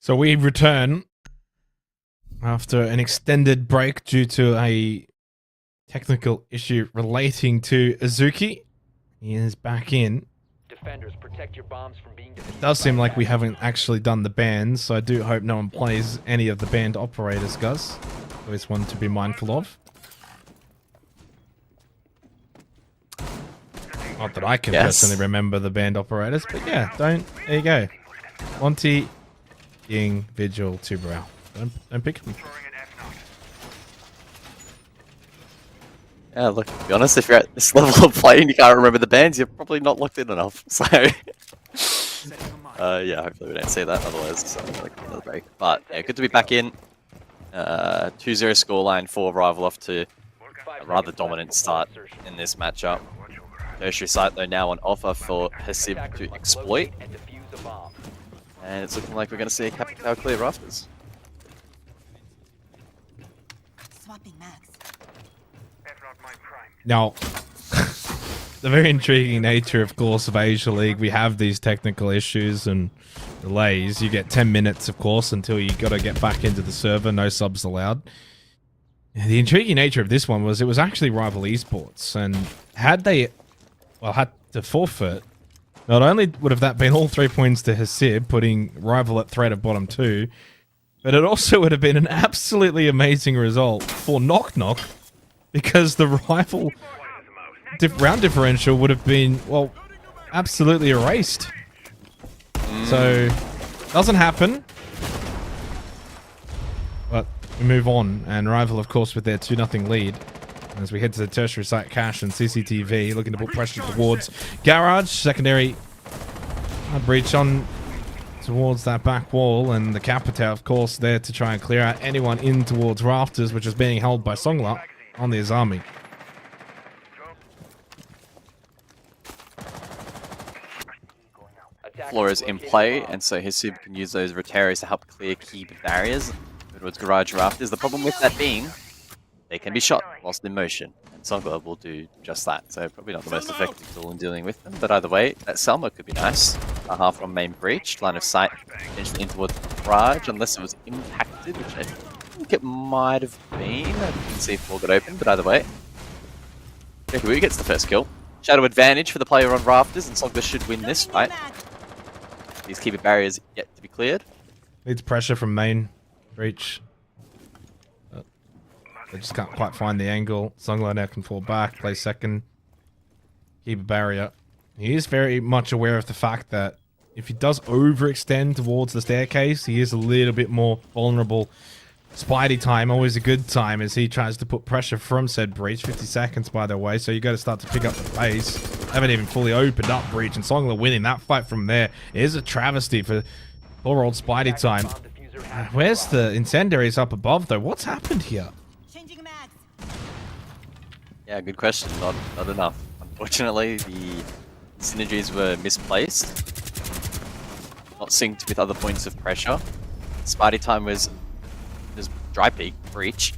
So we return after an extended break due to a technical issue relating to Azuki. He is back in. Defenders, protect your bombs from being defeated. It does seem like we haven't actually done the bans, so I do hope no one plays any of the banned operators, guys. Always one to be mindful of. Not that I can personally remember the banned operators, but yeah, don't. There you go. Monty, Ying, Vigil, Tuberel. Don't pick them. Yeah, look, to be honest, if you're at this level of play and you can't remember the bands, you're probably not locked in enough. So, yeah, hopefully we don't see that, otherwise like another break. But yeah, good to be back in. 2-0 scoreline for Rival off to a rather dominant start in this matchup. Tertiary site though now on offer for Hasib to exploit. And it's looking like we're going to see a Capital clear rafters. Now, the very intriguing nature, of course, of Asia League, we have these technical issues and delays. You get 10 minutes, of course, until you got to get back into the server. No subs allowed. The intriguing nature of this one was it was actually Rival Esports, and had they, well, had to forfeit, not only would have that been all 3 points to Hasib, putting Rival at threat of bottom 2, but it also would have been an absolutely amazing result for Knock Knock, because the Rival round differential would have been, well, absolutely erased. So, doesn't happen. But we move on, and Rival, of course, with their 2-0 lead. As we head to the tertiary site, Cash and CCTV, looking to put pressure towards Garage. Secondary breach on towards that back wall, and the Capita, of course, there to try and clear out anyone in towards Rafters, which is being held by Songla on the Azami. Floor is in play, and so Hasib can use those Rotaries to help clear key barriers towards Garage Rafters. The problem with that being, they can be shot whilst in motion, and Songla will do just that. So probably not the most effective tool in dealing with them, but either way, that Selma could be nice. A half from main breach, line of sight potentially in towards Garage, unless it was impacted, which I think it might have been. I didn't see if floor got open, but either way, Jackie gets the first kill. Shadow advantage for the player on Rafters, and Songla should win this fight. These keeper barriers yet to be cleared. Needs pressure from main breach. They just can't quite find the angle. Songla now can fall back, play second. Keep a barrier. He is very much aware of the fact that if he does overextend towards the staircase, he is a little bit more vulnerable. Spidey time, always a good time as he tries to put pressure from said breach. 50 seconds, by the way, so you got to start to pick up the pace. Haven't even fully opened up breach, and Songla winning that fight from there is a travesty for poor old Spidey time. Where's the incendiaries up above, though? What's happened here? Yeah, good question. Not enough. Unfortunately, the synergies were misplaced. Not synced with other points of pressure. Spidey time was just dry peak breach.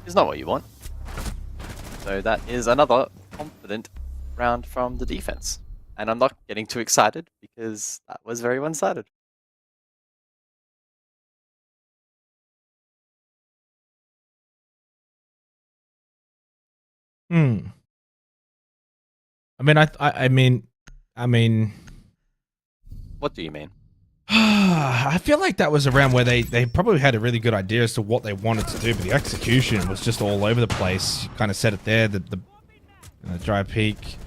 Is not what you want. So that is another confident round from the defense. And I'm not getting too excited because that was very one-sided. I mean. What do you mean? I feel like that was a round where they probably had a really good idea as to what they wanted to do, but the execution was just all over the place. You kind of said it there, the dry peak.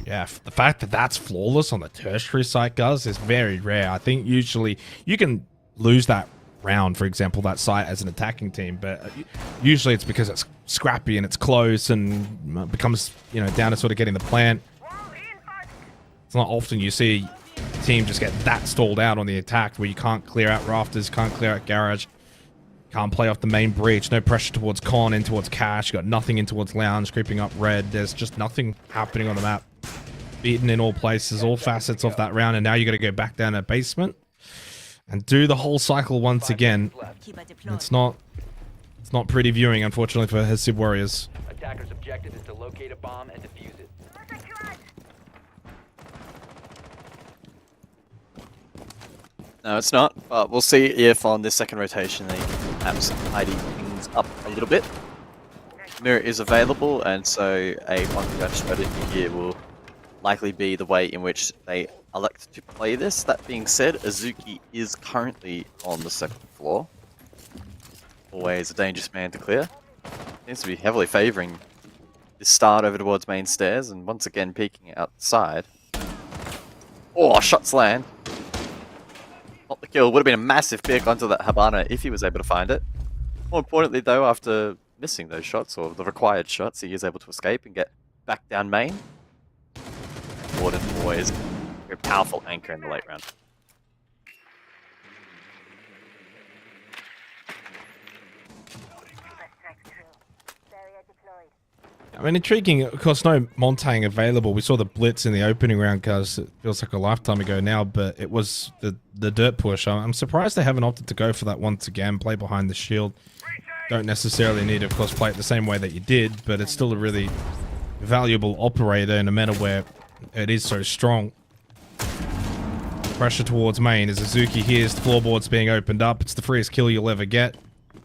Yeah, the fact that that's flawless on the tertiary site, guys, is very rare. I think usually you can lose that round, for example, that site as an attacking team, but usually it's because it's scrappy and it's close and becomes, down to sort of getting the plant. It's not often you see a team just get that stalled out on the attack where you can't clear out Rafters, can't clear out Garage, can't play off the main breach, no pressure towards Con, in towards Cash, you got nothing in towards Lounge, creeping up Red, there's just nothing happening on the map. Beaten in all places, all facets of that round, and now you got to go back down to basement and do the whole cycle once again. It's not pretty viewing, unfortunately, for Hasib Warriors. Attacker's objective is to locate a bomb and defuse it. No, it's not. But we'll see if on this second rotation they perhaps tidy things up a little bit. Mirror is available, and so a one-judge strategy here will likely be the way in which they elect to play this. That being said, Azuki is currently on the second floor. Always a dangerous man to clear. Seems to be heavily favouring this start over towards main stairs, and once again peeking outside. Oh, shots land. Not the kill. Would have been a massive pick onto that Habana if he was able to find it. More importantly, though, after missing those shots, or the required shots, he is able to escape and get back down main. Warden always a very powerful anchor in the late round. I mean, intriguing. Of course, no Montang available. We saw the blitz in the opening round, guys. It feels like a lifetime ago now, but it was the dirt push. I'm surprised they haven't opted to go for that once again. Play behind the shield. Don't necessarily need to, of course, play it the same way that you did, but it's still a really valuable operator in a meta where it is so strong. Pressure towards main as Azuki hears the floorboards being opened up. It's the freest kill you'll ever get.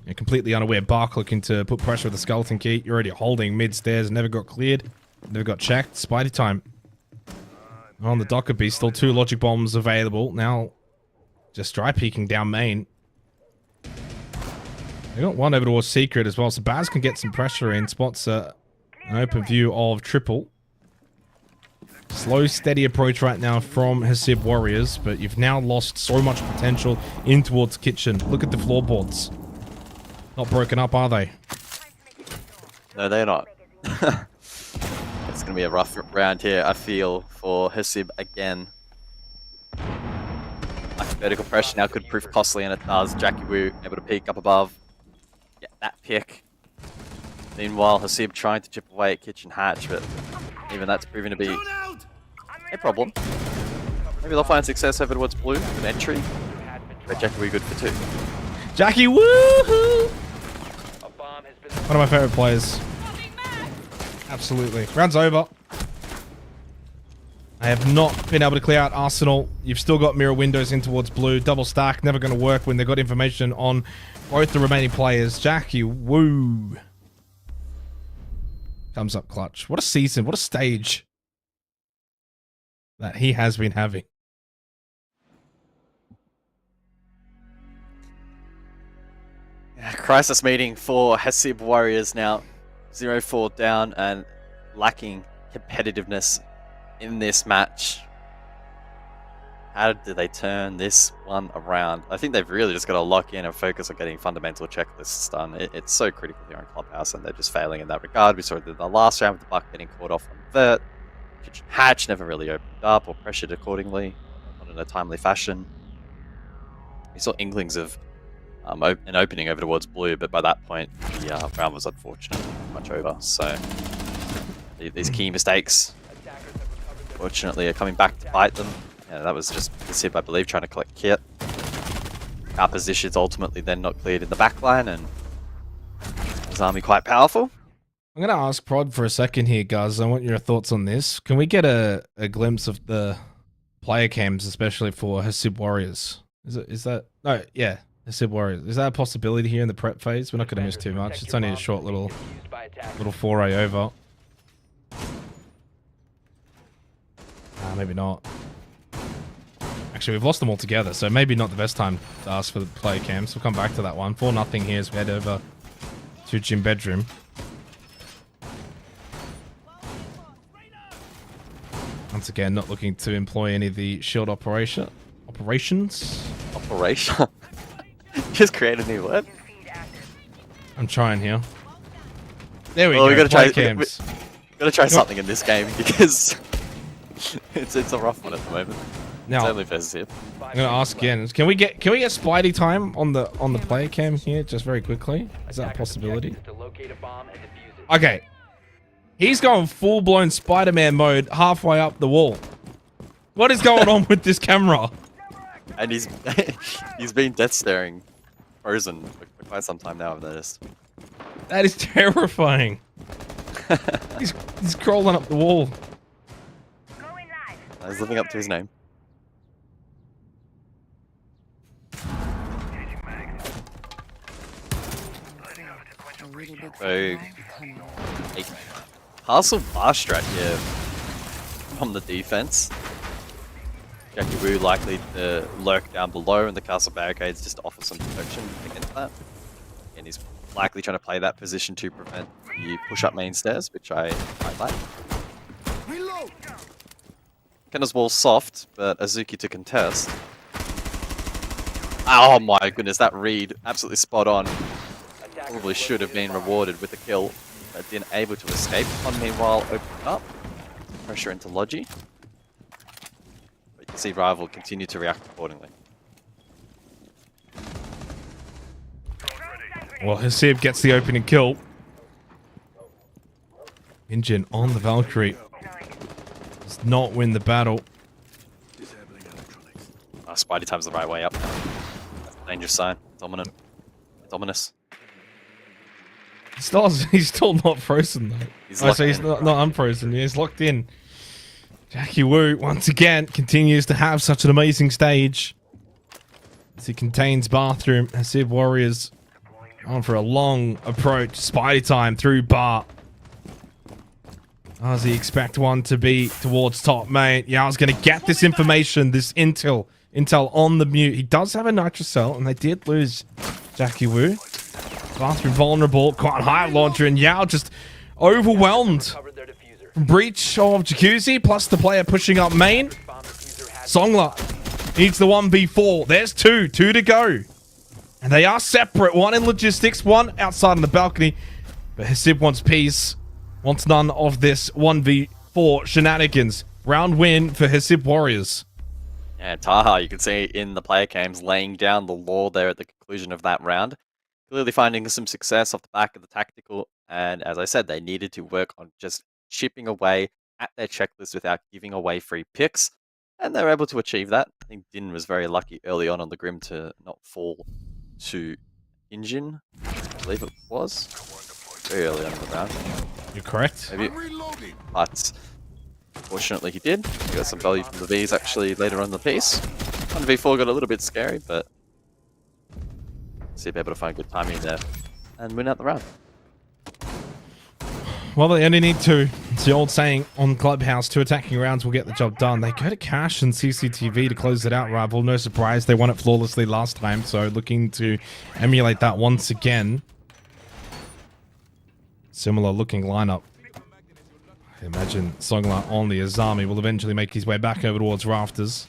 You're completely unaware. Bark looking to put pressure with the skeleton key. You're already holding mid-stairs. Never got cleared. Never got checked. Spidey time. On the Dockerby, still 2 logic bombs available. Now, just dry peeking down main. They got one over towards Secret as well, so Baz can get some pressure in. Spots an open view of triple. Slow, steady approach right now from Hasib Warriors, but you've now lost so much potential in towards kitchen. Look at the floorboards. Not broken up, are they? No, they're not. It's going to be a rough round here, I feel, for Hasib again. Like vertical pressure now could prove costly, and it does. Jackie Wu able to peek up above. Get that pick. Meanwhile, Hasib trying to chip away at kitchen hatch, but even that's proven to be a problem. Maybe they'll find success over towards blue with an entry. But Jackie Wu good for 2. Jackie Woohoo! One of my favorite players. Absolutely. Round's over. I have not been able to clear out Arsenal. You've still got mirror windows in towards blue. Double stack, never going to work when they've got information on both the remaining players. Jackie Woo. Thumbs up clutch. What a season. What a stage that he has been having. Crisis meeting for Hasib Warriors now. 0-4 down and lacking competitiveness in this match. How do they turn this one around? I think they've really just got to lock in and focus on getting fundamental checklists done. It's so critical here in Clubhouse, and they're just failing in that regard. We saw it in the last round with the Buck getting caught off on Vert. Kitchen Hatch never really opened up or pressured accordingly, not in a timely fashion. We saw inklings of an opening over towards blue, but by that point the round was unfortunately much over. So these key mistakes, fortunately, are coming back to bite them. Yeah, that was just Hasib, I believe, trying to collect kit. Our positions ultimately then not cleared in the backline, and his army quite powerful. I'm going to ask Prod for a second here, guys. I want your thoughts on this. Can we get a glimpse of the player cams, especially for Hasib Warriors? Is that... No, yeah. Hasib Warriors. Is that a possibility here in the prep phase? We're not going to miss too much. It's only a short little foray over. Maybe not. Actually, we've lost them all together, so maybe not the best time to ask for the player cams. We'll come back to that one. 4-0 here as we head over to gym bedroom. Once again, not looking to employ any of the shield operations. Operation? Just create a new word. I'm trying here. There we go. We gotta try cams. Gotta try something in this game because it's a rough one at the moment. Now, it's only versus here. I'm gonna ask again. Can we get Spidey time on the player cam here, just very quickly? Is that a possibility? Okay. He's going full-blown Spider-Man mode halfway up the wall. What is going on with this camera? And he's been death staring frozen for quite some time now, I've noticed. That is terrifying. he's crawling up the wall. He's living up to his name. So, a Castle bar strat here from the defense. Jackie Wu likely to lurk down below, and the castle barricades just offer some protection against that. And he's likely trying to play that position to prevent the push-up main stairs, which I quite like. Kenna's wall soft, but Azuki to contest. Oh my goodness, that read absolutely spot on. Probably should have been rewarded with a kill, but didn't able to escape. One meanwhile opened up. Pressure into Logi. But you can see Rival continue to react accordingly. Well, Hasib gets the opening kill. Injin on the Valkyrie. Does not win the battle. Spidey time's the right way up. That's a dangerous sign. Dominant. Dominus. He's still not frozen though. He's He's not unfrozen. He's locked in. Jackie Wu once again continues to have such an amazing stage. As he contains bathroom. Hasib Warriors on for a long approach. Spidey time through bar. Does he expect one to be towards top main? Yeah, I was going to get this information, this intel on the mute. He does have a nitrocell, and they did lose Jackie Wu. Bathroom vulnerable, quite high launcher, and Yao just overwhelmed. Breach of Jacuzzi, plus the player pushing up main. Songla needs the 1v4. There's two to go. And they are separate, one in logistics, one outside on the balcony. But Hasib wants peace, wants none of this 1v4 shenanigans. Round win for Hasib Warriors. Yeah, Taha, you can see in the player cams laying down the law there at the conclusion of that round. Clearly finding some success off the back of the tactical, and as I said, they needed to work on just chipping away at their checklist without giving away free picks, and they were able to achieve that. I think Din was very lucky early on the Grim to not fall to Injin, I believe it was, very early on in the round. You're correct. Maybe, but fortunately he did. He got some value from the Vs actually later on in the piece. 1v4 got a little bit scary, but see if able to find good timing there and win out the round. Well, they only need two. It's the old saying on Clubhouse, 2 attacking rounds will get the job done. They go to Cash and CCTV to close it out, Rival. No surprise, they won it flawlessly last time, so looking to emulate that once again. Similar looking lineup. I imagine Songla on the Azami will eventually make his way back over towards Rafters.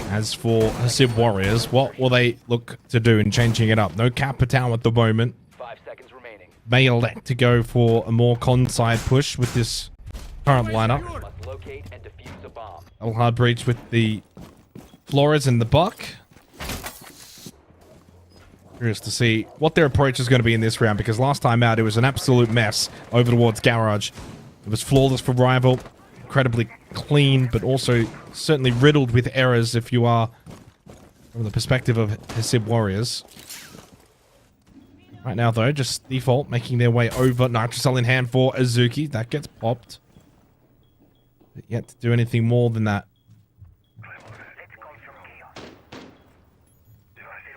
As for Hasib Warriors, what will they look to do in changing it up? No Capital at the moment. 5 seconds remaining. May elect to go for a more con-side push with this current lineup. Must locate and defuse the bomb. Double hard breach with the Flores and the Buck. Curious to see what their approach is going to be in this round, because last time out it was an absolute mess over towards Garage. It was flawless for Rival, incredibly clean, but also certainly riddled with errors if you are from the perspective of Hasib Warriors. Right now, though, just default making their way over. Nitrocell in hand for Azuki. That gets popped. But yet to do anything more than that.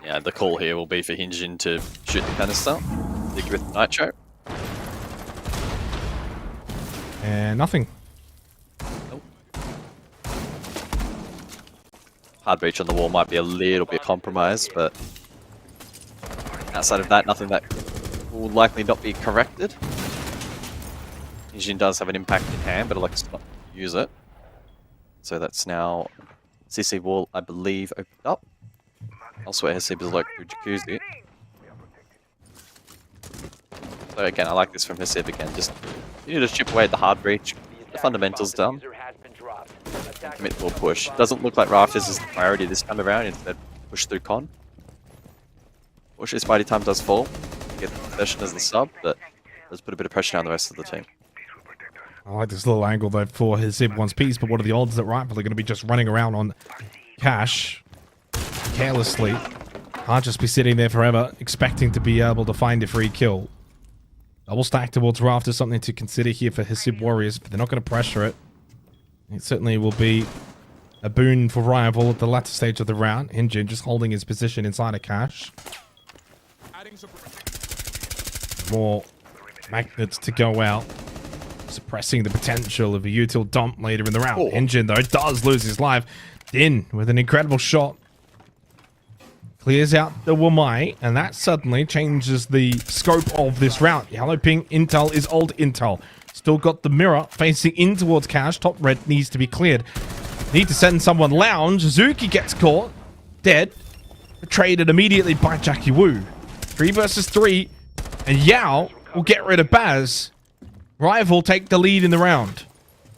Yeah, the call here will be for Hinjin to shoot the canister. Dig with Nitro. And nothing. Nope. Hard breach on the wall might be a little bit compromised, but outside of that, nothing that will likely not be corrected. Hinjin does have an impact in hand, but elects not to use it. So that's now CC wall, I believe, opened up. Elsewhere, Hasib is lurked through Jacuzzi. So again, I like this from Hasib again. Just you need to chip away at the hard breach, get the fundamentals done, and commit to a push. Doesn't look like Rafters is the priority this time around. Instead, push through con. Fortunately, Spidey time does fall. Get the possession as the sub, but does put a bit of pressure on the rest of the team. I like this little angle though for Hasib wants piece, but what are the odds that Rival are going to be just running around on Cash carelessly? Can't just be sitting there forever expecting to be able to find a free kill. Double stack towards Raft is something to consider here for Hasib Warriors, but they're not going to pressure it. It certainly will be a boon for Rival at the latter stage of the round. Hinjin just holding his position inside of Cash. more magnets to go out, suppressing the potential of a util dump later in the round. Engine, though, does lose his life. Din with an incredible shot. Clears out the Wamai, and that suddenly changes the scope of this round. Yellow ping intel is old intel. Still got the mirror facing in towards Cash. Top red needs to be cleared. Need to send someone lounge. Zuki gets caught. Dead. Traded immediately by Jackie Wu. 3 versus 3. And Yao will get rid of Baz. Rival take the lead in the round.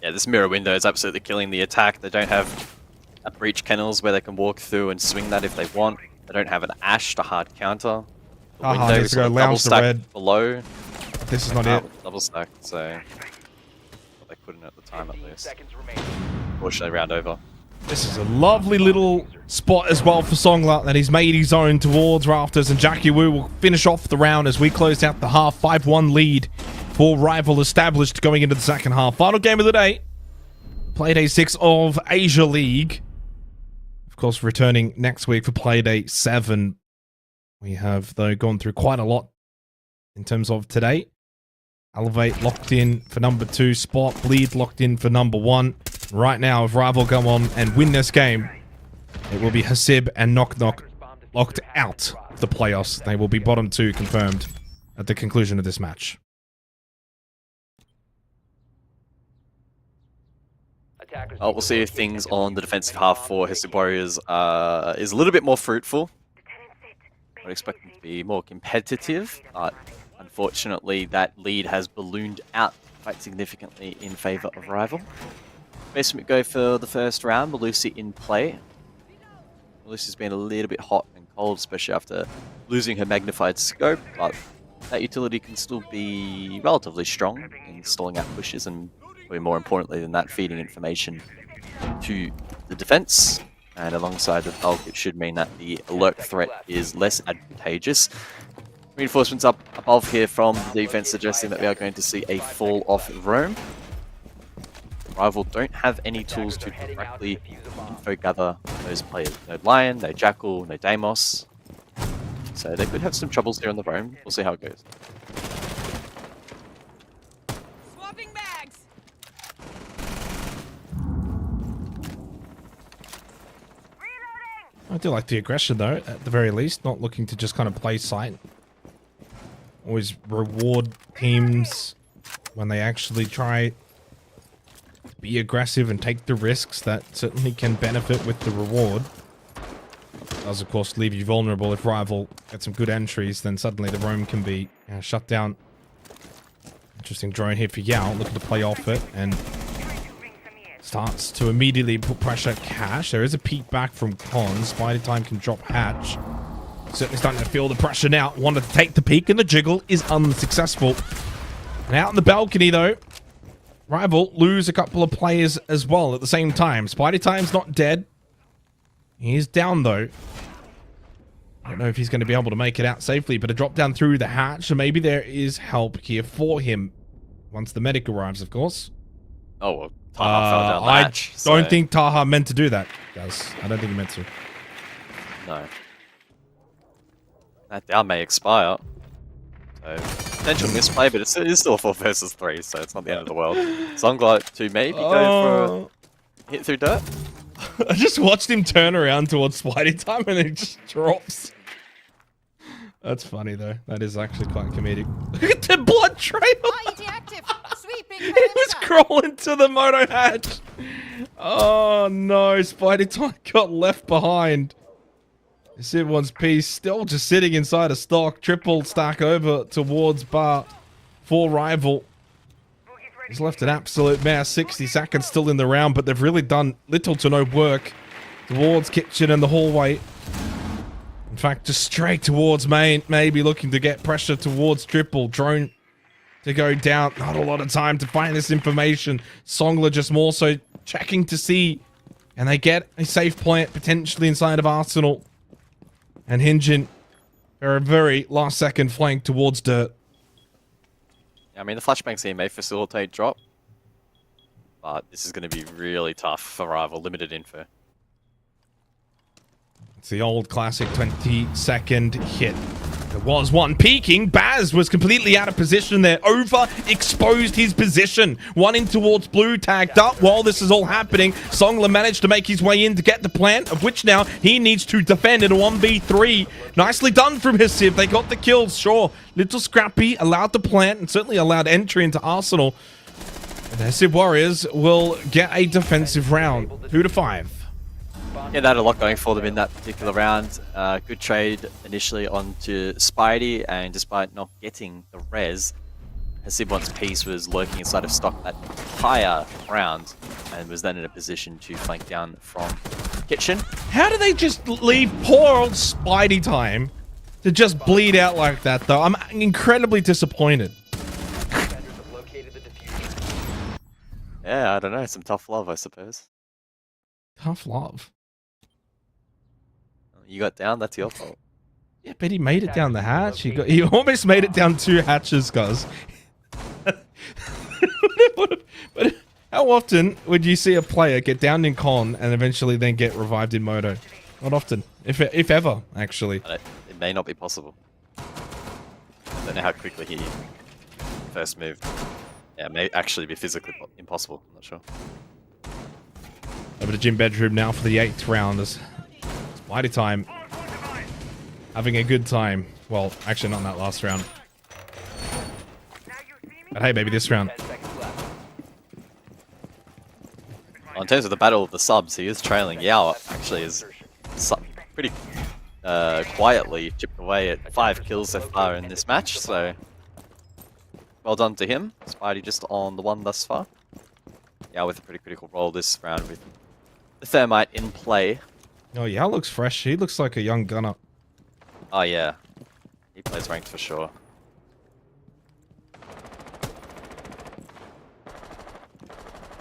Yeah, this mirror window is absolutely killing the attack. They don't have a breach kennels where they can walk through and swing that if they want. They don't have an Ash to hard counter. The window needs is to go double lounge the stacked red. below. This is not it. Double stacked, so what they couldn't at the time at least. Unfortunately, round over. This is a lovely little spot as well for Songler that he's made his own towards Rafters, and Jackie Wu will finish off the round as we close out the half. 5-1 lead for Rival established going into the second half. Final game of the day. Playday 6 of Asia League. Of course, returning next week for Playday 7. We have, though, gone through quite a lot in terms of today. Elevate locked in for number 2 spot. Bleed locked in for number 1. Right now, if Rival come on and win this game, it will be Hasib and Knock Knock locked out of the playoffs. They will be bottom 2 confirmed at the conclusion of this match. We'll see if things on the defensive half for Hasib Warriors is a little bit more fruitful. I'd expect them to be more competitive, but unfortunately that lead has ballooned out quite significantly in favor of Rival. Basement go for the first round. Malusi in play. Malusi's been a little bit hot and cold, especially after losing her magnified scope, but that utility can still be relatively strong in stalling out pushes and, probably more importantly than that, feeding information to the defense. And alongside the bulk, it should mean that the alert threat is less advantageous. Reinforcements up above here from the defense, suggesting that we are going to see a fall off roam. Rival don't have any tools to directly info gather those players. No Lion, no Jackal, no Deimos. So they could have some troubles here on the roam. We'll see how it goes. Swapping bags. I do like the aggression, though, at the very least. Not looking to just kind of play sight. Always reward teams when they actually try to be aggressive and take the risks. That certainly can benefit with the reward. Does, of course, leave you vulnerable. If Rival get some good entries, then suddenly the roam can be shut down. Interesting drone here for Yao, looking to play off it, and starts to immediately put pressure at Cash. There is a peek back from Con. Spider Time can drop Hatch. Certainly starting to feel the pressure now. Wanted to take the peek, and the jiggle is unsuccessful. And out on the balcony, though, Rival lose a couple of players as well at the same time. Spider Time's not dead. He's down, though. I don't know if he's going to be able to make it out safely, but a drop down through the hatch, so maybe there is help here for him. Once the medic arrives, of course. Oh, well, Taha fell down the hatch. I don't think Taha meant to do that, guys. I don't think he meant to. No. That down may expire. So, potential misplay, but it is still 4 versus 3, so it's not the end of the world. Songler to maybe go for a hit through dirt. I just watched him turn around towards Spidey Time and it just drops. That's funny, though. That is actually quite comedic. Look at the blood trail! He was crawling to the moto hatch. Oh no, Spidey Time got left behind. Everyone's piece still just sitting inside a stock. Triple stack over towards bar for Rival. He's left an absolute mess. 60 seconds still in the round, but they've really done little to no work towards kitchen and the hallway. In fact, just straight towards main, maybe looking to get pressure towards triple. Drone to go down. Not a lot of time to find this information. Songler just more so checking to see. And they get a safe point potentially inside of Arsenal. And Hinjin for a very last second flank towards dirt. I mean, the flashbangs here may facilitate drop, but this is going to be really tough for Rival. Limited info. It's the old classic 20-second hit. There was one peeking. Baz was completely out of position there. Overexposed his position. One in towards blue, tagged up. While this is all happening, Songler managed to make his way in to get the plant, of which now he needs to defend in a 1v3. Nicely done from Hasib. They got the kills, sure. Little scrappy, allowed the plant, and certainly allowed entry into Arsenal. And the Hasib Warriors will get a defensive round. 2-5. Yeah, they had a lot going for them in that particular round. Good trade initially onto Spidey, and despite not getting the res, Hasibon's piece was lurking inside of stock that entire round, and was then in a position to flank down from Kitchen. How do they just leave poor old Spidey time to just bleed out like that, though? I'm incredibly disappointed. Yeah, I don't know. Some tough love, I suppose. Tough love. You got down, that's your fault. Yeah, but he made it down the hatch. He almost made it down 2 hatches, guys. but how often would you see a player get downed in con and eventually then get revived in moto? Not often, if ever, actually. It may not be possible. I don't know how quickly he first moved. Yeah, it may actually be physically impossible. I'm not sure. Over to gym bedroom now for the 8th round. As Spidey time having a good time. Well, actually not in that last round. But hey, maybe this round. Well, in terms of the battle of the subs, he is trailing. Yao actually is pretty quietly chipped away at 5 kills so far in this match, so well done to him. Spidey just on the 1 thus far. Yao with a pretty critical role this round with the Thermite in play. Oh, Yao looks fresh. He looks like a young gunner. Oh yeah, he plays ranked for sure.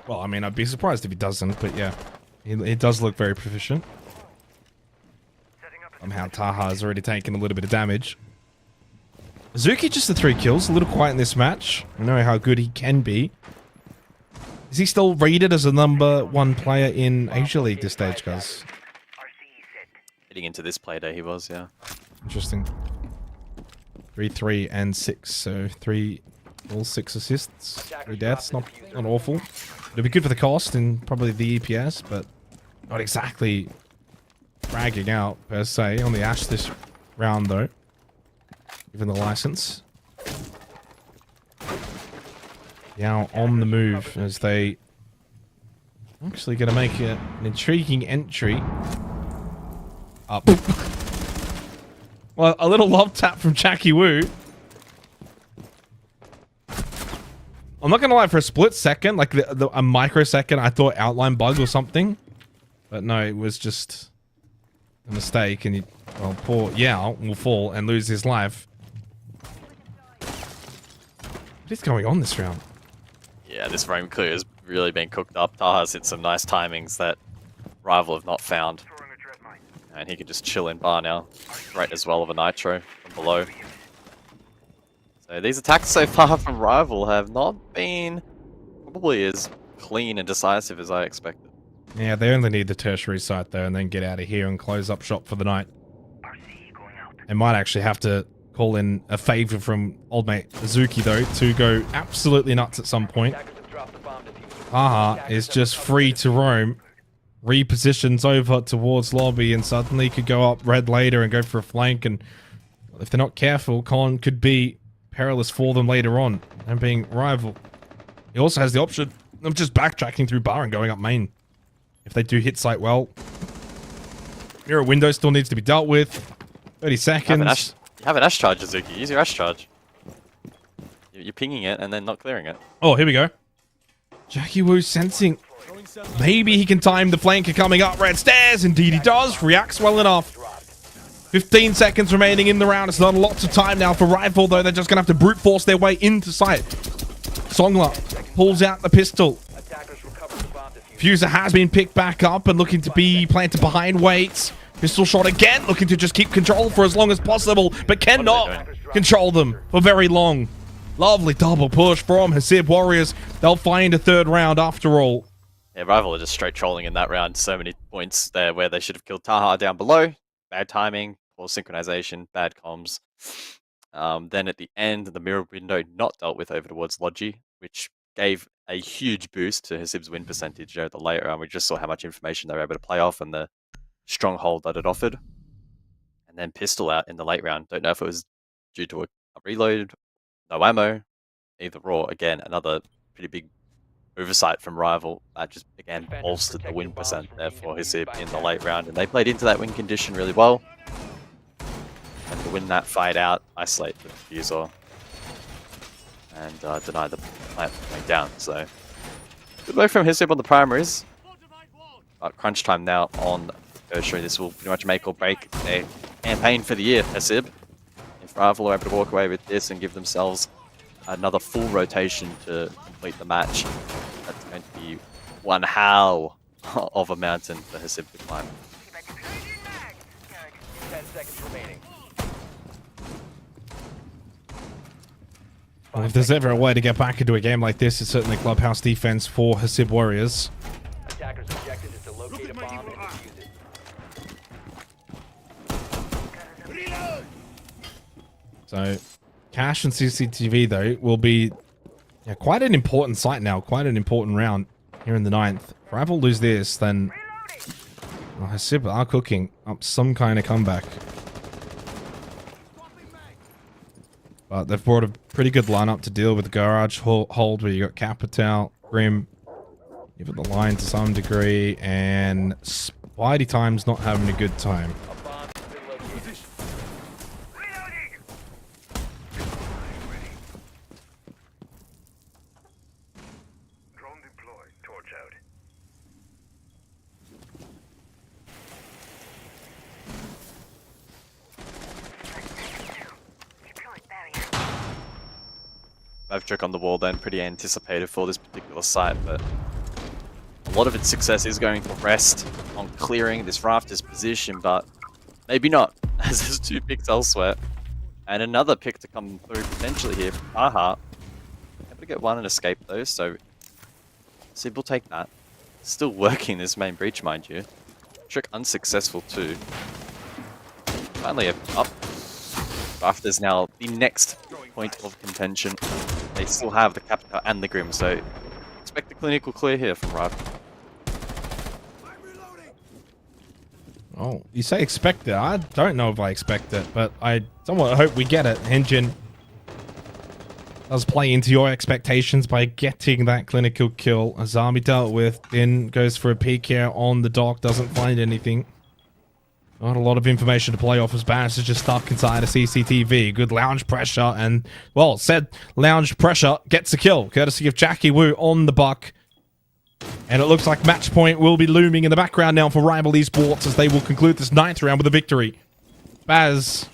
Well, I mean, I'd be surprised if he doesn't, but yeah. He does look very proficient. Somehow Taha has already taken a little bit of damage. Zuki just the 3 kills, a little quiet in this match. I know how good he can be. Is he still rated as a #1 player in Asia League this stage, guys? Heading into this playday, he was, yeah. Interesting. 3, 3, and 6. So all 6 assists, 3 deaths. Not awful. It'll be good for the cost and probably the EPS, but not exactly bragging out per se on the Ash this round though. Given the license. Now on the move as they actually going to make an intriguing entry up. Well, a little lob tap from Jackie Wu. I'm not going to lie, for a split second, like a microsecond, I thought outline bug or something. But no, it was just a mistake. And well, poor Yao will fall and lose his life. What is going on this round? Yeah, this roam clear has really been cooked up. Taha's hit some nice timings that Rival have not found. And he can just chill in bar now. Great as well of a Nitro from below. So these attacks so far from Rival have not been probably as clean and decisive as I expected. Yeah, they only need the tertiary site though and then get out of here and close up shop for the night. They might actually have to call in a favor from old mate Azuki though to go absolutely nuts at some point. Taha is just free to roam. Repositions over towards lobby and suddenly could go up red later and go for a flank, and if they're not careful, Con could be perilous for them later on and being Rival. He also has the option of just backtracking through bar and going up main. If they do hit site well. Mirror window still needs to be dealt with. 30 seconds. You have an Ash charge, Azuki. Use your Ash charge. You're pinging it and then not clearing it. Oh, here we go. Jackie Wu sensing maybe he can time the flanker coming up red stairs. Indeed he does. Reacts well enough. 15 seconds remaining in the round. It's not a lot of time now for Rival, though. They're just going to have to brute force their way into sight. Songler pulls out the pistol. Fuser has been picked back up and looking to be planted behind weights. Pistol shot again, looking to just keep control for as long as possible, but cannot control them for very long. Lovely double push from Hasib Warriors. They'll find a 3rd round after all. Yeah, Rival are just straight trolling in that round. So many points there where they should have killed Taha down below. Bad timing. poor synchronization, bad comms. Then at the end, the mirror window not dealt with over towards Logi, which gave a huge boost to Hasib's win percentage there at the later round. We just saw how much information they were able to play off and the stronghold that it offered. And then pistol out in the late round. Don't know if it was due to a reload, no ammo, either or. Again, another pretty big oversight from Rival. That just, again, bolstered the win percent there for Hasib in the late round. And they played into that win condition really well. And to win that fight out, isolate the diffuser and deny the plant from going down. So, good work from Hasib on the primaries. But crunch time now on tertiary. This will pretty much make or break their campaign for the year, Hasib. If Rival are able to walk away with this and give themselves another full rotation to complete the match, that's going to be one hell of a mountain for Hasib to climb. 10 seconds remaining. Well, if there's ever a way to get back into a game like this, it's certainly clubhouse defense for Hasib Warriors. Attackers' objective is to locate a bomb and defuse it. So, Cash and CCTV, though, will be quite an important sight now. Quite an important round here in the 9th. If Rival lose this, then Hasib are cooking up some kind of comeback. But they've brought a pretty good lineup to deal with the garage hold, where you got Capital, Grim, you've got the line to some degree, and Spidey Time's not having a good time. Trick on the wall then, pretty anticipated for this particular site, but a lot of its success is going to rest on clearing this Raptors position, but maybe not, as there's 2 picks elsewhere. And another pick to come through potentially here from Aha. Able to get one and escape though, so Sib will take that. Still working this main breach, mind you. Trick unsuccessful too. Finally up. Raptors now the next point of contention. They still have the Capital and the Grim, so expect a clinical clear here from Rival. Oh, you say expect it. I don't know if I expect it, but I somewhat hope we get it. Engine does play into your expectations by getting that clinical kill. Azami dealt with, then goes for a peek here on the dock, doesn't find anything. Not a lot of information to play off as Bass is just stuck inside a CCTV. Good lounge pressure and, well, said lounge pressure gets a kill, courtesy of Jackie Wu on the buck. And it looks like match point will be looming in the background now for Rival Esports as they will conclude this 9th round with a victory. Baz,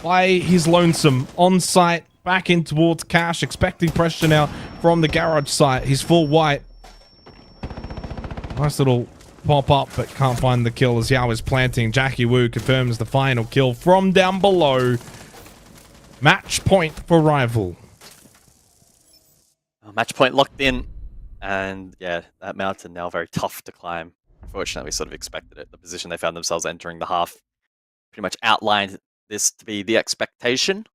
by his lonesome, on site, back in towards Cash, expecting pressure now from the garage site. He's full white. Nice little pop up, but can't find the kill as Yao is planting. Jackie Wu confirms the final kill from down below. Match point for Rival. Match point locked in, and yeah, that mountain now very tough to climb. Unfortunately, we sort of expected it. The position they found themselves entering the half pretty much outlined this to be the expectation.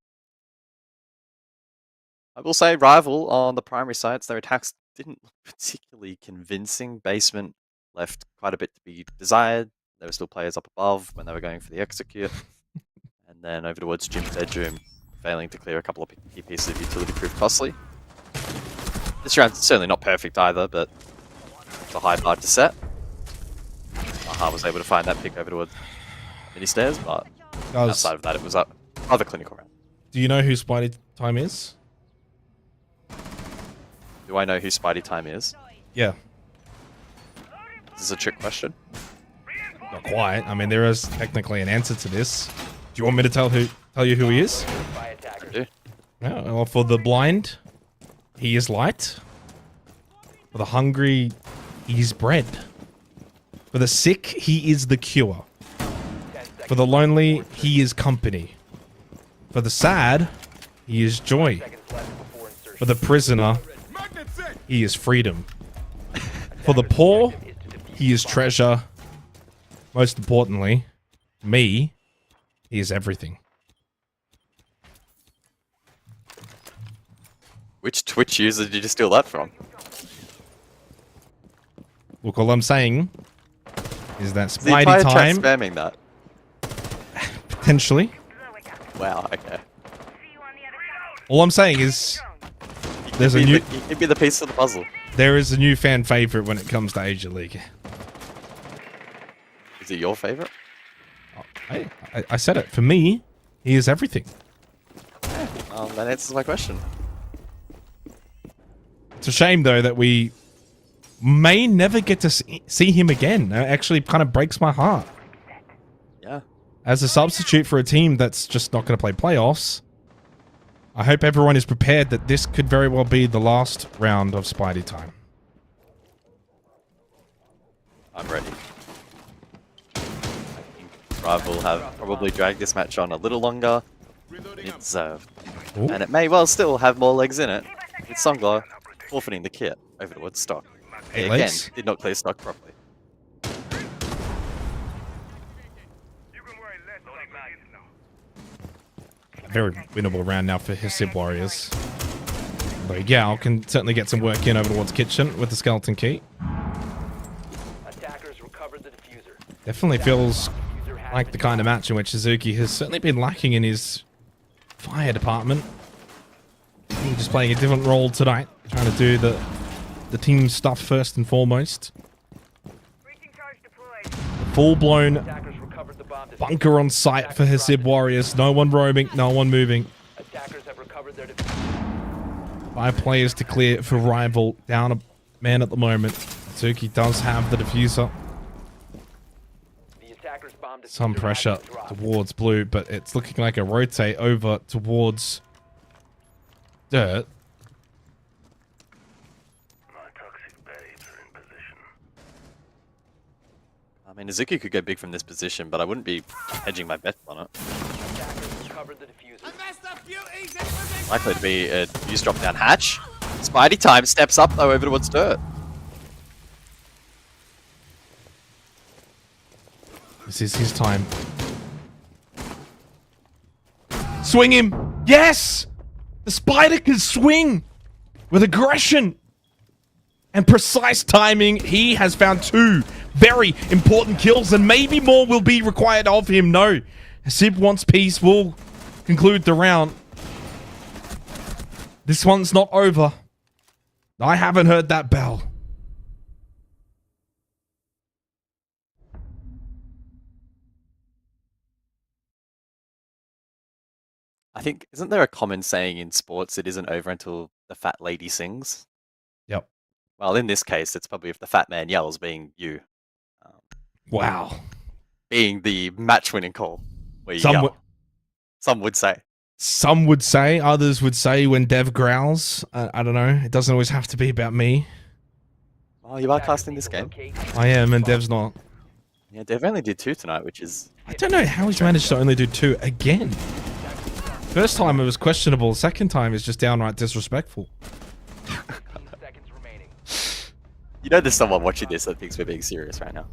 I will say Rival on the primary sides, their attacks didn't look particularly convincing. Basement left quite a bit to be desired. There were still players up above when they were going for the execute. And then over towards Jim's bedroom, failing to clear a couple of key pieces of utility proof costly. This round's certainly not perfect either, but it's a high bar to set. Aha was able to find that pick over towards mini stairs, but outside of that, it was a rather clinical round. Do you know who Spidey Time is? Do I know who Spidey Time is? Yeah. Is this a trick question? Not quite. I mean, there is technically an answer to this. Do you want me to tell you who he is? I do. Yeah, well, for the blind, he is light. For the hungry, he is bread. For the sick, he is the cure. For the lonely, he is company. For the sad, he is joy. For the prisoner, he is freedom. For the poor, he is treasure. Most importantly, me, He is everything. Which Twitch user did you steal that from? Look, all I'm saying is that The entire Spidey chat time, spamming that. potentially. Wow, okay. All I'm saying is there's a new... You could be the piece of the puzzle. There is a new fan favorite when it comes to Asia League. Is it your favorite? I said it. For me, he is everything. That answers my question. It's a shame, though, that we may never get to see him again. It actually kind of breaks my heart. Yeah. As a substitute for a team that's just not going to play playoffs, I hope everyone is prepared that this could very well be the last round of Spidey time. I'm ready. I think Rival have probably dragged this match on a little longer than it deserved. And it may well still have more legs in it, with Songler forfeiting the kit over towards stock. They again did not clear stock properly. Very winnable round now for his Sib Warriors. But yeah, I can certainly get some work in over towards Kitchen with the Skeleton Key. Attackers recovered the diffuser. Definitely feels like the kind of match in which Suzuki has certainly been lacking in his fire department. He's just playing a different role tonight, trying to do the team stuff first and foremost. Full-blown bunker on site for his Sib Warriors. No one roaming, no one moving. 5 players to clear for Rival. Down a man at the moment. Suzuki does have the diffuser. Some pressure towards Blue, but it's looking like a rotate over towards Dirt. I mean, Izuku could go big from this position, but I wouldn't be hedging my bets on it. Likely to be a use drop down hatch. Spidey time steps up though over towards Dirt. This is his time. Swing him! Yes! The Spider can swing with aggression and precise timing. He has found 2 very important kills, and maybe more will be required of him. No, Sib wants peace. Will conclude the round. This one's not over. I haven't heard that bell. I think, isn't there a common saying in sports, it isn't over until the fat lady sings? Yep. Well, in this case, it's probably if the fat man yells, being you. Wow. Being the match-winning call. Where you yell. Some would say. Some would say. Others would say when Dev growls. I don't know. It doesn't always have to be about me. Well, you are casting this game. I am, and Dev's not. Yeah, Dev only did 2 tonight, which is... I don't know how he's managed to only do 2 again. First time it was questionable. Second time is just downright disrespectful. You know there's someone watching this that thinks we're being serious right now.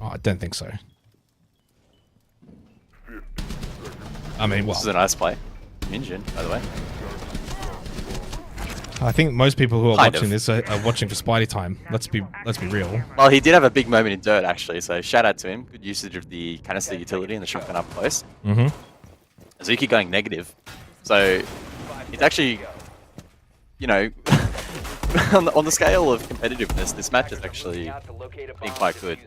Oh, I don't think so. I mean, well... This is a nice play. Engine, by the way. I think most people who are Kind watching of. this are watching for Spidey time. Let's be real. Well, he did have a big moment in Dirt, actually, so shout out to him. Good usage of the canister utility and the shotgun up close. Mm-hmm. Azuki going negative. So, it's actually, you know, on the scale of competitiveness, this match is actually been quite good.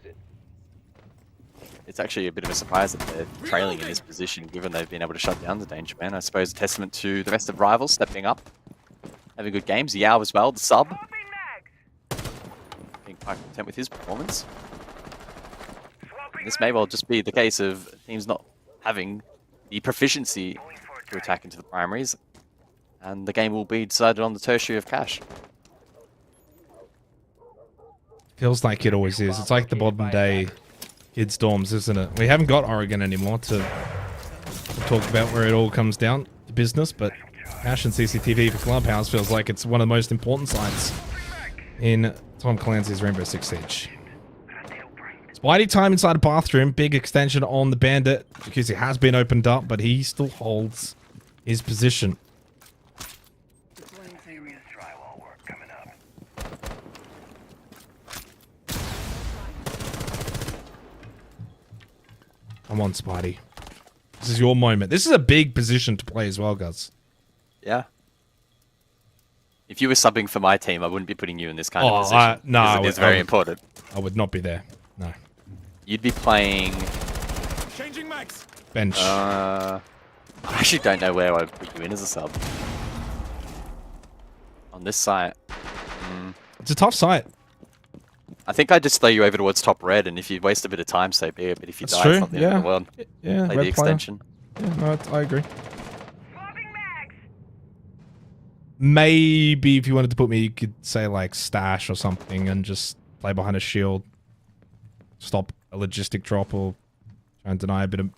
It's actually a bit of a surprise that they're trailing in this position, given they've been able to shut down the Danger Man. I suppose a testament to the rest of Rivals stepping up, having good games. Yao as well, the sub. Being quite content with his performance. And this may well just be the case of teams not having the proficiency to attack into the primaries, and the game will be decided on the tertiary of cash. Feels like it always is. It's like the modern day Kid Storms, isn't it? We haven't got Oregon anymore to talk about where it all comes down to business, but Cash and CCTV for Clubhouse feels like it's one of the most important sites in Tom Clancy's Rainbow Six Siege. Spidey time inside a bathroom. Big extension on the bandit because he has been opened up, but he still holds his position. Come on, Spidey. This is your moment. This is a big position to play as well, Gus. Yeah. If you were subbing for my team, I wouldn't be putting you in this kind of position. No, it's very important. I would not be there. No. You'd be playing Changing max. Bench. I actually don't know where I'd put you in as a sub. On this site. It's a tough site. I think I'd just throw you over towards top red, and if you waste a bit of time, so be it. But if you That's die, true. it's not the end of the world. Yeah, Play red the player. extension. Yeah, no, I agree. Maybe if you wanted to put me, you could say like stash or something and just play behind a shield. Stop a logistic drop or try and deny a bit of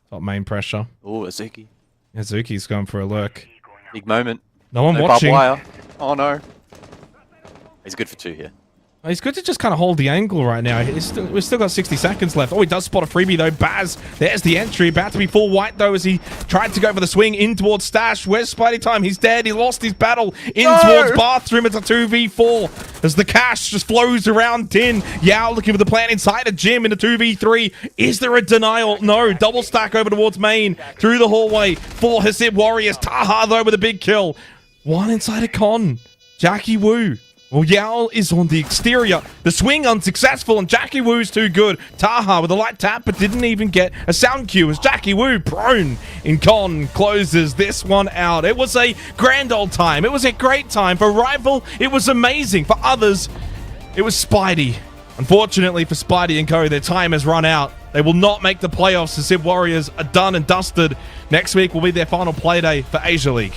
top main pressure. Oh, Azuki. Azuki's going for a lurk. Big moment. No one barbed watching. wire. Oh no. He's good for 2 here. He's good to just kind of hold the angle right now. We've still got 60 seconds left. Oh, he does spot a freebie though. Baz, there's the entry. About to be full white though as he tried to go for the swing in towards Stash. Where's Spidey time? He's dead. He lost his battle in towards Bathroom. It's a 2v4 as the cash just flows around Tin. Yao looking for the plan inside a gym in a 2v3. Is there a denial? No. Double stack over towards main through the hallway for Hasib Warriors. Taha though with a big kill. One inside a con. Jackie Wu. Well, Yao is on the exterior. The swing unsuccessful, and Jackie Wu's too good. Taha with a light tap, but didn't even get a sound cue as Jackie Wu prone in con closes this one out. It was a grand old time. It was a great time. For Rival, it was amazing. For others, it was Spidey. Unfortunately for Spidey and co, their time has run out. They will not make the playoffs. The Civ Warriors are done and dusted. Next week will be their final play day for Asia League.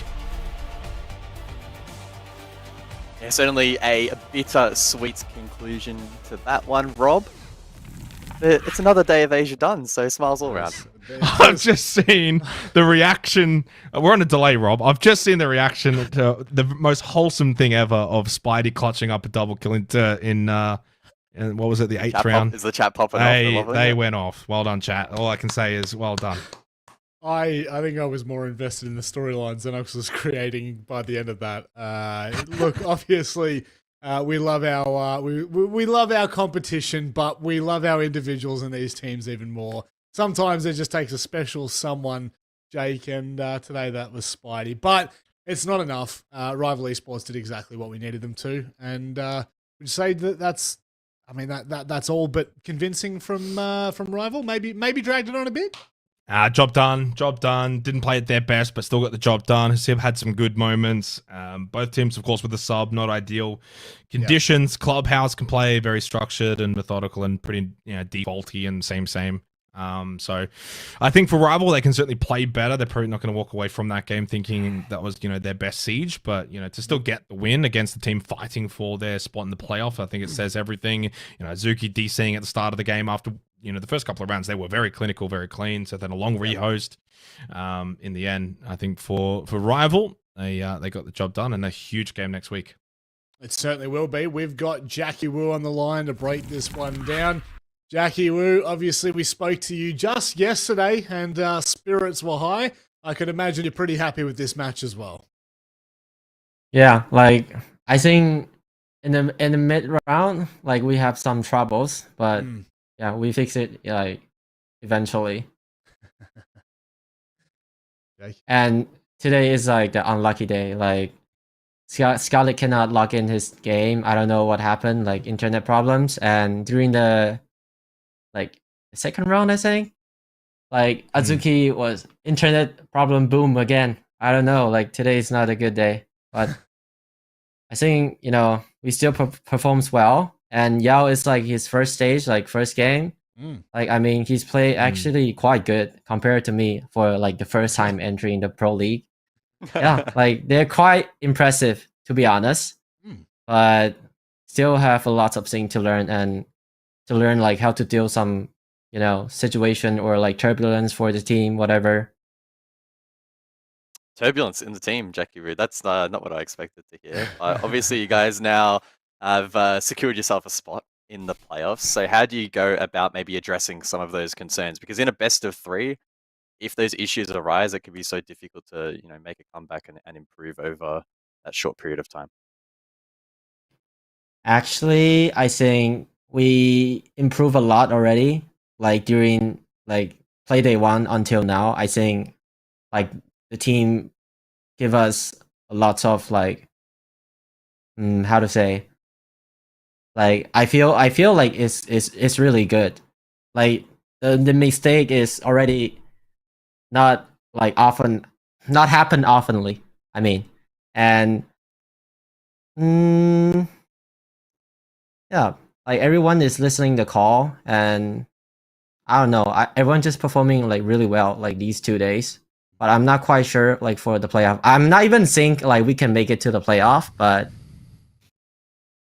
Yeah, certainly a bitter-sweet conclusion to that one, Rob. But it's another day of Asia done, so smiles all around. I've just seen the reaction. We're on a delay, Rob. I've just seen the reaction to the most wholesome thing ever of Spidey clutching up a double kill in what was it, the 8th round? Is the chat popping off? They went off. Well done, chat. All I can say is well done. I think I was more invested in the storylines than I was creating by the end of that. Look, obviously, we love our we love our competition, but we love our individuals in these teams even more. Sometimes it just takes a special someone, Jake, and today that was Spidey. But it's not enough. Rival Esports did exactly what we needed them to, and would you say that's all but convincing from Rival? Maybe dragged it on a bit. Job done. Didn't play at their best, but still got the job done. Hasib had some good moments. Both teams, of course, with the sub, not ideal conditions. Yep. Clubhouse can play very structured and methodical and pretty defaulty and same. So I think for Rival, they can certainly play better. They're probably not going to walk away from that game thinking that was their best siege, but to still get the win against the team fighting for their spot in the playoff, I think it says everything. Zuki DCing at the start of the game after the first couple of rounds, they were very clinical, very clean. So then a long rehost. In the end, I think for Rival, they got the job done, and a huge game next week. It certainly will be. We've got Jackie Wu on the line to break this one down. Jackie Wu, obviously we spoke to you just yesterday, and spirits were high. I could imagine you're pretty happy with this match as well. Yeah, I think in the mid round, we have some troubles, but yeah, we fix it eventually. And today is the unlucky day. Scarlet cannot log in his game. I don't know what happened, internet problems. And during the second round, I think, Azuki was internet problem boom again. I don't know. Today is not a good day, but I think we still performs well. And Yao is his first stage, first game. He's played actually quite good compared to me for the first time entering the pro league. Yeah, they're quite impressive to be honest, but still have a lot of things to learn and to learn how to deal some situation or turbulence for the team, whatever. Turbulence in the team, Jackie Wu. That's not what I expected to hear. Obviously, you guys now have secured yourself a spot in the playoffs. So how do you go about maybe addressing some of those concerns? Because in a best of 3, if those issues arise, it can be so difficult to, make a comeback and improve over that short period of time. Actually, I think we improve a lot already. Like during like play day 1 until now, I think like the team give us lots of like how to say, like I feel like it's really good. Like the mistake is already not like often, not happen oftenly. I mean, and yeah, like everyone is listening the call, and I don't know, everyone just performing like really well like these 2 days. But I'm not quite sure like for the playoff. I'm not even think like we can make it to the playoff, but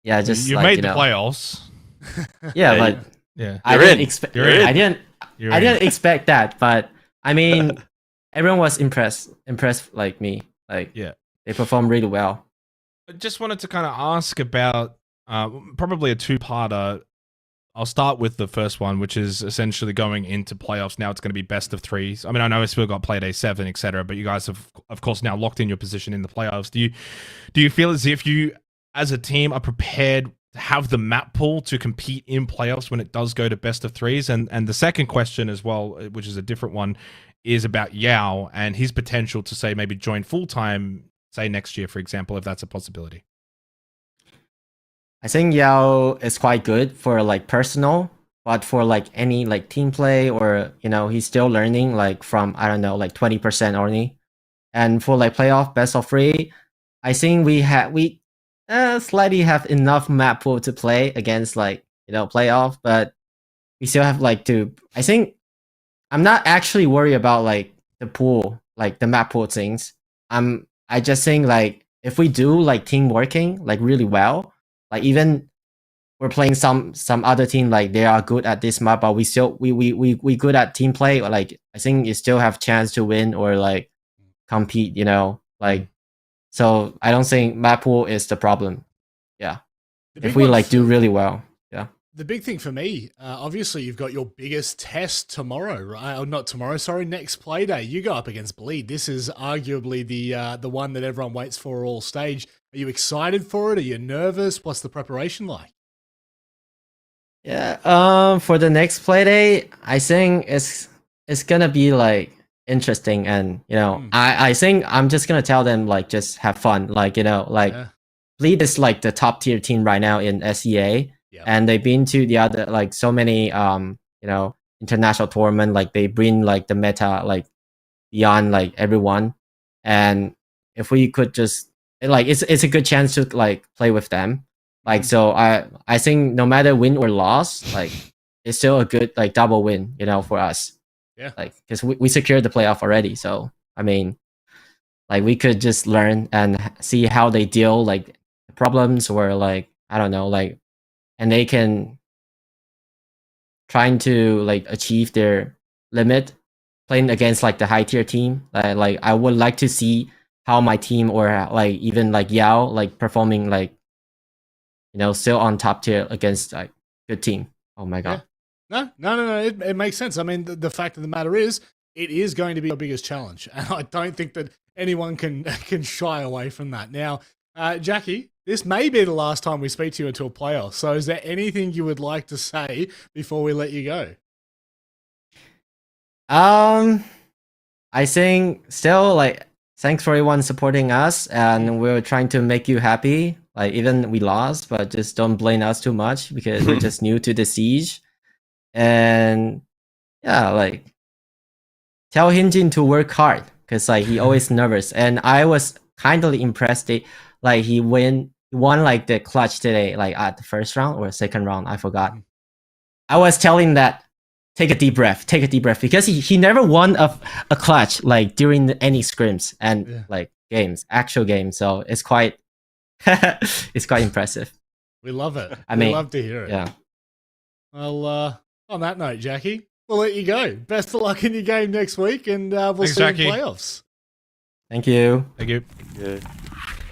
yeah, just you like, made you the know. playoffs. Yeah, but yeah, I didn't expect. I didn't in. expect that, but I mean, everyone was impressed like me. Like, Yeah. they performed really well. I just wanted to kind of ask about probably a 2-parter. I'll start with the first one, which is essentially going into playoffs. Now it's going to be best of 3s. I mean, I know it's still got play day 7, etc., but you guys have, of course, now locked in your position in the playoffs. Do you feel as if you, as a team, are prepared to have the map pool to compete in playoffs when it does go to best of 3s? And the second question as well, which is a different one, is about Yao and his potential to, say, maybe join full-time, say, next year, for example, if that's a possibility. I think Yao is quite good for like personal, but for like any like team play, or he's still learning like from, I don't know, like 20% only. And for like playoff best of 3, I think we slightly have enough map pool to play against like playoff, but we still have like to. I think I'm not actually worried about like the pool, like the map pool things. I just think like if we do like team working like really well, like even we're playing some other team, like they are good at this map, but we still we good at team play. Like I think you still have chance to win or like compete. Like, so I don't think map pool is the problem. Yeah, if we like do really well. Yeah. The big thing for me, obviously, you've got your biggest test tomorrow, right? Or not tomorrow, sorry, next play day. You go up against Bleed. This is arguably the one that everyone waits for all stage. Are you excited for it? Are you nervous? What's the preparation like? Yeah. For the next play day, I think it's gonna be like interesting, and I think I'm just gonna tell them like just have fun, like Bleed is like the top tier team right now in SEA. And they've been to the other like so many international tournament, like they bring like the meta like beyond like everyone. And if we could just like it's a good chance to like play with them. Like, so I think no matter win or loss, like it's still a good like double win, for us. Yeah. Like, because we secured the playoff already. So I mean, like we could just learn and see how they deal like problems, or like I don't know, like, and they can trying to like achieve their limit playing against like the high tier team. Like I would like to see how my team, or like even like Yao, like performing like still on top tier against like good team. Oh my god. Yeah. No. It makes sense. I mean, the fact of the matter is, it is going to be our biggest challenge, and I don't think that anyone can shy away from that. Now, Jackie, this may be the last time we speak to you until playoffs. So is there anything you would like to say before we let you go? I think still like thanks for everyone supporting us, and we're trying to make you happy. Like even we lost, but just don't blame us too much because we're just new to the siege. And yeah, like tell Hyunjin to work hard because like he always nervous, and I was kindly impressed. Like he won like the clutch today, like at the first round or second round, I forgot. I was telling that take a deep breath, because he never won a clutch like during any scrims and like actual games. So it's quite it's quite impressive. We love it. We love to hear it. Yeah. Well, on that note, Jackie, we'll let you go. Best of luck in your game next week, and we'll Thanks, see you in Jackie. playoffs. Thank you. Thank you. Yeah.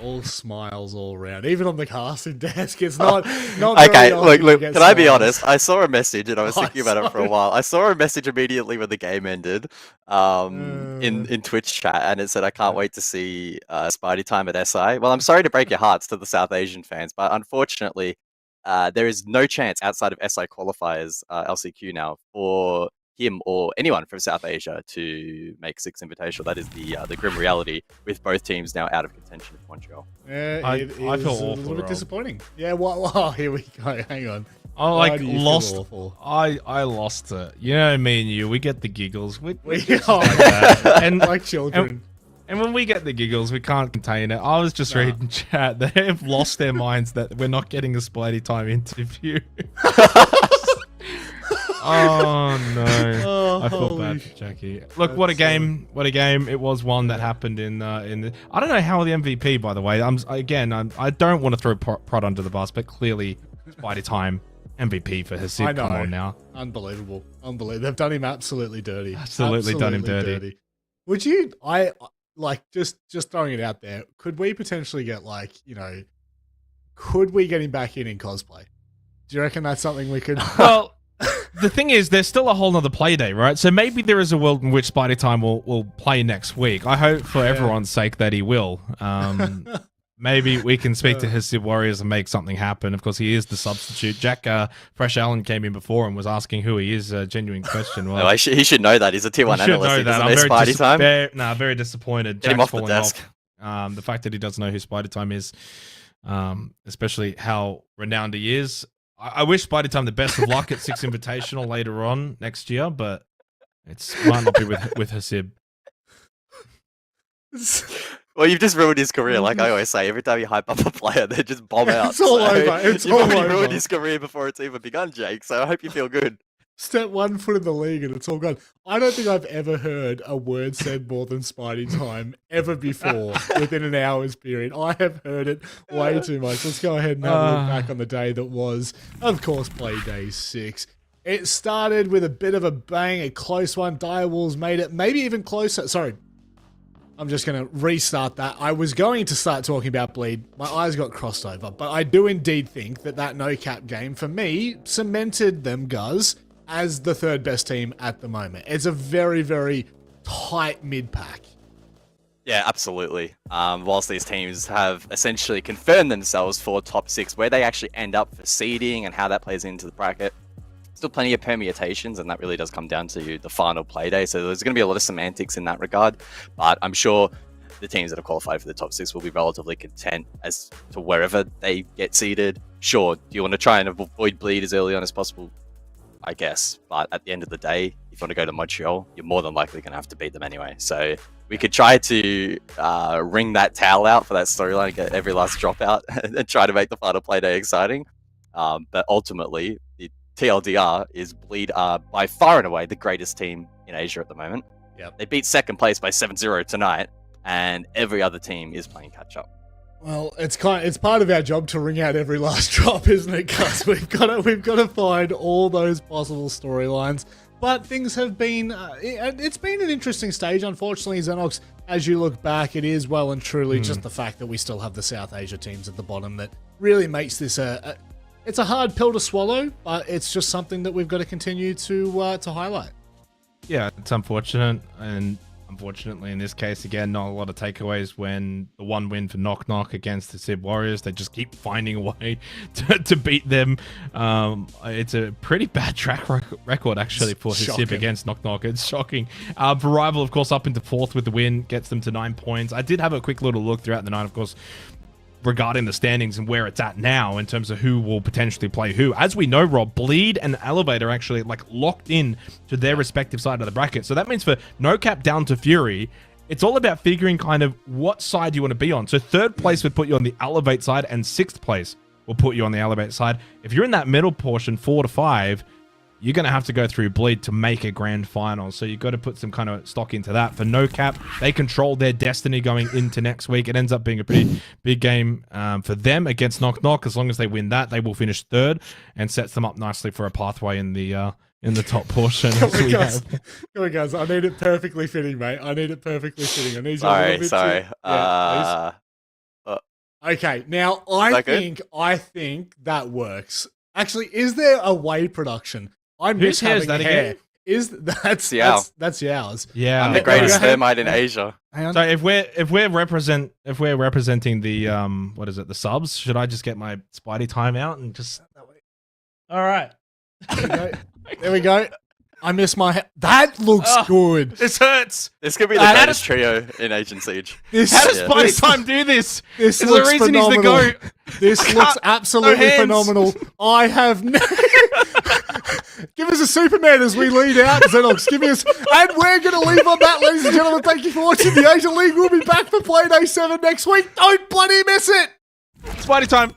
All smiles all around, even on the casting desk. It's not Okay, very often look. you get Can I be smiles. honest? I saw a message and I was Oh, thinking about it for a sorry. while. I saw a message immediately when the game ended, in Twitch chat, and it said, "I can't wait to see Spidey time at SI." Well, I'm sorry to break your hearts to the South Asian fans, but unfortunately, there is no chance outside of SI qualifiers LCQ now for him or anyone from South Asia to make Six Invitational. That is the grim reality with both teams now out of contention for Montreal. Yeah, I it feel is awful, a little bit Rob. disappointing. Yeah, well, here we go. Hang on. I Why like do you feel lost. awful? I lost it. You know, me and you, we get the giggles. We just are like that. And like children. And when we get the giggles, we can't contain it. I was just reading chat. They have lost their minds that we're not getting a Spidey time interview. Oh no! Oh, I felt holy bad for Jackie. Look, what a game! What a game! It was one that happened in the. I don't know how the MVP, by the way. I don't want to throw Prod under the bus, but clearly, Spidey time MVP for Hasib. I know. Come on now. Unbelievable. They've done him absolutely dirty. Absolutely done him dirty. Would you? I like just throwing it out there. Could we potentially get could we get him back in cosplay? Do you reckon that's something we could? Well. The thing is, there's still a whole nother play day, right? So maybe there is a world in which Spidey Time will play next week. I hope for everyone's sake that he will. Maybe we can speak to his Warriors and make something happen. Of course, he is the substitute. Jack Fresh Allen came in before and was asking who he is. A genuine question. Well, No, he should know that. He's a tier 1 analyst. He doesn't know Spidey Time. Very disappointed. Get him Jack's off the falling desk. The fact that he doesn't know who Spidey Time is, especially how renowned he is. I wish Spidey Time the best of luck at Six Invitational later on next year, but it might not be with Hasib. Well, you've just ruined his career, like I always say. Every time you hype up a player, they just bomb out. It's all over. You've already ruined his career before it's even begun, Jake. So I hope you feel good. Step 1 foot in the league and it's all gone. I don't think I've ever heard a word said more than Spidey Time ever before within an hour's period. I have heard it way too much. Let's go ahead and have a look back on the day that was, of course, Play Day 6. It started with a bit of a bang, a close one. Direwolves made it maybe even closer. Sorry, I'm just going to restart that. I was going to start talking about Bleed. My eyes got crossed over, but I do indeed think that NoCap game, for me, cemented them, Guz, as the third best team at the moment. It's a very, very tight mid-pack. Yeah, absolutely. Whilst these teams have essentially confirmed themselves for top 6, where they actually end up for seeding and how that plays into the bracket, still plenty of permutations, and that really does come down to the final play day. So there's going to be a lot of semantics in that regard, but I'm sure the teams that have qualified for the top 6 will be relatively content as to wherever they get seeded. Sure, do you want to try and avoid Bleed as early on as possible? I guess, but at the end of the day, if you want to go to Montreal, you're more than likely going to have to beat them anyway. So we could try to wring that towel out for that storyline, get every last drop out, and try to make the final play day exciting. But ultimately, the TLDR is Bleed are by far and away the greatest team in Asia at the moment. Yep. They beat second place by 7-0 tonight, and every other team is playing catch up. Well, it's part of our job to wring out every last drop, isn't it? Because we've got to find all those possible storylines. But things have been it's been an interesting stage. Unfortunately, Xenox, as you look back, it is well and truly just the fact that we still have the South Asia teams at the bottom that really makes this it's a hard pill to swallow, but it's just something that we've got to continue to highlight. Yeah, it's unfortunate, and unfortunately in this case, again, not a lot of takeaways when the one win for Knock Knock against the Sib Warriors, they just keep finding a way to beat them. It's a pretty bad track record, actually, for Sib against Knock Knock. It's shocking. For Rival, of course, up into 4th with the win, gets them to 9 points. I did have a quick little look throughout the night, of course, regarding the standings and where it's at now in terms of who will potentially play who. As we know, Rob, Bleed and Elevate are actually locked in to their respective side of the bracket. So that means for NoCap down to Fury, it's all about figuring kind of what side you want to be on. So 3rd place would put you on the Elevate side, and 6th place will put you on the Elevate side. If you're in that middle portion, 4 to 5, you're going to have to go through Bleed to make a grand final. So you've got to put some kind of stock into that. For NoCap, they control their destiny going into next week. It ends up being a pretty big game for them against Knock Knock. As long as they win that, they will finish 3rd and sets them up nicely for a pathway in the top portion. Come on, guys. I need it perfectly fitting, mate. I need it perfectly fitting. I need you a little bit Sorry. Yeah, Okay, now I think that works. Actually, is there a whey production? I miss hair is having that hair. again? That's yours. That's yours. Yeah, I'm the greatest thermite in Asia. Hang on. So if we're representing the what is it, the subs, should I just get my Spidey time out and just all right. There we go. I miss my that looks good. This hurts. This could be the greatest trio in Agent Siege. How does Spidey time do this? This Is looks the reason phenomenal. he's the GOAT. This looks absolutely hands. phenomenal. I have give us a Superman as we lead out, Xenox. Give us, and we're going to leave on that, ladies and gentlemen. Thank you for watching the Asian League. We'll be back for Play Day 7 next week. Don't bloody miss it. Spidey time.